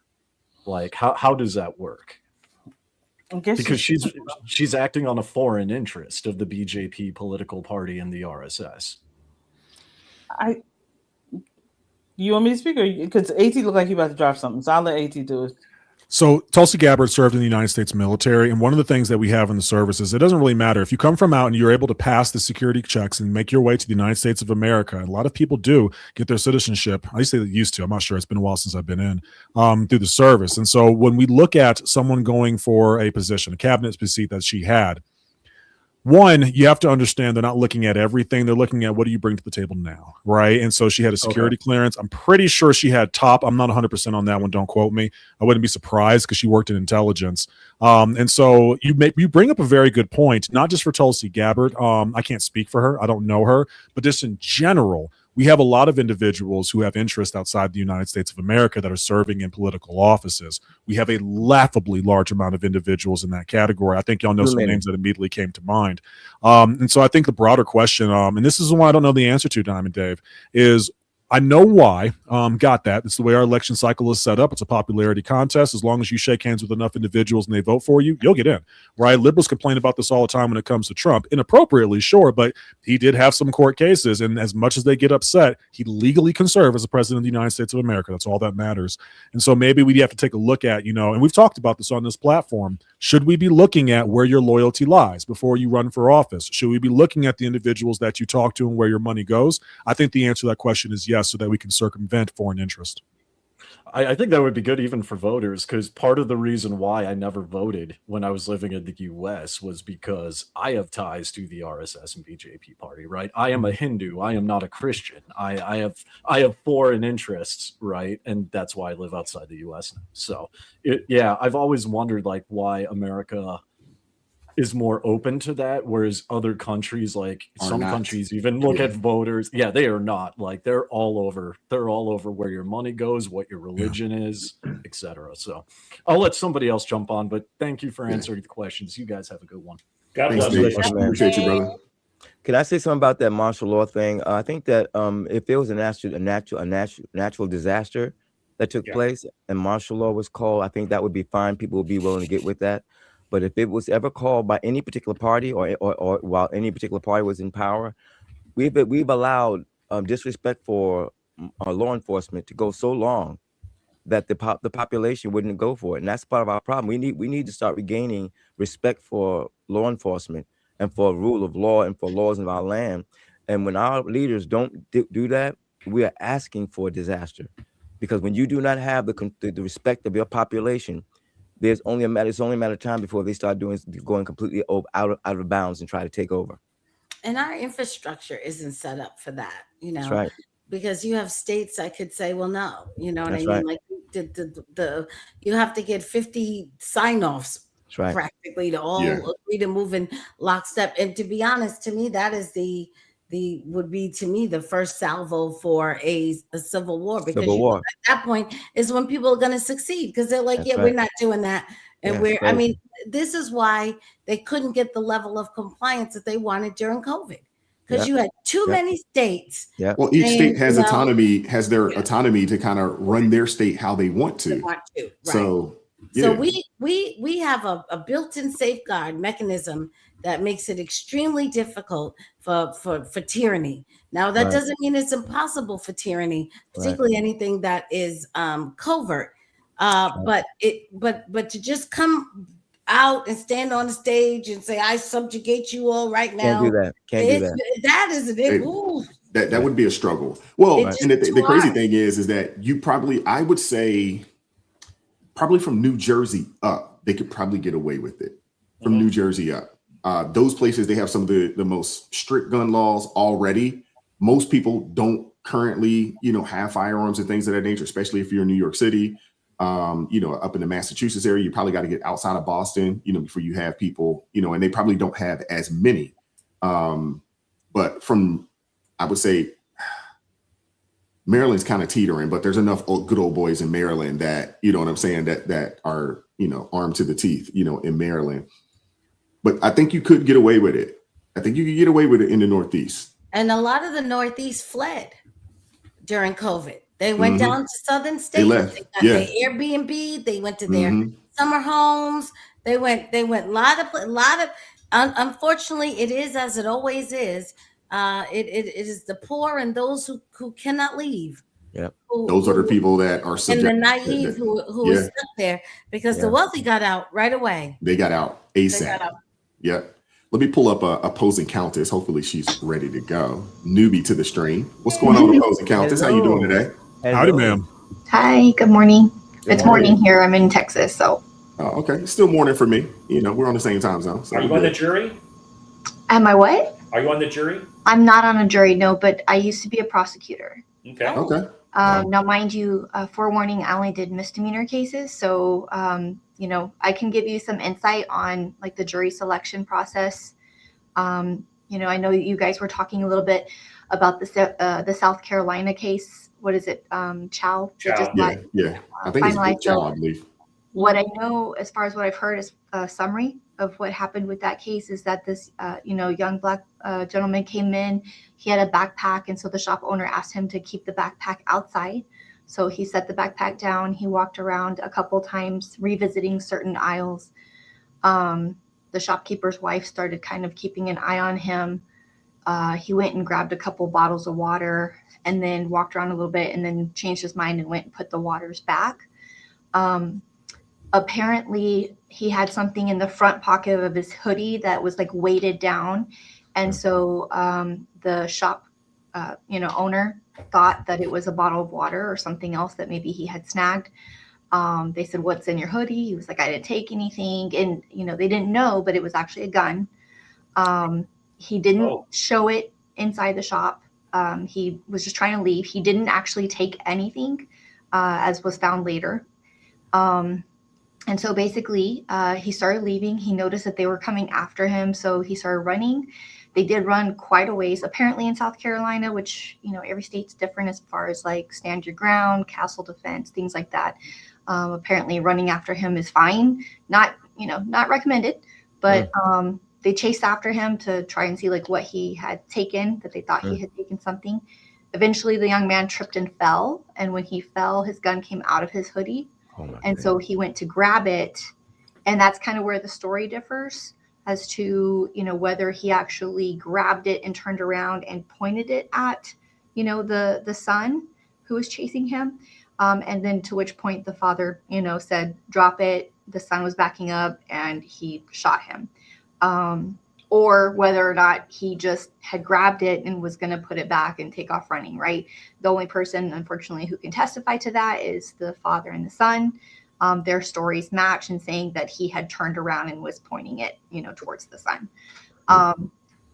Like, how does that work? Because she's acting on a foreign interest of the BJP political party and the RSS. You want me to speak, or because AT looked like he about to drop something, so I'll let AT do it. So Tulsi Gabbard served in the United States military, and one of the things that we have in the service is it doesn't really matter if you come from out and you're able to pass the security checks and make your way to the United States of America. And a lot of people do get their citizenship. I used to say they used to. I'm not sure. It's been a while since I've been in through the service. And so when we look at someone going for a position, a cabinet seat that she had, one, you have to understand they're not looking at everything. They're looking at what do you bring to the table now, right? And so she had a security clearance. I'm pretty sure she had top. I'm not 100% on that one. Don't quote me. I wouldn't be surprised because she worked in intelligence. And so you bring up a very good point, not just for Tulsi Gabbard. I can't speak for her. I don't know her. But just in general, we have a lot of individuals who have interest outside the United States of America that are serving in political offices. We have a laughably large amount of individuals in that category. I think y'all know some names that immediately came to mind. And so I think the broader question, and this is the one I don't know the answer to, Diamond Dave, is I know why. Got that. It's the way our election cycle is set up. It's a popularity contest. As long as you shake hands with enough individuals and they vote for you, you'll get in, right? Liberals complain about this all the time when it comes to Trump. Inappropriately, sure, but he did have some court cases. And as much as they get upset, he legally can serve as the president of the United States of America. That's all that matters. And so maybe we have to take a look at, and we've talked about this on this platform. Should we be looking at where your loyalty lies before you run for office? Should we be looking at the individuals that you talk to and where your money goes? I think the answer to that question is yes, so that we can circumvent foreign interest. I think that would be good even for voters, because part of the reason why I never voted when I was living in the US was because I have ties to the RSS and BJP party, right? I am a Hindu. I am not a Christian. I have foreign interests, right? And that's why I live outside the US now. So I've always wondered like why America is more open to that, whereas other countries, like some countries even look at voters. Yeah, they are not. Like they're all over where your money goes, what your religion is, etc. So I'll let somebody else jump on, but thank you for answering the questions. You guys have a good one. God bless you. Appreciate you, brother. Can I say something about that martial law thing? I think that if there was a natural disaster that took place and martial law was called, I think that would be fine. People would be willing to get with that. But if it was ever called by any particular party or while any particular party was in power, we've allowed disrespect for law enforcement to go so long that the population wouldn't go for it. And that's part of our problem. We need to start regaining respect for law enforcement and for rule of law and for laws in our land. And when our leaders don't do that, we are asking for a disaster. Because when you do not have the respect of your population, it's only a matter of time before they start going completely out of bounds and try to take over. And our infrastructure isn't set up for that, That's right. Because you have states that could say, well, no, you know what That's I mean? right. Like you have to get 50 sign-offs practically to all agree to move in lockstep. And to be honest, to me, that is the first salvo for a civil war, because at that point is when people are going to succeed, because they're like, we're not doing that. And this is why they couldn't get the level of compliance that they wanted during COVID, because you had too many states. Well, each state has has their autonomy to kind of run their state how they want to. So we have a built-in safeguard mechanism that makes it extremely difficult for tyranny. Now, that doesn't mean it's impossible for tyranny, particularly anything that is covert. But to just come out and stand on the stage and say, I subjugate you all right now. Can't do that. That is a big move. That would be a struggle. Well, and the crazy thing is that you I would say probably from New Jersey up, they could probably get away with it. From New Jersey up. Those places, they have some of the most strict gun laws already. Most people don't currently, have firearms and things of that nature, especially if you're in New York City. Up in the Massachusetts area, you probably got to get outside of Boston, before you have people, and they probably don't have as many. But I would say Maryland's kind of teetering, but there's enough good old boys in Maryland that, you know what I'm saying, that are, you know, armed to the teeth, you know, in Maryland. But I think you could get away with it. I think you could get away with it in the Northeast. And a lot of the Northeast fled during COVID. They went down to southern states. They left. got their Airbnb. They went to their summer homes. They went a lot of unfortunately, it is as it always is. It is the poor and those who cannot leave. Yep. Those are the people that are and the naive who are stuck there because the wealthy got out right away. They got out ASAP. Yep. Let me pull up a opposing countess. Hopefully she's ready to go. Newbie to the stream. What's going on, opposing countess? How you doing today? Howdy, ma'am. Hi, good morning. It's morning here. I'm in Texas, so. Oh, okay. It's still morning for me. You know, we're on the same time zone. So are you on the jury? Am I what? Are you on the jury? I'm not on a jury, no, but I used to be a prosecutor. Okay. Okay. Now, mind you, forewarning, I only did misdemeanor cases. So, you know, I can give you some insight on like the jury selection process. You know, I know you guys were talking a little bit about the South Carolina case. What is it? Chow? Yeah. I think it's Chow, I believe. What I know, as far as what I've heard, is a summary of what happened with that case is that this, you know, young Black gentleman came in. He had a backpack, and so the shop owner asked him to keep the backpack outside. So he set the backpack down. He walked around a couple times, revisiting certain aisles. The shopkeeper's wife started kind of keeping an eye on him. He went and grabbed a couple bottles of water and then walked around a little bit and then changed his mind and went and put the waters back. Apparently he had something in the front pocket of his hoodie that was like weighted down. And so the shop, you know, owner thought that it was a bottle of water or something else that maybe he had snagged. They said, "What's in your hoodie?" He was like, "I didn't take anything." And, you know, they didn't know, but it was actually a gun. He didn't show it inside the shop. He was just trying to leave. He didn't actually take anything, as was found later. And so basically, he started leaving. He noticed that they were coming after him. So he started running. They did run quite a ways, apparently in South Carolina, which, you know, every state's different as far as like stand your ground, castle defense, things like that. Apparently running after him is fine. Not, you know, not recommended, but they chased after him to try and see like what he had taken, that they thought he had taken something. Eventually the young man tripped and fell. And when he fell, his gun came out of his hoodie. And so he went to grab it. And that's kind of where the story differs as to, you know, whether he actually grabbed it and turned around and pointed it at, you know, the son who was chasing him. And then to which point the father, you know, said, "Drop it." The son was backing up and he shot him. Or whether or not he just had grabbed it and was going to put it back and take off running, right? The only person, unfortunately, who can testify to that is the father and the son. Their stories match in saying that he had turned around and was pointing it, you know, towards the son.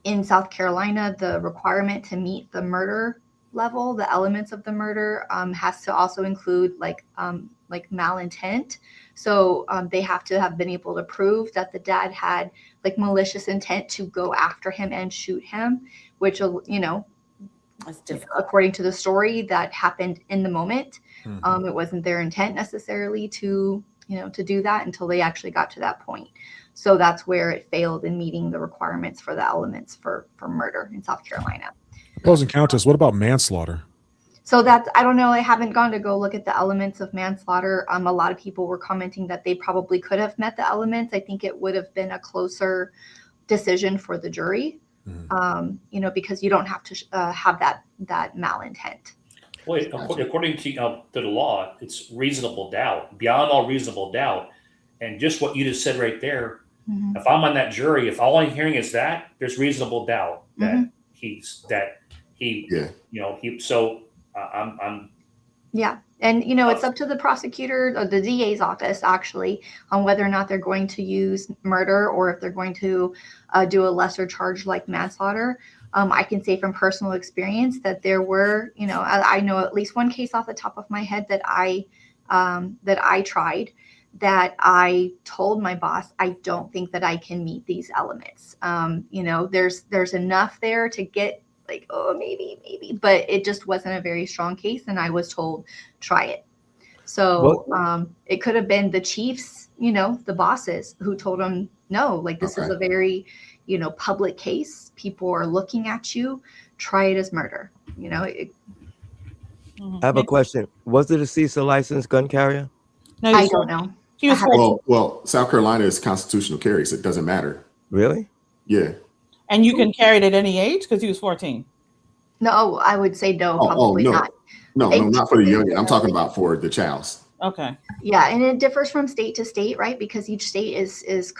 In South Carolina, the requirement to meet the murder level, the elements of the murder, has to also include like malintent. So they have to have been able to prove that the dad had like malicious intent to go after him and shoot him, which, you know, according to the story, that happened in the moment. It wasn't their intent necessarily to, you know, to do that until they actually got to that point. So that's where it failed in meeting the requirements for the elements for murder in South Carolina. Opposing countess, what about manslaughter? So that's, I don't know. I haven't gone to go look at the elements of manslaughter. A lot of people were commenting that they probably could have met the elements. I think it would have been a closer decision for the jury, you know, because you don't have to have that malintent. Well, according to the law, it's reasonable doubt, beyond all reasonable doubt. And just what you just said right there, if I'm on that jury, if all I'm hearing is that, there's reasonable doubt that Yeah. And, you know, it's up to the prosecutor or the DA's office actually on whether or not they're going to use murder or if they're going to do a lesser charge like manslaughter. I can say from personal experience that there were, you know, I know at least one case off the top of my head that I tried, that I told my boss, I don't think that I can meet these elements. You know, there's enough there to get like, oh, maybe, but it just wasn't a very strong case, and I was told try it. So it could have been the chiefs, the bosses who told him no, like this is a very, public case. People are looking at you. Try it as murder. I have a question. Was it a CISA licensed gun carrier? No, I don't know. He was well, South Carolina is constitutional carry, so it doesn't matter. Really? Yeah. And you can carry it at any age because he was 14. No, I would say no, probably no. not. No, not for the youngin. I'm talking about for the childs. Okay. Yeah, and it differs from state to state, right? Because each state is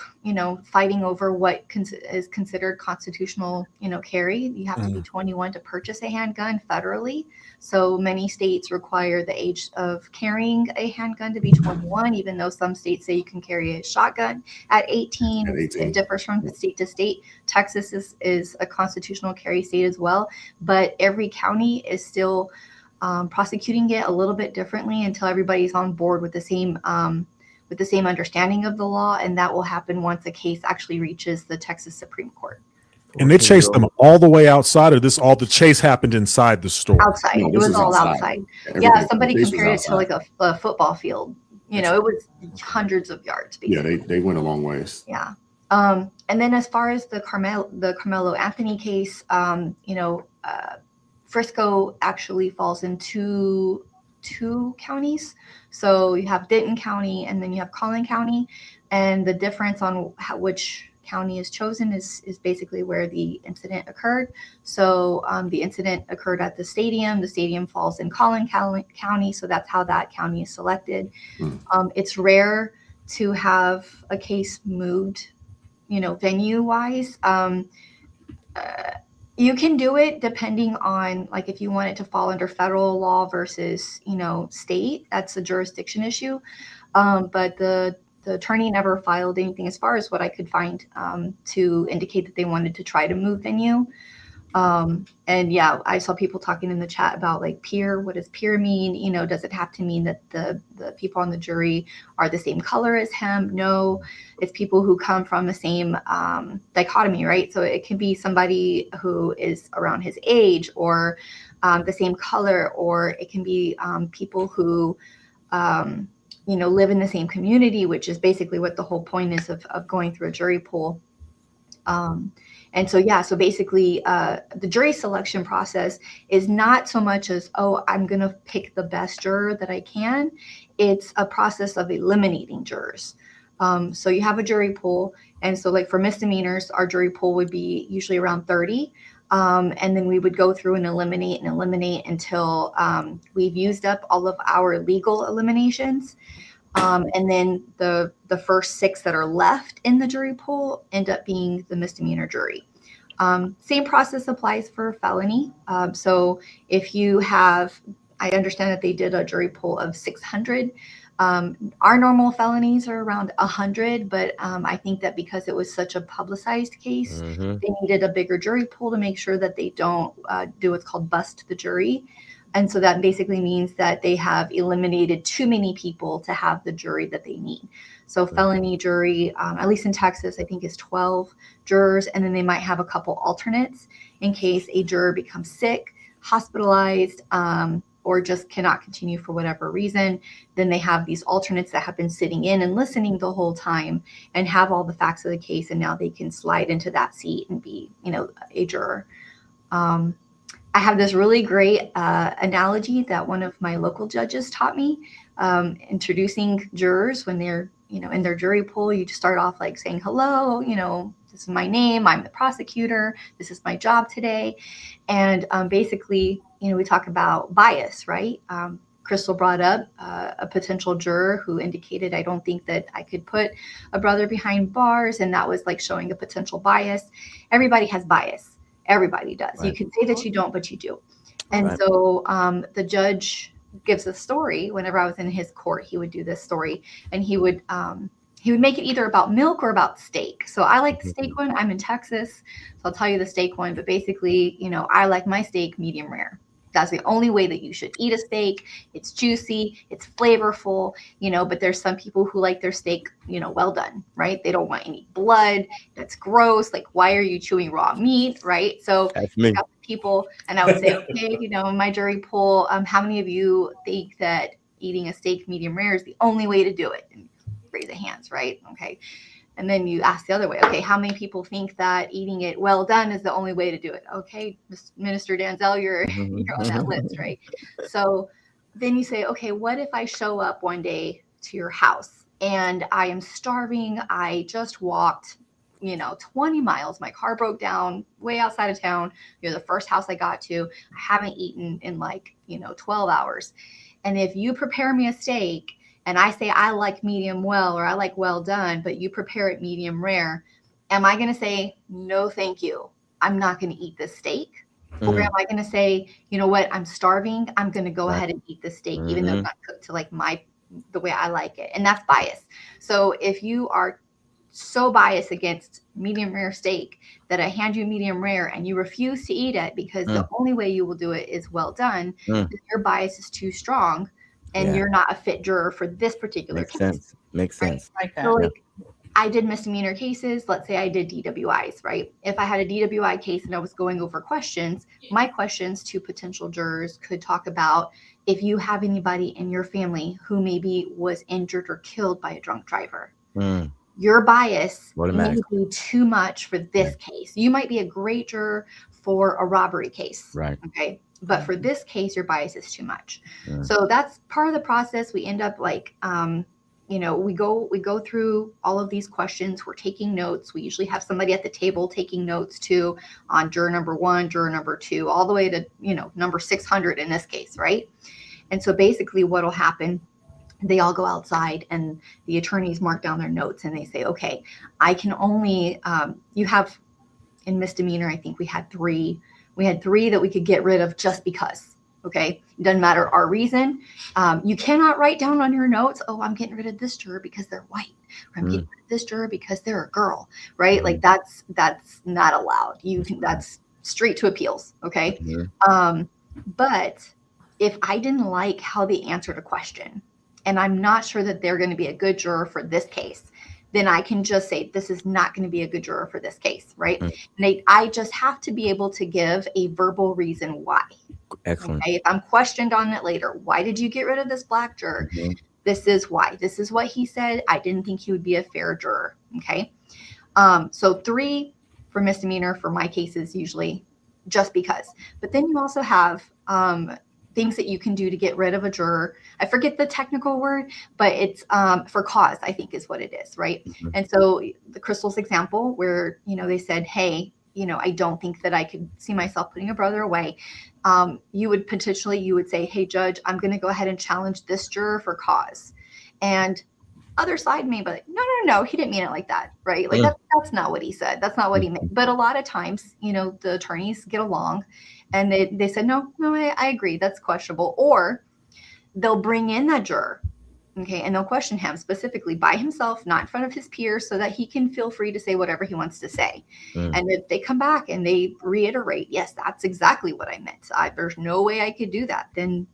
fighting over what is considered constitutional, carry. You have to be 21 to purchase a handgun federally. So many states require the age of carrying a handgun to be 21, even though some states say you can carry a shotgun at 18. It differs from state to state. Texas is a constitutional carry state as well, but every county is still prosecuting it a little bit differently until everybody's on board with the same understanding of the law, and that will happen once a case actually reaches the Texas Supreme Court. And they chased them all the way outside, or all the chase happened inside the store? Outside. It was all outside. Yeah, somebody compared it to like a football field. It was hundreds of yards. Basically. Yeah, they went a long ways. Yeah. And then as far as the Karmelo Anthony case, Frisco actually falls into two counties. So you have Denton County and then you have Collin County. And the difference on which county is chosen is basically where the incident occurred. So the incident occurred at the stadium. The stadium falls in Collin County. So that's how that county is selected. It's rare to have a case moved, venue-wise. You can do it depending on, like, if you want it to fall under federal law versus, state. That's a jurisdiction issue. But the attorney never filed anything, as far as what I could find, to indicate that they wanted to try to move venue. And yeah, I saw people talking in the chat about like peer. What does peer mean? Does it have to mean that the people on the jury are the same color as him? No, it's people who come from the same dichotomy, right? So it can be somebody who is around his age or the same color, or it can be people who live in the same community, which is basically what the whole point is of going through a jury pool. And so, yeah, so basically the jury selection process is not so much as, oh, I'm going to pick the best juror that I can. It's a process of eliminating jurors. So you have a jury pool. And so like for misdemeanors, our jury pool would be usually around 30. And then we would go through and eliminate until we've used up all of our legal eliminations. And then the first 6 that are left in the jury pool end up being the misdemeanor jury. Same process applies for felony. So if you have, I understand that they did a jury pool of 600. Our normal felonies are around 100, but I think that because it was such a publicized case, they needed a bigger jury pool to make sure that they don't do what's called bust the jury. And so that basically means that they have eliminated too many people to have the jury that they need. So felony jury, at least in Texas, I think is 12 jurors. And then they might have a couple alternates in case a juror becomes sick, hospitalized, or just cannot continue for whatever reason. Then they have these alternates that have been sitting in and listening the whole time and have all the facts of the case. And now they can slide into that seat and be, a juror. I have this really great analogy that one of my local judges taught me, introducing jurors when they're, in their jury pool. You just start off like saying, hello, this is my name, I'm the prosecutor, this is my job today. And basically, we talk about bias, right? Crystal brought up a potential juror who indicated, I don't think that I could put a brother behind bars. And that was like showing a potential bias. Everybody has bias. Everybody does. Right. You can say that you don't, but you do. And so the judge gives a story. Whenever I was in his court, he would do this story, and he would make it either about milk or about steak. So I like the steak one. I'm in Texas, so I'll tell you the steak one. But basically, I like my steak medium rare. That's the only way that you should eat a steak. It's juicy, it's flavorful, but there's some people who like their steak, well done, right? They don't want any blood. That's gross. Like, why are you chewing raw meat, right? So that's me. People, and I would say, okay, in my jury poll, how many of you think that eating a steak medium rare is the only way to do it? And raise the hands, right? Okay. And then you ask the other way, okay, how many people think that eating it well done is the only way to do it? Okay, Minister Danzel, you're on that list, right? So then you say, okay, what if I show up one day to your house and I am starving? I just walked, 20 miles. My car broke down way outside of town. You're the first house I got to. I haven't eaten in 12 hours. And if you prepare me a steak and I say I like medium well or I like well done, but you prepare it medium rare, am I going to say, no, thank you, I'm not going to eat this steak? Or am I going to say, you know what, I'm starving, I'm going to go ahead and eat the steak, even though it's not cooked to the way I like it? And that's bias. So if you are so biased against medium rare steak that I hand you medium rare and you refuse to eat it because the only way you will do it is well done, then your bias is too strong. And you're not a fit juror for this particular case. Makes sense. Right? So I did misdemeanor cases. Let's say I did DWIs, right? If I had a DWI case and I was going over questions, my questions to potential jurors could talk about if you have anybody in your family who maybe was injured or killed by a drunk driver. Your bias may be too much for this case. You might be a great juror for a robbery case. Right. Okay. But for this case, your bias is too much. So that's part of the process. We end up we go through all of these questions. We're taking notes. We usually have somebody at the table taking notes too on juror number 1, juror number 2, all the way to, number 600 in this case. Right. And so basically what will happen, they all go outside and the attorneys mark down their notes and they say, okay, I can only, you have in misdemeanor, I think we had 3 that we could get rid of just because. Okay. It doesn't matter our reason. You cannot write down on your notes, oh, I'm getting rid of this juror because they're white, or I'm getting rid of this juror because they're a girl, right? Like that's not allowed. That's straight to appeals. Okay. But if I didn't like how they answered a question and I'm not sure that they're going to be a good juror for this case, then I can just say, this is not going to be a good juror for this case, right? And I just have to be able to give a verbal reason why. Excellent. Okay? If I'm questioned on it later, why did you get rid of this black juror? This is why. This is what he said. I didn't think he would be a fair juror. Okay. So 3 for misdemeanor for my cases, usually just because. But then you also have things that you can do to get rid of a juror. I forget the technical word, but it's for cause, I think is what it is, right? And so the Crystal's example where, they said, hey, I don't think that I could see myself putting a brother away. You would say, hey, judge, I'm going to go ahead and challenge this juror for cause. And other side may be like, no, he didn't mean it like that, right? Like that's not what he said. That's not what he meant. But a lot of times, the attorneys get along and they said, no, I agree. That's questionable. Or they'll bring in that juror, okay, and they'll question him specifically by himself, not in front of his peers, so that he can feel free to say whatever he wants to say. And if they come back and they reiterate, yes, that's exactly what I meant. There's no way I could do that. Then,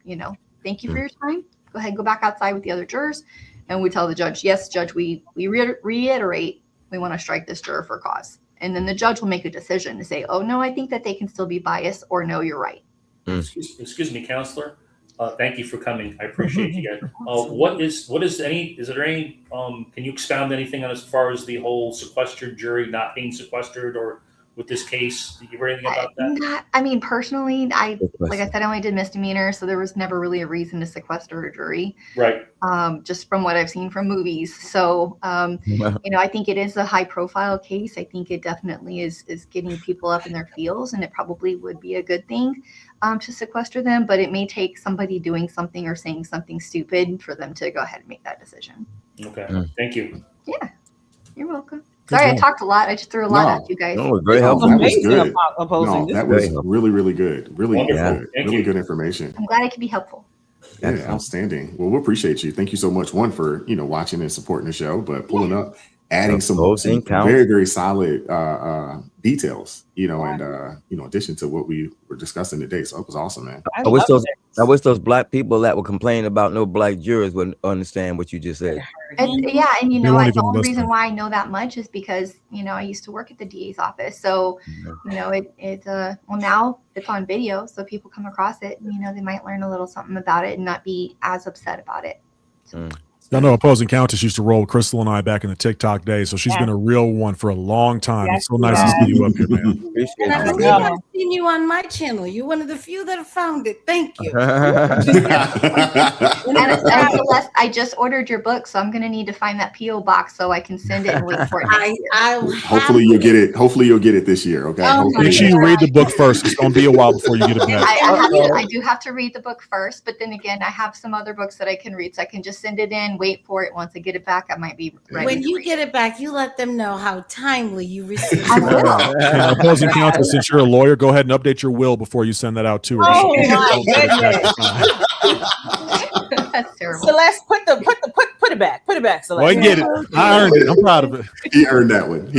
thank you for your time. Go ahead and go back outside with the other jurors. And we tell the judge, yes, judge, we reiterate, we want to strike this juror for cause. And then the judge will make a decision to say, oh, no, I think that they can still be biased, or no, you're right. Excuse me, counselor. Thank you for coming. I appreciate you guys. Can you expound anything on as far as the whole sequestered jury not being sequestered, or with this case, did you hear anything about that? Personally, like I said, I only did misdemeanor, so there was never really a reason to sequester a jury. Right. Just from what I've seen from movies. So, I think it is a high profile case. I think it definitely is getting people up in their feels, and it probably would be a good thing to sequester them, but it may take somebody doing something or saying something stupid for them to go ahead and make that decision. Okay. Thank you. Yeah. You're welcome. Sorry, I talked a lot. I just threw a lot at you guys. No, very helpful. That was good. That was really, really good. Really good. Really good information. I'm glad I could be helpful. Yeah, outstanding. Well, we appreciate you. Thank you so much, one, for watching and supporting the show, but pulling up adding some very, very solid details, you know, and you know, in addition to what we were discussing today. So it was awesome, man. I wish those black people that were complaining about no black jurors would understand what you just said. Yeah, and you know, the only reason why I know that much is because, you know, I used to work at the DA's office. So, you know, well, now it's on video, so people come across it and, you know, they might learn a little something about it and not be as upset about it. So. I know opposing countess used to roll with Crystal and I back in the TikTok days, so she's been a real one for a long time. It's so nice to see you up here, man. And I believe I've seen you on my channel. You're one of the few that have found it. Thank you. And Celeste, I just ordered your book, so I'm gonna need to find that PO box so I can send it and wait for it. Hopefully you'll get it. Hopefully you'll get it this year. Okay. Make sure you read the book first. It's gonna be a while before you get it back. I do have to read the book first, but then again, I have some other books that I can read, so I can just send it in, wait for it. Once I get it back, I might be ready. When you get it back, you let them know how timely you receive it. And opposing counsel, since you're a lawyer, go ahead and update your will before you send that out to her. Oh my goodness. That's terrible. Celeste, put it back. Put it back, Celeste. Well, I get it. I earned it. I'm proud of it. He earned that one.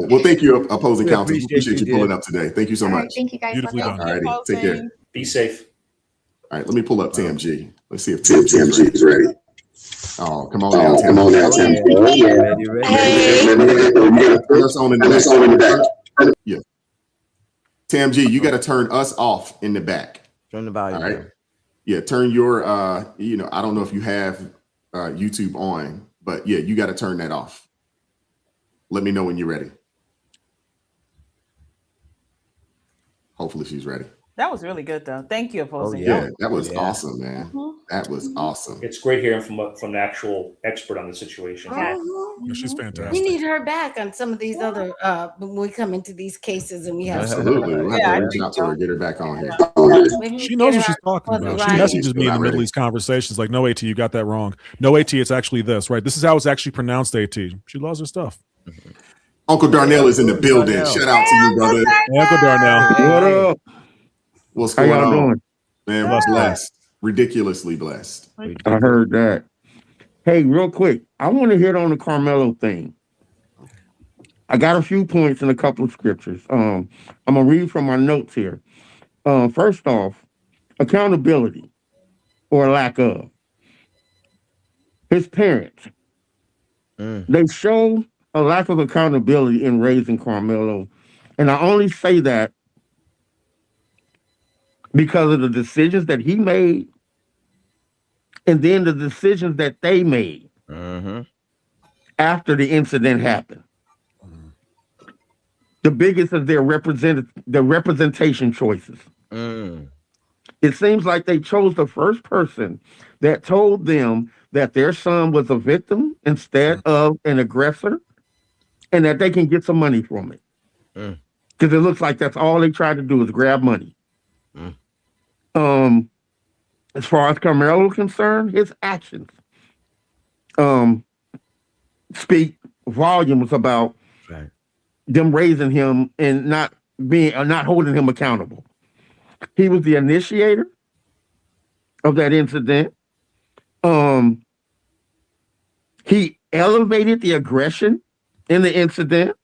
Well, thank you, opposing counsel. We appreciate you pulling up today. Thank you so much. Thank you, guys. Beautifully done. All righty. Take care. Be safe. All right. Let me pull up TMG. Let's see if TMG is ready. Oh, come on now, Tim. Turn us on in the back. Yeah. TMG, you got to turn us off in the back. Turn the volume. All right. Yeah, turn your you know, I don't know if you have YouTube on, but yeah, you got to turn that off. Let me know when you're ready. Hopefully she's ready. That was really good, though. Thank you, opposing. Yeah, that was awesome, man. That was awesome. It's great hearing from an actual expert on the situation. Yeah, she's fantastic. We need her back on some of these other when we come into these cases and we have absolutely. We'll have to reach out to her, get her back on here. She knows what she's talking about. She messages me in the middle of these conversations like, no, AT, you got that wrong. No, AT, it's actually this, right? This is how it's actually pronounced, AT. She loves her stuff. Uncle Darnell is in the building. Shout out to you, brother. Hey, Uncle Darnell. What up? What's going on? Doing? Man, we're blessed. Ridiculously blessed. I heard that. Hey, real quick, I want to hit on the Karmelo thing. I got a few points in a couple of scriptures. I'm gonna read from my notes here. First off, accountability or lack of. His parents, they show a lack of accountability in raising Karmelo, and I only say that because of the decisions that he made and then the decisions that they made after the incident happened. The biggest is their representation choices. It seems like they chose the first person that told them that their son was a victim instead of an aggressor and that they can get some money from it. Because it looks like that's all they tried to do is grab money. As far as Karmelo is concerned, his actions speak volumes about them raising him and not holding him accountable. He was the initiator of that incident. He elevated the aggression in the incident.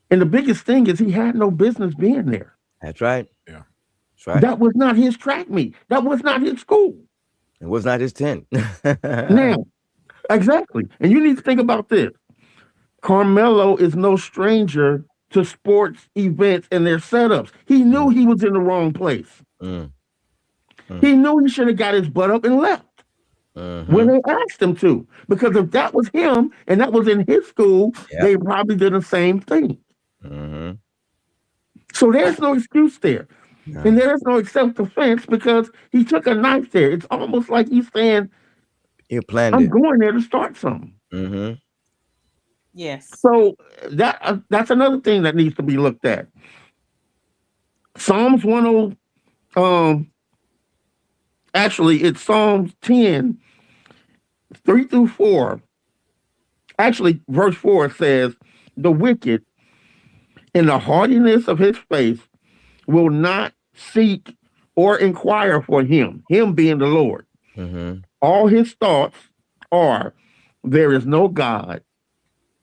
And the biggest thing is he had no business being there. That's right. Yeah. That's right. That was not his track meet. That was not his school. It was not his tent. Now, exactly. And you need to think about this. Karmelo is no stranger to sports events and their setups. He knew he was in the wrong place. He knew he should have got his butt up and left when they asked him to. Because if that was him and that was in his school, they probably did the same thing. So there's no excuse there. And there's no self-defense because he took a knife there. It's almost like he's saying, I'm going there to start something. Yes. So that's another thing that needs to be looked at. Psalms 10, actually it's Psalms 10, 3-4. Actually, verse 4 says, the wicked in the haughtiness of his face will not seek or inquire for him being the Lord. All his thoughts are There is no God,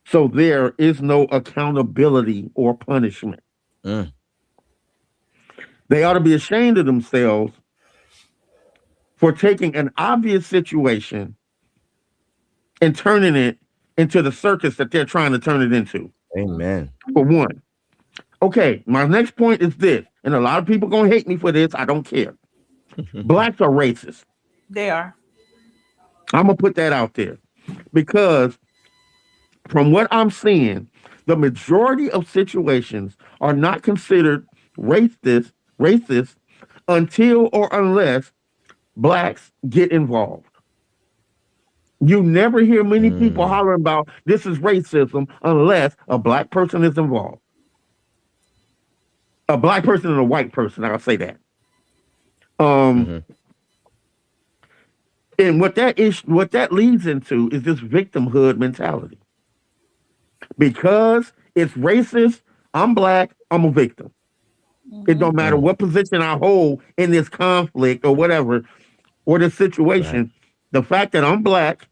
so there is no accountability or punishment. Mm. They ought to be ashamed of themselves for taking an obvious situation and turning it into the circus that they're trying to turn it into. Amen. For one. Okay, my next point is this, and a lot of people gonna hate me for this. I don't care. Blacks are racist. They are. I'm gonna put that out there because from what I'm seeing, the majority of situations are not considered racist until or unless blacks get involved. You never hear many people hollering about this is racism unless a black person is involved. A black person and a white person, I'll say that. And what that leads into is this victimhood mentality. Because it's racist, I'm black, I'm a victim. It don't matter what position I hold in this conflict or whatever, or this situation. Right. The fact that I'm black,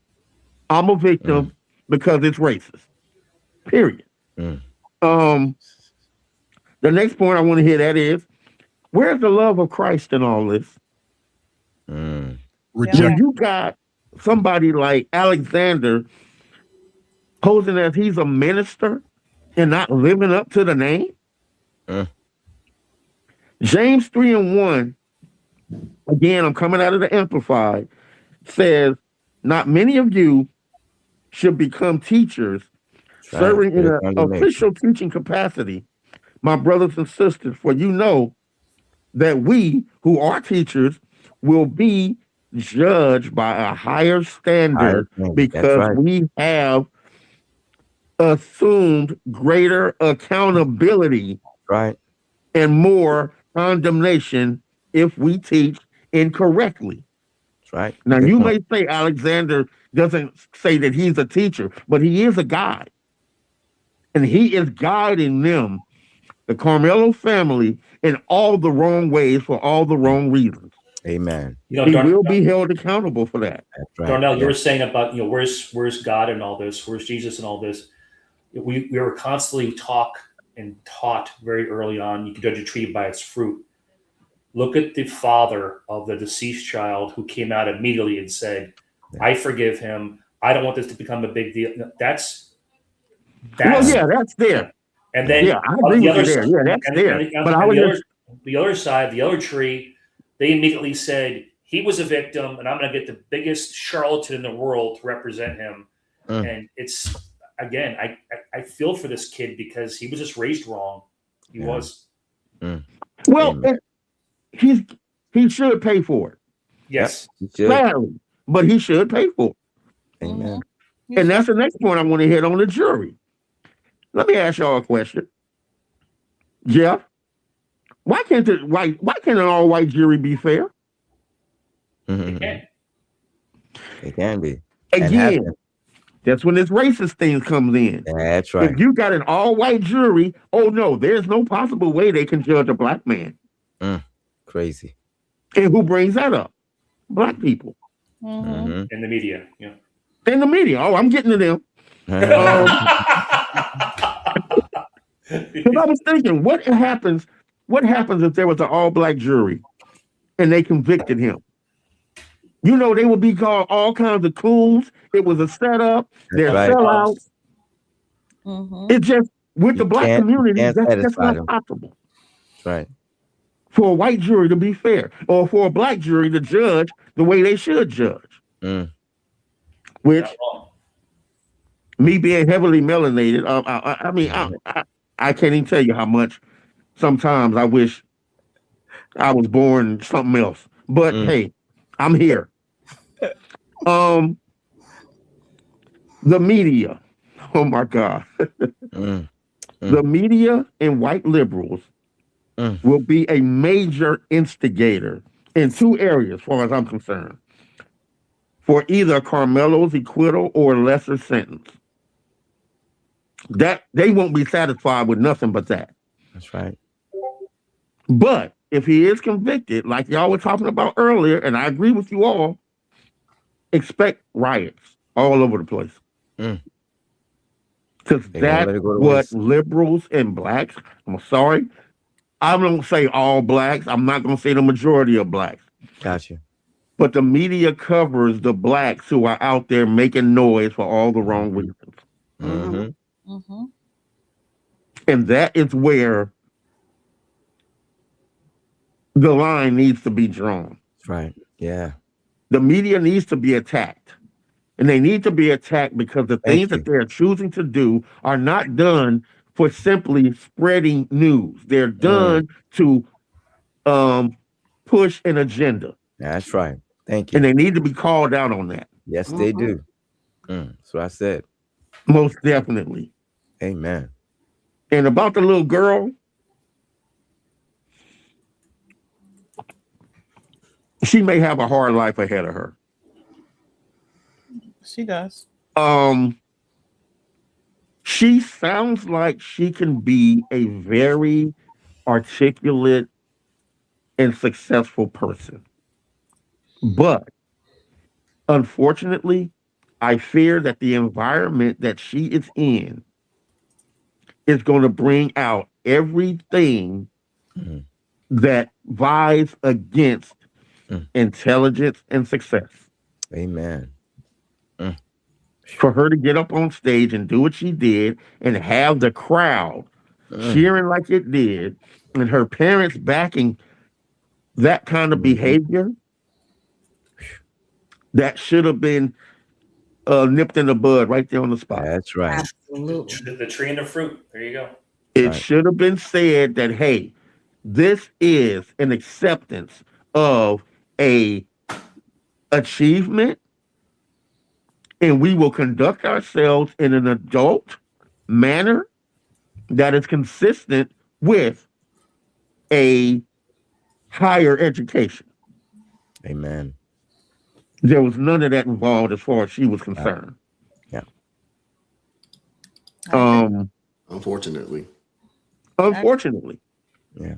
I'm a victim because it's racist. Period. The next point I want to hear that is, where's the love of Christ in all this? When you got somebody like Alexander posing as he's a minister and not living up to the name. James 3:1, again, I'm coming out of the Amplified, says, not many of you should become teachers serving in an official teaching capacity, my brothers and sisters, for you know that we who are teachers will be judged by a higher standard because we have assumed greater accountability and more condemnation if we teach incorrectly. That's right. Now, you may say Alexander doesn't say that he's a teacher, but he is a guide. And he is guiding them, the Karmelo family, in all the wrong ways for all the wrong reasons. Amen. He will be held accountable for that. That's right. Darnell, you were saying about, where's God in all this? Where's Jesus in all this? We were constantly taught very early on, you can judge a tree by its fruit. Look at the father of the deceased child who came out immediately and said, I forgive him. I don't want this to become a big deal. That's there. And then I agree with you there. Yeah, that's there. But the other side, the other tree, they immediately said he was a victim, and I'm going to get the biggest charlatan in the world to represent him. And it's, again, I feel for this kid because he was just raised wrong. He was. Well, he should pay for it. Yes, sadly, but he should pay for it. Amen. And that's the next point I want to hit on the jury. Let me ask y'all a question, Jeff. Why can't an all-white jury be fair? It can be. Again, that's when this racist thing comes in. That's right. If you got an all-white jury, oh no, there's no possible way they can judge a black man. Crazy. And who brings that up? Black people. In the media. Yeah. In the media. Oh, I'm getting to them. Because I was thinking, what happens if there was an all-black jury and they convicted him? You know, they would be called all kinds of coons. It was a setup. They're sellouts. It's just, with the black community, that's not possible. Right. For a white jury to be fair, or for a black jury to judge the way they should judge. Which, me being heavily melanated, I can't even tell you how much sometimes I wish I was born something else. But hey, I'm here. The media. Oh my God. The media and white liberals will be a major instigator in two areas, as far as I'm concerned, for either Karmelo's acquittal or lesser sentence. That they won't be satisfied with nothing but that. That's right. But if he is convicted, like y'all were talking about earlier, and I agree with you all, expect riots. all over the place. Because that's what liberals and blacks, I'm sorry, I don't say all blacks. I'm not going to say the majority of blacks. Gotcha. But the media covers the blacks who are out there making noise for all the wrong reasons. And that is where the line needs to be drawn. That's right. Yeah. The media needs to be attacked. And they need to be attacked because the things that they're choosing to do are not done for simply spreading news. They're done to push an agenda. That's right. Thank you. And they need to be called out on that. Yes, they do. That's what I said. Most definitely. Amen. And about the little girl, she may have a hard life ahead of her. She does. She sounds like she can be a very articulate and successful person. But unfortunately, I fear that the environment that she is in is going to bring out everything that vies against intelligence and success. Amen. For her to get up on stage and do what she did and have the crowd cheering like it did, and her parents backing that kind of behavior, that should have been nipped in the bud right there on the spot. That's right. Absolutely. The tree and the fruit. There you go. It should have been said that, hey, this is an acceptance of a achievement, and we will conduct ourselves in an adult manner that is consistent with a higher education. Amen. There was none of that involved as far as she was concerned. Yeah. Unfortunately. Yeah.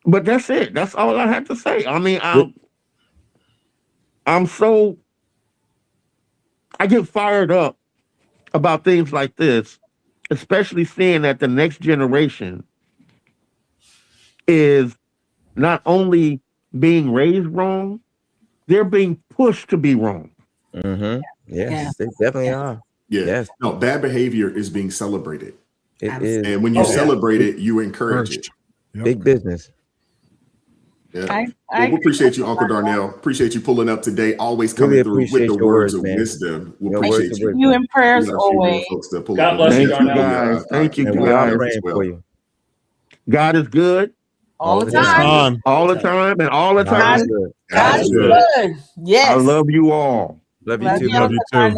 But that's it. That's all I have to say. I mean, I get fired up about things like this, especially seeing that the next generation is not only being raised wrong, they're being pushed to be wrong. Yes, they definitely are. Yeah. Yes. No, bad behavior is being celebrated. It is. And when you celebrate it, you encourage it. Big business. Yeah. We appreciate you, Uncle Darnell. Appreciate you pulling up today. Always coming through with the words of wisdom. We appreciate you. You in prayers always. God bless you, guys. Thank you, guys. We are praying for you. God is good. All the time. All the time and all the time. God is good. Yes. I love you all. Love you too. Love you too.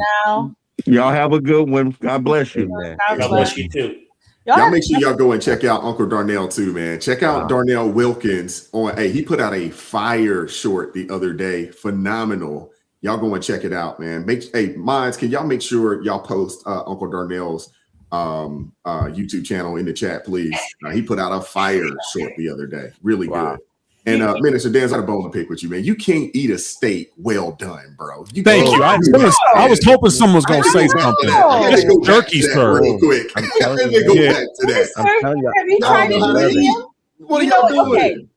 Y'all have a good one. God bless you. God bless you too. Y'all make sure y'all go and check out Uncle Darnell too, man. Check out Darnell Wilkins on. Hey, he put out a fire short the other day. Phenomenal. Y'all go and check it out, man. Minds, can y'all make sure y'all post Uncle Darnell's YouTube channel in the chat, please? He put out a fire short the other day. Really good. And Minister Dan's got a bone to pick with you, man. You can't eat a steak well done, bro. Thank you. I was hoping someone was going to say something. It's jerky, sir. Real quick. I'm telling you. Have you tried it? What are y'all doing?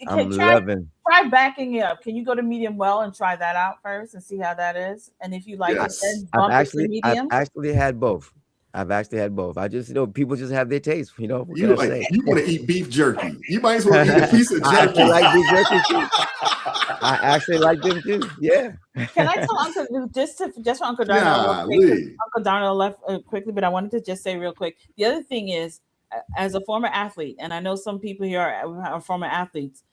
I'm loving. Try backing it up. Can you go to medium well and try that out first and see how that is? And if you like it, then bump it to medium. I've actually had both. I just, people just have their taste. You want to eat beef jerky. You might as well eat a piece of jerky. I actually like beef jerky too. I actually like them too. Yeah. Can I tell Uncle just for Uncle Darnell? Uncle Darnell left quickly, but I wanted to just say real quick. The other thing is, as a former athlete, and I know some people here are former athletes.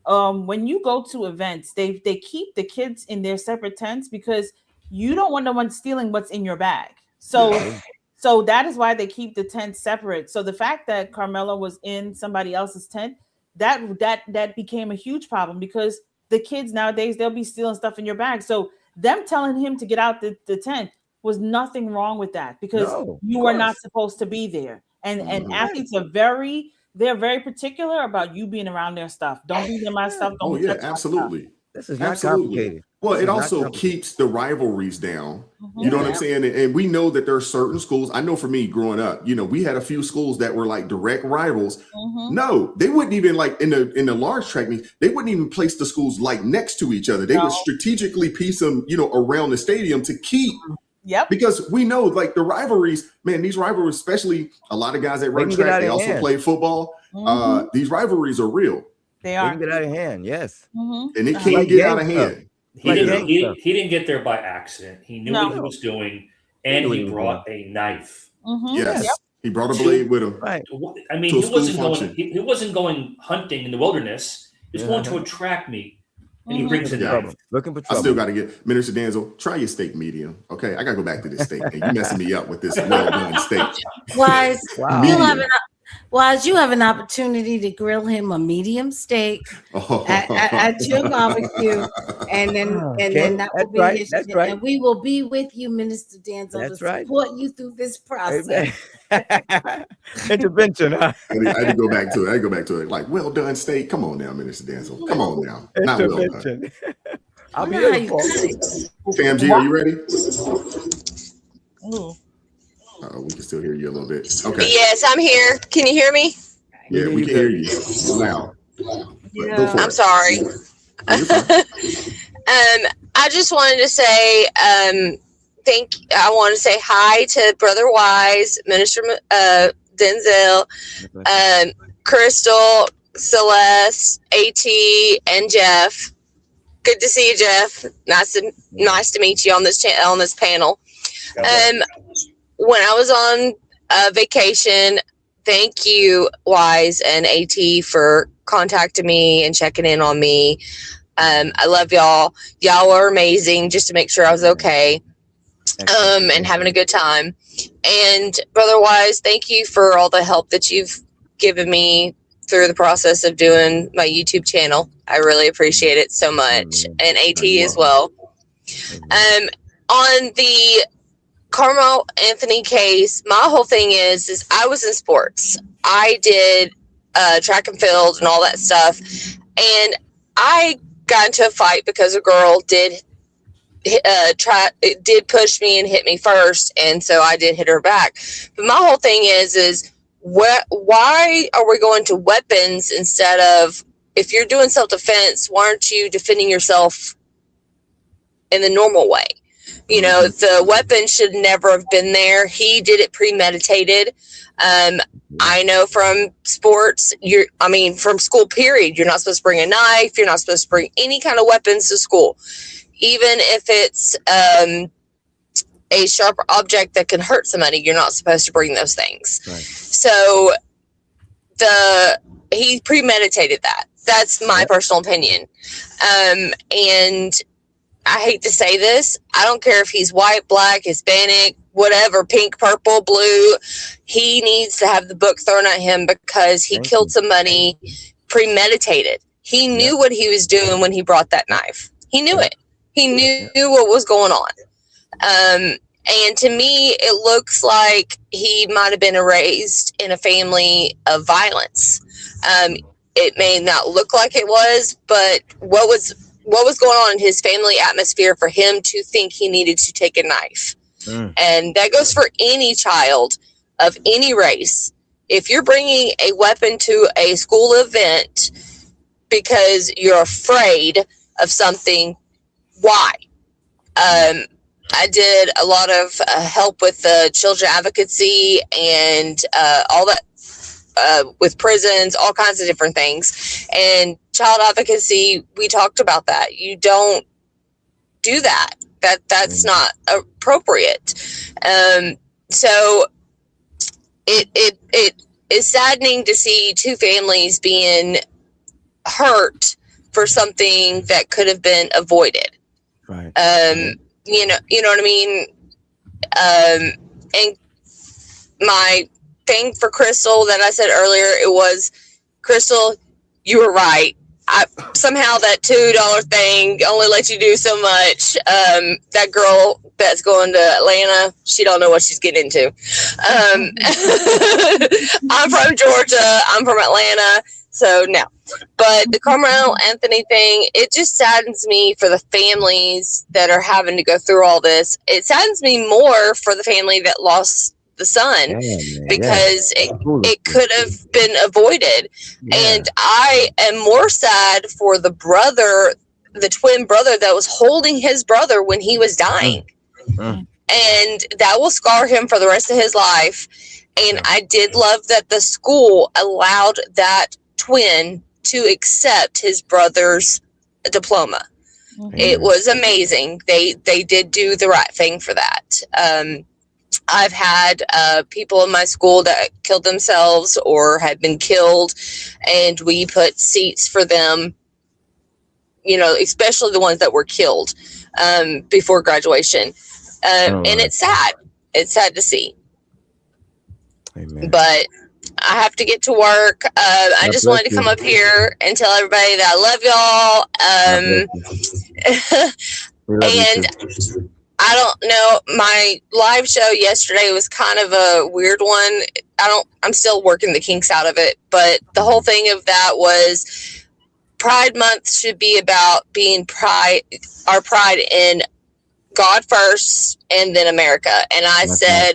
When you go to events, they keep the kids in their separate tents because you don't want no one stealing what's in your bag. So that is why they keep the tent separate. So the fact that Karmelo was in somebody else's tent, that became a huge problem because the kids nowadays, they'll be stealing stuff in your bag. So them telling him to get out the tent was nothing wrong with that because you were not supposed to be there. And athletes are very particular about you being around their stuff. Don't be near my stuff. Don't absolutely. This is not complicated. Well, it also keeps the rivalries down. You know what I'm saying? And we know that there are certain schools. I know for me growing up, you know, we had a few schools that were like direct rivals. No, they wouldn't even like in the large track meets, they wouldn't even place the schools like next to each other. They would strategically piece them, you know, around the stadium to keep. Yep. Because we know like the rivalries, man, these rivalries, especially a lot of guys that run track, they also play football. These rivalries are real. They can get out of hand, yes. And it can't get out of hand. He didn't get there by accident. He knew what he was doing, and he brought a knife. Yes, he brought a blade with him. Right. I mean, he wasn't going hunting in the wilderness. He was going to a track meet, and he brings a knife. Looking for trouble. I still got to get Minister Danzel. Try your steak medium, okay? I got to go back to this steak. You messing me up with this well done steak. Wise, you have an opportunity to grill him a medium steak at your barbecue, and then that will be his. And we will be with you, Minister Danzel, to support you through this process. Intervention. Huh? I had to go back to it. I had to go back to it. Like, well done steak. Come on now, Minister Danzel. Come on now. Not well done. I'll be here. Fam G, are you ready? Ooh. We can still hear you a little bit. Okay. Yes, I'm here. Can you hear me? Yeah, we can hear you loud. I'm sorry. I just wanted to say I want to say hi to Brother Wise, Minister Denzel, Crystal, Celeste, AT, and Jeff. Good to see you, Jeff. Nice to meet you on this panel. When I was on vacation, thank you, Wise and AT, for contacting me and checking in on me. I love y'all. Y'all were amazing just to make sure I was okay and having a good time. And Brother Wise, thank you for all the help that you've given me through the process of doing my YouTube channel. I really appreciate it so much. And AT as well. On the Carmelo Anthony case, my whole thing is I was in sports. I did track and field and all that stuff, and I got into a fight because a girl did push me and hit me first, and so I did hit her back. But my whole thing is why are we going to weapons instead of, if you're doing self-defense, why aren't you defending yourself in the normal way? You know, the weapon should never have been there. He did it premeditated. I know from sports, from school period, you're not supposed to bring a knife. You're not supposed to bring any kind of weapons to school, even if it's a sharp object that can hurt somebody. You're not supposed to bring those things. Right. So he premeditated that. That's my personal opinion. And I hate to say this, I don't care if he's white, black, Hispanic, whatever, pink, purple, blue. He needs to have the book thrown at him because he killed somebody premeditated. He knew what he was doing when he brought that knife. He knew it. He knew what was going on. And to me, it looks like he might have been raised in a family of violence. It may not look like it was, but what was going on in his family atmosphere for him to think he needed to take a knife? And that goes for any child of any race. If you're bringing a weapon to a school event because you're afraid of something, why? I did a lot of help with the children advocacy and all that, with prisons, all kinds of different things. And child advocacy, we talked about that. You don't do that. That's not appropriate. So it is saddening to see two families being hurt for something that could have been avoided. Right. You know what I mean? And my thing for Crystal that I said earlier, it was, Crystal, you were right. Somehow that $2 thing only lets you do so much. That girl that's going to Atlanta, she don't know what she's getting into. I'm from Georgia. I'm from Atlanta. So no. But the Carmelo Anthony thing, it just saddens me for the families that are having to go through all this. It saddens me more for the family that lost the son, because it could have been avoided. And I am more sad for the brother, the twin brother that was holding his brother when he was dying. And that will scar him for the rest of his life. And I did love that the school allowed that twin to accept his brother's diploma. It was amazing. They did do the right thing for that. I've had people in my school that killed themselves or had been killed, and we put seats for them, you know, especially the ones that were killed before graduation. And it's sad. It's sad to see. Amen. But I have to get to work. I just wanted to come up here and tell everybody that I love y'all. And I don't know, my live show yesterday was kind of a weird one. I'm still working the kinks out of it, but the whole thing of that was Pride Month should be about being our pride in God first and then America. And I said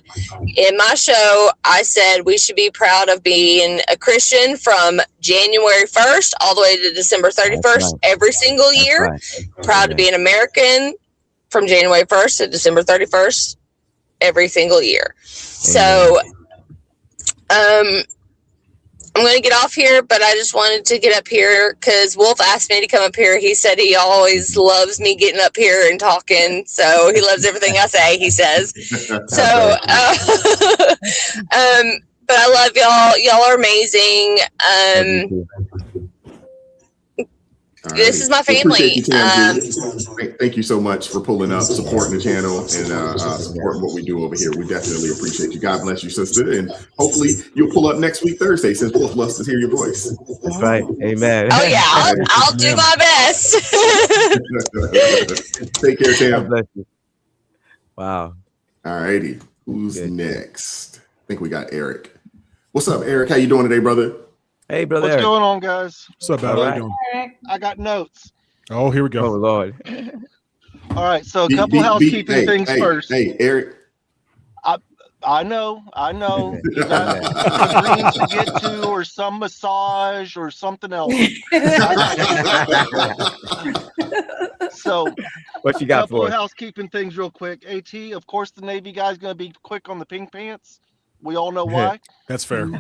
in my show, I said we should be proud of being a Christian from January 1st all the way to December 31st every single year. Proud to be an American from January 1st to December 31st every single year. So I'm going to get off here, but I just wanted to get up here because Wolf asked me to come up here. He said he always loves me getting up here and talking. So he loves everything I say, he says. So, but I love y'all. Y'all are amazing. This is my family. Thank you so much for pulling up, supporting the channel, and supporting what we do over here. We definitely appreciate you. God bless you, sister, and hopefully you'll pull up next week Thursday, since Wolf loves to hear your voice. That's right. Amen. Oh yeah, I'll do my best. Take care, Tam. God bless you. Wow. All righty. Who's next? I think we got Eric. What's up, Eric? How you doing today, brother? Hey, brother. What's going on, guys? What's up, Al? How you doing? I got notes. Oh, here we go. Oh, Lord. All right, so a couple housekeeping things first. Hey, Eric. I know. You got some greens to get to, or some massage, or something else. So, what you got a couple for of us? housekeeping things real quick. AT, of course, the Navy guy's going to be quick on the pink pants. We all know why. That's fair.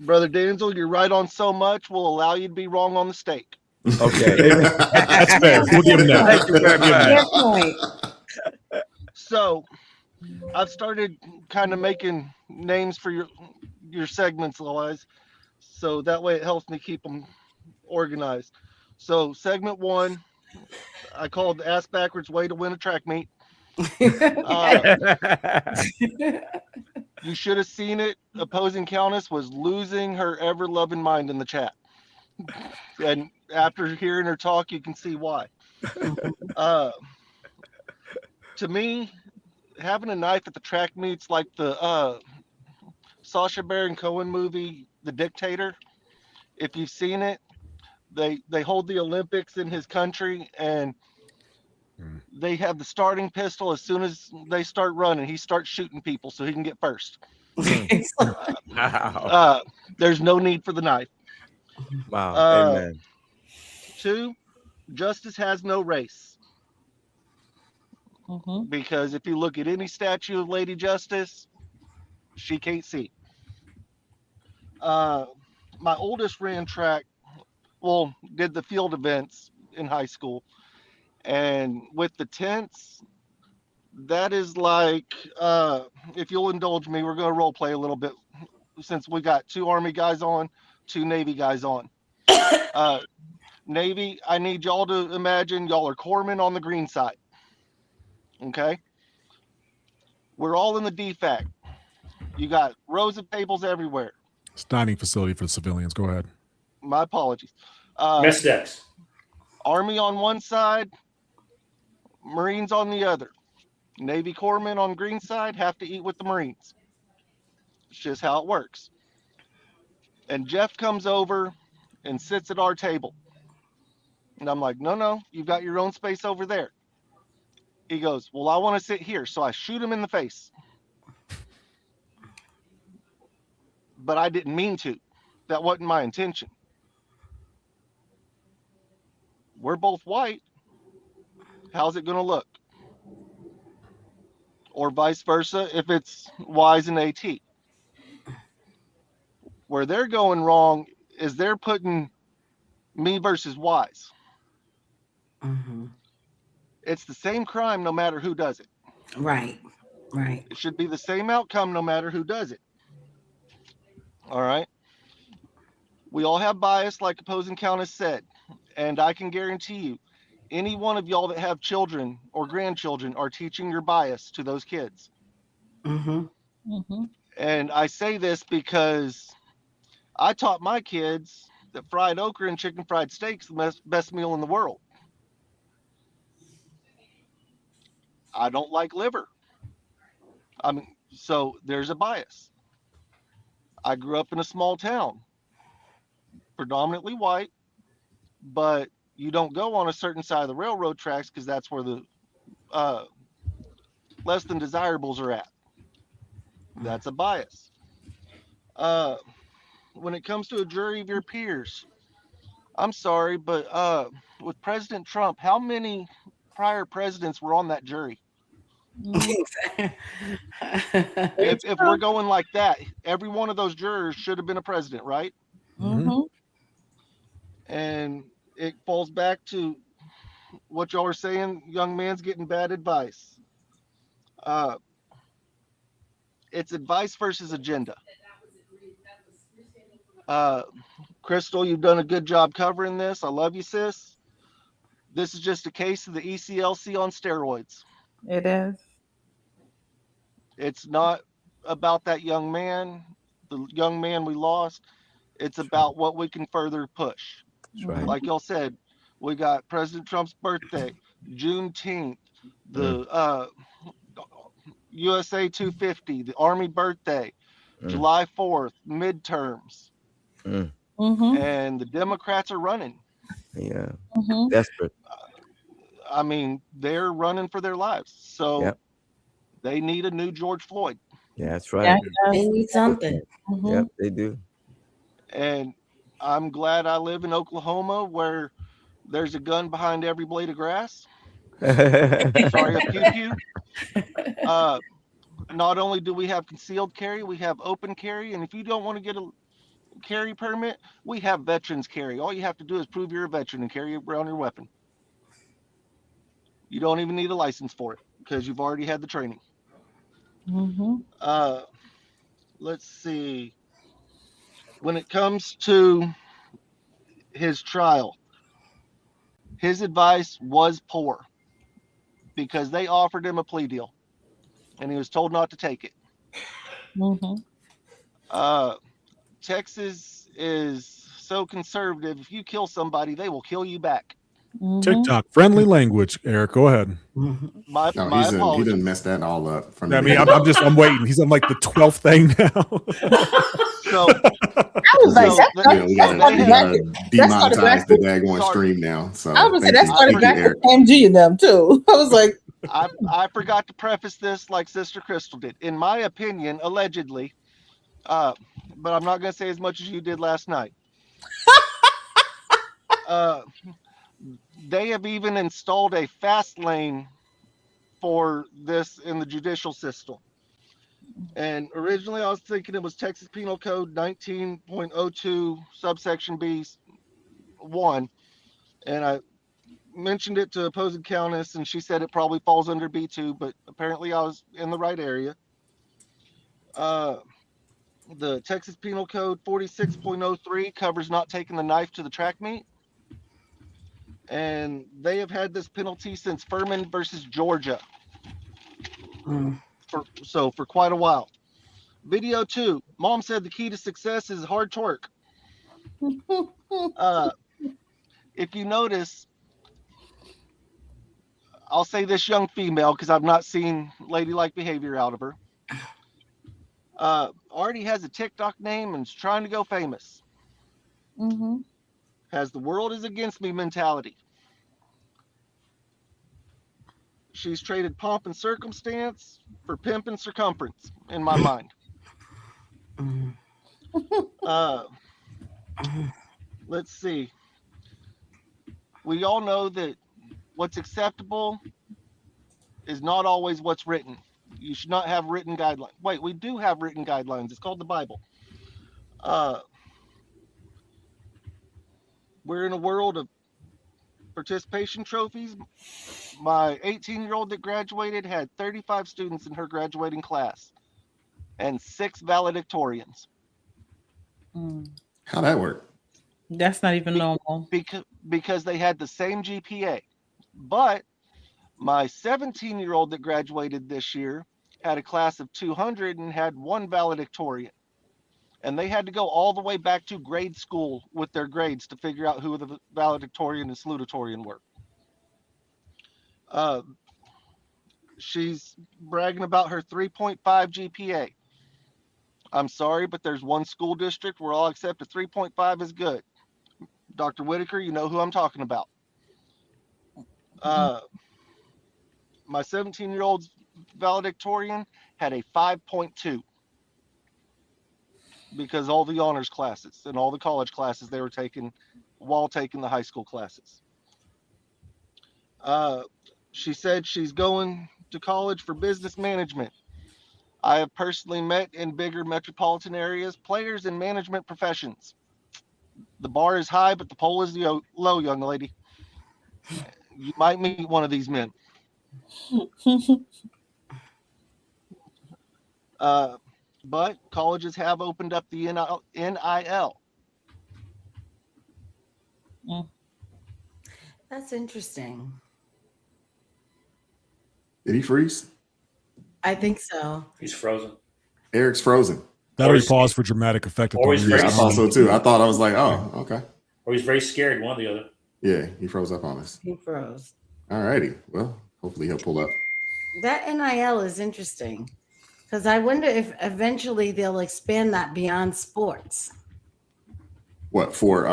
Brother Denzel, you're right on so much. We'll allow you to be wrong on the steak. Okay. That's fair. We'll give him that. Thank you very much. So, I've started kind of making names for your segments, Elias, so that way it helps me keep them organized. So, segment 1, I called Ass Backwards Way to Win a Track Meet. You should have seen it. Opposing Countess was losing her ever-loving mind in the chat. And after hearing her talk, you can see why. To me, having a knife at the track meets like the Sacha Baron Cohen movie, The Dictator. If you've seen it, they hold the Olympics in his country, and they have the starting pistol. As soon as they start running, he starts shooting people so he can get first. Wow. There's no need for the knife. Wow. Amen. 2, justice has no race. Because if you look at any statue of Lady Justice, she can't see. My oldest ran track, did the field events in high school. And with the tents, that is like, if you'll indulge me, we're going to role play a little bit since we got 2 Army guys on, 2 Navy guys on. Navy, I need y'all to imagine y'all are corpsmen on the green side. Okay? We're all in the DFAC. You got rows of tables everywhere. It's dining facility for the civilians. Go ahead. My apologies. Mess decks. Army on one side, Marines on the other. Navy corpsmen on green side have to eat with the Marines. It's just how it works. And Jeff comes over and sits at our table. And I'm like, no, you've got your own space over there. He goes, well, I want to sit here. So I shoot him in the face. But I didn't mean to. That wasn't my intention. We're both white. How's it going to look? Or vice versa if it's Y's and AT. Where they're going wrong is they're putting me versus Y's. Mm-hmm. It's the same crime no matter who does it. Right. It should be the same outcome no matter who does it. All right. We all have bias, like opposing countess said. And I can guarantee you, any one of y'all that have children or grandchildren are teaching your bias to those kids. Mm-hmm. Mm-hmm. And I say this because I taught my kids that fried okra and chicken fried steak is the best meal in the world. I don't like liver. I mean, so there's a bias. I grew up in a small town, predominantly white, but you don't go on a certain side of the railroad tracks because that's where the less than desirables are at. That's a bias. When it comes to a jury of your peers, I'm sorry, but with President Trump, how many prior presidents were on that jury? If we're going like that, every one of those jurors should have been a president, right? Mm-hmm. And it falls back to what y'all are saying, young man's getting bad advice. It's advice versus agenda. Crystal, you've done a good job covering this. I love you, sis. This is just a case of the ECLC on steroids. It is. It's not about that young man, the young man we lost. It's about what we can further push. Right. Like y'all said, we got President Trump's birthday, Juneteenth, the USA 250, the Army birthday, July 4th, midterms. Mm-hmm. And the Democrats are running. Yeah. Mm-hmm. Desperate. I mean, they're running for their lives. So Yep. they need a new George Floyd. Yeah, that's right. They need something. Mm-hmm. Yep, they do. And I'm glad I live in Oklahoma where there's a gun behind every blade of grass. Sorry, a pew-pew. Not only do we have concealed carry, we have open carry. And if you don't want to get a carry permit, we have veterans carry. All you have to do is prove you're a veteran and carry around your weapon. You don't even need a license for it because you've already had the training. Mm-hmm. Let's see. When it comes to his trial, his advice was poor because they offered him a plea deal and he was told not to take it. Mm-hmm. Texas is so conservative. If you kill somebody, they will kill you back. Mm-hmm. TikTok friendly language. Eric, go ahead. My he apologies. done messed that all up. From I mean, I'm waiting. He's on like the 12th thing now. So I was like, we gotta demonetize the daggone stream now. So I was gonna say that thank you. started back Eric. with MG and them too. I was like, I forgot to preface this like Sister Crystal did. In my opinion, allegedly, but I'm not going to say as much as you did last night. They have even installed a fast lane for this in the judicial system. And originally I was thinking it was Texas Penal Code 19.02 subsection B1. And I mentioned it to opposing countess and she said it probably falls under B2, but apparently I was in the right area. The Texas Penal Code 46.03 covers not taking the knife to the track meet. And they have had this penalty since Furman versus Georgia. For quite a while. Video 2. Mom said the key to success is hard twerk. If you notice, I'll say this young female because I've not seen ladylike behavior out of her. Already has a TikTok name and is trying to go famous. Has the world is against me mentality. She's traded pomp and circumstance for pimp and circumference in my mind. Let's see. We all know that what's acceptable is not always what's written. You should not have written guidelines. Wait, we do have written guidelines. It's called the Bible. We're in a world of participation trophies. My 18-year-old that graduated had 35 students in her graduating class and 6 valedictorians. How'd that work? That's not even normal. Because they had the same GPA. But my 17-year-old that graduated this year had a class of 200 and had 1 valedictorian. And they had to go all the way back to grade school with their grades to figure out who the valedictorian and salutatorian were. She's bragging about her 3.5 GPA. I'm sorry, but there's one school district where I'll accept a 3.5 is good. Dr. Whitaker, you know who I'm talking about. My 17-year-old's valedictorian had a 5.2 because all the honors classes and all the college classes they were taking while taking the high school classes. She said she's going to college for business management. I have personally met in bigger metropolitan areas players in management professions. The bar is high, but the pole is low, young lady. You might meet one of these men. But colleges have opened up the NIL. That's interesting. Did he freeze? I think so. He's frozen. Eric's frozen. That'll be paused for dramatic effect. Yeah, I thought so too. I was like, oh, okay. Or he's very scared, one or the other. Yeah, he froze up on us. He froze. All righty. Well, hopefully he'll pull up. That NIL is interesting because I wonder if eventually they'll expand that beyond sports. What for?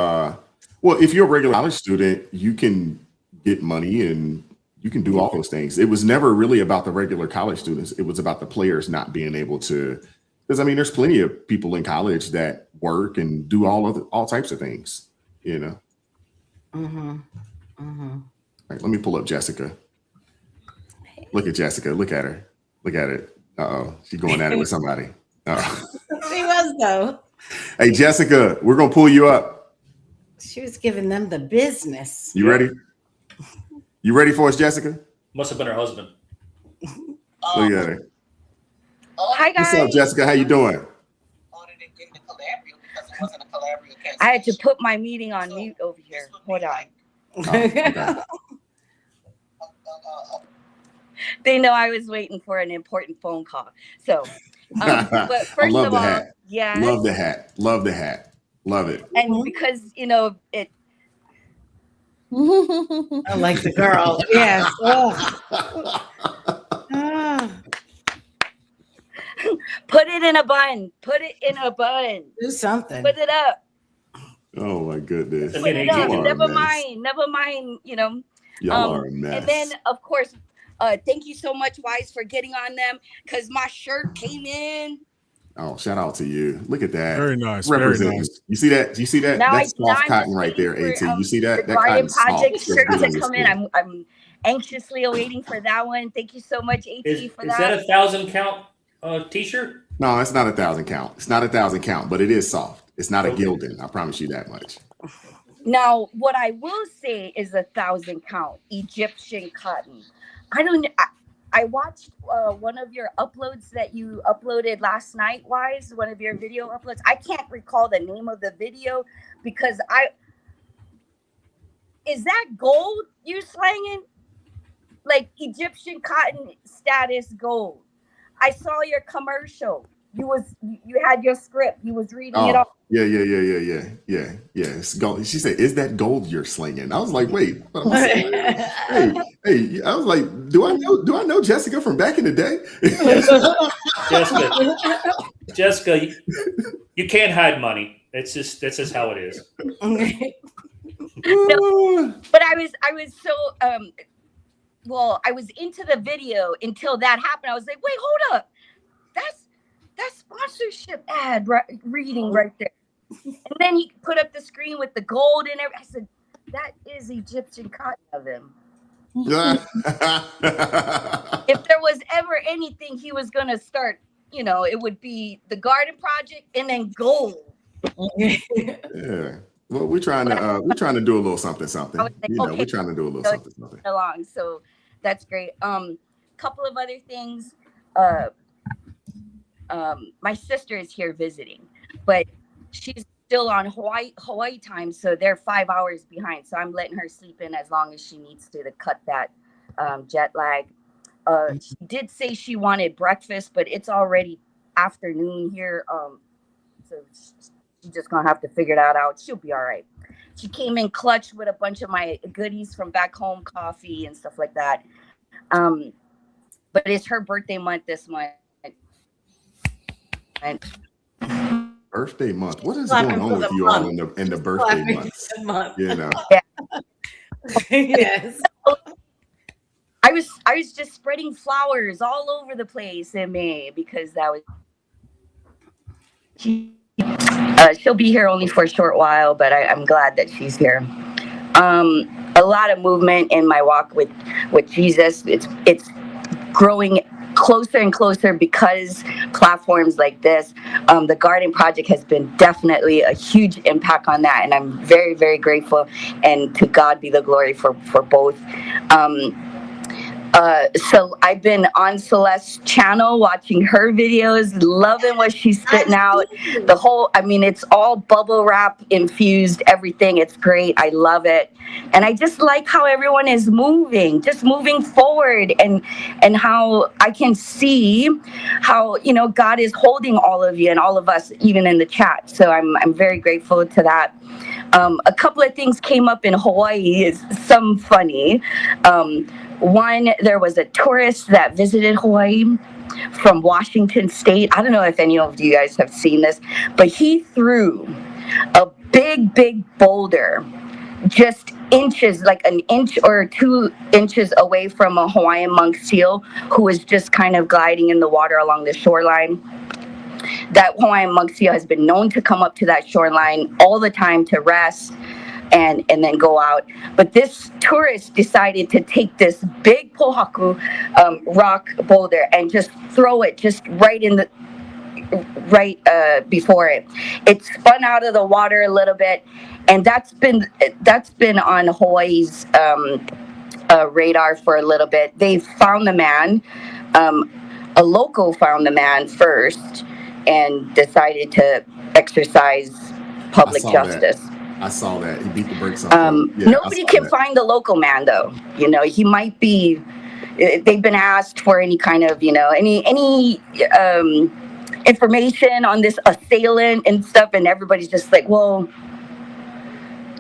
Well, if you're a regular college student, you can get money and you can do all those things. It was never really about the regular college students. It was about the players not being able to. Because I mean, there's plenty of people in college that work and do all types of things. You know. All right, let me pull up Jessica. Look at Jessica. Look at her. Look at it. She's going at it with somebody. She was though. Hey, Jessica, we're gonna pull you up. She was giving them the business. You ready? You ready for us, Jessica? Must have been her husband. Look at her. Hi guys. What's up, Jessica? How you doing? I had to put my meeting on mute over here. Hold on. Okay. They know I was waiting for an important phone call. So, but first I love of the all, hat. yeah. Love the hat. Love the hat. Love it. And because it. I like the girl. Yes. Put it in a bun. Put it in a bun. Do something. Put it up. Oh my goodness. Put it up. Never mind. Never mind. Y'all are a mess. And then, of course, thank you so much, Wise, for getting on them because my shirt came in. Oh, shout out to you. Look at that. Very nice. Representing. Very nice. You see that? Do you see that? Now That's soft I'm cotton just right there, waiting AT. for, You see that? the That Garden cotton's Project soft. shirt It's to good come on in. your skin. I'm anxiously awaiting for that one. Thank you so much, AT, for Is that a 1,000 count t-shirt? No, it's not 1,000 count. It's not 1,000 count, but it is soft. It's not a Gildan. I promise you that much. Now, what I will say is 1,000 count Egyptian cotton. I watched one of your uploads that you uploaded last night, Wise, one of your video uploads. I can't recall the name of the video because is that gold you're slanging? Like Egyptian cotton status gold. I saw your commercial. You had your script. You was reading it off. Yeah. It's gold. She said, "Is that gold you're slinging?" I was like, "Wait, what am I saying?" hey. I was like, "Do I know Jessica from back in the day?" Jessica, you can't hide money. That's just how it is. No, but I was so well, I was into the video until that happened. I was like, wait, hold up. That's sponsorship ad reading right there. And then he put up the screen with the gold and everything. I said, that is Egyptian cotton of him. If there was ever anything he was going to start, it would be the Garden Project and then gold. Yeah. Well, we're trying to do a little something. Like, okay, we're trying to do a little something. Along, so that's great. Couple of other things. My sister is here visiting, but she's still on Hawaii time, so they're 5 hours behind. So I'm letting her sleep in as long as she needs to cut that jet lag. She did say she wanted breakfast, but it's already afternoon here. So she's just gonna have to figure that out. She'll be all right. She came in clutch with a bunch of my goodies from back home, coffee and stuff like that. But it's her birthday month this month. And birthday month. What is going on with you all in the birthday months? Yeah. Yes. I was just spreading flowers all over the place in May because that was. She'll be here only for a short while, but I'm glad that she's here. A lot of movement in my walk with Jesus. It's growing closer and closer because platforms like this, the Garden Project has been definitely a huge impact on that, and I'm very, very grateful. And to God be the glory for both. So I've been on Celeste's channel watching her videos, loving what she's spitting out. It's all bubble wrap infused, everything. It's great. I love it. And I just like how everyone is moving forward and how I can see how, God is holding all of you and all of us, even in the chat. So I'm very grateful to that. A couple of things came up in Hawaii, some funny. One, there was a tourist that visited Hawaii from Washington State. I don't know if any of you guys have seen this, but he threw a big boulder just inches, like an inch or 2 inches away from a Hawaiian monk seal who was just kind of gliding in the water along the shoreline. That Hawaiian monk seal has been known to come up to that shoreline all the time to rest and then go out. But this tourist decided to take this big pohaku rock boulder and just throw it just right before it. It spun out of the water a little bit, and that's been on Hawaii's radar for a little bit. They found the man. A local found the man first and decided to exercise public justice. I saw that. He beat the brakes on nobody can find the local man, though. He might be. They've been asked for any kind of, any information on this assailant and stuff, and everybody's just like, well,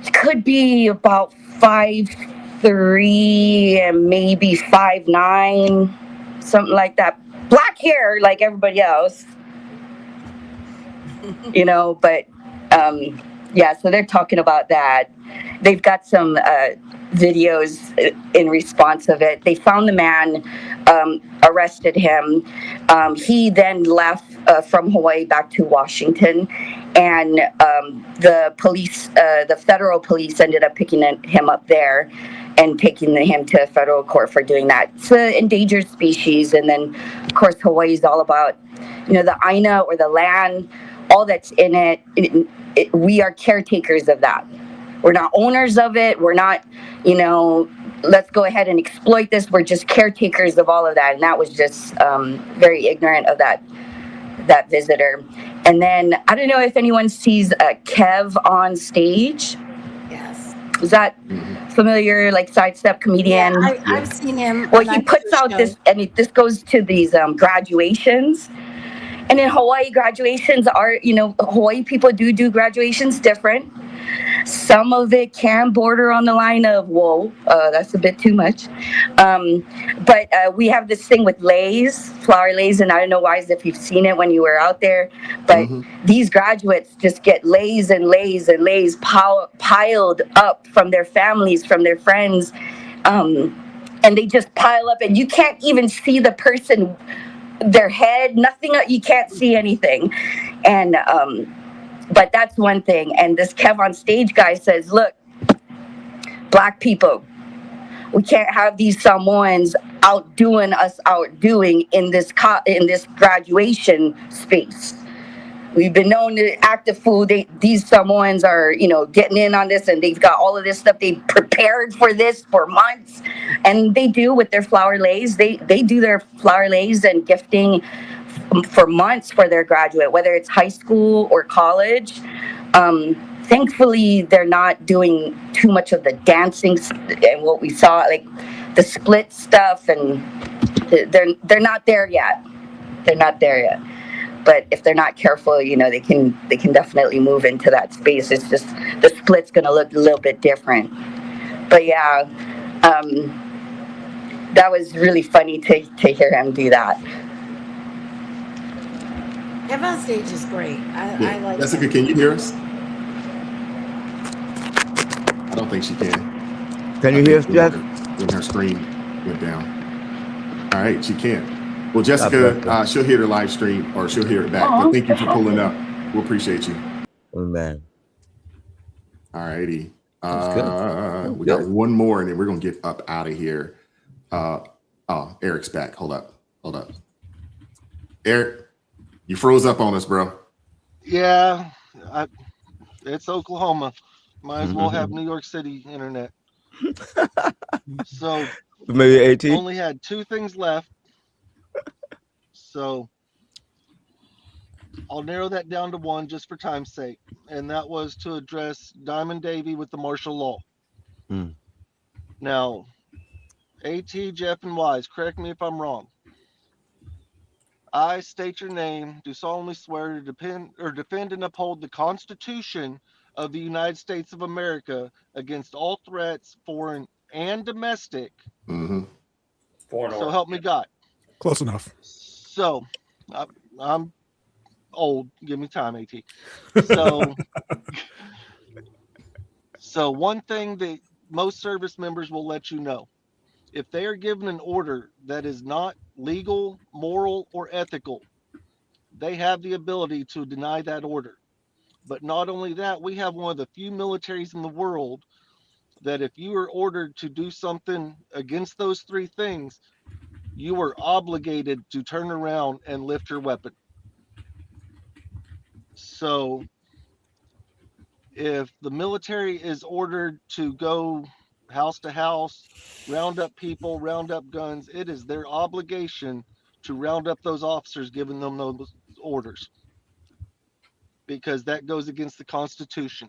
it could be about 5'3" and maybe 5'9", something like that. Black hair, like everybody else, But so they're talking about that. They've got some videos in response of it. They found the man, arrested him. He then left from Hawaii back to Washington, and the police, the federal police, ended up picking him up there and taking him to federal court for doing that. It's an endangered species, and then, of course, Hawaii is all about, the aina, or the land, all that's in it. We are caretakers of that. We're not owners of it. We're not, let's go ahead and exploit this. We're just caretakers of all of that. And that was just very ignorant of that visitor. And then I don't know if anyone sees Kev on stage. Yes. Is that familiar, like sidestep comedian? Yeah, I've seen him. Well, he puts out this, and this goes to these graduations. And in Hawaii, graduations are, Hawaii people do graduations different. Some of it can border on the line of, whoa, that's a bit too much. But we have this thing with Lay's, flour Lay's, and I don't know why, if you've seen it when you were out there, but these graduates just get Lay's and Lay's and Lay's piled up from their families, from their friends, and they just pile up, and you can't even see the person, their head, nothing, you can't see anything. And but that's one thing. And this Kev on Stage guy says, look, Black people, we can't have these Samoans outdoing us, outdoing in this graduation space. We've been known to act a fool. These Samoans are, getting in on this, and they've got all of this stuff. They prepared for this for months, and they do with their flour lays. They do their flour lays and gifting for months for their graduate, whether it's high school or college. Thankfully, they're not doing too much of the dancing and what we saw, like the split stuff, and they're not there yet. They're not there yet. But if they're not careful, they can definitely move into that space. It's just the split's going to look a little bit different. But yeah, that was really funny to hear him do that. Kev on Stage is great. I like Jessica, can you hear us? I don't think she can. Can you hear us, Jeff? When her screen went down. All right, she can't. Well, Jessica, she'll hear the live stream or she'll hear it back. But thank you for pulling up. We appreciate you. Amen. All righty. We got one more and then we're going to get up out of here. Eric's back. Hold up. Eric, you froze up on us, bro. Yeah, it's Oklahoma. Might as well have New York City internet. So maybe 18. Only had two things left. So I'll narrow that down to one just for time's sake. And that was to address Diamond Davy with the martial law. Now, AT, Jeff, and Wise, correct me if I'm wrong. I state your name, do solemnly swear to defend and uphold the Constitution of the United States of America against all threats, foreign and domestic. So help me God. Close enough. So I'm old. Give me time, AT. So one thing that most service members will let you know, if they are given an order that is not legal, moral, or ethical, they have the ability to deny that order. But not only that, we have one of the few militaries in the world that if you are ordered to do something against those three things, you are obligated to turn around and lift your weapon. So if the military is ordered to go house to house, round up people, round up guns, it is their obligation to round up those officers giving them those orders, because that goes against the Constitution.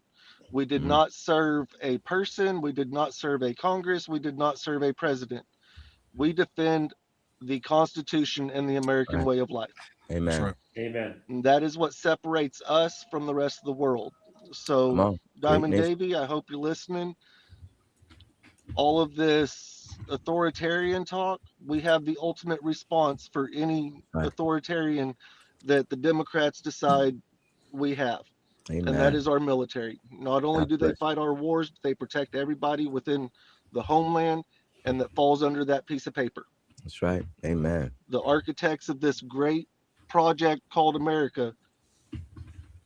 We did not serve a person. We did not serve a Congress. We did not serve a president. We defend the Constitution and the American way of life. Amen. Right. Amen. And that is what separates us from the rest of the world. So, Diamond Davy, I hope you're listening. All of this authoritarian talk, we have the ultimate response for any authoritarian that the Democrats decide we have. Amen. And that is our military. Not only do they fight our wars, they protect everybody within the homeland and that falls under that piece of paper. That's right. Amen. The architects of this great project called America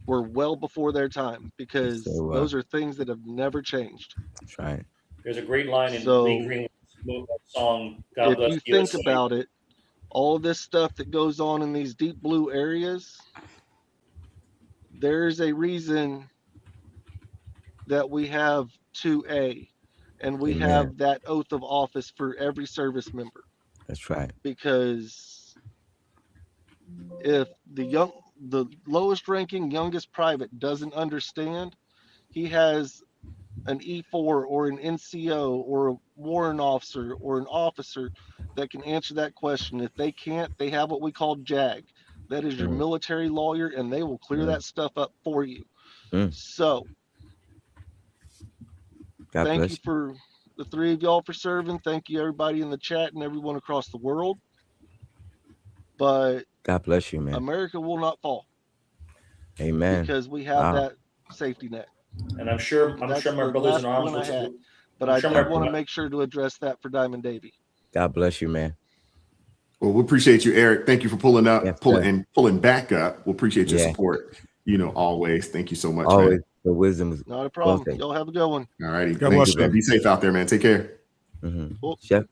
were well before their time, because those are things that have never changed. That's right. There's a great line in Lee Greenwood's song, God Bless If you think about it, all of this stuff that goes on in these deep blue areas, there's a reason that we have 2A and we have that oath of office for every service member. That's right. Because if the lowest ranking youngest private doesn't understand, he has an E4 or an NCO or a warrant officer or an officer that can answer that question. If they can't, they have what we call JAG. That is your military lawyer, and they will clear that stuff up for you. So God Thank bless you for the three of y'all for serving. Thank you, everybody in the chat and everyone across the world. But God bless you, man. America will not fall. Amen. Because we have that safety net. And I'm sure my brothers in arms will. But I did want to make sure to address that for Diamond Davy. God bless you, man. Well, we appreciate you, Eric. Thank you for pulling up, Yes, pulling back up. We appreciate your support. Always. Thank you so much, always, man. The wisdom is not a problem. Y'all have a good one. All righty. Thank you, man. Be safe out there, man. Take care. Mm-hmm. Chef.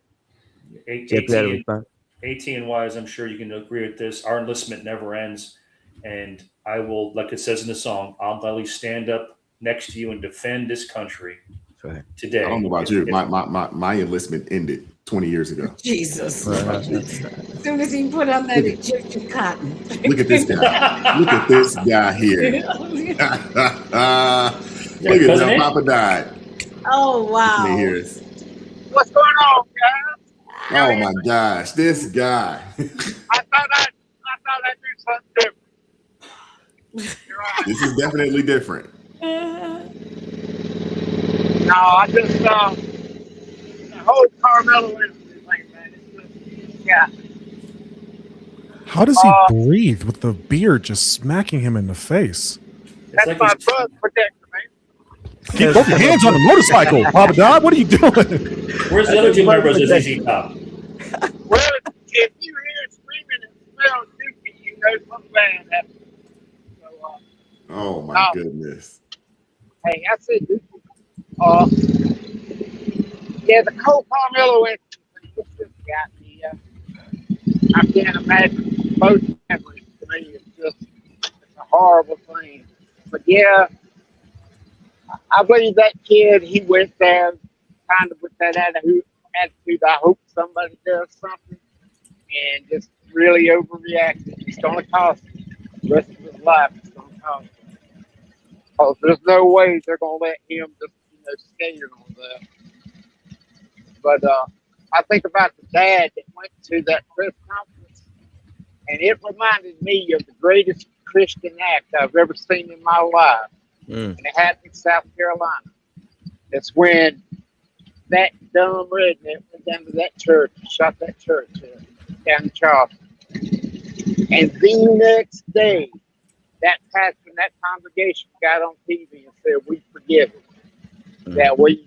AT and Wise, I'm sure you can agree with this. Our enlistment never ends. And I will, like it says in the song, I'll gladly stand up next to you and defend this country today. I don't know about you. My enlistment ended 20 years ago. Jesus. As soon as he put on that Egyptian cotton. Look at this guy. Look at this guy here. Look at how Papa died. Oh, wow. What's going on, guys? Oh, my gosh. This guy. I thought I'd do something different. This is definitely different. No, I just the whole Karmelo incident, man. It's just, yeah. How does he breathe with the beard just smacking him in the face? That's like my bug protector, man. Keep both your hands on the motorcycle, Papa Dodd. What are you doing? Where's the other two members of ZZ Top? Well, if you hear screaming and smell dookie, you know something bad happened. Oh my goodness. Hey, I said dookie. The Cole Karmelo incident just got me. I can't imagine both families. To me, it's a horrible thing. But yeah, I believe that kid, he went there kind of with that attitude. I hope somebody does something, and just really overreacted. It's going to cost him the rest of his life. It's going to cost him. Oh, there's no way they're going to let him just skate on that. But I think about the dad that went to that press conference, and it reminded me of the greatest Christian act I've ever seen in my life. And it happened in South Carolina. It's when that dumb redneck went down to that church and shot that church down in Charleston. And the next day, that pastor in that congregation got on TV and said, "We forgive him." That we,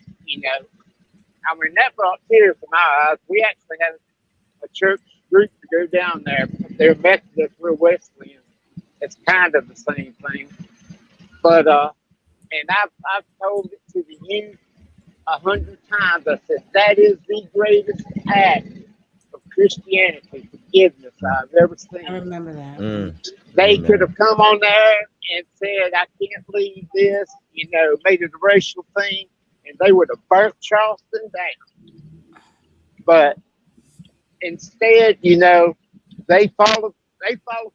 that brought tears to my eyes. We actually had a church group to go down there. They're Methodist, we're Wesleyan. It's kind of the same thing. But, and I've told it to the youth 100 times. I said, that is the greatest act of Christianity, forgiveness I've ever seen. I remember that. They could have come on there and said, I can't leave this, made it a racial thing, and they would have burnt Charleston down. But instead, they followed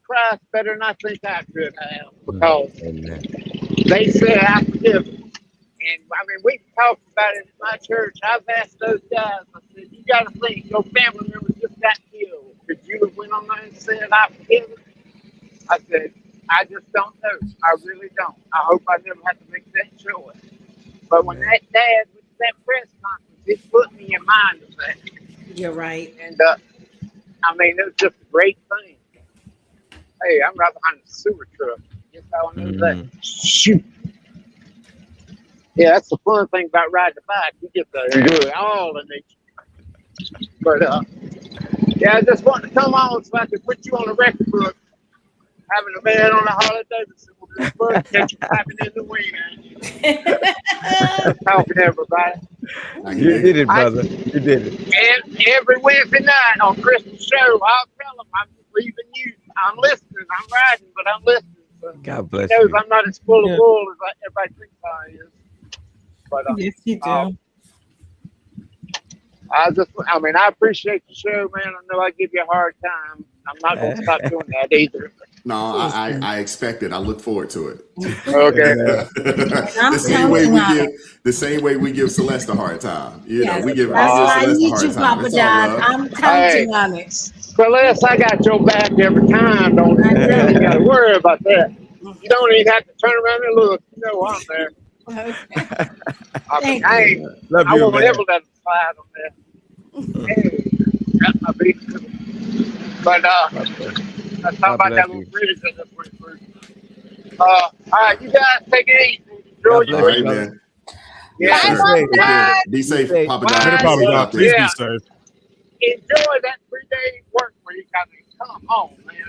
Christ better than I think I could have, because they said, I forgive them. And we talked about it in my church. I've asked those guys, I said, you got to think, your family members just got killed. Could you have went on there and said, I forgive them? I said, I just don't know. I really don't. I hope I never have to make that choice. But when that dad went to that press conference, it put me in mind of that. You're right. And, it was just a great thing. Hey, I'm right behind the sewer truck. Guess how I know that? Shoot. Yeah, that's the fun thing about riding the bike. You get to enjoy all of nature. But, I just wanted to come on so I could put you on the record book. Having a man on a Harley Davidson with his foot, catch you clapping in the wind. Talking to everybody. You did it, brother. You did it. And every Wednesday night on Christmas show, I'll tell them I'm leaving you. I'm listening. I'm riding, but I'm listening. So God bless he knows you. I'm not as full of bull as everybody thinks I is. But yes, you do. I appreciate the show, man. I know I give you a hard time. I'm not going to stop doing that either. No, I expect it. I look forward to it. Okay. The same way we give Celeste a hard time. We give I Celeste need a hard you, time. Papa Dodd. I'm counting on it. Celeste, I got your back every time. Don't you got to worry about that. You don't even have to turn around and look. I'm there. I won't ever let him slide on that. Hey, that's my big. But let's talk about that little bridge that just went through. All right, you guys take it easy. Enjoy your All right, man. Yeah, Yes, sir. Be safe, Papa Doc. Papa Doc. Please be safe. Enjoy that 3-day work week. I mean, come on, man.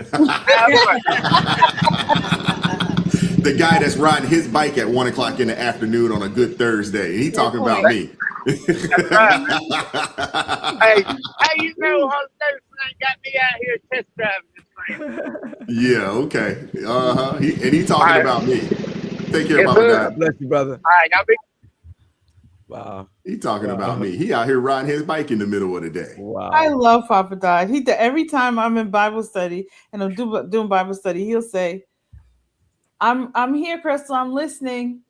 The guy that's riding his bike at 1 o'clock in the afternoon on a good Thursday. He talking about me. That's right, man. Hey, you know, Thursday got me out here test driving this thing. Yeah, okay. He talking about me. Take care, Papa Doc. Bless you, brother. All right, y'all be. Wow. He talking about me. He out here riding his bike in the middle of the day. Wow. I love Papa Doc. Every time I'm in Bible study and I'm doing Bible study, he'll say, I'm here, Crystal. I'm listening.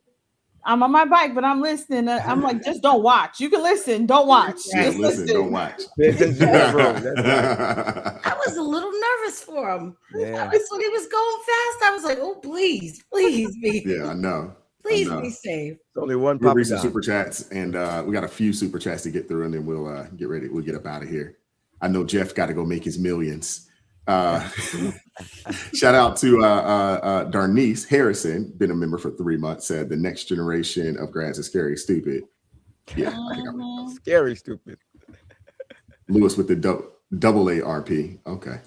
I'm on my bike, but I'm listening. I'm like, just don't watch. You can listen. Don't watch. Yeah, just listen, don't watch. That's right. I was a little nervous for him. Yeah. When he was going fast, I was like, oh, please be. Yeah, I know. Please be safe. It's only one. We'll read some super chats, and we got a few super chats to get through, and then we'll get ready. We'll get up out of here. I know Jeff got to go make his millions. Shout out to Darnice Harrison, been a member for 3 months, said the next generation of grads is scary, stupid. Yeah, I think I'm scary, stupid. Lewis with the double ARP. Okay.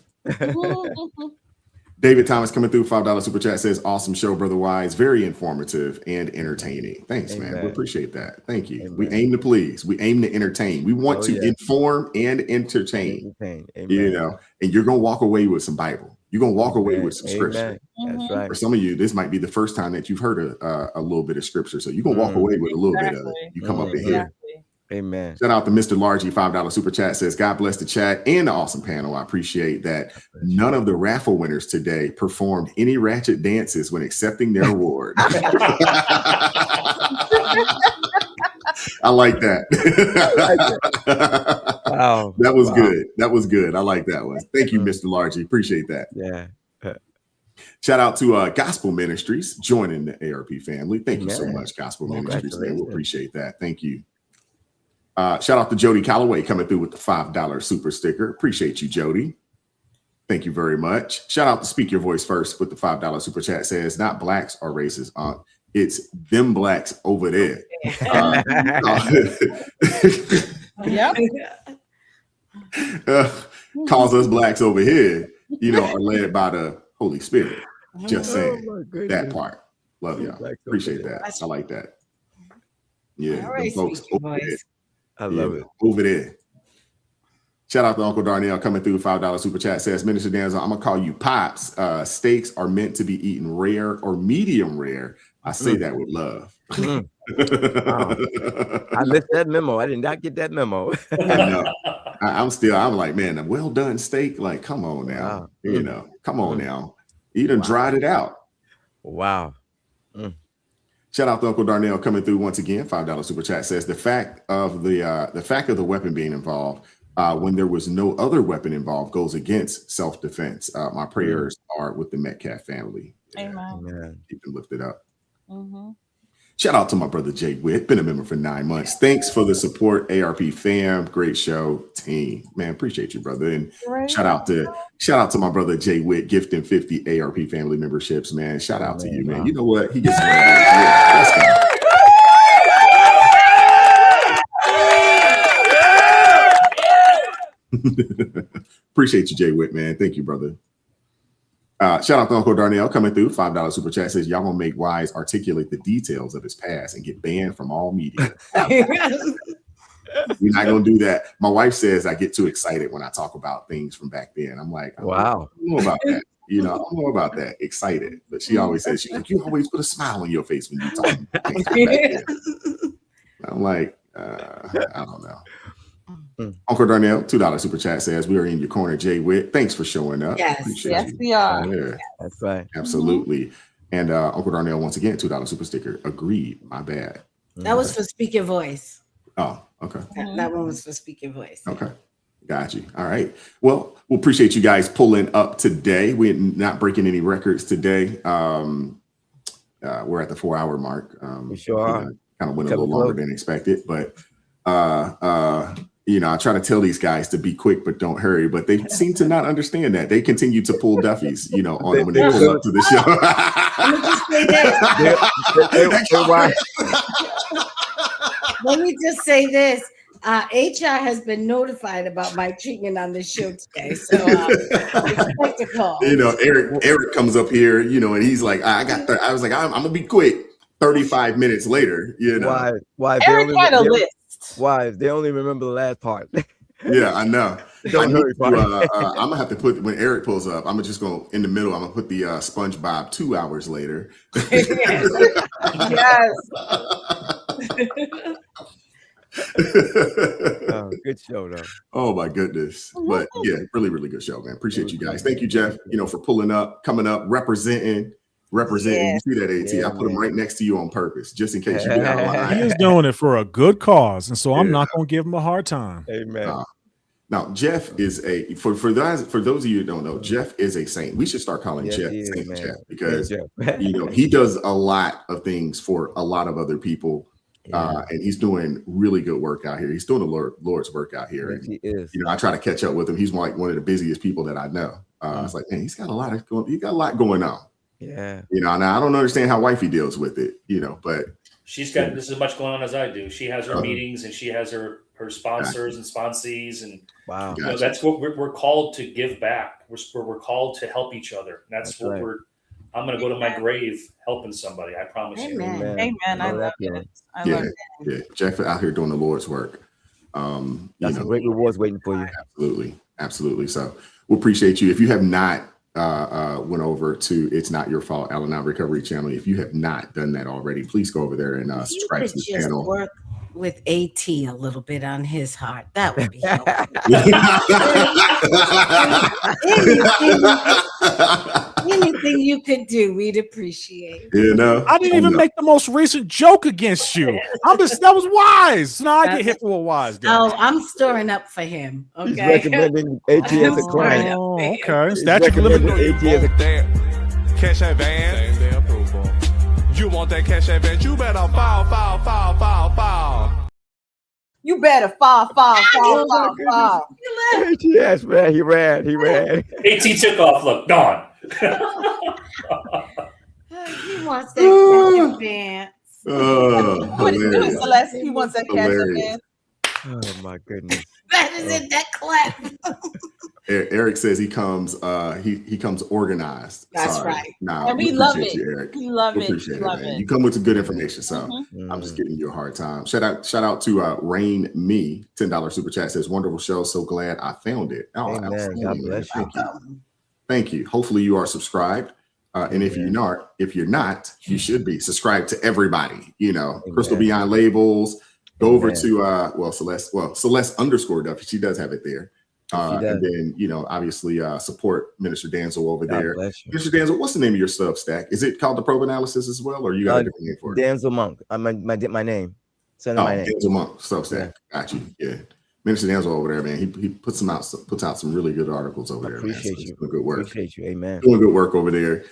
David Thomas coming through, $5 super chat says, awesome show, Brother Wise. Very informative and entertaining. Thanks, Amen. man. We appreciate that. Thank you. Amen. We aim to please. We aim to entertain. We want to inform and entertain. Amen. You know, and you're going to walk away with some Bible. You're going to walk away with some scripture. That's right. For some of you, this might be the first time that you've heard a little bit of scripture. So you're going to walk away with a little bit of it. You come up in here. Amen. Shout out to Mr. Largy, $5 super chat says, God bless the chat and the awesome panel. I appreciate that. None of the raffle winners today performed any ratchet dances when accepting their award. I like that. Wow. That was good. That was good. I like that one. Thank you, Mr. Largy. Appreciate that. Yeah. Shout out to Gospel Ministries joining the ARP family. Thank you so much, Gospel Ministries. Man. We appreciate that. Thank you. Shout out to Jody Calloway coming through with the $5 super sticker. Appreciate you, Jody. Thank you very much. Shout out to Speak Your Voice First with the $5 super chat says, not blacks are racist, it's them blacks over there. Calls us blacks over here, are led by the Holy Spirit. Just saying that part. Love y'all. Appreciate that. I like that. Yeah, All right, folks over there. I love it. Over there. Shout out to Uncle Darnell coming through, $5 super chat says, Minister Danzo, I'm gonna call you Pops. Steaks are meant to be eaten rare or medium rare. I say that with love. Wow. I missed that memo. I did not get that memo. I know. I'm like, man, a well done steak. Like, come on now. Wow. Come on now. You done dried it out. Wow. Shout out to Uncle Darnell coming through once again. $5 super chat says the fact of the weapon being involved when there was no other weapon involved goes against self-defense. My prayers are with the Metcalf family. Amen. Keep them lifted up. Shout out to my brother Jay Witt, been a member for 9 months. Thanks for the support, ARP fam. Great show, team. Man, appreciate you, brother. And shout out to my brother Jay Witt, gifting 50 ARP family memberships, man. Shout out to you, man. You know what? He gets let's go. Appreciate you, Jay Witt, man. Thank you, brother. Shout out to Uncle Darnell coming through. $5 super chat says, y'all gonna make Wise articulate the details of his past and get banned from all media. We're not gonna do that. My wife says I get too excited when I talk about things from back then. I'm like, wow, I don't know about that. I don't know about that. Excited. But she always says, she's like, you always put a smile on your face when you talk about things from back then. I'm like, I don't know. Uncle Darnell, $2 super chat says, we are in your corner, Jay Witt. Thanks for showing up. Yes, we are. Yeah. That's right. Absolutely. And Uncle Darnell, once again, $2 super sticker. Agreed. My bad. That was for Speak Your Voice. Oh, okay. That one was for Speak Your Voice. Okay. Got you. All right. Well, we appreciate you guys pulling up today. We're not breaking any records today. we're at the 4-hour mark. We sure are. Kind of went a little longer than expected, but you know, I try to tell these guys to be quick, but don't hurry. But they seem to not understand that. They continue to pull Duffy's, you know, on them when they pull up to the show. Let me just say this. Let me just say this. HR has been notified about my treatment on this show today. So expect a call. You know, Eric comes up here, you know, and he's like, I was like, I'm gonna be quick. 35 minutes later, you know. Why? Eric had a list. Why? They only remember the last part. Yeah, I know. Don't hurry, I'm gonna have to put, when Eric pulls up, I'm just gonna in the middle. I'm gonna put the SpongeBob 2 hours later. Yes. Oh, good show though. Oh my goodness. But yeah, really, really good show, man. Appreciate you guys. Thank you, Jeff, you know, for pulling up, coming up, representing. Yeah. You see that, AT? Yeah, I put him right next to you on purpose, just in case you get out of line. He is doing it for a good cause, and so I'm not going to give him a hard time. Amen. Now, Jeff is a for those of you who don't know, Jeff is a saint. We should start calling Jeff Saint Jeff because you know he does a lot of things for a lot of other people, and he's doing really good work out here. He's doing the Lord's work out here. Yes, and, he is. You know, I try to catch up with him. He's like one of the busiest people that I know. It's like, man, he's got a lot going on. Yeah. You know, now I don't understand how wifey deals with it, you know, but she's got just as much going on as I do. She has her meetings and she has her sponsors and sponsees, and wow, you know, that's what we're called to give back. We're called to help each other. That's what right. I'm going to go to my grave helping somebody. I promise you. Amen. I love it. I love it. Yeah, Jeff out here doing the Lord's work. That's some great rewards waiting for you. Absolutely. So we appreciate you. If you have not went over to It's Not Your Fault Al-Anon Recovery channel, if you have not done that already, please go over there and subscribe to the channel. Work with AT a little bit on his heart. That would be helpful. Anything you could do, we'd appreciate. You know, I didn't even make the most recent joke against you. That was wise. So now I get hit for a wise. Oh, I'm storing up for him. Okay. He's recommending AT as a client. Oh, okay. Statute of limitations. AT as a cash advance. Same day approval. You want that cash advance? You better foul. You better fall. Yes, man. He ran. AT took off. Look, gone. He wants that cash advance. What is doing, Celeste? He wants that cash advance. Oh my goodness. That is in that clap. Eric says he comes organized. That's right. Nah, and we love it. You, Eric. We love it. Appreciate it, man. You come with some good information, so I'm just giving you a hard time. Shout out to Rain Me, $10 super chat, says wonderful show. So glad I found it. Oh, amen. God bless you. Thank you. Hopefully you are subscried. And if you're not, you should be subscribed to everybody. You know, amen. Crystal Beyond Labels. Go over to Celeste _ Duffy. She does have it there. And then, you know, obviously support Minister Danzel over there. Minister Danzel, what's the name of your Substack? Is it called the Probe Analysis as well, or you got a different name for it? Danzel Monk. My name. My name. Danzel Monk Substack. Got you. Yeah. Minister Danzel over there, man. He puts out some really good articles over there. Appreciate man. you. Doing good work. Appreciate you. Amen. Doing good work over there.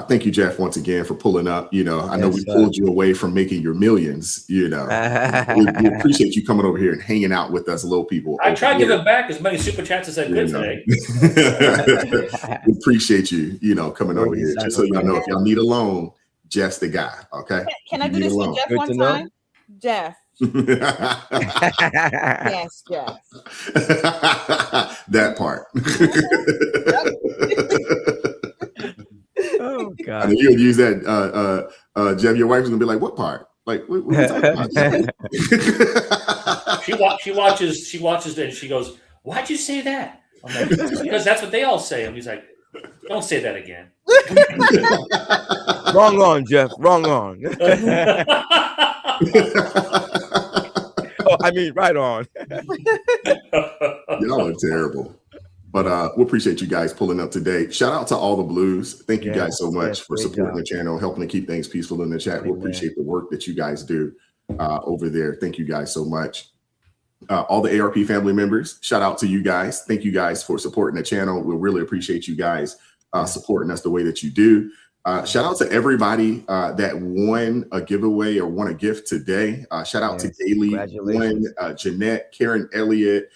Thank you, Jeff, once again for pulling up. You know, I know we pulled you away from making your millions. You know, we appreciate you coming over here and hanging out with us, little people. I tried to give back as many super chats as I could today. We appreciate you, you know, coming over here. Just so y'all know, if y'all need a loan, Jeff's the guy. Okay. Can I do this with Jeff one time? Jeff. Yes, Jeff. That part. Oh God! And you'll use that, Jeff. Your wife's gonna be like, "What part? Like, what are you talking about?" She watches it, and she goes, "Why'd you say that?" I'm like, "Because that's what they all say." And he's like, "Don't say that again." Wrong on, Jeff. Wrong on. Oh, I mean, right on. Y'all are terrible. But we appreciate you guys pulling up today. Shout out to all the Blues. Thank you guys so much for supporting the channel, helping to keep things peaceful in the chat. We appreciate the work that you guys do over there. Thank you guys so much. All the ARP family members, shout out to you guys. Thank you guys for supporting the channel. We really appreciate you guys supporting us the way that you do. Shout out to everybody that won a giveaway or won a gift today. Shout out to Daily, Gwen, Jeanette, Karen Elliott,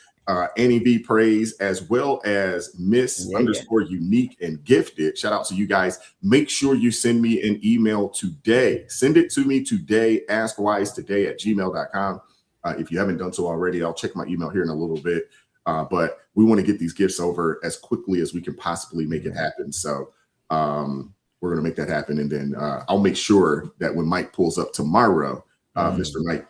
Annie V Praise, as well as Miss _ Unique and Gifted. Shout out to you guys. Make sure you send me an email today. Send it to me today, askwisetoday@gmail.com. If you haven't done so already, I'll check my email here in a little bit. But we want to get these gifts over as quickly as we can possibly make it happen. So we're going to make that happen. And then I'll make sure that when Mike pulls up tomorrow, Mr. Mike,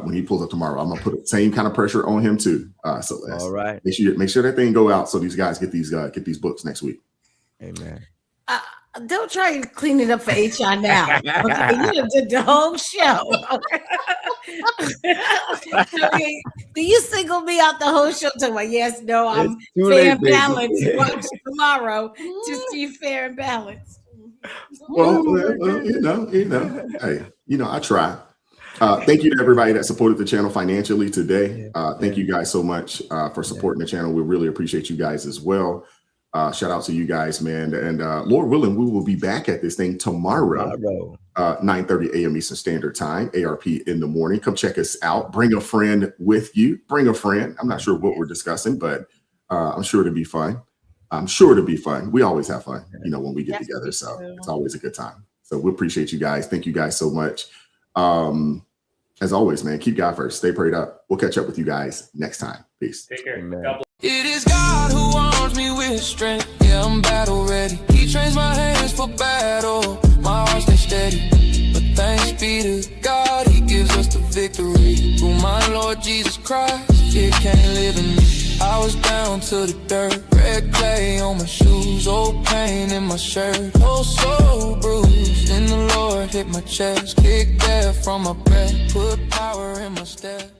when he pulls up tomorrow, I'm going to put the same kind of pressure on him too. So all right, make sure that thing go out so these guys get these books next week. Amen. Don't try to clean it up for HR now. Okay, you did the whole show. Okay. Do you single me out the whole show? Talking about yes, no, I'm fair and balanced. Watch tomorrow to see fair and balanced. Well, you know, hey, I try. Thank you to everybody that supported the channel financially today. Thank you guys so much for supporting the channel. We really appreciate you guys as well. Shout out to you guys, man. And Lord willing, we will be back at this thing tomorrow, 9:30 a.m. Eastern Standard Time, ARP in the morning. Come check us out. Bring a friend with you. Bring a friend. I'm not sure what we're discussing, but I'm sure it'll be fun. We always have fun, when we get together. So it's always a good time. So we appreciate you guys. Thank you guys so much. As always, man, keep God first. Stay prayed up. We'll catch up with you guys next time. Peace. Take care. It is God who arms me with strength. Yeah, I'm battle ready. He trains my hands for battle. My heart stays steady. But thanks be to God, He gives us the victory. Through my Lord Jesus Christ, it can't live in me. I was down to the dirt, red clay on my shoes, old pain in my shirt, oh so bruised. And the Lord hit my chest, kicked air from my breath, put power in my step.